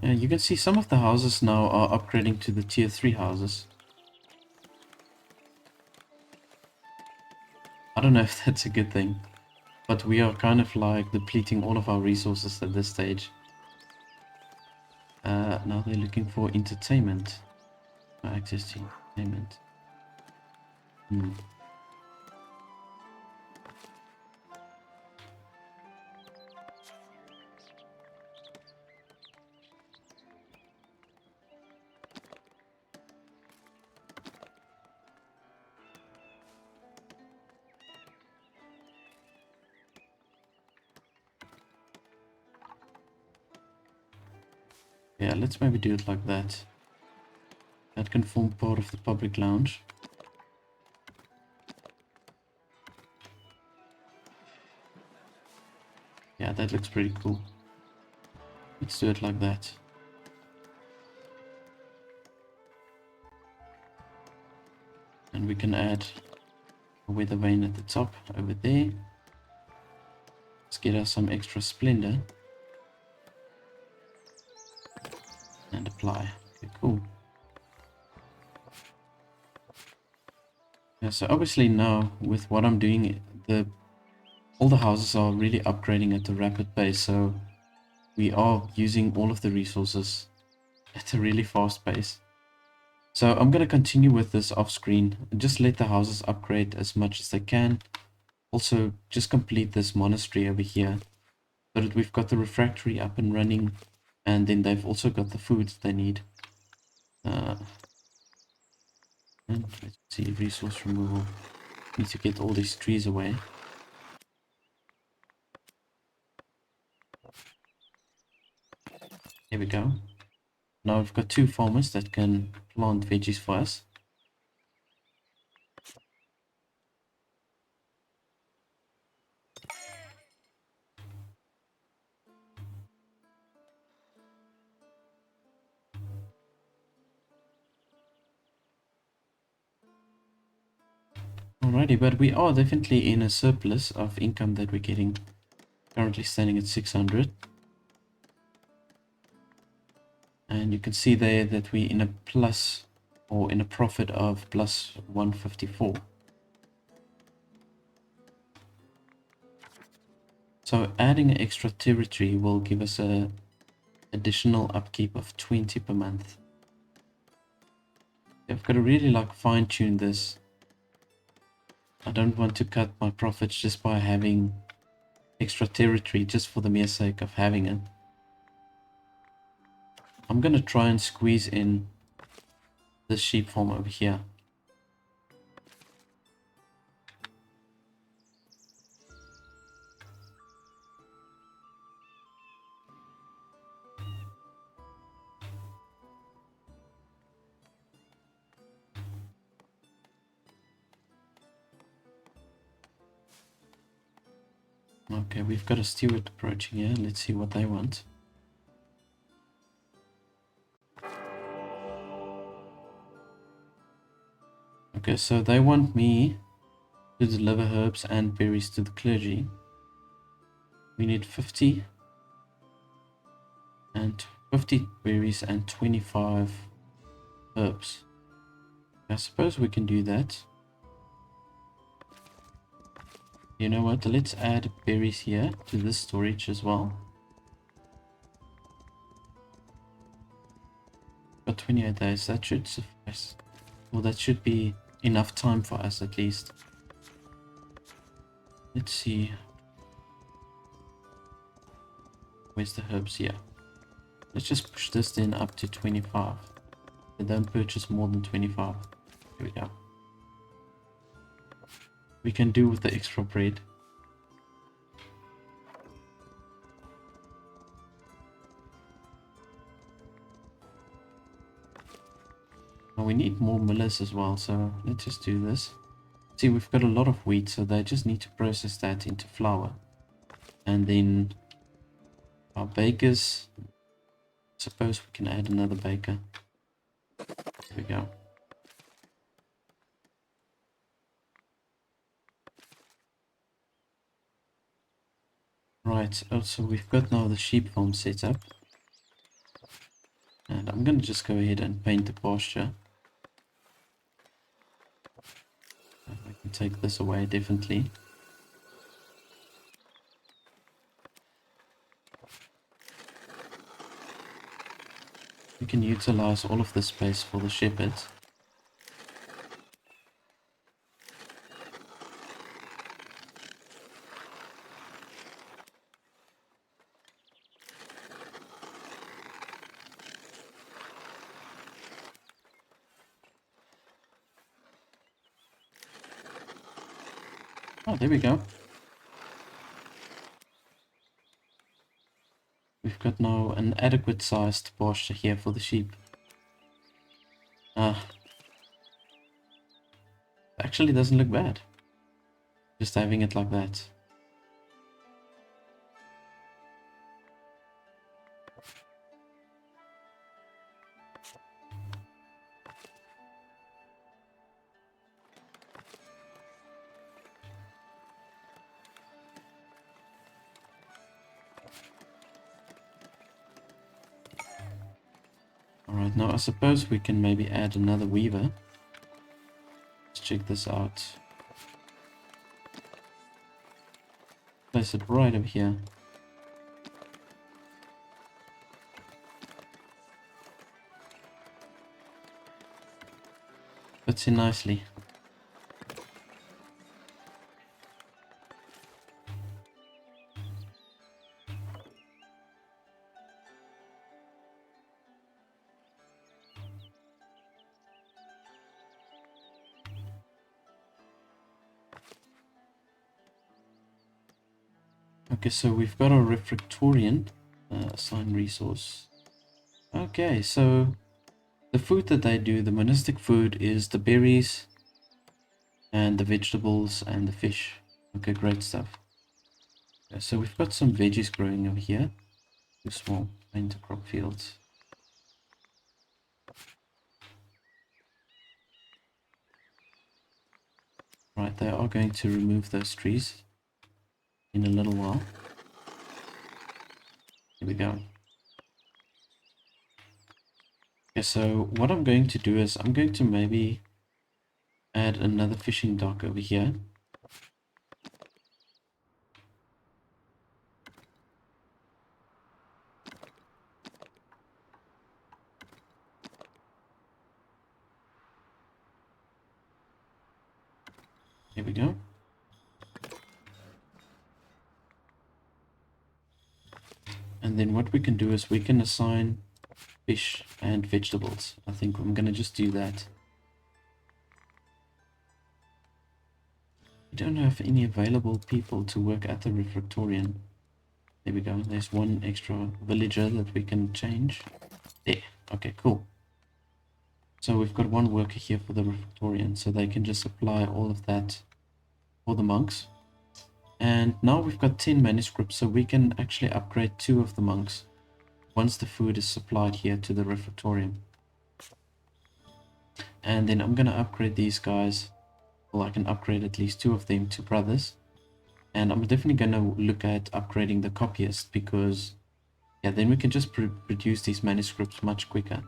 Speaker 1: You can see some of the houses now are upgrading to the tier 3 houses. I don't know if that's a good thing, but we are kind of like depleting all of our resources at this stage. Now they're looking for entertainment. Access to entertainment. Yeah, let's maybe do it like that. That can form part of the public lounge. Yeah, that looks pretty cool. Let's do it like that. And we can add a weather vane at the top over there. Let's get us some extra splendor. And apply. Okay, cool. Yeah, so obviously now with what I'm doing, all the houses are really upgrading at a rapid pace, so we are using all of the resources at a really fast pace. So I'm going to continue with this off screen and just let the houses upgrade as much as they can. Also just complete this monastery over here so that we've got the refectory up and running, and then they've also got the foods they need. And let's see, resource removal. Need to get all these trees away. Here we go. Now we've got 2 farmers that can plant veggies for us. Alrighty, but we are definitely in a surplus of income that we're getting. Currently standing at 600. And you can see there that we're in a plus, or in a profit of plus 154. So adding an extra territory will give us a additional upkeep of 20 per month. I've got to really like fine tune this. I don't want to cut my profits just by having extra territory just for the mere sake of having it. I'm going to try and squeeze in this sheep farm over here. Okay, we've got a steward approaching here. Let's see what they want. Okay, so they want me to deliver herbs and berries to the clergy. We need 50 and 50 berries and 25 herbs. I suppose we can do that. You know what? Let's add berries here to this storage as well. Got 28 days. That should suffice. Well, that should be enough time for us at least. Let's see. Where's the herbs here? Let's just push this then up to 25. They don't purchase more than 25. Here we go. We can do with the extra bread. Now we need more millers as well, so let's just do this. See, we've got a lot of wheat, so they just need to process that into flour. And then our bakers, suppose we can add another baker. There we go. Right, so we've got now the sheep farm set up. And I'm going to just go ahead and paint the pasture. I can take this away, definitely. We can utilize all of this space for the shepherds. Oh, there we go. We've got now an adequate sized pasture here for the sheep. Actually doesn't look bad. Just having it like that. Alright, now I suppose we can maybe add another weaver. Let's check this out. Place it right over here. Fits in nicely. Okay, so we've got a Refectorian assign resource. Okay, so the food that they do, the monastic food, is the berries and the vegetables and the fish. Okay, great stuff. Okay, so we've got some veggies growing over here. Too small, intercrop fields. Right, they are going to remove those trees in a little while. Here we go. Okay, so what I'm going to do is I'm going to maybe add another fishing dock over here. Here we go. And then what we can do is we can assign fish and vegetables. I think I'm going to just do that. We don't have any available people to work at the Refectorian. There we go. There's one extra villager that we can change. There. Okay, cool. So we've got one worker here for the Refectorian, so they can just apply all of that for the monks. And now we've got 10 manuscripts, so we can actually upgrade 2 of the monks once the food is supplied here to the Refectorium. And then I'm going to upgrade these guys. Well, I can upgrade at least 2 of them to brothers. And I'm definitely going to look at upgrading the copyist because, yeah, then we can just produce these manuscripts much quicker.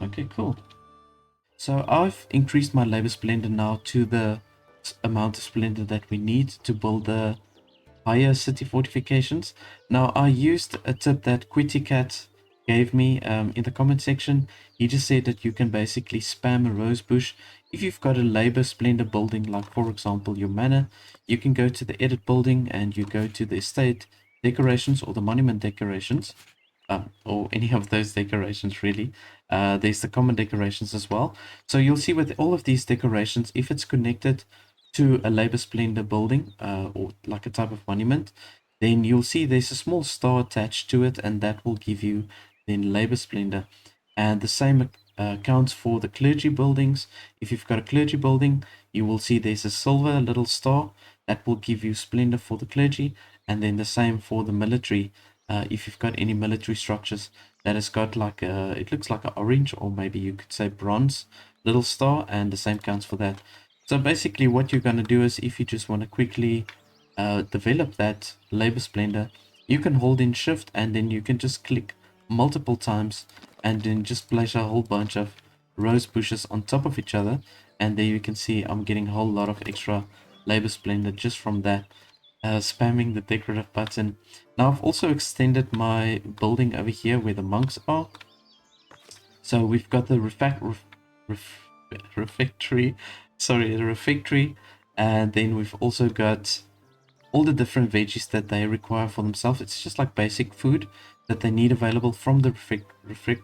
Speaker 1: Okay, cool. So I've increased my labor splendor now to the amount of splendor that we need to build the higher city fortifications. Now I used a tip that QuittyCat gave me in the comment section. He just said that you can basically spam a rose bush. If you've got a labor splendor building, like for example your manor, you can go to the edit building and you go to the estate decorations or the monument decorations. Or any of those decorations really. There's the common decorations as well. So you'll see with all of these decorations, if it's connected to a labor splendor building or like a type of monument, then you'll see there's a small star attached to it, and that will give you then labor splendor. And the same counts for the clergy buildings. If you've got a clergy building, you will see there's a silver little star that will give you splendor for the clergy, and then the same for the military. If you've got any military structures that has got like a, it looks like an orange or maybe you could say bronze little star, and the same counts for that. So basically what you're going to do is if you just want to quickly develop that labor splendor, you can hold in shift and then you can just click multiple times and then just place a whole bunch of rose bushes on top of each other, and there you can see I'm getting a whole lot of extra labor splendor just from that. Spamming the decorative button. Now I've also extended my building over here where the monks are. So we've got the refectory, sorry, the refectory, and then we've also got all the different veggies that they require for themselves. It's just like basic food that they need available from the refectory.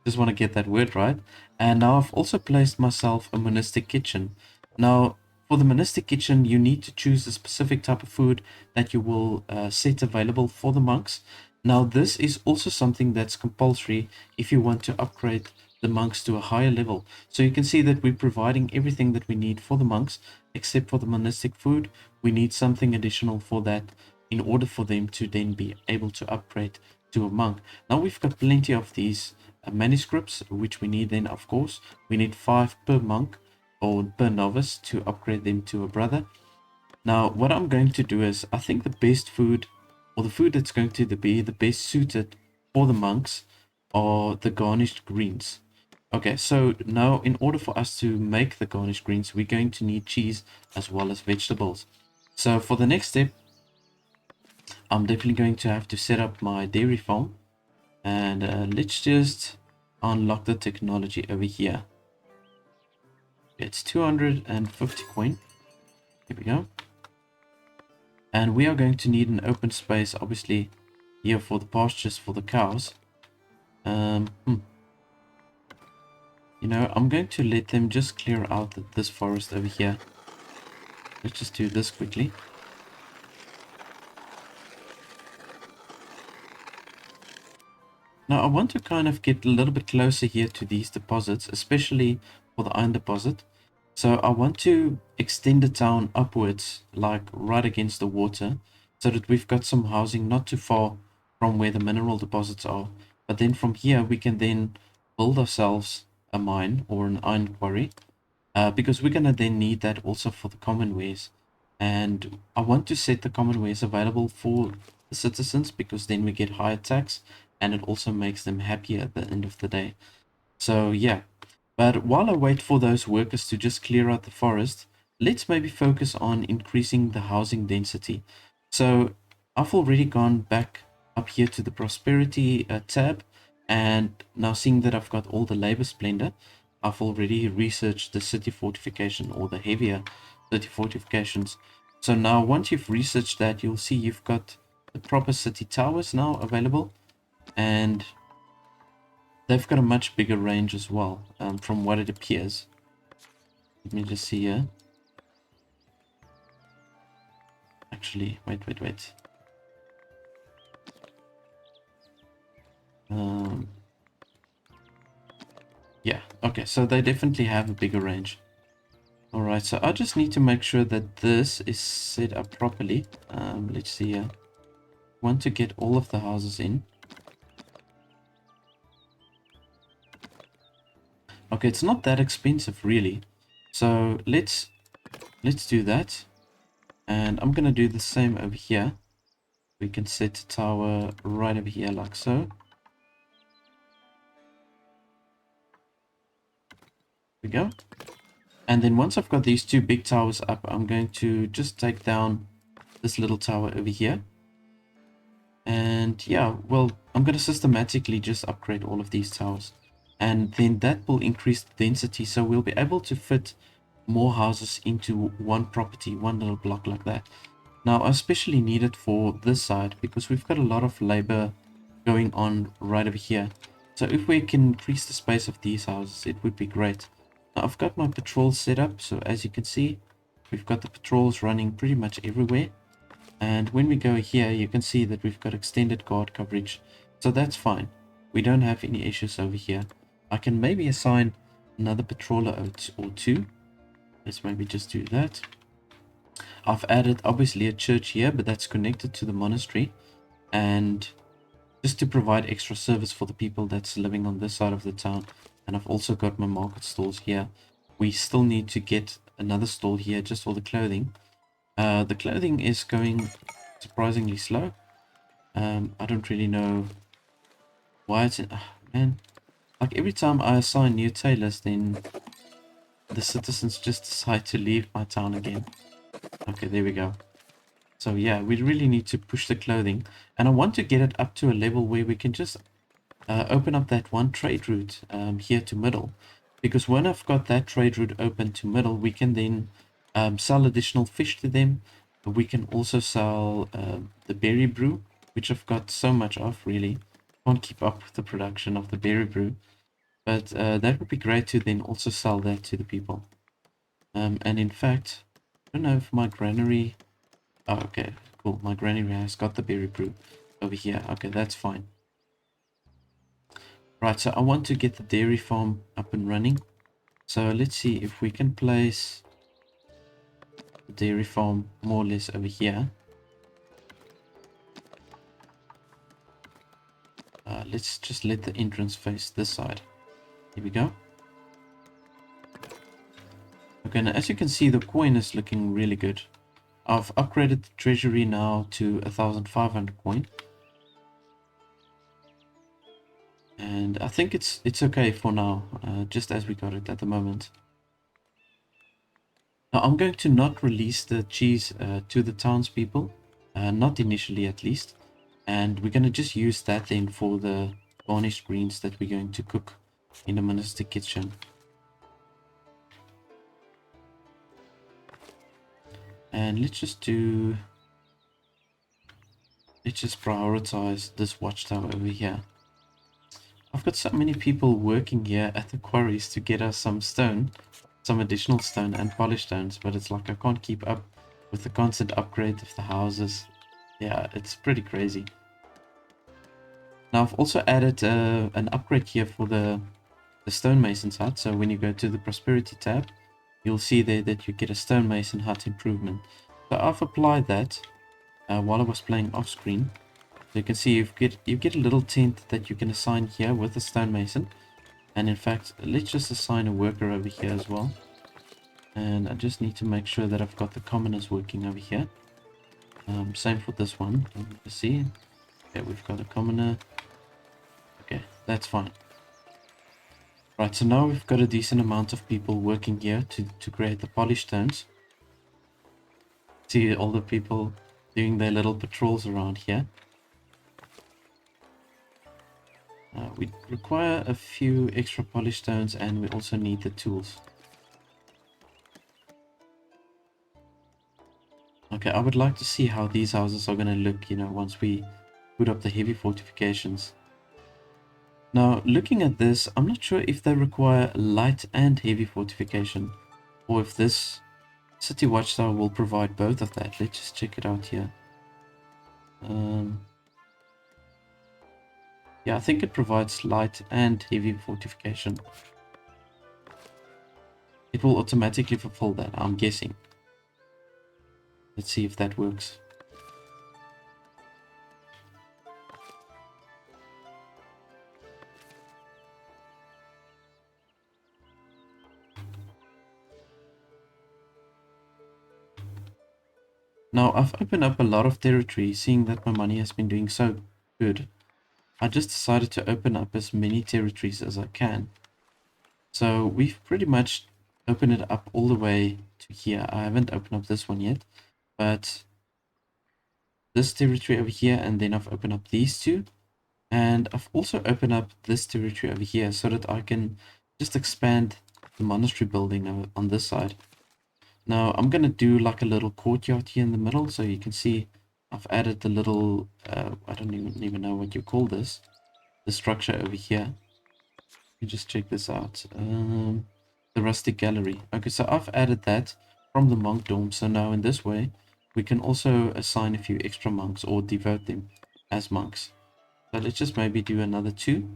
Speaker 1: Just want to get that word right. And now I've also placed myself a monastic kitchen. Now for the monastic kitchen, you need to choose a specific type of food that you will set available for the monks. Now this is also something that's compulsory if you want to upgrade the monks to a higher level. So you can see that we're providing everything that we need for the monks except for the monastic food. We need something additional for that in order for them to then be able to upgrade to a monk. Now we've got plenty of these manuscripts, which we need then, of course. We need 5 per monk or per novice to upgrade them to a brother. Now what I'm going to do is, I think the best food, or the food that's going to be the best suited for the monks, are the garnished greens. Okay, so now in order for us to make the garnished greens, we're going to need cheese as well as vegetables. So for the next step, I'm definitely going to have to set up my dairy farm. And let's just unlock the technology over here. It's 250 coin. Here we go. And we are going to need an open space, obviously, here for the pastures for the cows. You know, I'm going to let them just clear out this forest over here. Let's just do this quickly. Now I want to kind of get a little bit closer here to these deposits, especially for the iron deposit. So I want to extend the town upwards, like right against the water, so that we've got some housing not too far from where the mineral deposits are. But then from here we can then build ourselves a mine or an iron quarry, because we're going to then need that also for the commonwares. And I want to set the commonwares available for the citizens because then we get higher tax and it also makes them happier at the end of the day. So yeah, but while I wait for those workers to just clear out the forest, let's maybe focus on increasing the housing density. So I've already gone back up here to the prosperity tab, and now seeing that I've got all the labor splendor, I've already researched the city fortification or the heavier city fortifications. So now once you've researched that, you'll see you've got the proper city towers now available, and they've got a much bigger range as well, from what it appears. Let me just see here. Actually, wait. Yeah, okay, so they definitely have a bigger range. Alright, so I just need to make sure that this is set up properly. Let's see here. Want to get all of the houses in. Okay, it's not that expensive really. So let's do that. And I'm gonna do the same over here. We can set a tower right over here like so. There we go. And then once I've got these two big towers up, I'm going to just take down this little tower over here. And yeah, well, I'm going to systematically just upgrade all of these towers. And then that will increase the density, so we'll be able to fit more houses into one property, one little block like that. Now, I especially need it for this side because we've got a lot of labor going on right over here. So if we can increase the space of these houses, it would be great. Now, I've got my patrols set up, so as you can see, we've got the patrols running pretty much everywhere. And when we go here, you can see that we've got extended guard coverage. So that's fine. We don't have any issues over here. I can maybe assign another patroller or two. Let's maybe just do that. I've added obviously a church here, but that's connected to the monastery. And just to provide extra service for the people that's living on this side of the town. And I've also got my market stalls here. We still need to get another stall here just for the clothing. The clothing is going surprisingly slow. I don't really know why it's in, man. Like every time I assign new tailors, then the citizens just decide to leave my town again. Okay, there we go. So yeah, we really need to push the clothing, and I want to get it up to a level where we can just open up that one trade route here to middle, because when I've got that trade route open to middle, we can then sell additional fish to them. We can also sell the berry brew, which I've got so much of, really. Can't keep up with the production of the berry brew, but that would be great to then also sell that to the people. And in fact, I don't know if my granary... Oh, okay, cool. My granary has got the berry brew over here. Okay, that's fine. Right, so I want to get the dairy farm up and running. So let's see if we can place the dairy farm more or less over here. Let's just let the entrance face this side. Here we go. Okay, now as you can see, the coin is looking really good. I've upgraded the treasury now to 1,500 coin. And I think it's okay for now, just as we got it at the moment. Now I'm going to not release the cheese to the townspeople, not initially at least. And we're going to just use that then for the garnished greens that we're going to cook in the monastic kitchen. And let's just prioritize this watchtower over here. I've got so many people working here at the quarries to get us some stone, some additional stone and polished stones, but it's like I can't keep up with the constant upgrade of the houses. Yeah, it's pretty crazy. Now I've also added an upgrade here for the stonemason's hut. So when you go to the prosperity tab, you'll see there that you get a stonemason hut improvement. So I've applied that while I was playing off screen. So you can see you get a little tent that you can assign here with a stonemason. And in fact, let's just assign a worker over here as well. And I just need to make sure that I've got the commoners working over here. Same for this one. Let's see. Okay, we've got a commoner. Okay, that's fine. Right, so now we've got a decent amount of people working here to create the polished stones. See all the people doing their little patrols around here. We require a few extra polish stones, and we also need the tools. Okay, I would like to see how these houses are going to look, you know, once we put up the heavy fortifications. Now, looking at this, I'm not sure if they require light and heavy fortification, or if this city watchtower will provide both of that. Let's just check it out here. Yeah, I think it provides light and heavy fortification. It will automatically fulfill that, I'm guessing. Let's see if that works. Now, I've opened up a lot of territory, seeing that my money has been doing so good. I just decided to open up as many territories as I can. So we've pretty much opened it up all the way to here. I haven't opened up this one yet, but this territory over here, and then I've opened up these two. And I've also opened up this territory over here so that I can just expand the monastery building on this side. Now I'm going to do like a little courtyard here in the middle, so you can see I've added the little, I don't even know what you call this, the structure over here. You just check this out. The rustic gallery. Okay, so I've added that from the monk dorm. So now in this way, we can also assign a few extra monks or devote them as monks. So let's just maybe do another 2.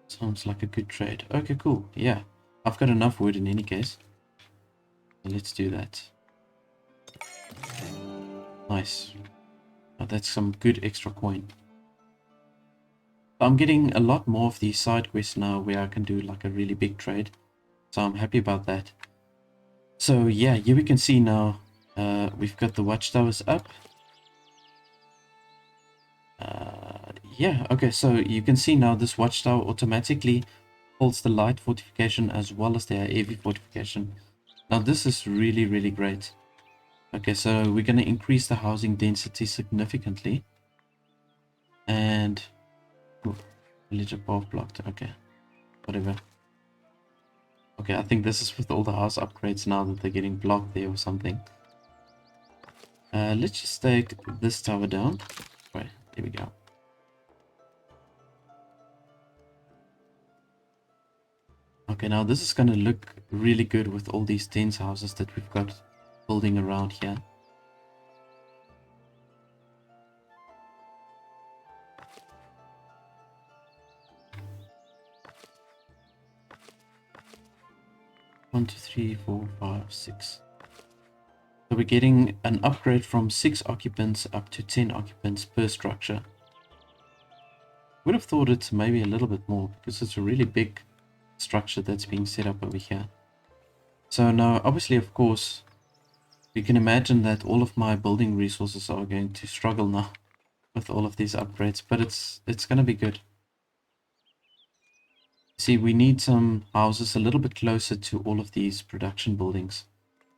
Speaker 1: Sounds like a good trade. Okay, cool. Yeah, I've got enough wood in any case. So let's do that. Nice. Oh, that's some good extra coin. I'm getting a lot more of these side quests now where I can do like a really big trade. So I'm happy about that. So yeah, here we can see now we've got the watchtowers up. Yeah, okay, so you can see now this watchtower automatically holds the light fortification as well as the heavy fortification. Now this is really, really great. Okay, so we're going to increase the housing density significantly. And village above blocked. Okay, whatever. Okay, I think this is with all the house upgrades now that they're getting blocked there or something. Let's just take this tower down. Right, there we go. Okay, now this is going to look really good with all these dense houses that we've got building around here. One, two, three, four, five, 6. So we're getting an upgrade from 6 occupants up to 10 occupants per structure. Would have thought it's maybe a little bit more because it's a really big structure that's being set up over here. So now, obviously, of course, you can imagine that all of my building resources are going to struggle now with all of these upgrades, but it's going to be good. See, we need some houses a little bit closer to all of these production buildings.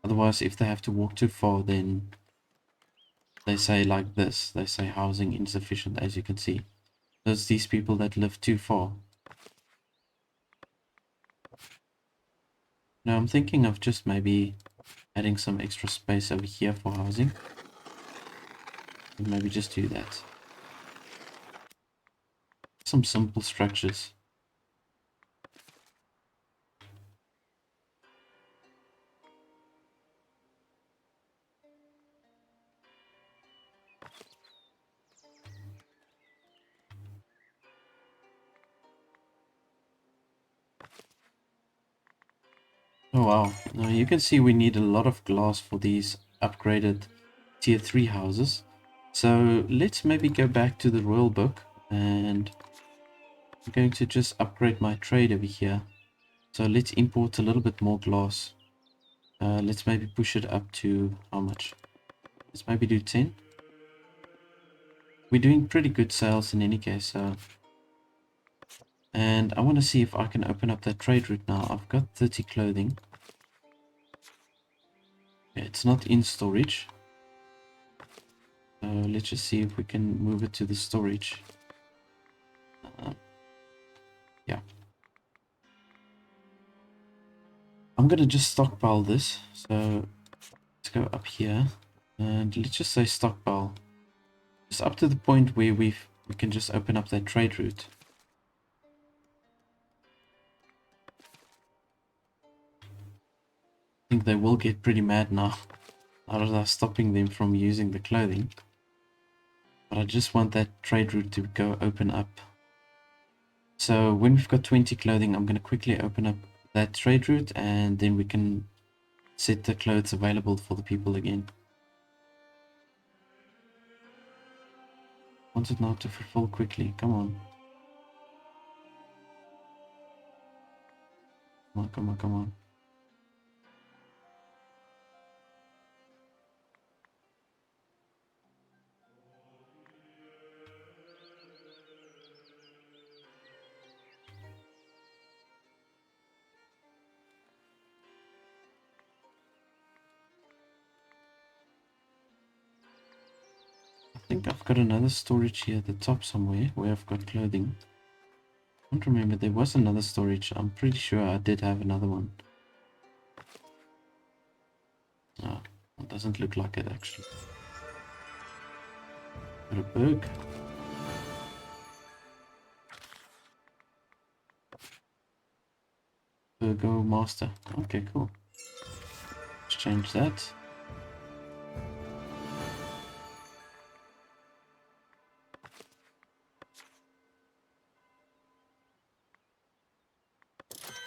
Speaker 1: Otherwise, if they have to walk too far, then they say like this. They say housing insufficient, as you can see. There's these people that live too far. Now, I'm thinking of just maybe adding some extra space over here for housing. And maybe just do that. Some simple structures. Oh wow, now you can see we need a lot of glass for these upgraded tier 3 houses. So let's maybe go back to the royal book, and I'm going to just upgrade my trade over here. So let's import a little bit more glass. Let's maybe push it up to how much? Let's maybe do 10. We're doing pretty good sales in any case. And I want to see if I can open up that trade route now. I've got 30 clothing. It's not in storage. Let's just see if we can move it to the storage. Yeah. I'm gonna just stockpile this. So let's go up here and let's just say stockpile. Just up to the point where we can just open up that trade route. I think they will get pretty mad now. Out of us stopping them from using the clothing. But I just want that trade route to go open up. So when we've got 20 clothing, I'm going to quickly open up that trade route and then we can set the clothes available for the people again. Want it now to fulfill quickly. Come on. Come on, come on, come on. I think I've got another storage here at the top somewhere where I've got clothing. I don't remember, there was another storage. I'm pretty sure I did have another one. No, it doesn't look like it actually. Got a berg. Go master. Okay, cool. Let's change that.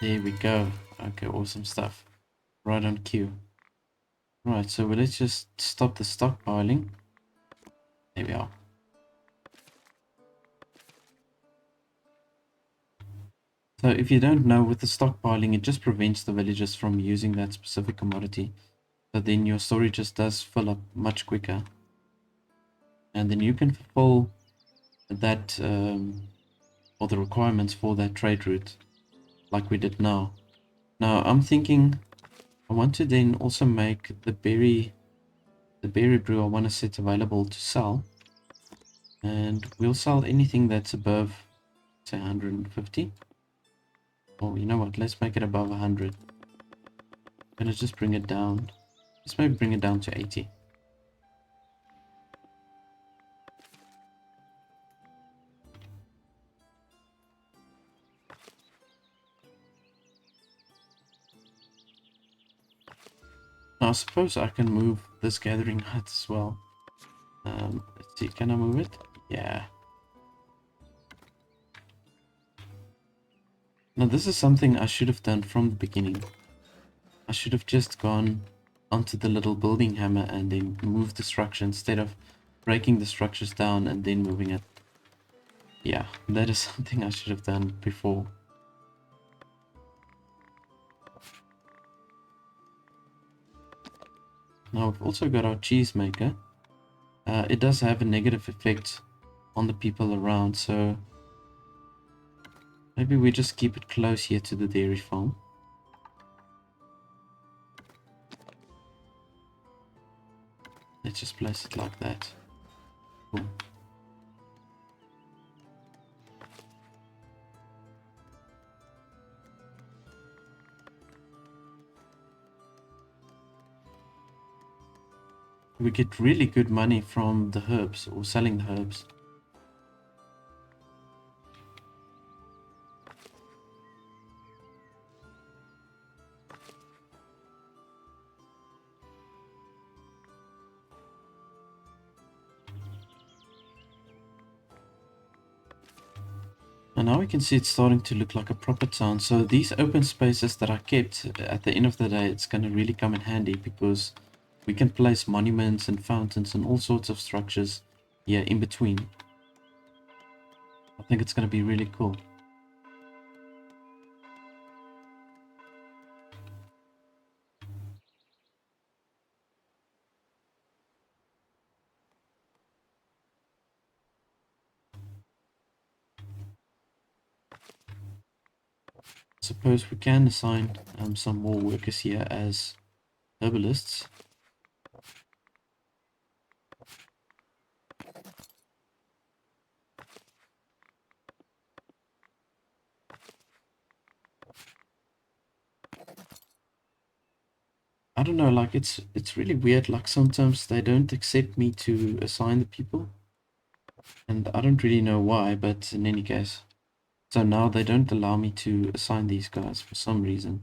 Speaker 1: There we go. Okay, awesome stuff. Right on cue. Right, so let's just stop the stockpiling. There we are. So if you don't know, with the stockpiling, it just prevents the villagers from using that specific commodity. So then your storage just does fill up much quicker. And then you can fulfill that, or the requirements for that trade route, like we did now. Now I'm thinking I want to then also make the berry brew I want to set available to sell. And we'll sell anything that's above, say, 150. Oh, you know what? Let's make it above 100. I'm gonna just bring it down. Let's maybe bring it down to 80. Now, I suppose I can move this gathering hut as well. Let's see, can I move it? Yeah. Now, this is something I should have done from the beginning. I should have just gone onto the little building hammer and then moved the structure instead of breaking the structures down and then moving it. Yeah, that is something I should have done before. Now, we've also got our cheese maker. It does have a negative effect on the people around, so maybe we just keep it close here to the dairy farm. Let's just place it like that. Cool. We get really good money from the herbs, or selling the herbs. And now we can see it's starting to look like a proper town. So these open spaces that I kept, at the end of the day, it's going to really come in handy because we can place monuments and fountains and all sorts of structures here in between. I think it's going to be really cool. Suppose we can assign some more workers here as herbalists. don't know, like it's really weird. Like sometimes they don't accept me to assign the people, and I don't really know why, but in any case. So now they don't allow me to assign these guys for some reason.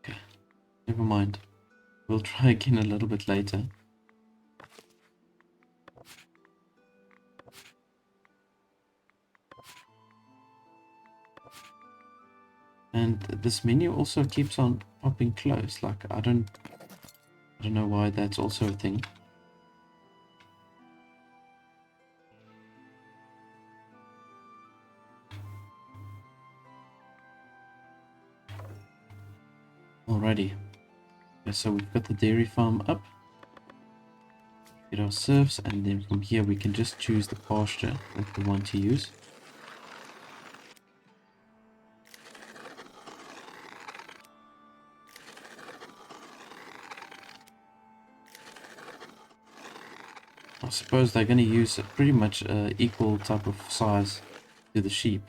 Speaker 1: Okay, never mind. We'll try again a little bit later. And this menu also keeps on popping closed. Like I don't know why that's also a thing. Alrighty. Okay, so we've got the dairy farm up. Get our serfs, and then from here we can just choose the pasture that we want to use. I suppose they're going to use a pretty much equal type of size to the sheep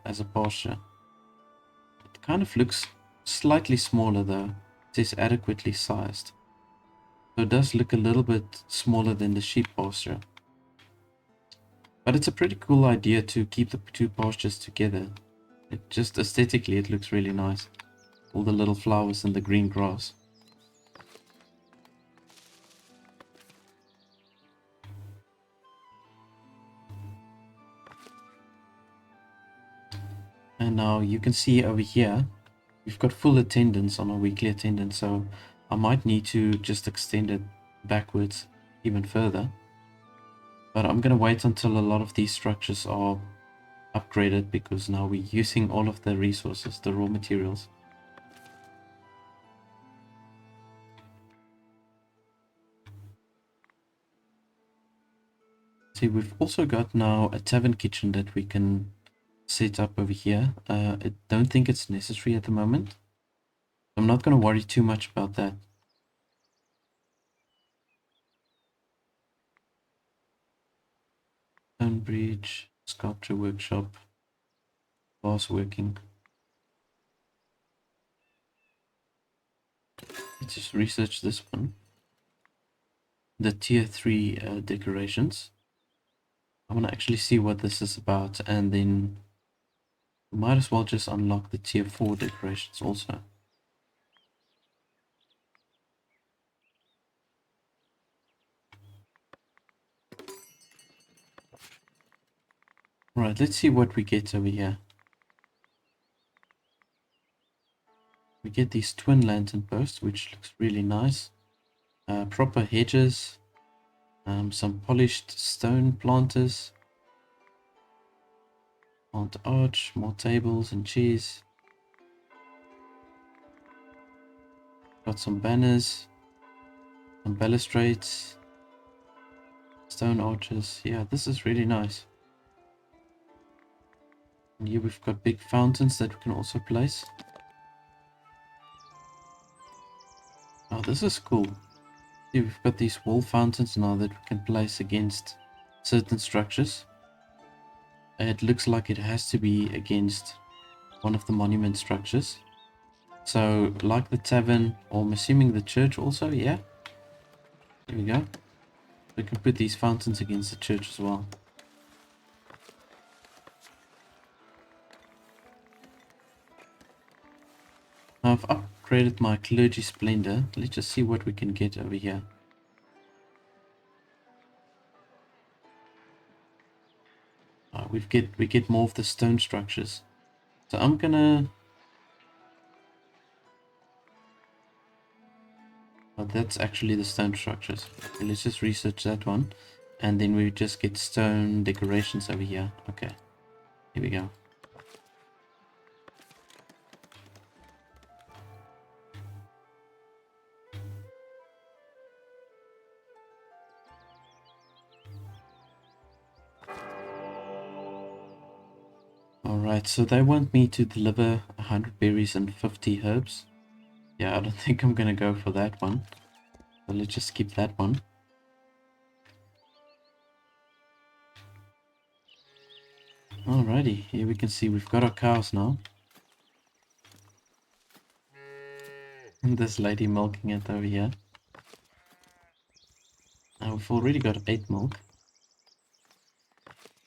Speaker 1: as a pasture. It kind of looks slightly smaller though. It says adequately sized. So it does look a little bit smaller than the sheep pasture. But it's a pretty cool idea to keep the two pastures together. It just aesthetically it looks really nice. All the little flowers and the green grass. And now you can see over here, we've got full attendance on our weekly attendance, so I might need to just extend it backwards even further. But I'm going to wait until a lot of these structures are upgraded, because now we're using all of the resources, the raw materials. See, we've also got now a tavern kitchen that we can set up over here. I don't think it's necessary at the moment. I'm not going to worry too much about that. Stone bridge, sculpture workshop, glass working. Let's just research this one. The tier 3 decorations. I want to actually see what this is about, and then we might as well just unlock the tier 4 decorations also. Right, let's see what we get over here. We get these twin lantern posts, which looks really nice. Proper hedges, some polished stone planters, plant arch, more tables and chairs. Got some banners, some balustrades, stone arches. Yeah, this is really nice. And here we've got big fountains that we can also place. Oh, this is cool. See, we've got these wall fountains now that we can place against certain structures. It looks like it has to be against one of the monument structures. So, like the tavern, or I'm assuming the church also, yeah. There we go. We can put these fountains against the church as well. Now I've upgraded my clergy splendor. Let's just see what we can get over here. We get more of the stone structures. So I'm gonna... Oh, that's actually the stone structures. Okay, let's just research that one. And then we just get stone decorations over here. Okay, here we go. Alright, so they want me to deliver 100 berries and 50 herbs. Yeah, I don't think I'm gonna go for that one. So let's just skip that one. Alrighty, here we can see we've got our cows now. this lady milking it over here. Now we've already got 8 milk.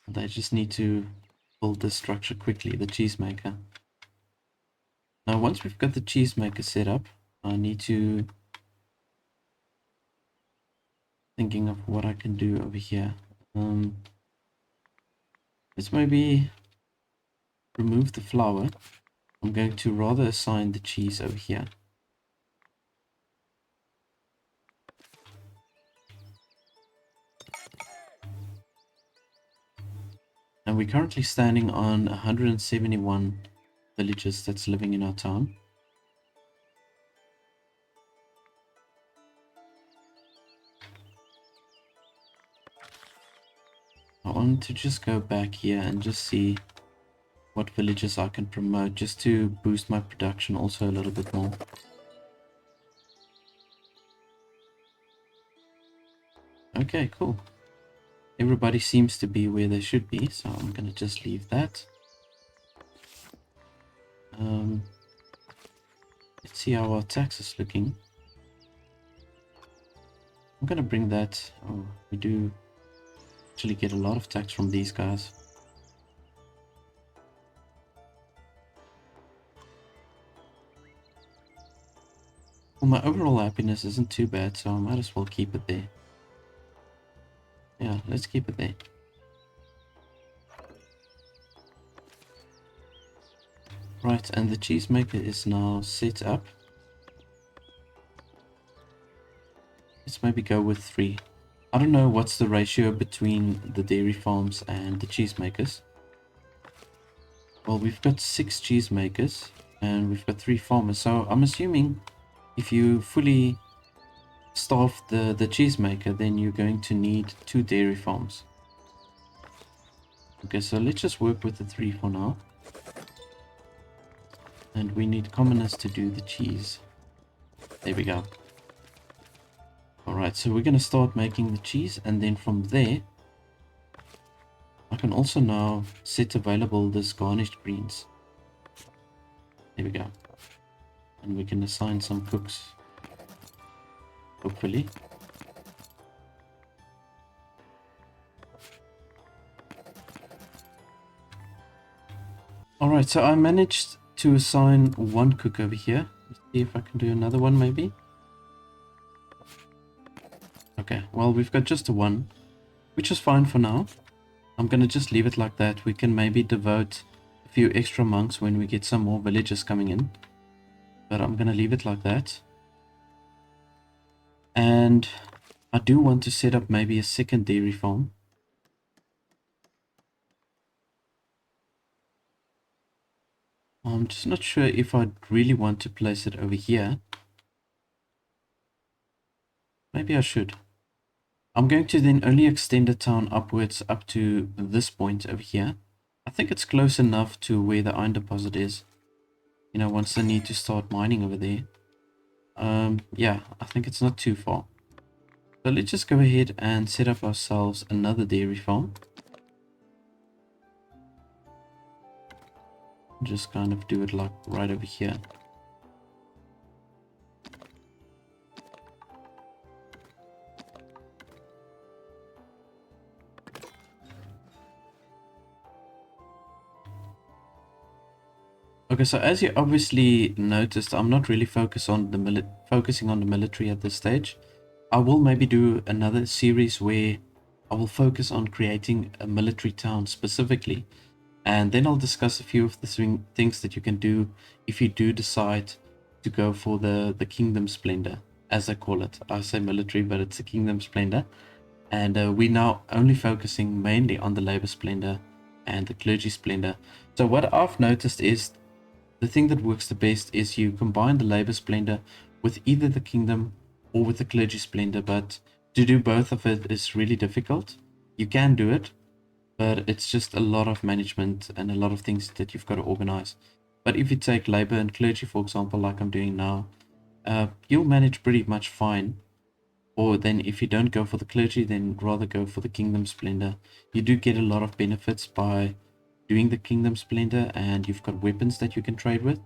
Speaker 1: They just need to build this structure quickly, the cheesemaker. Now once we've got the cheesemaker set up, I need to thinking of what I can do over here. Let's maybe remove the flour. I'm going to rather assign the cheese over here. And we're currently standing on 171 villagers that's living in our town. I want to just go back here and just see what villages I can promote, just to boost my production also a little bit more. Okay, cool. Everybody seems to be where they should be, so I'm going to just leave that. Let's see how our tax is looking. I'm going to bring that. Oh, we do actually get a lot of tax from these guys. Well, my overall happiness isn't too bad, so I might as well keep it there. Yeah, let's keep it there. Right, and the cheesemaker is now set up. Let's maybe go with 3. I don't know what's the ratio between the dairy farms and the cheesemakers. Well, we've got 6 cheesemakers and we've got 3 farmers, so I'm assuming if you fully staff the cheesemaker, then you're going to need 2 dairy farms. Okay, so let's just work with the 3 for now. And we need commoners to do the cheese. There we go. Alright, so we're going to start making the cheese, and then from there I can also now set available this garnished greens. There we go. And we can assign some cooks, hopefully. Alright, so I managed to assign 1 cook over here. Let's see if I can do another one maybe. Okay, well, we've got just a 1, which is fine for now. I'm going to just leave it like that. We can maybe devote a few extra monks when we get some more villagers coming in. But I'm going to leave it like that. And I do want to set up maybe a second dairy farm. I'm just not sure if I'd really want to place it over here. Maybe I should. I'm going to then only extend the town upwards up to this point over here. I think it's close enough to where the iron deposit is. You know, once they need to start mining over there. Yeah, I think it's not too far. So let's just go ahead and set up ourselves another dairy farm. Just kind of do it like right over here. Okay, so as you obviously noticed, I'm not really focusing on the military at this stage. I will maybe do another series where I will focus on creating a military town specifically, and then I'll discuss a few of the things that you can do if you do decide to go for the kingdom splendor, as I call it. I say military, but it's a kingdom splendor, and we're now only focusing mainly on the labor splendor and the clergy splendor. So what I've noticed is the thing that works the best is you combine the labor splendor with either the kingdom or with the clergy splendor, but to do both of it is really difficult. You can do it, but it's just a lot of management and a lot of things that you've got to organize. But if you take labor and clergy, for example, like I'm doing now, you'll manage pretty much fine. Or then if you don't go for the clergy, then rather go for the kingdom splendor. You do get a lot of benefits by doing the kingdom splendor, and you've got weapons that you can trade with,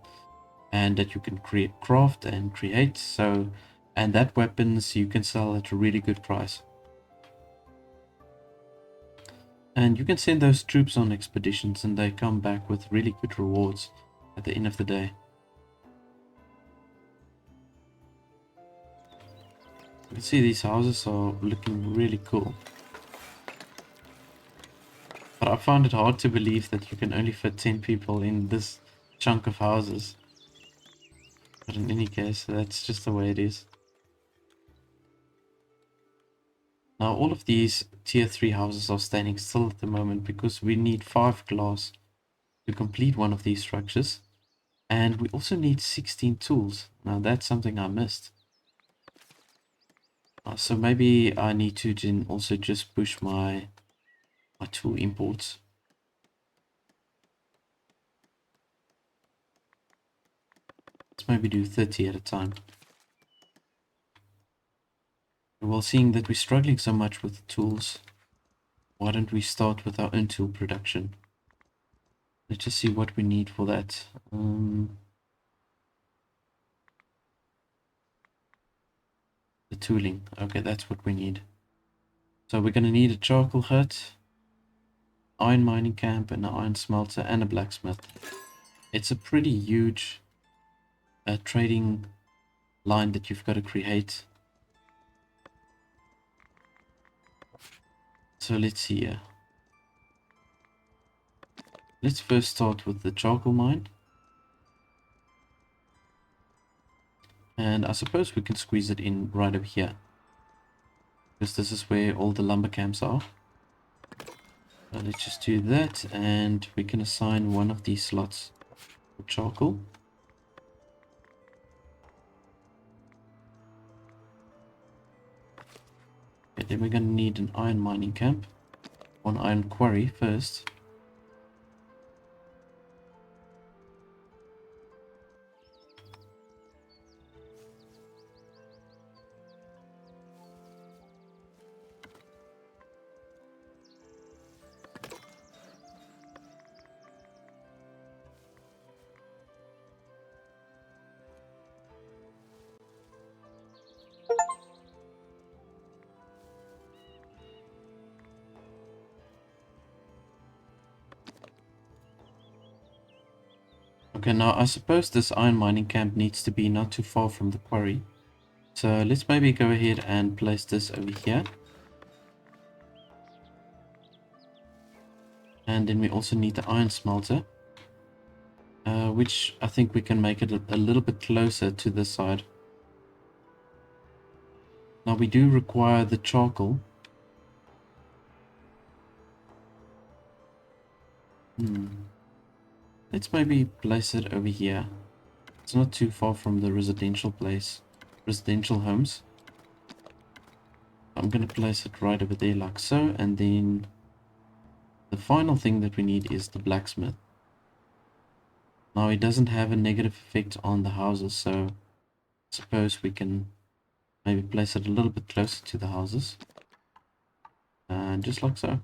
Speaker 1: and that you can craft and create. So, and that weapons you can sell at a really good price. And you can send those troops on expeditions and they come back with really good rewards at the end of the day. You can see these houses are looking really cool. But I find it hard to believe that you can only fit 10 people in this chunk of houses. But in any case, that's just the way it is. Now all of these tier 3 houses are standing still at the moment because we need 5 glass to complete one of these structures. And we also need 16 tools. Now that's something I missed. So maybe I need to then also just push my tool imports. Let's maybe do 30 at a time. Well, seeing that we're struggling so much with the tools, why don't we start with our own tool production? Let's just see what we need for that. The tooling. Okay, that's what we need. So we're going to need a charcoal hut, iron mining camp, and an iron smelter, and a blacksmith. It's a pretty huge trading line that you've got to create. So let's see here. Let's first start with the charcoal mine. And I suppose we can squeeze it in right over here, because this is where all the lumber camps are. So let's just do that, and we can assign one of these slots for charcoal. Okay, then we're going to need an iron mining camp, one iron quarry first. Okay, now I suppose this iron mining camp needs to be not too far from the quarry. So let's maybe go ahead and place this over here. And then we also need the iron smelter, which I think we can make it a little bit closer to this side. Now we do require the charcoal. Let's maybe place it over here. It's not too far from the residential homes. I'm going to place it right over there like so, and then the final thing that we need is the blacksmith. Now it doesn't have a negative effect on the houses, so I suppose we can maybe place it a little bit closer to the houses. And just like so.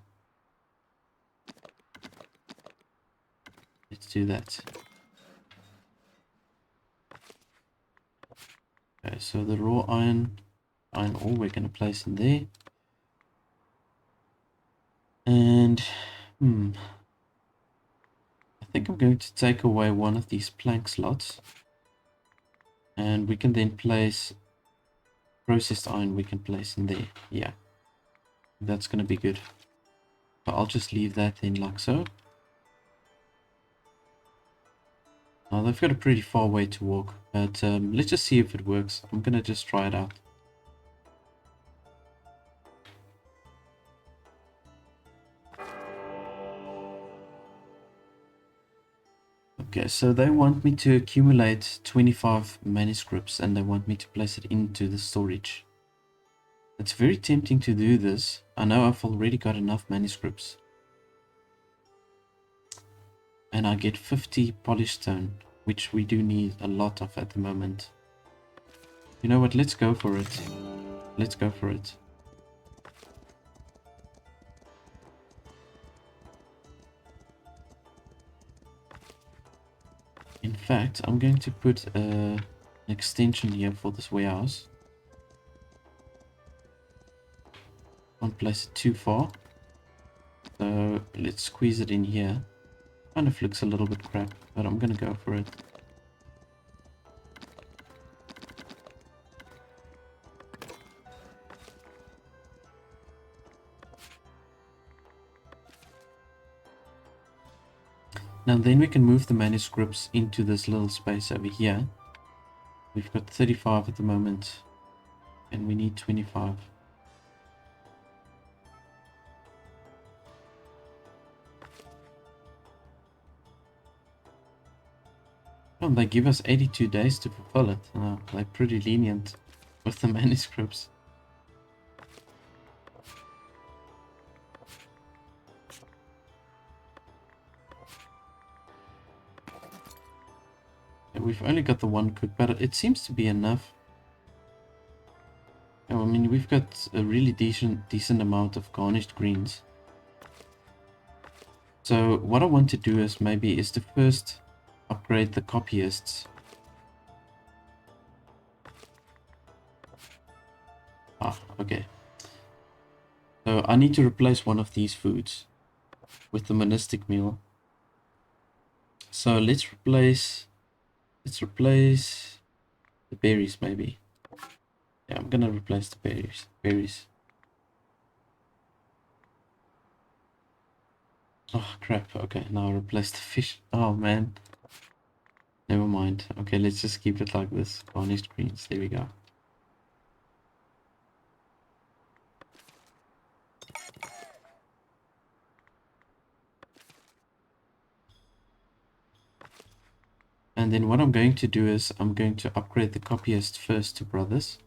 Speaker 1: Let's do that. Okay, so the raw iron ore we're going to place in there. And I think I'm going to take away one of these plank slots, and we can then place processed iron we can place in there. Yeah, that's going to be good. But I'll just leave that then like so. Now they've got a pretty far way to walk, but let's just see if it works. I'm going to just try it out. Okay, so they want me to accumulate 25 manuscripts and they want me to place it into the storage. It's very tempting to do this. I know I've already got enough manuscripts. And I get 50 polished stone, which we do need a lot of at the moment. You know what, let's go for it. Let's go for it. In fact, I'm going to put an extension here for this warehouse. Don't place it too far. So let's squeeze it in here. Kind of looks a little bit crap, but I'm gonna go for it. Now then we can move the manuscripts into this little space over here. We've got 35 at the moment, and we need 25. Oh, they give us 82 days to fulfill it. Oh, they're pretty lenient with the manuscripts. Yeah, we've only got the one cook, but it seems to be enough. Oh, I mean, we've got a really decent amount of garnished greens. So what I want to do is to first upgrade the copyists. Okay. So I need to replace one of these foods with the monastic meal. So let's replace the berries maybe. Yeah, I'm gonna replace the berries. Oh crap, okay, now I replace the fish. Oh man. Never mind. Okay, let's just keep it like this. Garnished greens, there we go. And then what I'm going to do is I'm going to upgrade the copyist first to brothers.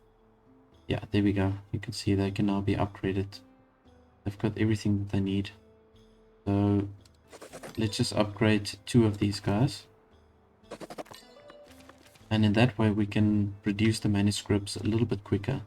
Speaker 1: Yeah, there we go. You can see they can now be upgraded. They've got everything that they need. So let's just upgrade 2 of these guys. And in that way we can produce the manuscripts a little bit quicker.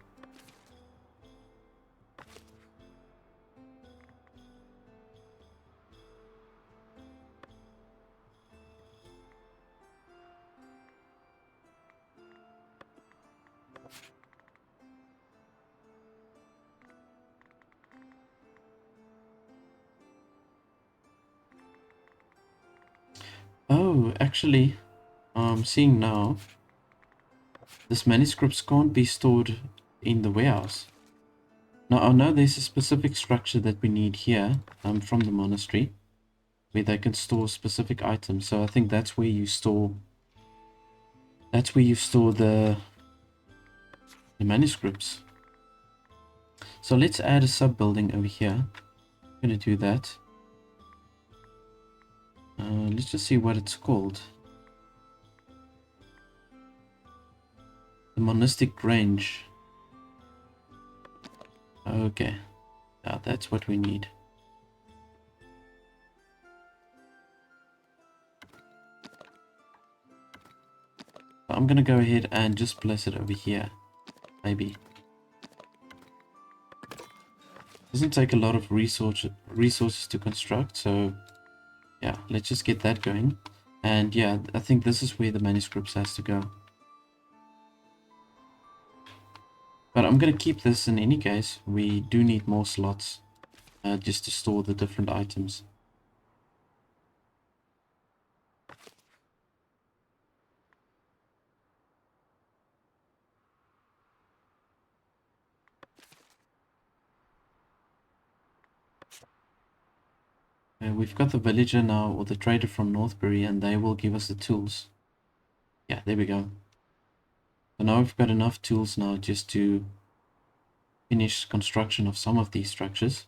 Speaker 1: Oh, actually, I'm seeing now, this manuscripts can't be stored in the warehouse. Now, I know there's a specific structure that we need here from the monastery, where they can store specific items. So I think that's where you store the manuscripts. So let's add a sub building over here. I'm gonna do that. Let's just see what it's called. The monastic range. Okay, yeah, that's what we need. I'm gonna go ahead and just place it over here, maybe. Doesn't take a lot of resources to construct, so yeah, let's just get that going. And yeah, I think this is where the manuscripts has to go. But I'm gonna keep this in any case. We do need more slots just to store the different items. We've got the villager now, or the trader from Northbury, and they will give us the tools. Yeah, there we go. So now we've got enough tools now just to finish construction of some of these structures.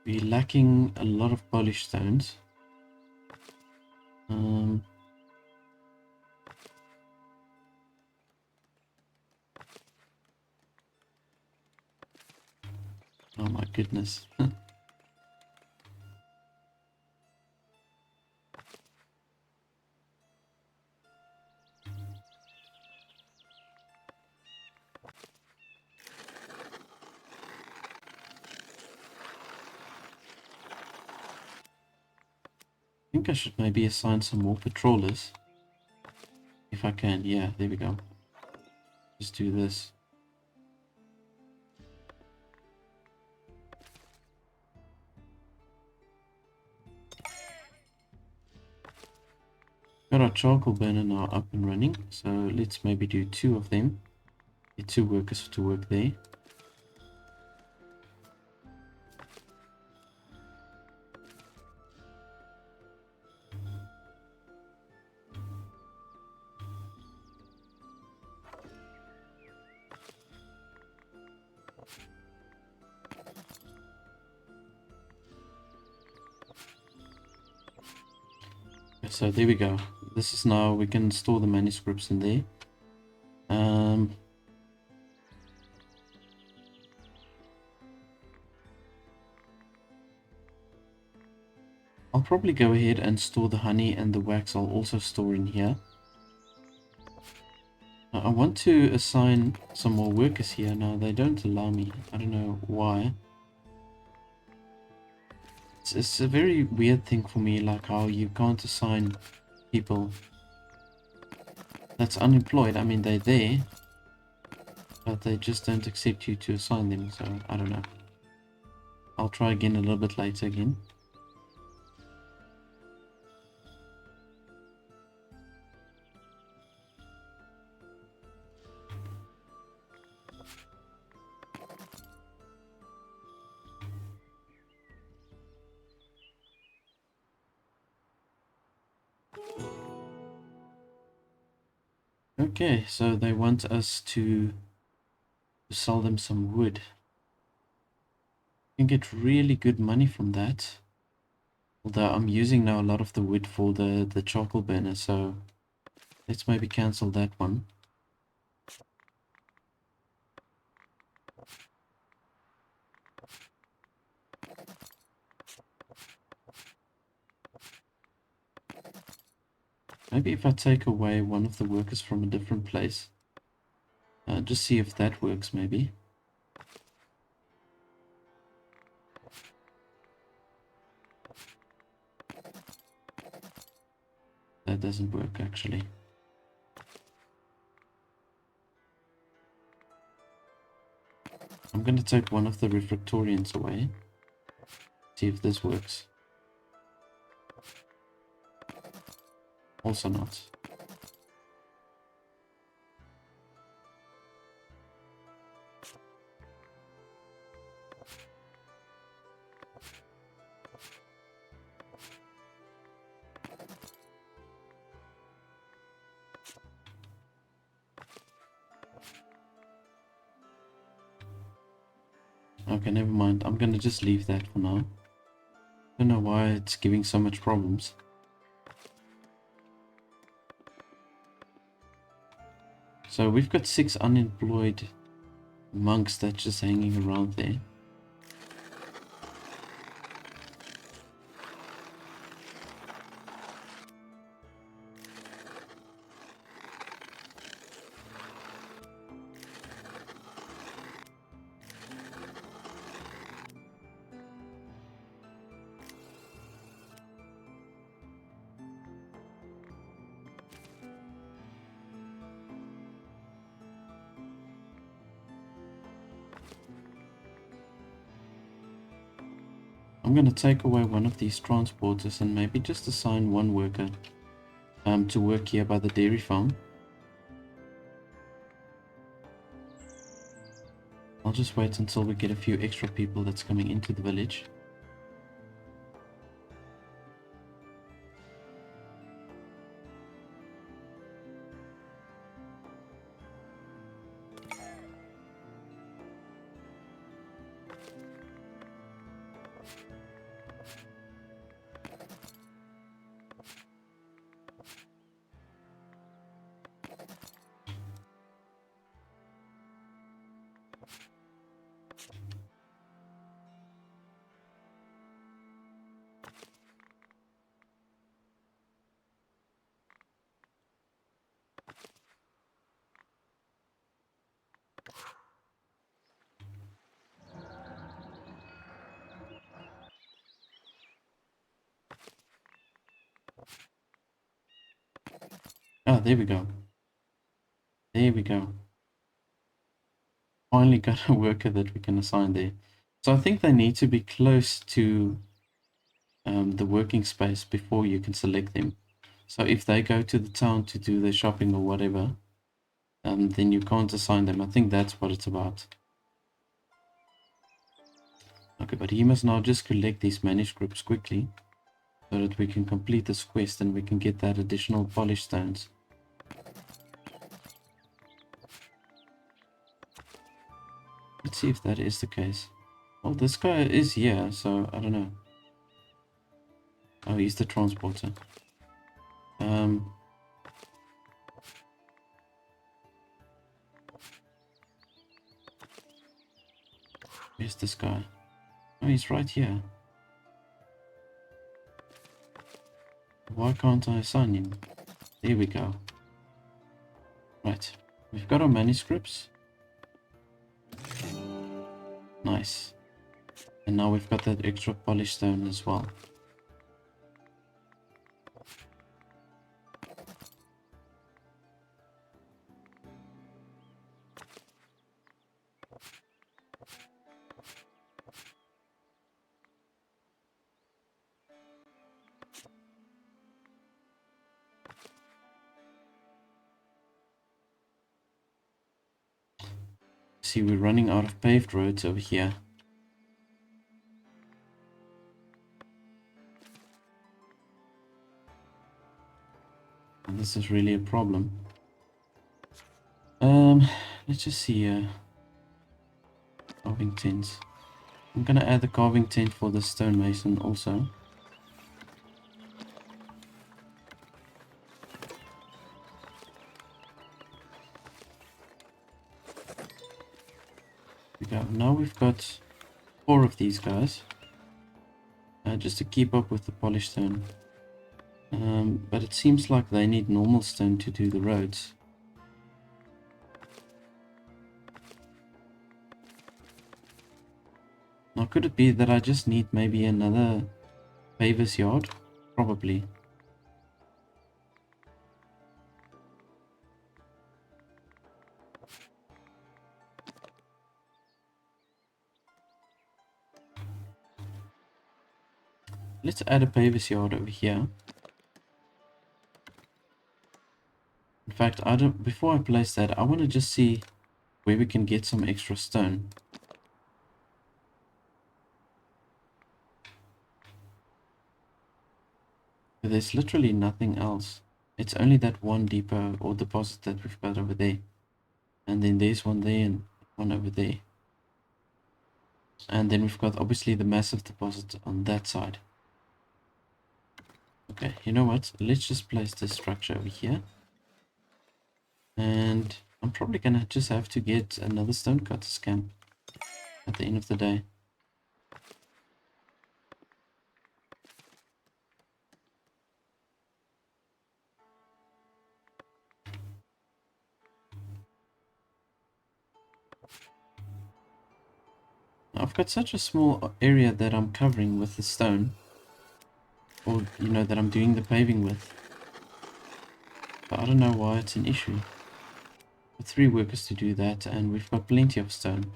Speaker 1: We're lacking a lot of polished stones. Oh my goodness. think I should maybe assign some more patrollers. If I can, yeah, there we go. Just do this. Got our charcoal burner now up and running, so let's maybe do 2 of them. Get 2 workers to work there. So there we go. This is now, we can store the manuscripts in there. I'll probably go ahead and store the honey, and the wax I'll also store in here. Now, I want to assign some more workers here. Now they don't allow me. I don't know why. It's a very weird thing for me, like how you can't assign people that's unemployed. I mean, they're there, but they just don't accept you to assign them, so I don't know. I'll try again a little bit later again. Okay, so they want us to sell them some wood. You can get really good money from that. Although I'm using now a lot of the wood for the charcoal burner, so let's maybe cancel that one. Maybe if I take away one of the workers from a different place, just see if that works maybe. That doesn't work actually. I'm going to take one of the Refectorians away. See if this works. Also not. Okay, never mind. I'm going to just leave that for now. Don't know why it's giving so much problems. So we've got 6 unemployed monks that's just hanging around there. I'm going to take away one of these transporters and maybe just assign one worker to work here by the dairy farm. I'll just wait until we get a few extra people that's coming into the village. Oh, there we go. There we go. Finally got a worker that we can assign there. So I think they need to be close to the working space before you can select them. So if they go to the town to do their shopping or whatever, then you can't assign them. I think that's what it's about. Okay, but he must now just collect these manuscripts quickly so that we can complete this quest and we can get that additional polished stones. Let's see if that is the case. Well, this guy is here, so I don't know. Oh, he's the transporter. Where's this guy? Oh, he's right here. Why can't I assign him? There we go. Right. We've got our manuscripts. Nice. And now we've got that extra polished stone as well. See, we're running out of paved roads over here. And this is really a problem. Let's just see carving tents. I'm gonna add the carving tent for the stonemason also. Now we've got 4 of these guys, just to keep up with the polished stone. But it seems like they need normal stone to do the roads. Now could it be that I just need maybe another paver's yard? Probably. Let's add a paver's yard over here. In fact, before I place that, I want to just see where we can get some extra stone. There's literally nothing else. It's only that one depot or deposit that we've got over there. And then there's one there and one over there. And then we've got obviously the massive deposit on that side. Okay, you know what? Let's just place this structure over here. And I'm probably gonna just have to get another stonecutter's camp at the end of the day. I've got such a small area that I'm covering with the stone, or that I'm doing the paving with, but I don't know why it's an issue. With 3 workers to do that, and we've got plenty of stone.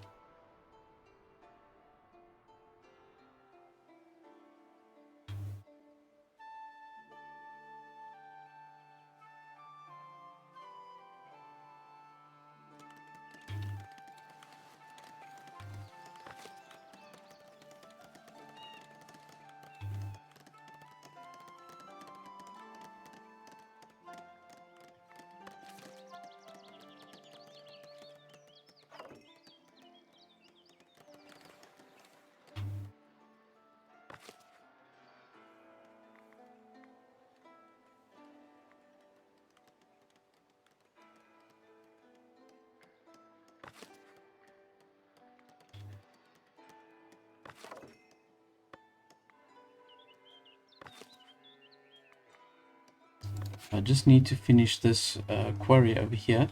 Speaker 1: I just need to finish this quarry over here,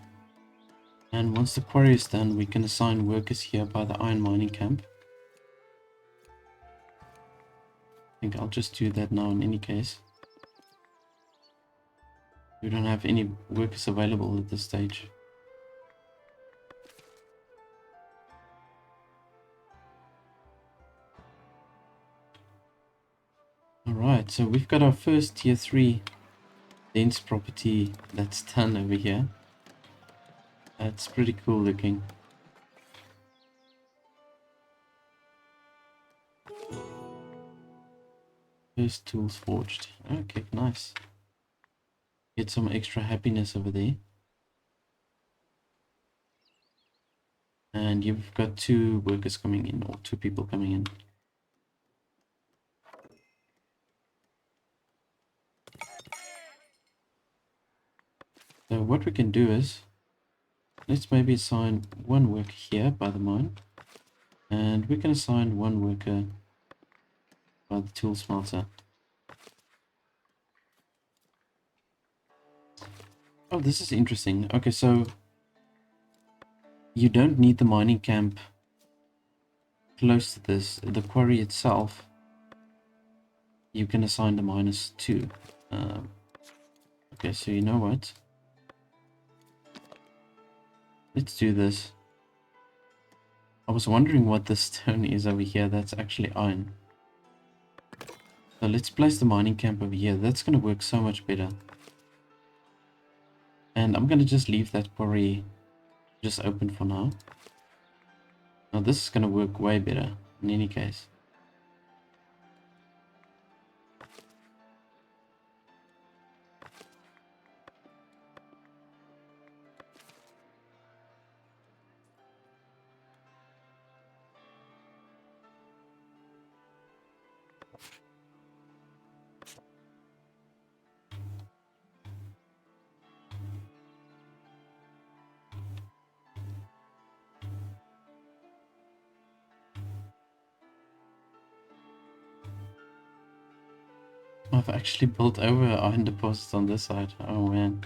Speaker 1: and once the quarry is done, we can assign workers here by the iron mining camp. I think I'll just do that now in any case. We don't have any workers available at this stage. Alright, so we've got our first tier 3 dense property that's done over here. That's pretty cool looking. First tools forged. Okay, nice. Get some extra happiness over there. And you've got 2 workers coming in, or 2 people coming in. So what we can do is, let's maybe assign 1 worker here by the mine. And we can assign 1 worker by the tool smelter. Oh, this is interesting. Okay, so you don't need the mining camp close to this. The quarry itself, you can assign the -2. Okay, so you know what? Let's do this. I was wondering what this stone is over here. That's actually iron. So let's place the mining camp over here. That's going to work so much better. And I'm going to just leave that quarry just open for now. Now this is going to work way better in any case. I've actually built over iron deposits on this side. Oh man.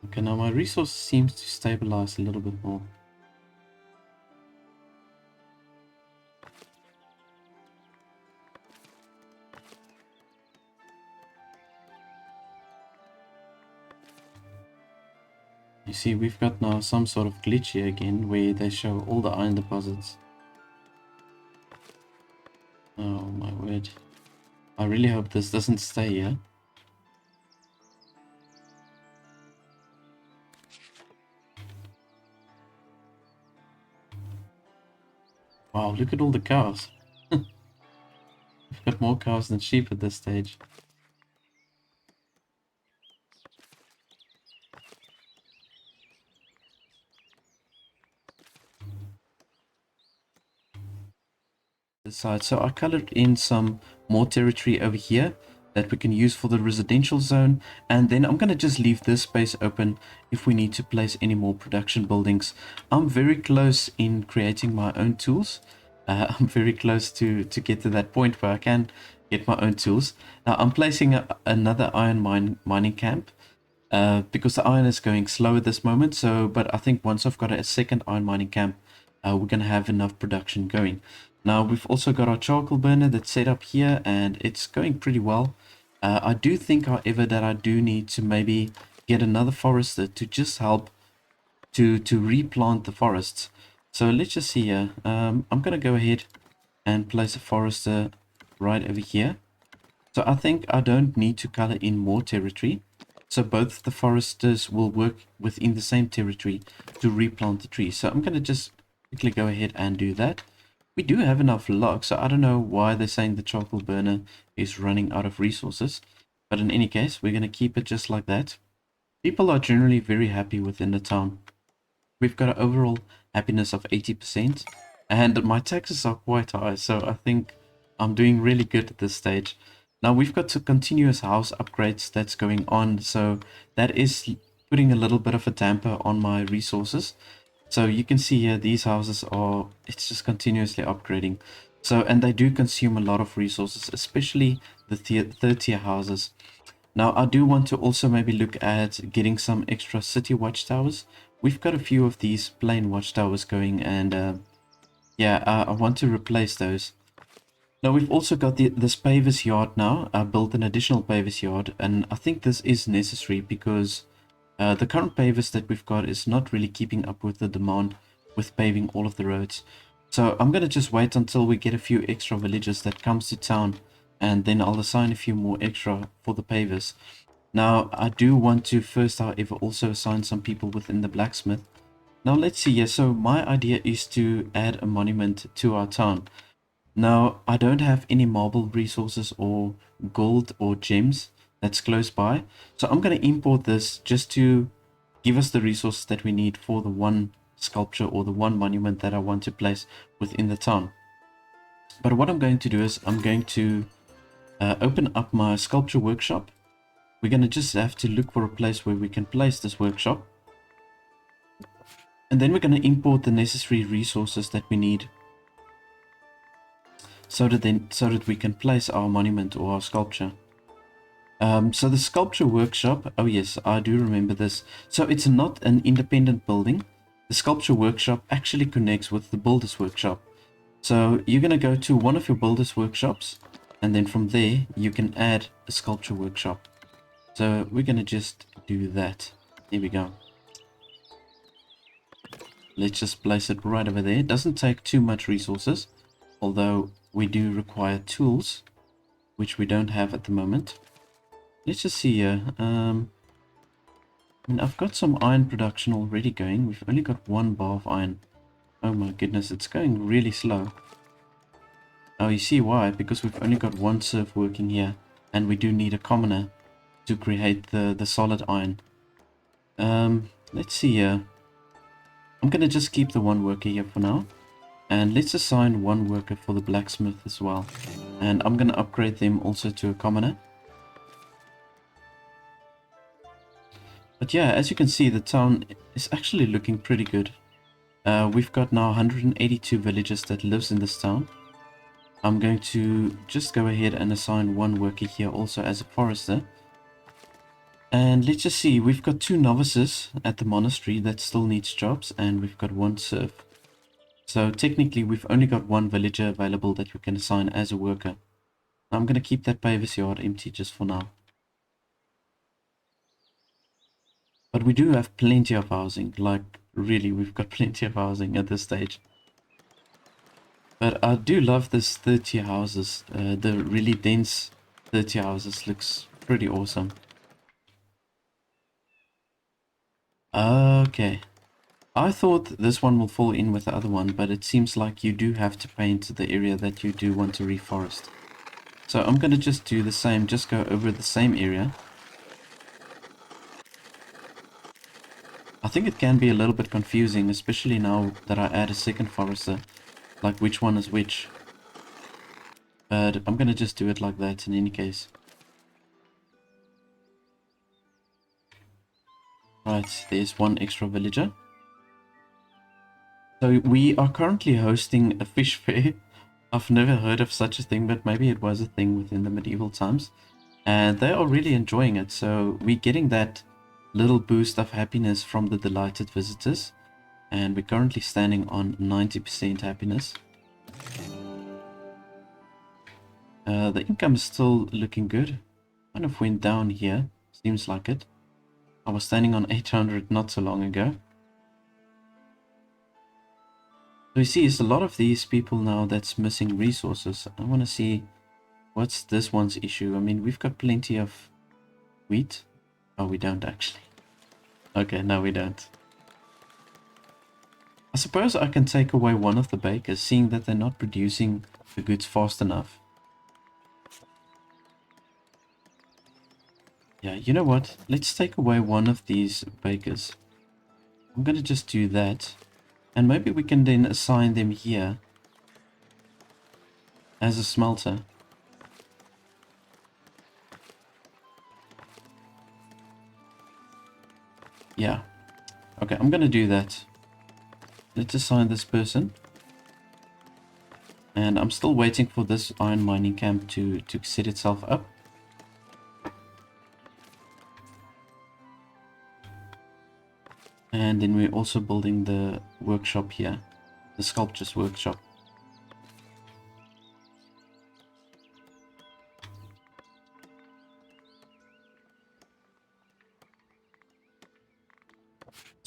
Speaker 1: Okay, now my resource seems to stabilize a little bit more. You see, we've got now some sort of glitch here again, where they show all the iron deposits. Oh my word. I really hope this doesn't stay here. Wow, look at all the cows. We've got more cows than sheep at this stage. Side. So I colored in some more territory over here that we can use for the residential zone, and then I'm going to just leave this space open if we need to place any more production buildings. I'm very close in creating my own tools. I'm very close to get to that point where I can get my own tools. Now I'm placing another iron mining camp because the iron is going slow at this moment. So, but I think once I've got a second iron mining camp, we're going to have enough production going. Now we've also got our charcoal burner that's set up here, and it's going pretty well. I do think, however, that I do need to maybe get another forester to just help to replant the forests. So let's just see here. I'm going to go ahead and place a forester right over here. So I think I don't need to color in more territory. So both the foresters will work within the same territory to replant the trees. So I'm going to just quickly go ahead and do that. We do have enough logs, so I don't know why they're saying the charcoal burner is running out of resources. But in any case, we're going to keep it just like that. People are generally very happy within the town. We've got an overall happiness of 80%. And my taxes are quite high, so I think I'm doing really good at this stage. Now we've got some continuous house upgrades that's going on, so that is putting a little bit of a damper on my resources. So you can see here, these houses are, it's just continuously upgrading. So, and they do consume a lot of resources, especially the third tier houses. Now, I do want to also maybe look at getting some extra city watchtowers. We've got a few of these plain watchtowers going, and Yeah, I want to replace those. Now we've also got this pavers yard now. I built an additional pavers yard, and I think this is necessary because the current pavers that we've got is not really keeping up with the demand with paving all of the roads. So I'm going to just wait until we get a few extra villagers that comes to town, and then I'll assign a few more extra for the pavers. Now I do want to first, however, also assign some people within the blacksmith. Now let's see here. So my idea is to add a monument to our town. Now, I don't have any marble resources or gold or gems that's close by. So I'm going to import this just to give us the resources that we need for the one sculpture or the one monument that I want to place within the town. But what I'm going to do is I'm going to open up my sculpture workshop. We're going to just have to look for a place where we can place this workshop. And then we're going to import the necessary resources that we need so that we can place our monument or our sculpture. So the sculpture workshop, oh yes, I do remember this. So it's not an independent building. The sculpture workshop actually connects with the builder's workshop. So you're going to go to one of your builder's workshops, and then from there you can add a sculpture workshop. So we're going to just do that. Here we go. Let's just place it right over there. It doesn't take too much resources, although we do require tools, which we don't have at the moment. Let's just see here. I mean, I've got some iron production already going. We've only got 1 bar of iron. Oh my goodness, it's going really slow. Oh, you see why? Because we've only got 1 serf working here, and we do need a commoner to create the solid iron. Let's see here. I'm gonna just keep the 1 worker here for now. And let's assign 1 worker for the blacksmith as well. And I'm going to upgrade them also to a commoner. But yeah, as you can see, the town is actually looking pretty good. We've got now 182 villagers that lives in this town. I'm going to just go ahead and assign 1 worker here also as a forester. And let's just see, we've got 2 novices at the monastery that still needs jobs, and we've got 1 serf. So technically we've only got 1 villager available that we can assign as a worker. I'm going to keep that pavers yard empty just for now. But we do have plenty of housing, like really we've got plenty of housing at this stage. But I do love this 30 houses, the really dense 30 houses looks pretty awesome. Okay. I thought this one will fall in with the other one, but it seems like you do have to paint the area that you do want to reforest. So I'm going to just do the same, just go over the same area. I think it can be a little bit confusing, especially now that I add a second forester, like which one is which. But I'm going to just do it like that in any case. Right, there's 1 extra villager. So we are currently hosting a fish fair. I've never heard of such a thing, but maybe it was a thing within the medieval times. And they are really enjoying it. So we're getting that little boost of happiness from the delighted visitors. And we're currently standing on 90% happiness. The income is still looking good. Kind of went down here. Seems like it. I was standing on 800 not so long ago. So you see, it's a lot of these people now that's missing resources. I want to see what's this one's issue. I mean, we've got plenty of wheat. Oh, we don't actually. Okay, no, we don't. I suppose I can take away one of the bakers, seeing that they're not producing the goods fast enough. Yeah, you know what? Let's take away one of these bakers. I'm going to just do that. And maybe we can then assign them here as a smelter. Yeah. Okay, I'm going to do that. Let's assign this person. And I'm still waiting for this iron mining camp to set itself up. And then we're also building the workshop here. The sculptures workshop.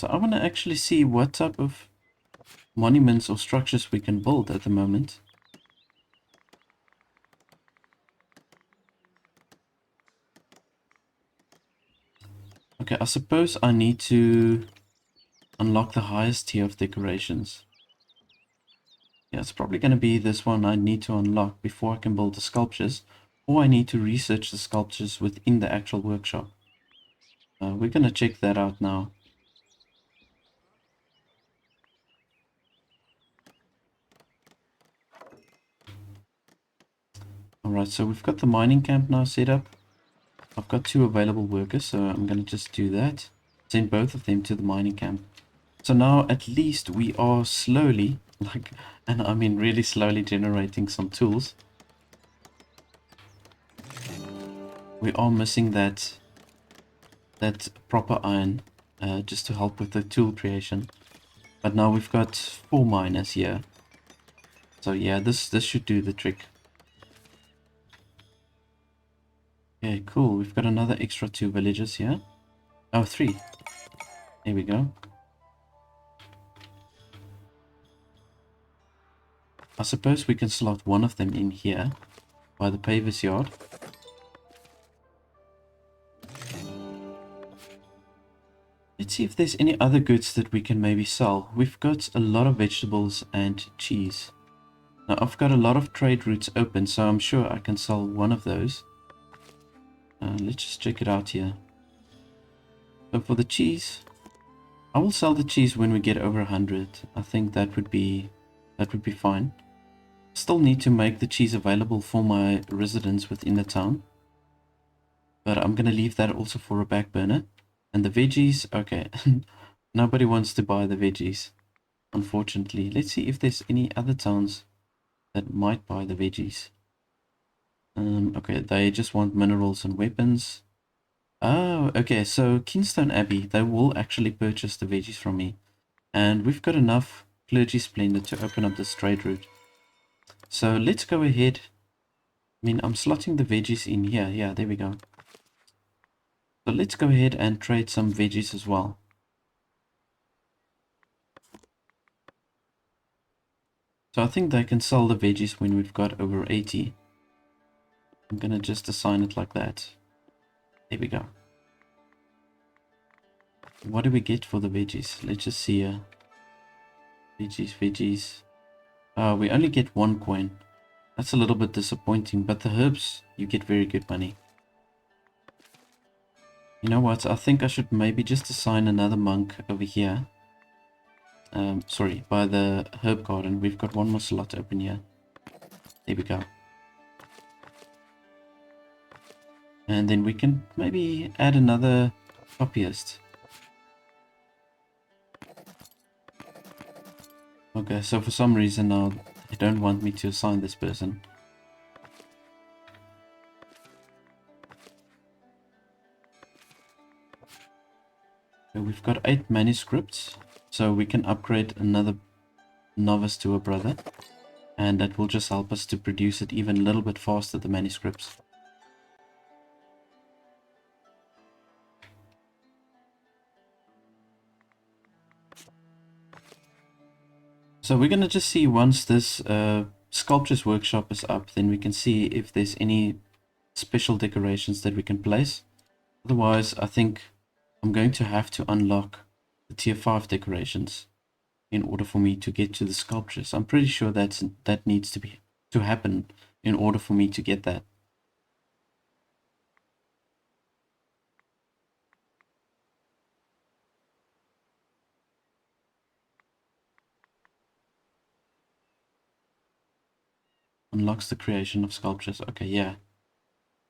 Speaker 1: So I want to actually see what type of monuments or structures we can build at the moment. Okay, I suppose I need to unlock the highest tier of decorations. Yeah, it's probably going to be this one I need to unlock before I can build the sculptures, or I need to research the sculptures within the actual workshop. We're going to check that out now. Alright, so we've got the mining camp now set up. I've got 2 available workers, so I'm going to just do that. Send both of them to the mining camp. So now at least we are slowly, and I mean really slowly, generating some tools. We are missing that proper iron just to help with the tool creation. But now we've got 4 miners here. So yeah, this should do the trick. Okay, cool. We've got another extra 2 villages here. Oh, 3. There we go. I suppose we can slot one of them in here by the paver's yard. Let's see if there's any other goods that we can maybe sell. We've got a lot of vegetables and cheese. Now I've got a lot of trade routes open, so I'm sure I can sell one of those. Let's just check it out here. So for the cheese, I will sell the cheese when we get over 100. I think that would be fine. Still need to make the cheese available for my residents within the town, but I'm gonna leave that also for a back burner. And the veggies, okay. Nobody wants to buy the veggies, unfortunately. Let's see if there's any other towns that might buy the veggies. Okay, they just want minerals and weapons. Oh, okay, so Kingstone Abbey, they will actually purchase the veggies from me. And we've got enough clergy splendor to open up this trade route. So let's go ahead. I mean, I'm slotting the veggies in here. Yeah, there we go. So let's go ahead and trade some veggies as well. So I think they can sell the veggies when we've got over 80. I'm gonna just assign it like that. There we go. What do we get for the veggies? Let's just see here. Veggies. We only get 1 coin. That's a little bit disappointing, but the herbs, you get very good money. You know what? I think I should maybe just assign another monk over here. Sorry, by the herb garden. We've got 1 more slot open here. There we go. And then we can maybe add another copyist. Okay, so for some reason now they don't want me to assign this person. So we've got 8 manuscripts, so we can upgrade another novice to a brother. And that will just help us to produce it even a little bit faster, the manuscripts. So we're going to just see once this sculptures workshop is up, then we can see if there's any special decorations that we can place. Otherwise, I think I'm going to have to unlock the tier 5 decorations in order for me to get to the sculptures. I'm pretty sure that needs to happen in order for me to get that. Unlocks the creation of sculptures. Okay, yeah.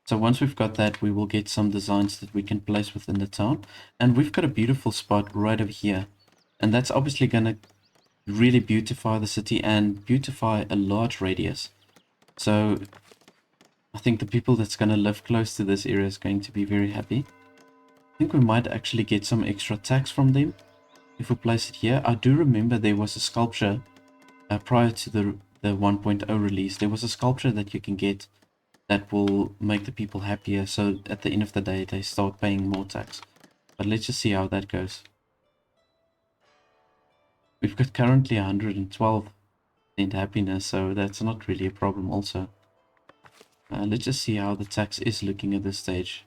Speaker 1: So once we've got that, we will get some designs that we can place within the town. And we've got a beautiful spot right over here. And that's obviously going to really beautify the city and beautify a large radius. So I think the people that's going to live close to this area is going to be very happy. I think we might actually get some extra tax from them if we place it here. I do remember there was a sculpture prior to the 1.0 release. There was a sculpture that you can get that will make the people happier, so at the end of the day they start paying more tax. But let's just see how that goes. We've got currently 112% happiness, so that's not really a problem also. Let's just see how the tax is looking at this stage.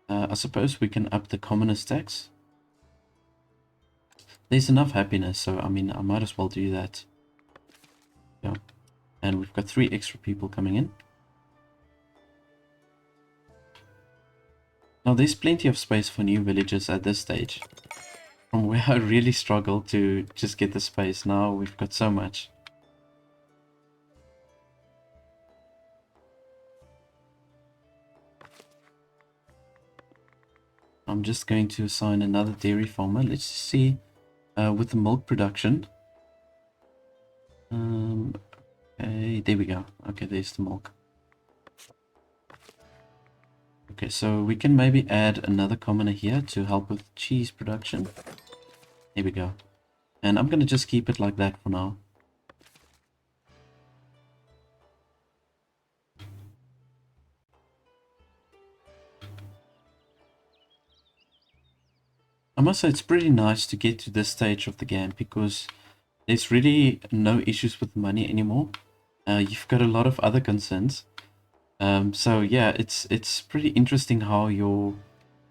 Speaker 1: I suppose we can up the commoners tax. There's enough happiness, so I mean, I might as well do that. Yeah. And we've got 3 extra people coming in. Now there's plenty of space for new villages at this stage. From where I really struggled to just get the space, now we've got so much. I'm just going to assign another dairy farmer. Let's see with the milk production. Okay, there we go. Okay, there's the milk. Okay, so we can maybe add another commoner here to help with cheese production. There we go. And I'm going to just keep it like that for now. I must say it's pretty nice to get to this stage of the game because there's really no issues with money anymore. You've got a lot of other concerns. So yeah, it's pretty interesting how your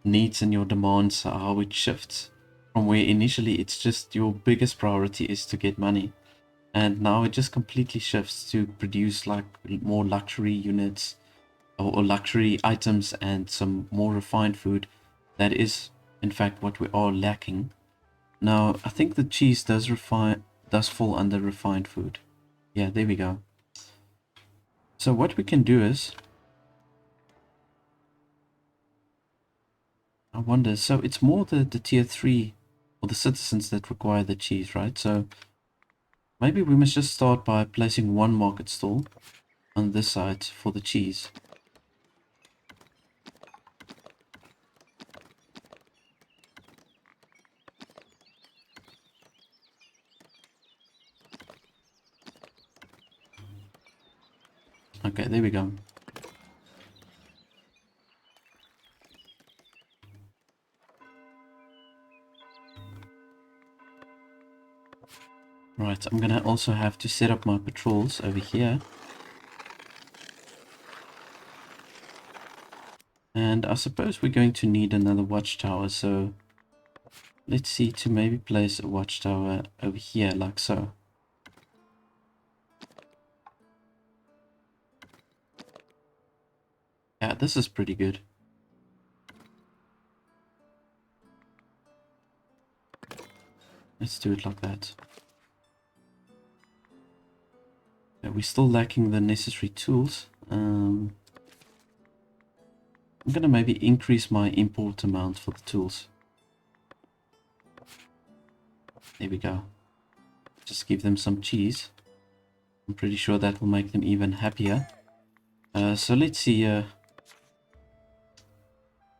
Speaker 1: needs and your demands, how it shifts from where initially it's just your biggest priority is to get money, and now it just completely shifts to produce like more luxury units or luxury items and some more refined food. That is in fact what we are lacking. Now I think the cheese does fall under refined food. Yeah, there we go. So what we can do is, I wonder, so it's more the tier 3 or the citizens that require the cheese, right? So maybe we must just start by placing 1 market stall on this side for the cheese. Okay, there we go. Right, I'm gonna also have to set up my patrols over here. And I suppose we're going to need another watchtower, so let's see to maybe place a watchtower over here like so. Yeah, this is pretty good. Let's do it like that. Yeah, we're still lacking the necessary tools. I'm gonna maybe increase my import amount for the tools. There we go. Just give them some cheese. I'm pretty sure that will make them even happier. So let's see,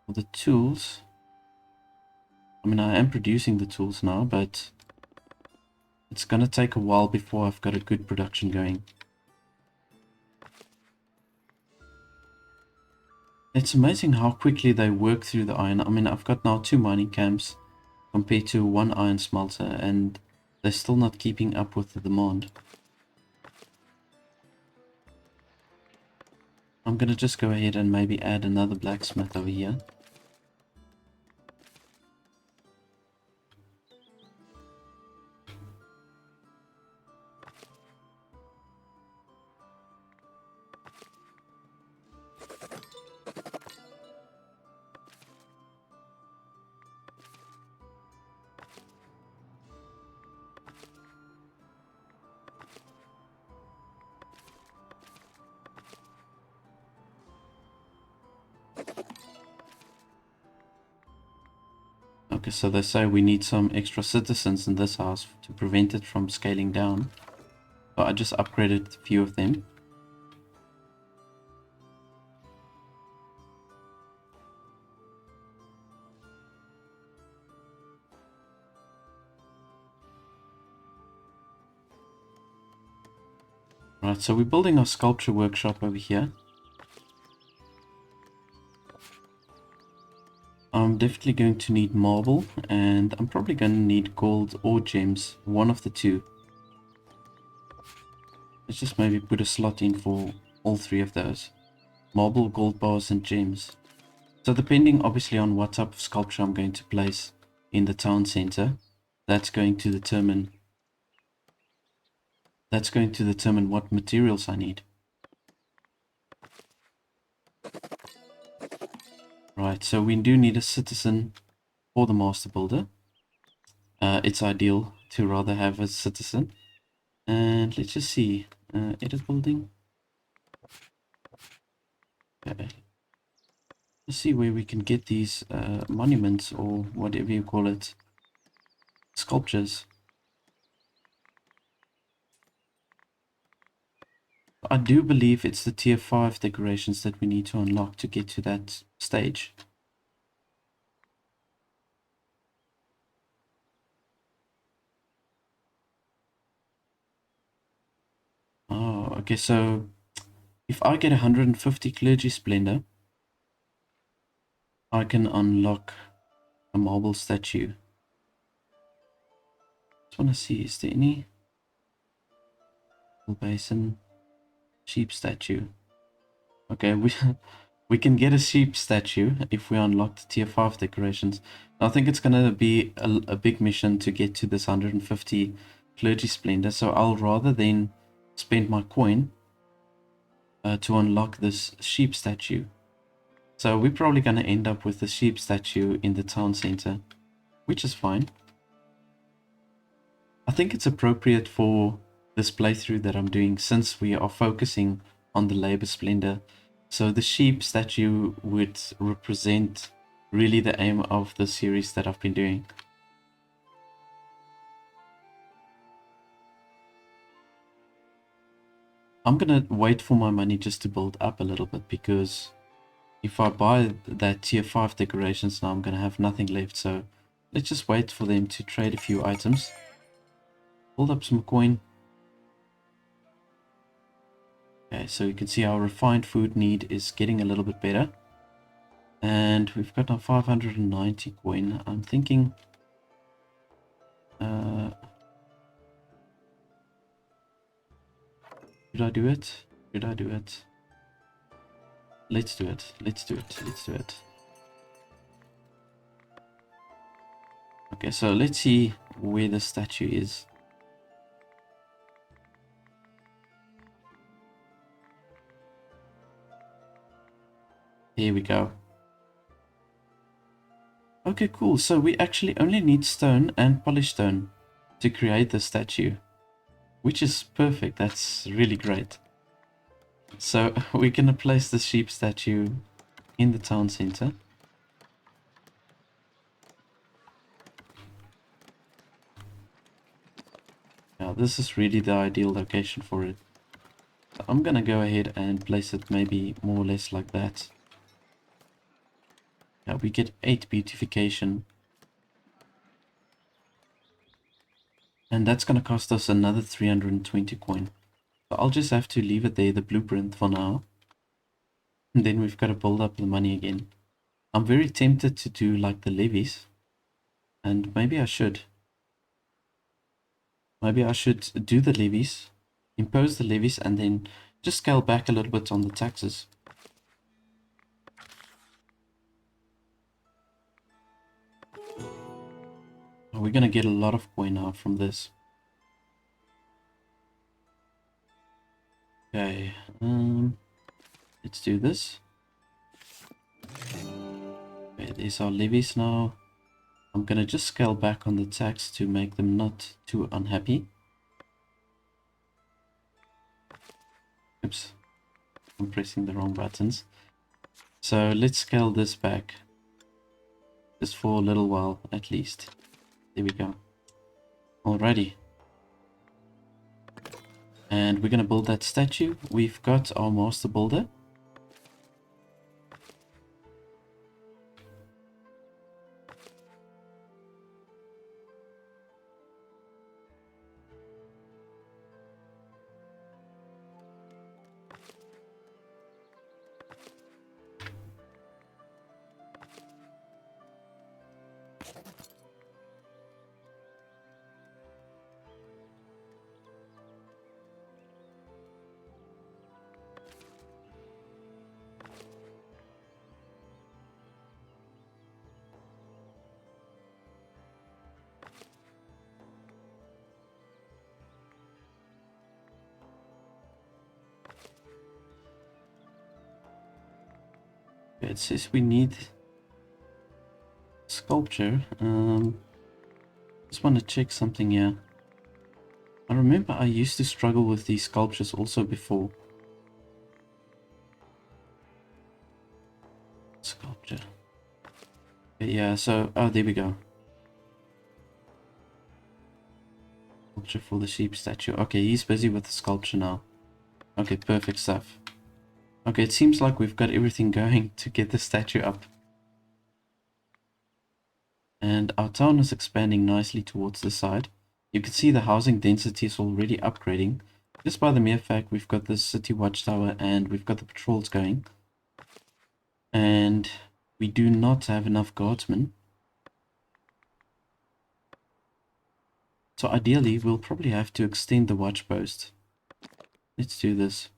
Speaker 1: for the tools. I mean, I am producing the tools now, but it's gonna take a while before I've got a good production going. It's amazing how quickly they work through the iron. I mean, I've got now 2 mining camps compared to 1 iron smelter, and they're still not keeping up with the demand. I'm gonna just go ahead and maybe add another blacksmith over here. Okay, so they say we need some extra citizens in this house to prevent it from scaling down. So I just upgraded a few of them. Right, so we're building our sculpture workshop over here. I'm definitely going to need marble, and I'm probably going to need gold or gems, one of the two. Let's just maybe put a slot in for all three of those. Marble, gold bars, and gems. So depending obviously on what type of sculpture I'm going to place in the town center, that's going to determine what materials I need. Right, so we do need a citizen for the master builder. It's ideal to rather have a citizen. And let's just see, edit building. Okay. Let's see where we can get these monuments, or whatever you call it, sculptures. I do believe it's the tier 5 decorations that we need to unlock to get to that stage. Oh, okay, so if I get 150 clergy splendor, I can unlock a marble statue. Just want to see, is there any basin sheep statue? Okay, we can get a sheep statue if we unlock the tier 5 decorations. I think it's gonna be a big mission to get to this 150 clergy splendor, so I'll rather then spend my coin to unlock this sheep statue. So we're probably gonna end up with the sheep statue in the town center, which is fine. I think it's appropriate for this playthrough that I'm doing, since we are focusing on the labor splendor. So the sheep statue would represent really the aim of the series that I've been doing. I'm gonna wait for my money just to build up a little bit, because if I buy that tier 5 decorations now, I'm gonna have nothing left. So let's just wait for them to trade a few items. Build up some coin. Okay, so you can see our refined food need is getting a little bit better. And we've got now 590 coin. I'm thinking... should I do it? Should I do it? Let's do it. Let's do it. Let's do it. Okay, so let's see where the statue is. Here we go. Okay, cool. So we actually only need stone and polished stone to create the statue, which is perfect. That's really great. So we're gonna place the sheep statue in the town center. Now this is really the ideal location for it. So I'm gonna go ahead and place it maybe more or less like that. Now we get 8 beautification. And that's gonna cost us another 320 coin. So I'll just have to leave it there, the blueprint, for now. And then we've got to build up the money again. I'm very tempted to do like the levies. And maybe I should. Maybe I should do the levies, impose the levies, and then just scale back a little bit on the taxes. We're going to get a lot of coin now from this. Okay, let's do this. Okay, these are levies now. I'm going to just scale back on the tax to make them not too unhappy. Oops, I'm pressing the wrong buttons. So let's scale this back. Just for a little while at least. There we go. Alrighty. And we're going to build that statue. We've got our master builder. it says we need sculpture. Just want to check something here. I remember I used to struggle with these sculptures also before. Sculpture. Yeah, so, oh, there we go. Sculpture for the sheep statue. Okay, he's busy with the sculpture now. Okay, perfect stuff. Okay, it seems like we've got everything going to get the statue up. And our town is expanding nicely towards the side. You can see the housing density is already upgrading. Just by the mere fact we've got this city watchtower and we've got the patrols going. And we do not have enough guardsmen. So ideally, we'll probably have to extend the watch post. Let's do this.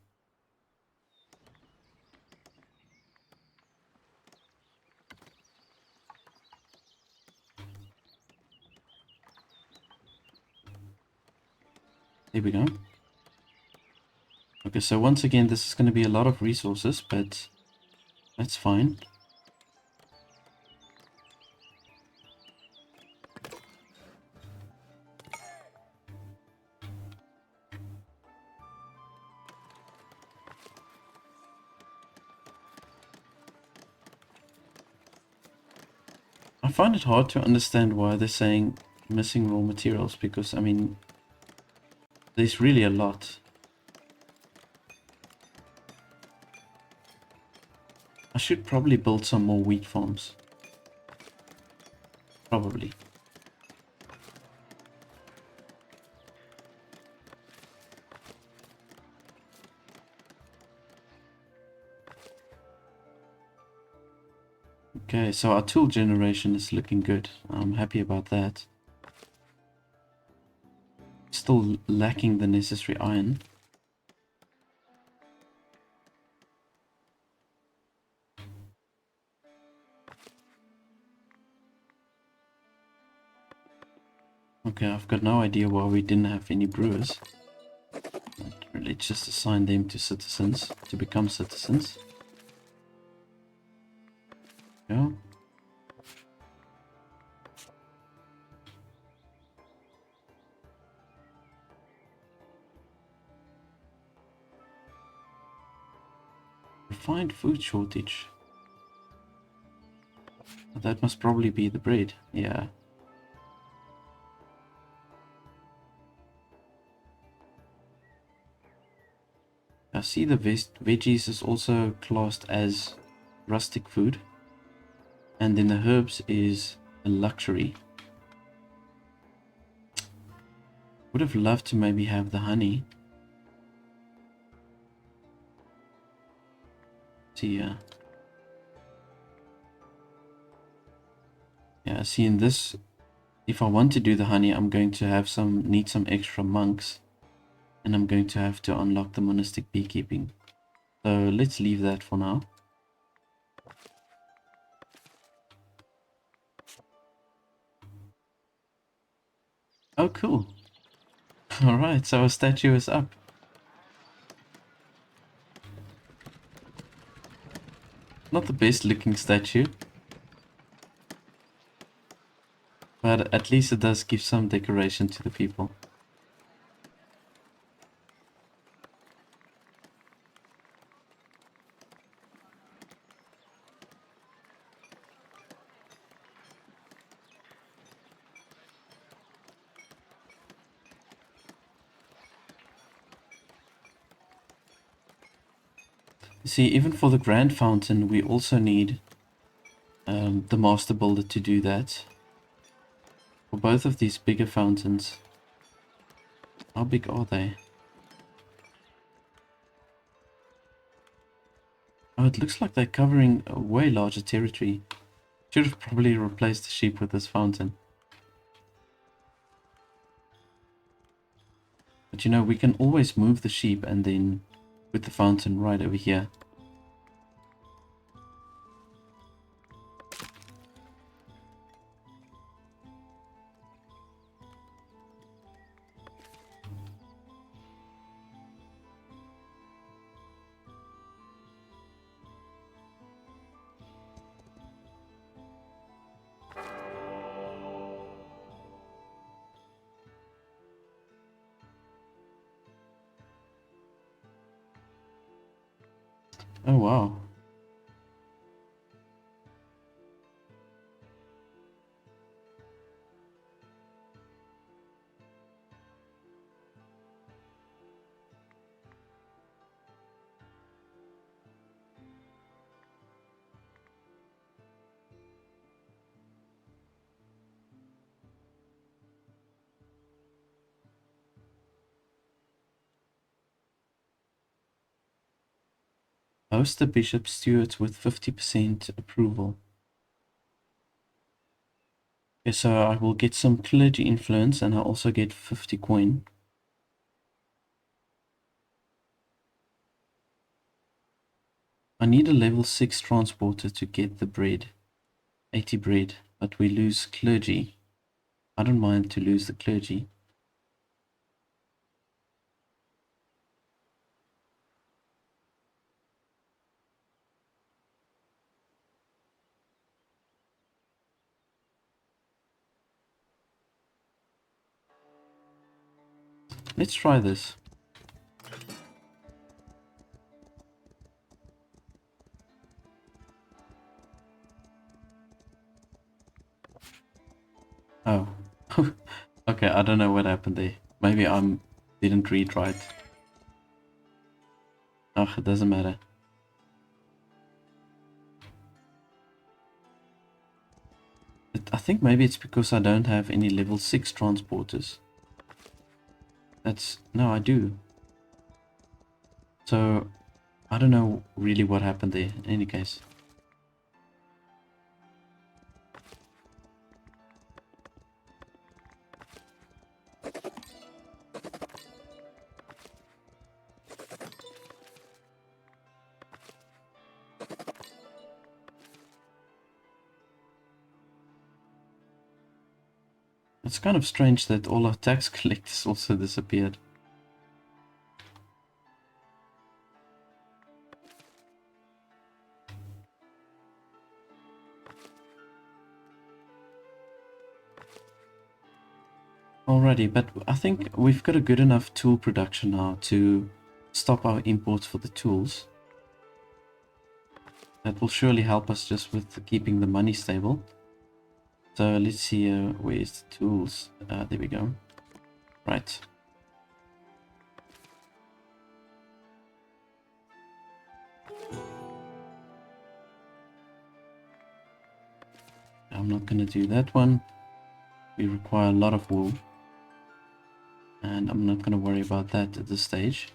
Speaker 1: There we go. Okay, so once again, this is going to be a lot of resources, but that's fine. I find it hard to understand why they're saying missing raw materials, because, I mean, there's really a lot. I should probably build some more wheat farms. Probably. Okay, so our tool generation is looking good. I'm happy about that. Still lacking the necessary iron. Okay, I've got no idea why we didn't have any brewers. Let's just assign them to citizens, to become citizens. Yeah. Refined food shortage. That must probably be the bread. Yeah. I see the veggies is also classed as rustic food. And then the herbs is a luxury. Would have loved to maybe have the honey. See, yeah, see in this, if I want to do the honey, I'm going to have need some extra monks. And I'm going to have to unlock the monastic beekeeping. So let's leave that for now. Oh, cool. Alright, so our statue is up. Not the best looking statue. But at least it does give some decoration to the people. See, even for the Grand Fountain, we also need the Master Builder to do that. For both of these bigger fountains. How big are they? Oh, it looks like they're covering a way larger territory. Should have probably replaced the sheep with this fountain. But you know, we can always move the sheep and then put the fountain right over here. Oh wow. Host the bishop stewards with 50% approval. Okay, so I will get some clergy influence and I'll also get 50 coin. I need a level 6 transporter to get the bread. 80 bread, but we lose clergy. I don't mind to lose the clergy. Let's try this. Oh. Okay, I don't know what happened there. Maybe I didn't read right. Oh, it doesn't matter. I think maybe it's because I don't have any level 6 transporters. No, I do. So, I don't know really what happened there, in any case. It's kind of strange that all our tax collectors also disappeared. Alrighty, but I think we've got a good enough tool production now to stop our imports for the tools. That will surely help us just with keeping the money stable. So let's see, where's the tools? There we go. Right. I'm not going to do that one. We require a lot of wool. And I'm not going to worry about that at this stage.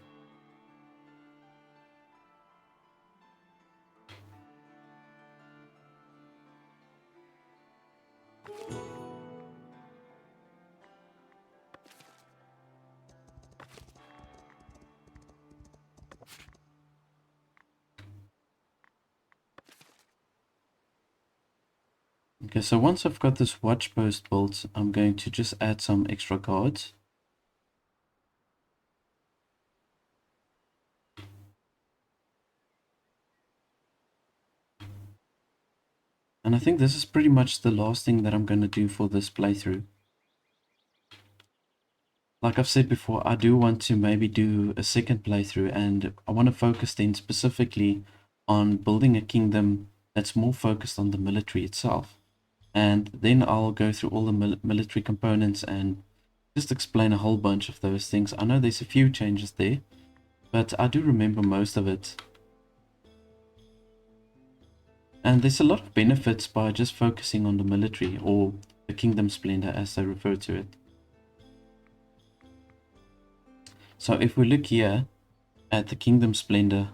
Speaker 1: Okay, so once I've got this watch post built, I'm going to just add some extra guards. And I think this is pretty much the last thing that I'm going to do for this playthrough. Like I've said before, I do want to maybe do a second playthrough, and I want to focus then specifically on building a kingdom that's more focused on the military itself. And then I'll go through all the military components and just explain a whole bunch of those things. I know there's a few changes there, but I do remember most of it. And there's a lot of benefits by just focusing on the military, or the kingdom splendor as they refer to it. So if we look here at the kingdom splendor,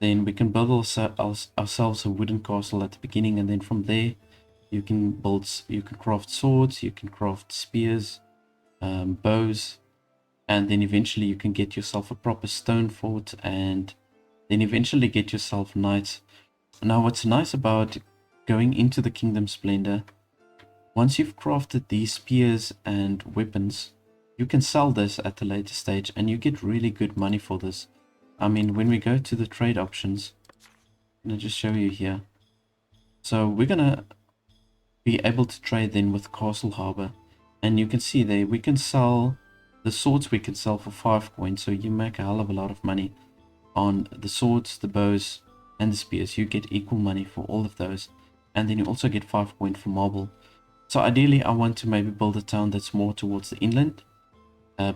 Speaker 1: then we can build ourselves a wooden castle at the beginning, and then from there you can craft swords, you can craft spears, bows, and then eventually you can get yourself a proper stone fort, and then eventually get yourself knights. Now what's nice about going into the kingdom splendor, once you've crafted these spears and weapons, you can sell this at a later stage and you get really good money for this. I mean, when we go to the trade options, I'm going to just show you here. So we're going to be able to trade then with Castle Harbor. And you can see there, we can sell the swords, we can sell for 5 coins. So you make a hell of a lot of money on the swords, the bows, and the spears, you get equal money for all of those. And then you also get 5 points for marble. So ideally I want to maybe build a town that's more towards the inland,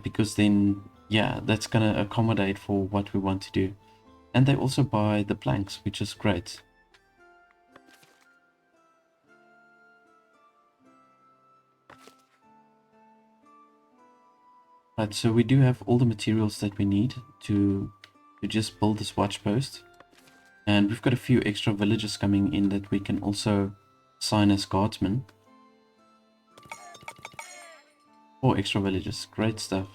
Speaker 1: because then, yeah, that's going to accommodate for what we want to do. And they also buy the planks, which is great. Right, so we do have all the materials that we need to just build this watch post. And we've got a few extra villagers coming in that we can also assign as guardsmen. 4 extra villagers, great stuff.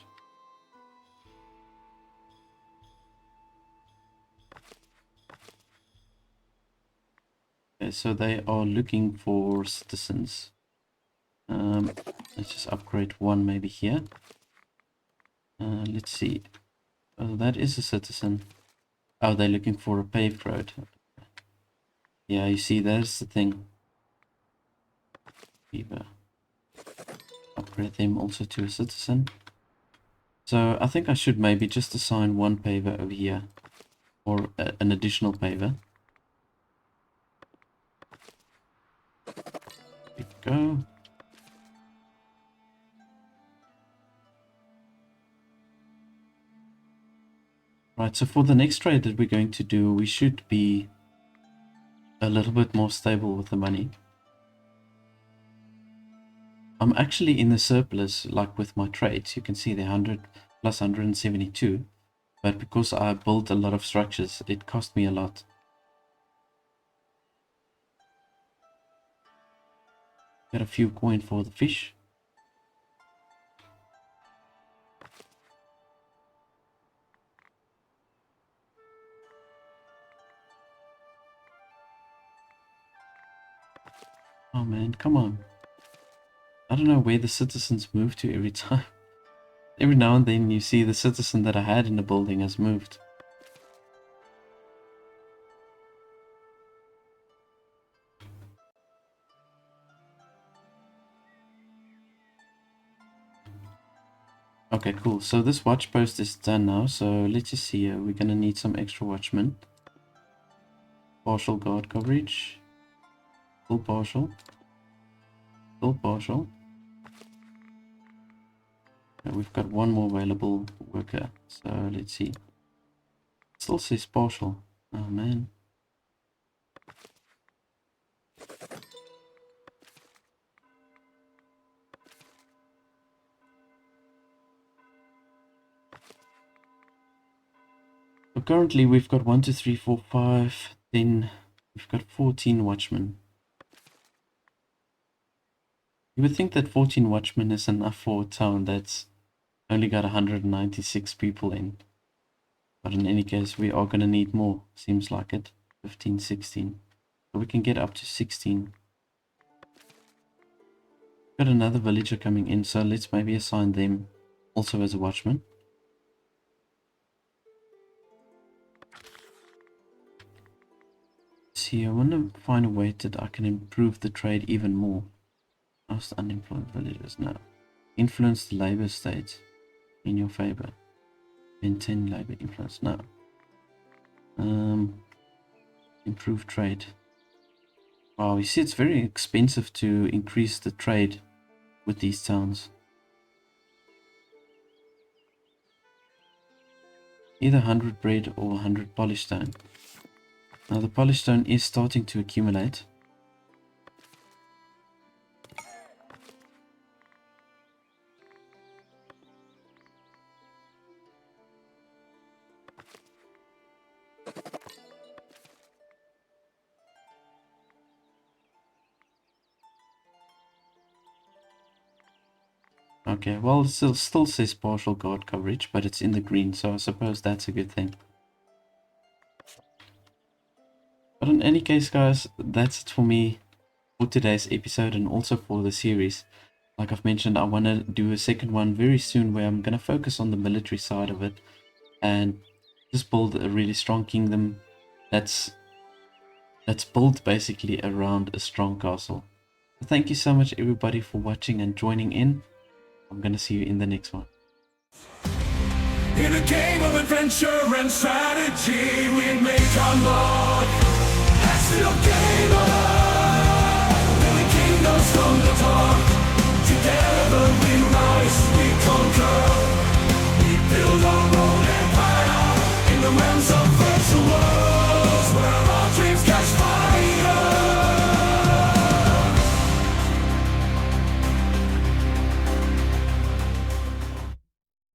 Speaker 1: Okay, so they are looking for citizens. Let's just upgrade one maybe here. Let's see. Oh, that is a citizen. Oh, they're looking for a paved road. Yeah, you see, that's the thing. Beaver. Upgrade them also to a citizen. So I think I should maybe just assign one paver over here, or an additional paver. There we go. Right, so for the next trade that we're going to do, we should be a little bit more stable with the money. I'm actually in the surplus, like with my trades. You can see the 100 plus 172. But because I built a lot of structures, it cost me a lot. Got a few coin for the fish. Oh man, come on. I don't know where the citizens move to every time. Every now and then you see the citizen that I had in the building has moved. Okay, cool. So this watch post is done now. So let's just see here. We're gonna need some extra watchmen. Partial guard coverage. Full partial. Full partial. Okay, we've got one more available worker. So let's see. Still says partial. Oh man. So currently we've got 1, 2, 3, 4, 5. Then we've got 14 watchmen. You would think that 14 watchmen is enough for a town that's only got 196 people in. But in any case, we are going to need more. Seems like it. 15, 16. So we can get up to 16. Got another villager coming in, so let's maybe assign them also as a watchman. See, I want to find a way that I can improve the trade even more. Most unemployed villagers now. Influence the labor state in your favor. Maintain labor influence now. Improve trade. Wow, you see, it's very expensive to increase the trade with these towns. Either 100 bread or 100 polished stone. Now the polished stone is starting to accumulate. Okay, well, it still says partial guard coverage, but it's in the green, so I suppose that's a good thing. But in any case, guys, that's it for me for today's episode and also for the series. Like I've mentioned, I want to do a second one very soon where I'm going to focus on the military side of it and just build a really strong kingdom that's built basically around a strong castle. So thank you so much everybody for watching and joining in. I'm going to see you in the next one.
Speaker 2: In a game of adventure and strategy, we make our mark. That's the game of